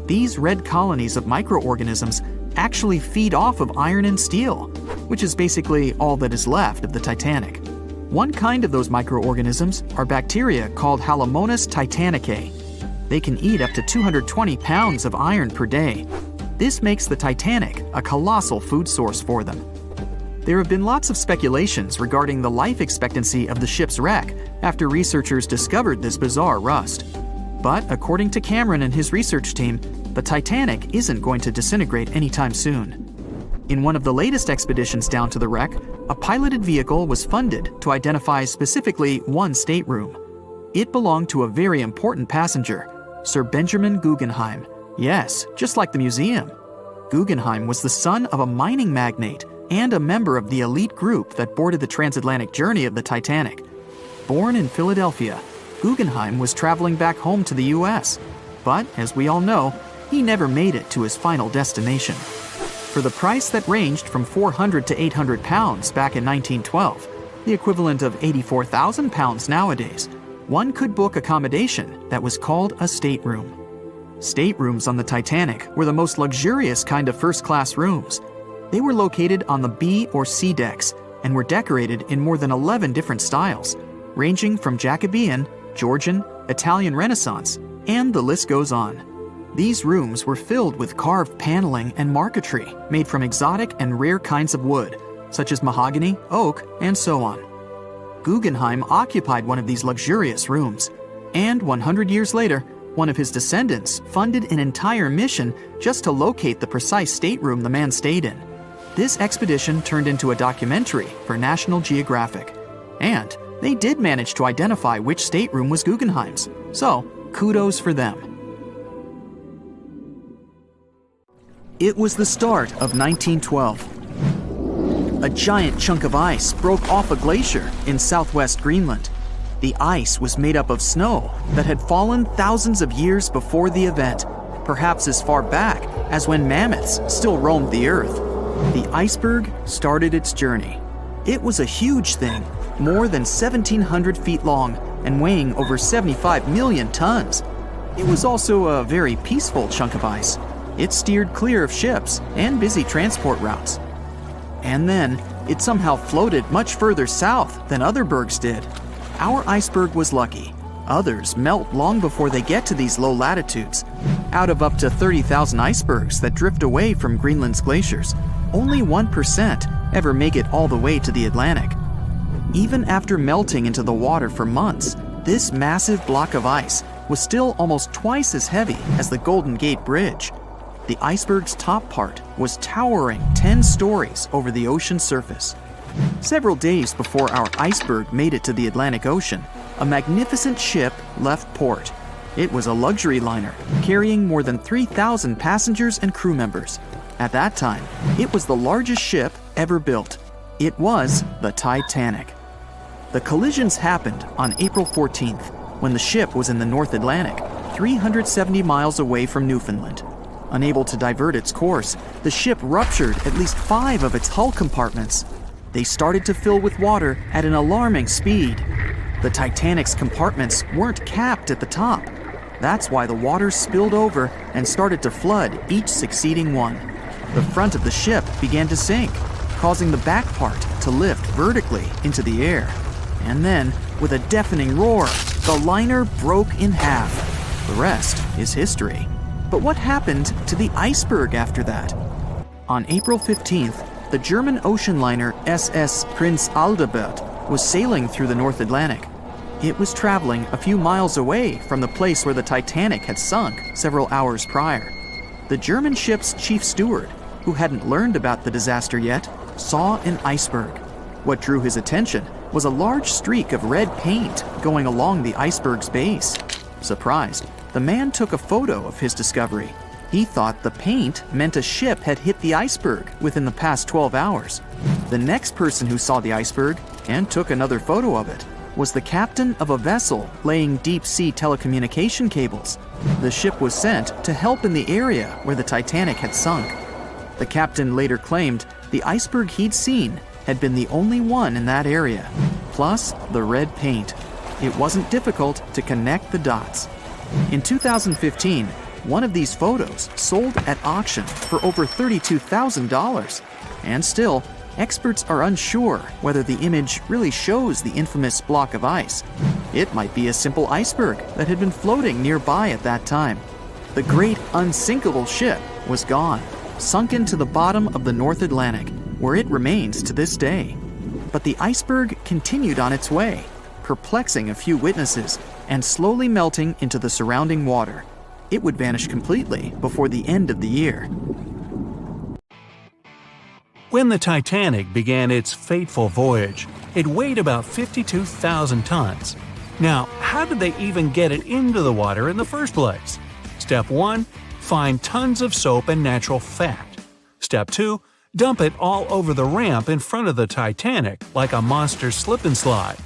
These red colonies of microorganisms actually feed off of iron and steel, which is basically all that is left of the Titanic. One kind of those microorganisms are bacteria called Halomonas titanicae. They can eat up to 220 pounds of iron per day. This makes the Titanic a colossal food source for them. There have been lots of speculations regarding the life expectancy of the ship's wreck after researchers discovered this bizarre rust. But according to Cameron and his research team, the Titanic isn't going to disintegrate anytime soon. In one of the latest expeditions down to the wreck, a piloted vehicle was funded to identify specifically one stateroom. It belonged to a very important passenger, Sir Benjamin Guggenheim. Yes, just like the museum. Guggenheim was the son of a mining magnate and a member of the elite group that boarded the transatlantic journey of the Titanic. Born in Philadelphia, Guggenheim was traveling back home to the US. But, as we all know, he never made it to his final destination. For the price that ranged from 400 to 800 pounds back in 1912, the equivalent of 84,000 pounds nowadays, one could book accommodation that was called a stateroom. Staterooms on the Titanic were the most luxurious kind of first-class rooms. They were located on the B or C decks and were decorated in more than 11 different styles, ranging from Jacobean, Georgian, Italian Renaissance, and the list goes on. These rooms were filled with carved paneling and marquetry made from exotic and rare kinds of wood, such as mahogany, oak, and so on. Guggenheim occupied one of these luxurious rooms, and 100 years later, one of his descendants funded an entire mission just to locate the precise stateroom the man stayed in. This expedition turned into a documentary for National Geographic, and they did manage to identify which stateroom was Guggenheim's, so kudos for them. It was the start of 1912. A giant chunk of ice broke off a glacier in southwest Greenland. The ice was made up of snow that had fallen thousands of years before the event, perhaps as far back as when mammoths still roamed the earth. The iceberg started its journey. It was a huge thing, more than 1,700 feet long and weighing over 75 million tons. It was also a very peaceful chunk of ice. It steered clear of ships and busy transport routes. And then, it somehow floated much further south than other bergs did. Our iceberg was lucky. Others melt long before they get to these low latitudes. Out of up to 30,000 icebergs that drift away from Greenland's glaciers, only 1% ever make it all the way to the Atlantic. Even after melting into the water for months, this massive block of ice was still almost twice as heavy as the Golden Gate Bridge. The iceberg's top part was towering 10 stories over the ocean surface. Several days before our iceberg made it to the Atlantic Ocean, a magnificent ship left port. It was a luxury liner carrying more than 3,000 passengers and crew members. At that time, it was the largest ship ever built. It was the Titanic. The collisions happened on April 14th, when the ship was in the North Atlantic, 370 miles away from Newfoundland. Unable to divert its course, the ship ruptured at least 5 of its hull compartments. They started to fill with water at an alarming speed. The Titanic's compartments weren't capped at the top. That's why the water spilled over and started to flood each succeeding one. The front of the ship began to sink, causing the back part to lift vertically into the air. And then, with a deafening roar, the liner broke in half. The rest is history. But what happened to the iceberg after that? On April 15th, the German ocean liner SS Prinz Adalbert was sailing through the North Atlantic. It was traveling a few miles away from the place where the Titanic had sunk several hours prior. The German ship's chief steward, who hadn't learned about the disaster yet, saw an iceberg. What drew his attention was a large streak of red paint going along the iceberg's base. Surprised, the man took a photo of his discovery. He thought the paint meant a ship had hit the iceberg within the past 12 hours. The next person who saw the iceberg and took another photo of it was the captain of a vessel laying deep-sea telecommunication cables. The ship was sent to help in the area where the Titanic had sunk. The captain later claimed the iceberg he'd seen had been the only one in that area, plus the red paint. It wasn't difficult to connect the dots. In 2015, one of these photos sold at auction for over $32,000. And still, experts are unsure whether the image really shows the infamous block of ice. It might be a simple iceberg that had been floating nearby at that time. The great unsinkable ship was gone, sunk into the bottom of the North Atlantic, where it remains to this day. But the iceberg continued on its way, perplexing a few witnesses and slowly melting into the surrounding water. It would vanish completely before the end of the year. When the Titanic began its fateful voyage, it weighed about 52,000 tons. Now, how did they even get it into the water in the first place? Step 1. Find tons of soap and natural fat. Step 2. Dump it all over the ramp in front of the Titanic like a monster slip and slide.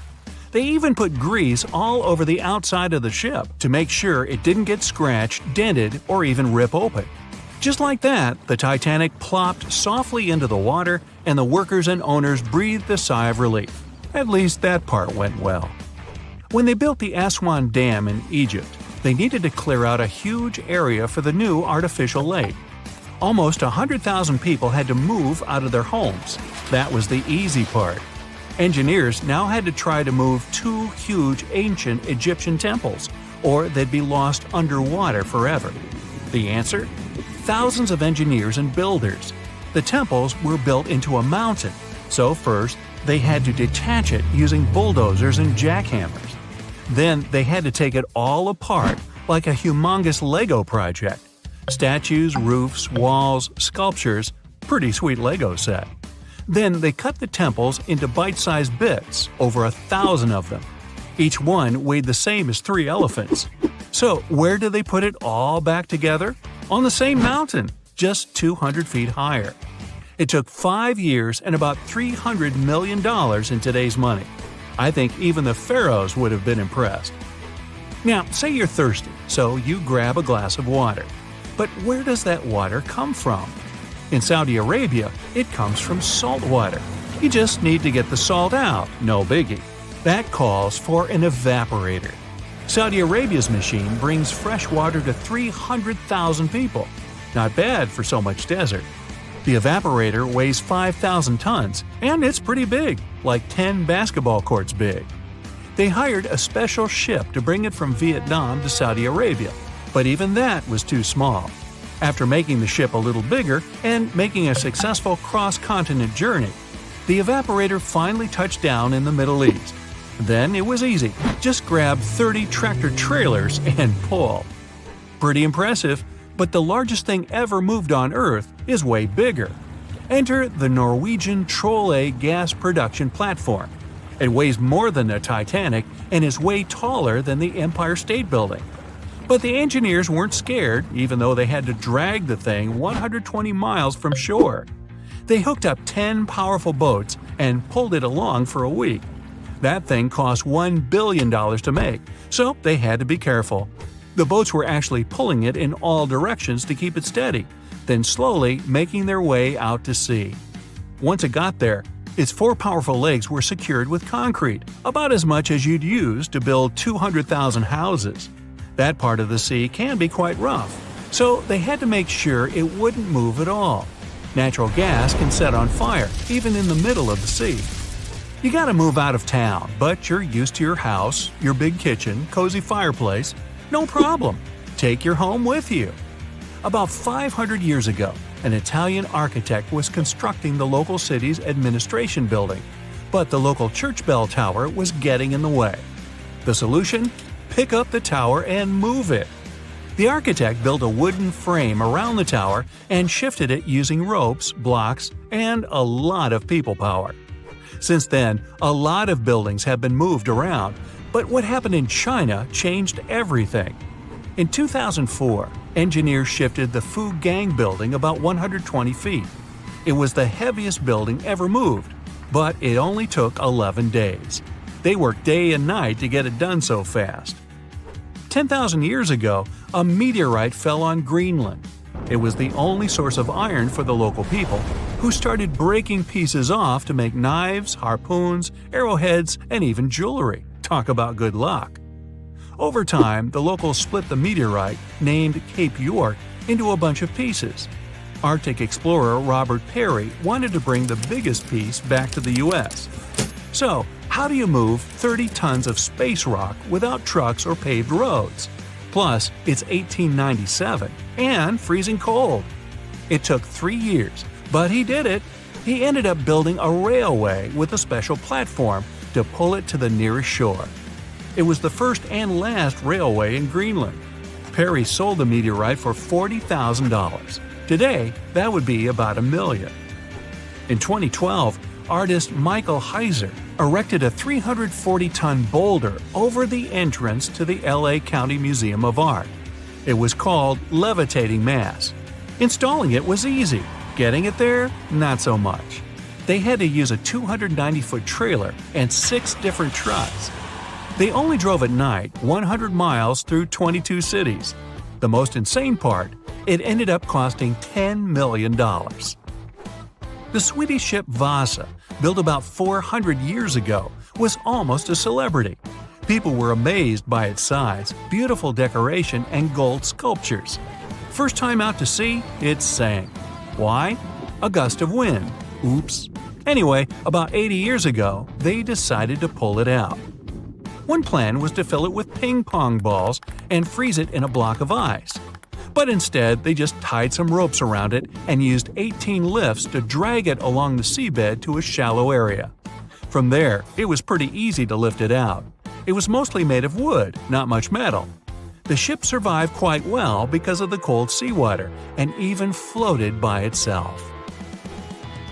They even put grease all over the outside of the ship to make sure it didn't get scratched, dented, or even rip open. Just like that, the Titanic plopped softly into the water, and the workers and owners breathed a sigh of relief. At least that part went well. When they built the Aswan Dam in Egypt, they needed to clear out a huge area for the new artificial lake. Almost 100,000 people had to move out of their homes. That was the easy part. Engineers now had to try to move 2 huge ancient Egyptian temples, or they'd be lost underwater forever. The answer? Thousands of engineers and builders. The temples were built into a mountain, so first they had to detach it using bulldozers and jackhammers. Then they had to take it all apart like a humongous Lego project. Statues, roofs, walls, sculptures, pretty sweet Lego set. Then they cut the temples into bite-sized bits, over 1,000 of them. Each one weighed the same as 3 elephants. So where did they put it all back together? On the same mountain, just 200 feet higher. It took 5 years and about $300 million in today's money. I think even the pharaohs would have been impressed. Now, say you're thirsty, so you grab a glass of water. But where does that water come from? In Saudi Arabia, it comes from salt water. You just need to get the salt out, no biggie. That calls for an evaporator. Saudi Arabia's machine brings fresh water to 300,000 people. Not bad for so much desert. The evaporator weighs 5,000 tons, and it's pretty big, like 10 basketball courts big. They hired a special ship to bring it from Vietnam to Saudi Arabia, but even that was too small. After making the ship a little bigger and making a successful cross-continent journey, the evaporator finally touched down in the Middle East. Then it was easy. Just grab 30 tractor-trailers and pull. Pretty impressive, but the largest thing ever moved on Earth is way bigger. Enter the Norwegian Troll gas production platform. It weighs more than the Titanic and is way taller than the Empire State Building. But the engineers weren't scared, even though they had to drag the thing 120 miles from shore. They hooked up 10 powerful boats and pulled it along for a week. That thing cost $1 billion to make, so they had to be careful. The boats were actually pulling it in all directions to keep it steady, then slowly making their way out to sea. Once it got there, its 4 powerful legs were secured with concrete, about as much as you'd use to build 200,000 houses. That part of the sea can be quite rough, so they had to make sure it wouldn't move at all. Natural gas can set on fire, even in the middle of the sea. You gotta move out of town, but you're used to your house, your big kitchen, cozy fireplace. No problem. Take your home with you. About 500 years ago, an Italian architect was constructing the local city's administration building, but the local church bell tower was getting in the way. The solution? Pick up the tower and move it. The architect built a wooden frame around the tower and shifted it using ropes, blocks, and a lot of people power. Since then, a lot of buildings have been moved around, but what happened in China changed everything. In 2004, engineers shifted the Fugang building about 120 feet. It was the heaviest building ever moved, but it only took 11 days. They worked day and night to get it done so fast. 10,000 years ago, a meteorite fell on Greenland. It was the only source of iron for the local people, who started breaking pieces off to make knives, harpoons, arrowheads, and even jewelry. Talk about good luck. Over time, the locals split the meteorite, named Cape York, into a bunch of pieces. Arctic explorer Robert Peary wanted to bring the biggest piece back to the U.S. So, how do you move 30 tons of space rock without trucks or paved roads? Plus, it's 1897 and freezing cold. It took 3 years, but he did it. He ended up building a railway with a special platform to pull it to the nearest shore. It was the first and last railway in Greenland. Peary sold the meteorite for $40,000. Today, that would be about $1 million. In 2012, artist Michael Heiser erected a 340-ton boulder over the entrance to the LA County Museum of Art. It was called Levitating Mass. Installing it was easy. Getting it there, not so much. They had to use a 290-foot trailer and 6 different trucks. They only drove at night 100 miles through 22 cities. The most insane part, it ended up costing $10 million. The Swedish ship Vasa, built about 400 years ago, was almost a celebrity. People were amazed by its size, beautiful decoration, and gold sculptures. First time out to sea, it sank. Why? A gust of wind. Oops. Anyway, about 80 years ago, they decided to pull it out. One plan was to fill it with ping pong balls and freeze it in a block of ice. But instead, they just tied some ropes around it and used 18 lifts to drag it along the seabed to a shallow area. From there, it was pretty easy to lift it out. It was mostly made of wood, not much metal. The ship survived quite well because of the cold seawater and even floated by itself.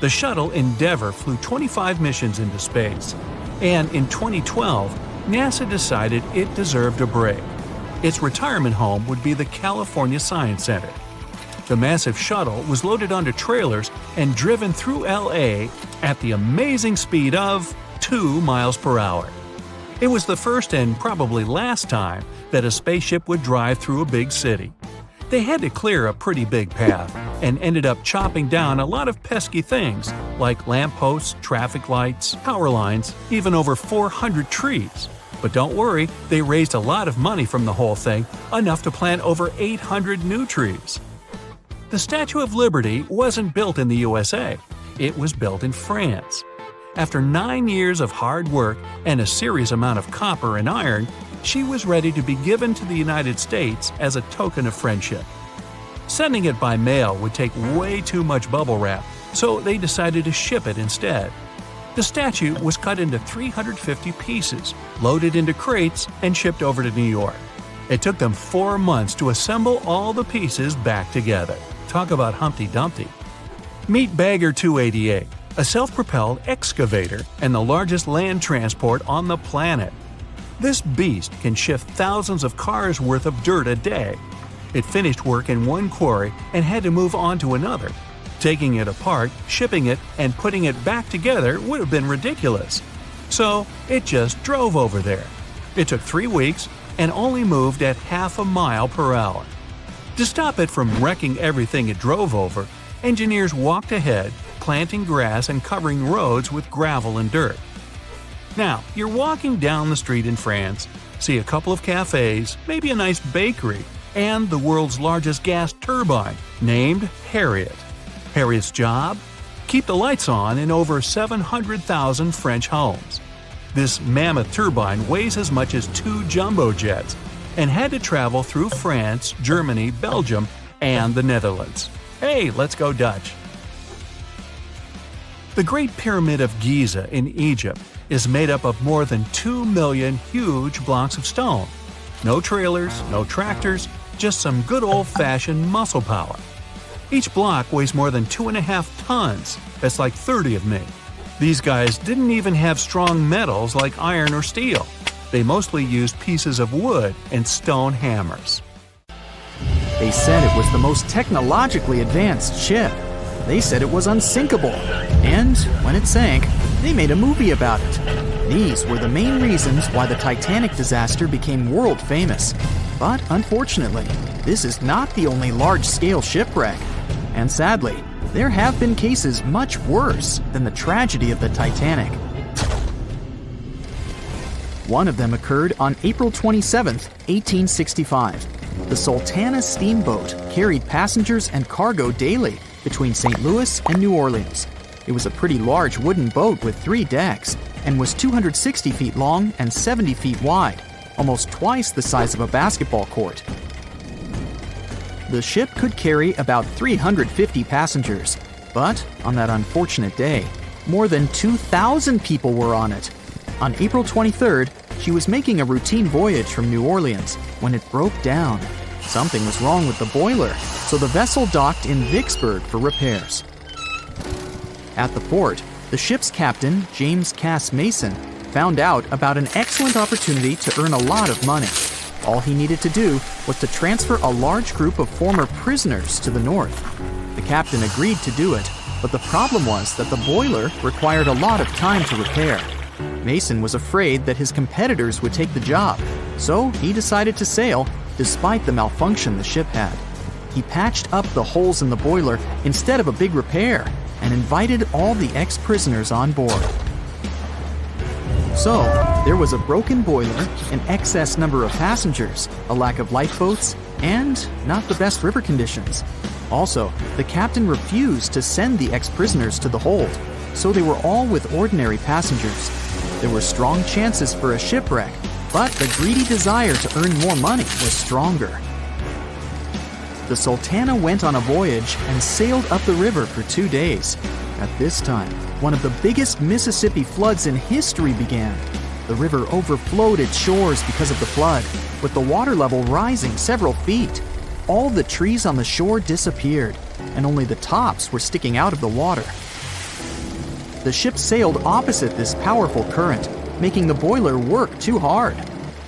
The shuttle Endeavour flew 25 missions into space, and in 2012, NASA decided it deserved a break. Its retirement home would be the California Science Center. The massive shuttle was loaded onto trailers and driven through LA at the amazing speed of 2 miles per hour. It was the first and probably last time that a spaceship would drive through a big city. They had to clear a pretty big path and ended up chopping down a lot of pesky things like lampposts, traffic lights, power lines, even over 400 trees. But don't worry, they raised a lot of money from the whole thing, enough to plant over 800 new trees. The Statue of Liberty wasn't built in the USA. It was built in France. After 9 years of hard work and a serious amount of copper and iron, she was ready to be given to the United States as a token of friendship. Sending it by mail would take way too much bubble wrap, so they decided to ship it instead. The statue was cut into 350 pieces, loaded into crates, and shipped over to New York. It took them 4 months to assemble all the pieces back together. Talk about Humpty Dumpty. Meet Bagger 288, a self-propelled excavator and the largest land transport on the planet. This beast can shift thousands of cars worth of dirt a day. It finished work in one quarry and had to move on to another. Taking it apart, shipping it, and putting it back together would have been ridiculous. So it just drove over there. It took 3 weeks and only moved at half a mile per hour. To stop it from wrecking everything it drove over, engineers walked ahead, planting grass and covering roads with gravel and dirt. Now, you're walking down the street in France, see a couple of cafes, maybe a nice bakery, and the world's largest gas turbine, named Harriet. Harriet's job? Keep the lights on in over 700,000 French homes. This mammoth turbine weighs as much as 2 jumbo jets and had to travel through France, Germany, Belgium, and the Netherlands. Hey, let's go Dutch! The Great Pyramid of Giza in Egypt is made up of more than 2 million huge blocks of stone. No trailers, no tractors, just some good old-fashioned muscle power. Each block weighs more than 2.5 tons. That's like 30 of me. These guys didn't even have strong metals like iron or steel. They mostly used pieces of wood and stone hammers. They said it was the most technologically advanced ship. They said it was unsinkable. And when it sank, they made a movie about it. These were the main reasons why the Titanic disaster became world famous. But unfortunately, this is not the only large-scale shipwreck. And sadly, there have been cases much worse than the tragedy of the Titanic. One of them occurred on April 27, 1865. The Sultana steamboat carried passengers and cargo daily, between St. Louis and New Orleans. It was a pretty large wooden boat with 3 decks and was 260 feet long and 70 feet wide, almost twice the size of a basketball court. The ship could carry about 350 passengers, but on that unfortunate day, more than 2,000 people were on it. On April 23rd, she was making a routine voyage from New Orleans when it broke down. Something was wrong with the boiler, so the vessel docked in Vicksburg for repairs. At the port, the ship's captain, James Cass Mason, found out about an excellent opportunity to earn a lot of money. All he needed to do was to transfer a large group of former prisoners to the north. The captain agreed to do it, but the problem was that the boiler required a lot of time to repair. Mason was afraid that his competitors would take the job, so he decided to sail despite the malfunction the ship had. He patched up the holes in the boiler instead of a big repair and invited all the ex-prisoners on board. So, there was a broken boiler, an excess number of passengers, a lack of lifeboats, and not the best river conditions. Also, the captain refused to send the ex-prisoners to the hold, so they were all with ordinary passengers. There were strong chances for a shipwreck, but the greedy desire to earn more money was stronger. The Sultana went on a voyage and sailed up the river for 2 days. At this time, one of the biggest Mississippi floods in history began. The river overflowed its shores because of the flood, with the water level rising several feet. All the trees on the shore disappeared, and only the tops were sticking out of the water. The ship sailed opposite this powerful current, making the boiler work too hard.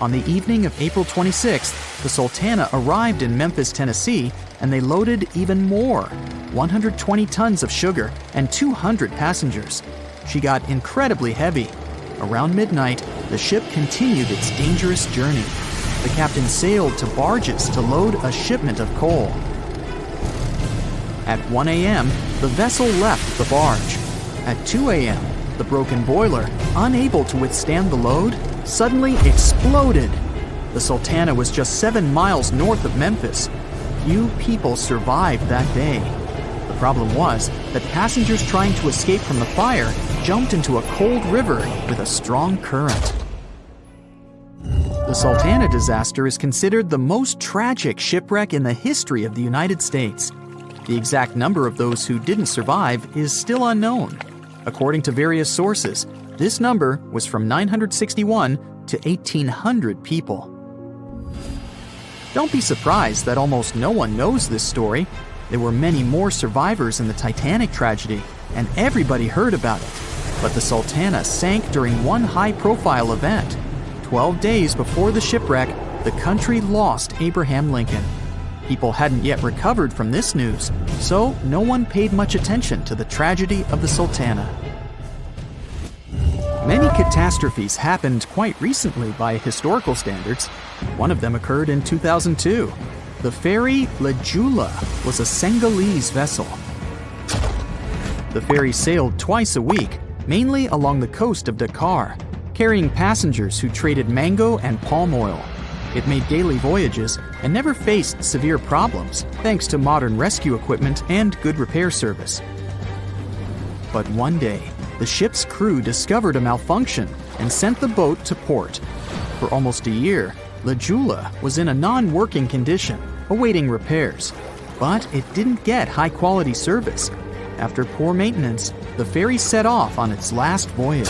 On the evening of April 26th, the Sultana arrived in Memphis, Tennessee, and they loaded even more, 120 tons of sugar and 200 passengers. She got incredibly heavy. Around midnight, the ship continued its dangerous journey. The captain sailed to barges to load a shipment of coal. At 1 a.m., the vessel left the barge. At 2 a.m., the broken boiler, unable to withstand the load, suddenly exploded. The Sultana was just 7 miles north of Memphis. Few people survived that day. The problem was that passengers trying to escape from the fire jumped into a cold river with a strong current. The Sultana disaster is considered the most tragic shipwreck in the history of the United States. The exact number of those who didn't survive is still unknown. According to various sources, this number was from 961 to 1,800 people. Don't be surprised that almost no one knows this story. There were many more survivors in the Titanic tragedy, and everybody heard about it. But the Sultana sank during one high-profile event. 12 days before the shipwreck, the country lost Abraham Lincoln. People hadn't yet recovered from this news, so no one paid much attention to the tragedy of the Sultana. Many catastrophes happened quite recently by historical standards. One of them occurred in 2002. The ferry La Jula was a Senegalese vessel. The ferry sailed twice a week, mainly along the coast of Dakar, carrying passengers who traded mango and palm oil. It made daily voyages and never faced severe problems thanks to modern rescue equipment and good repair service. But one day, the ship's crew discovered a malfunction and sent the boat to port. For almost a year, La Jula was in a non-working condition, awaiting repairs. But it didn't get high-quality service. After poor maintenance, the ferry set off on its last voyage.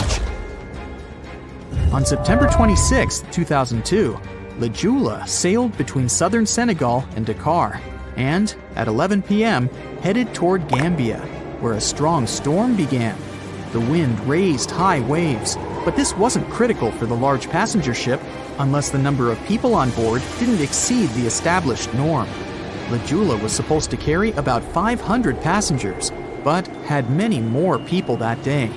On September 26, 2002, La Jula sailed between southern Senegal and Dakar, and at 11 p.m. headed toward Gambia, where a strong storm began. The wind raised high waves, but this wasn't critical for the large passenger ship unless the number of people on board didn't exceed the established norm. La Jula was supposed to carry about 500 passengers, but had many more people that day.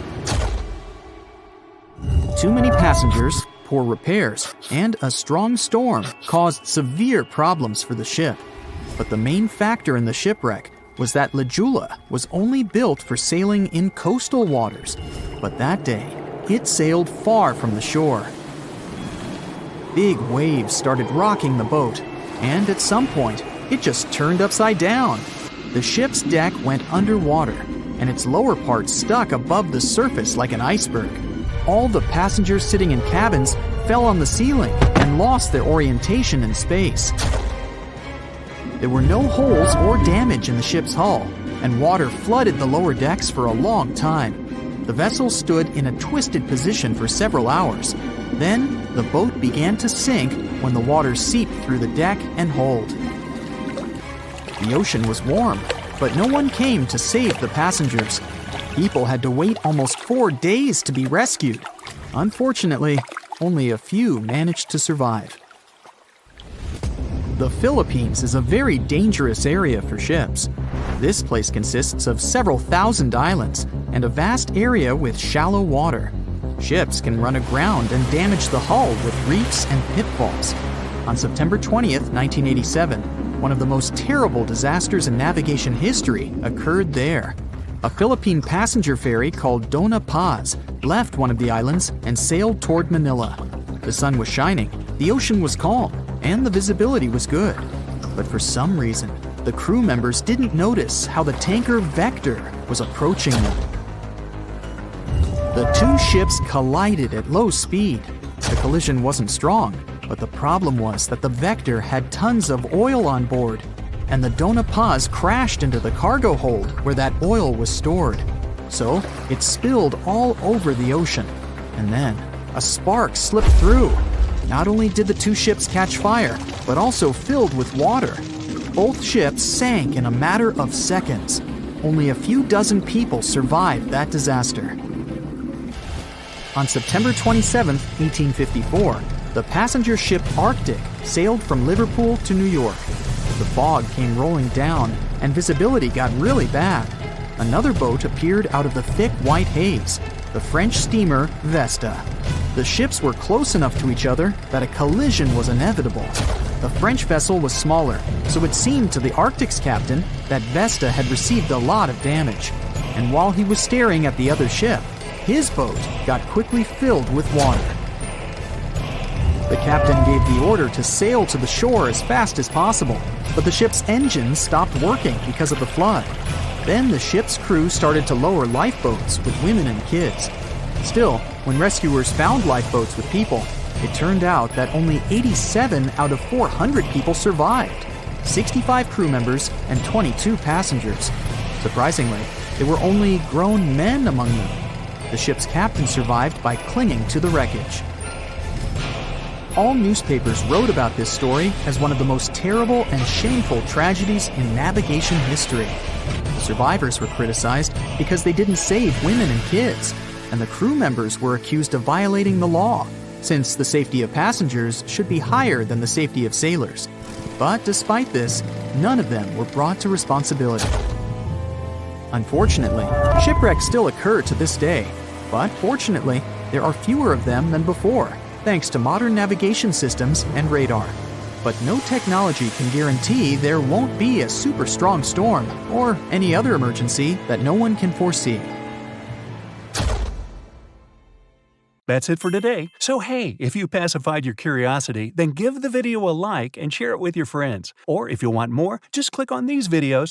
Too many passengers, poor repairs, and a strong storm caused severe problems for the ship. But the main factor in the shipwreck was that La Jula was only built for sailing in coastal waters, but that day, it sailed far from the shore. Big waves started rocking the boat, and at some point, it just turned upside down. The ship's deck went underwater, and its lower part stuck above the surface like an iceberg. All the passengers sitting in cabins fell on the ceiling and lost their orientation in space. There were no holes or damage in the ship's hull, and water flooded the lower decks for a long time. The vessel stood in a twisted position for several hours. Then, the boat began to sink when the water seeped through the deck and hold. The ocean was warm, but no one came to save the passengers. People had to wait almost 4 days to be rescued. Unfortunately, only a few managed to survive. The Philippines is a very dangerous area for ships. This place consists of several thousand islands and a vast area with shallow water. Ships can run aground and damage the hull with reefs and pitfalls. On September 20th, 1987, one of the most terrible disasters in navigation history occurred there. A Philippine passenger ferry called Dona Paz left one of the islands and sailed toward Manila. The sun was shining, the ocean was calm, and the visibility was good. But for some reason, the crew members didn't notice how the tanker Vector was approaching them. The two ships collided at low speed. The collision wasn't strong, but the problem was that the Vector had tons of oil on board, and the Dona Paz crashed into the cargo hold where that oil was stored. So it spilled all over the ocean, and then a spark slipped through. Not only did the two ships catch fire, but also filled with water. Both ships sank in a matter of seconds. Only a few dozen people survived that disaster. On September 27, 1854, the passenger ship Arctic sailed from Liverpool to New York. The fog came rolling down, and visibility got really bad. Another boat appeared out of the thick white haze, the French steamer Vesta. The ships were close enough to each other that a collision was inevitable. The French vessel was smaller, so it seemed to the Arctic's captain that Vesta had received a lot of damage. And while he was staring at the other ship, his boat got quickly filled with water. The captain gave the order to sail to the shore as fast as possible, but the ship's engines stopped working because of the flood. Then the ship's crew started to lower lifeboats with women and kids. Still, when rescuers found lifeboats with people, it turned out that only 87 out of 400 people survived, 65 crew members and 22 passengers. Surprisingly, there were only grown men among them. The ship's captain survived by clinging to the wreckage. All newspapers wrote about this story as one of the most terrible and shameful tragedies in navigation history. The survivors were criticized because they didn't save women and kids, and the crew members were accused of violating the law, since the safety of passengers should be higher than the safety of sailors. But despite this, none of them were brought to responsibility. Unfortunately, shipwrecks still occur to this day, but fortunately, there are fewer of them than before, thanks to modern navigation systems and radar. But no technology can guarantee there won't be a super strong storm or any other emergency that no one can foresee. That's it for today. So hey, if you pacified your curiosity, then give the video a like and share it with your friends. Or if you want more, just click on these videos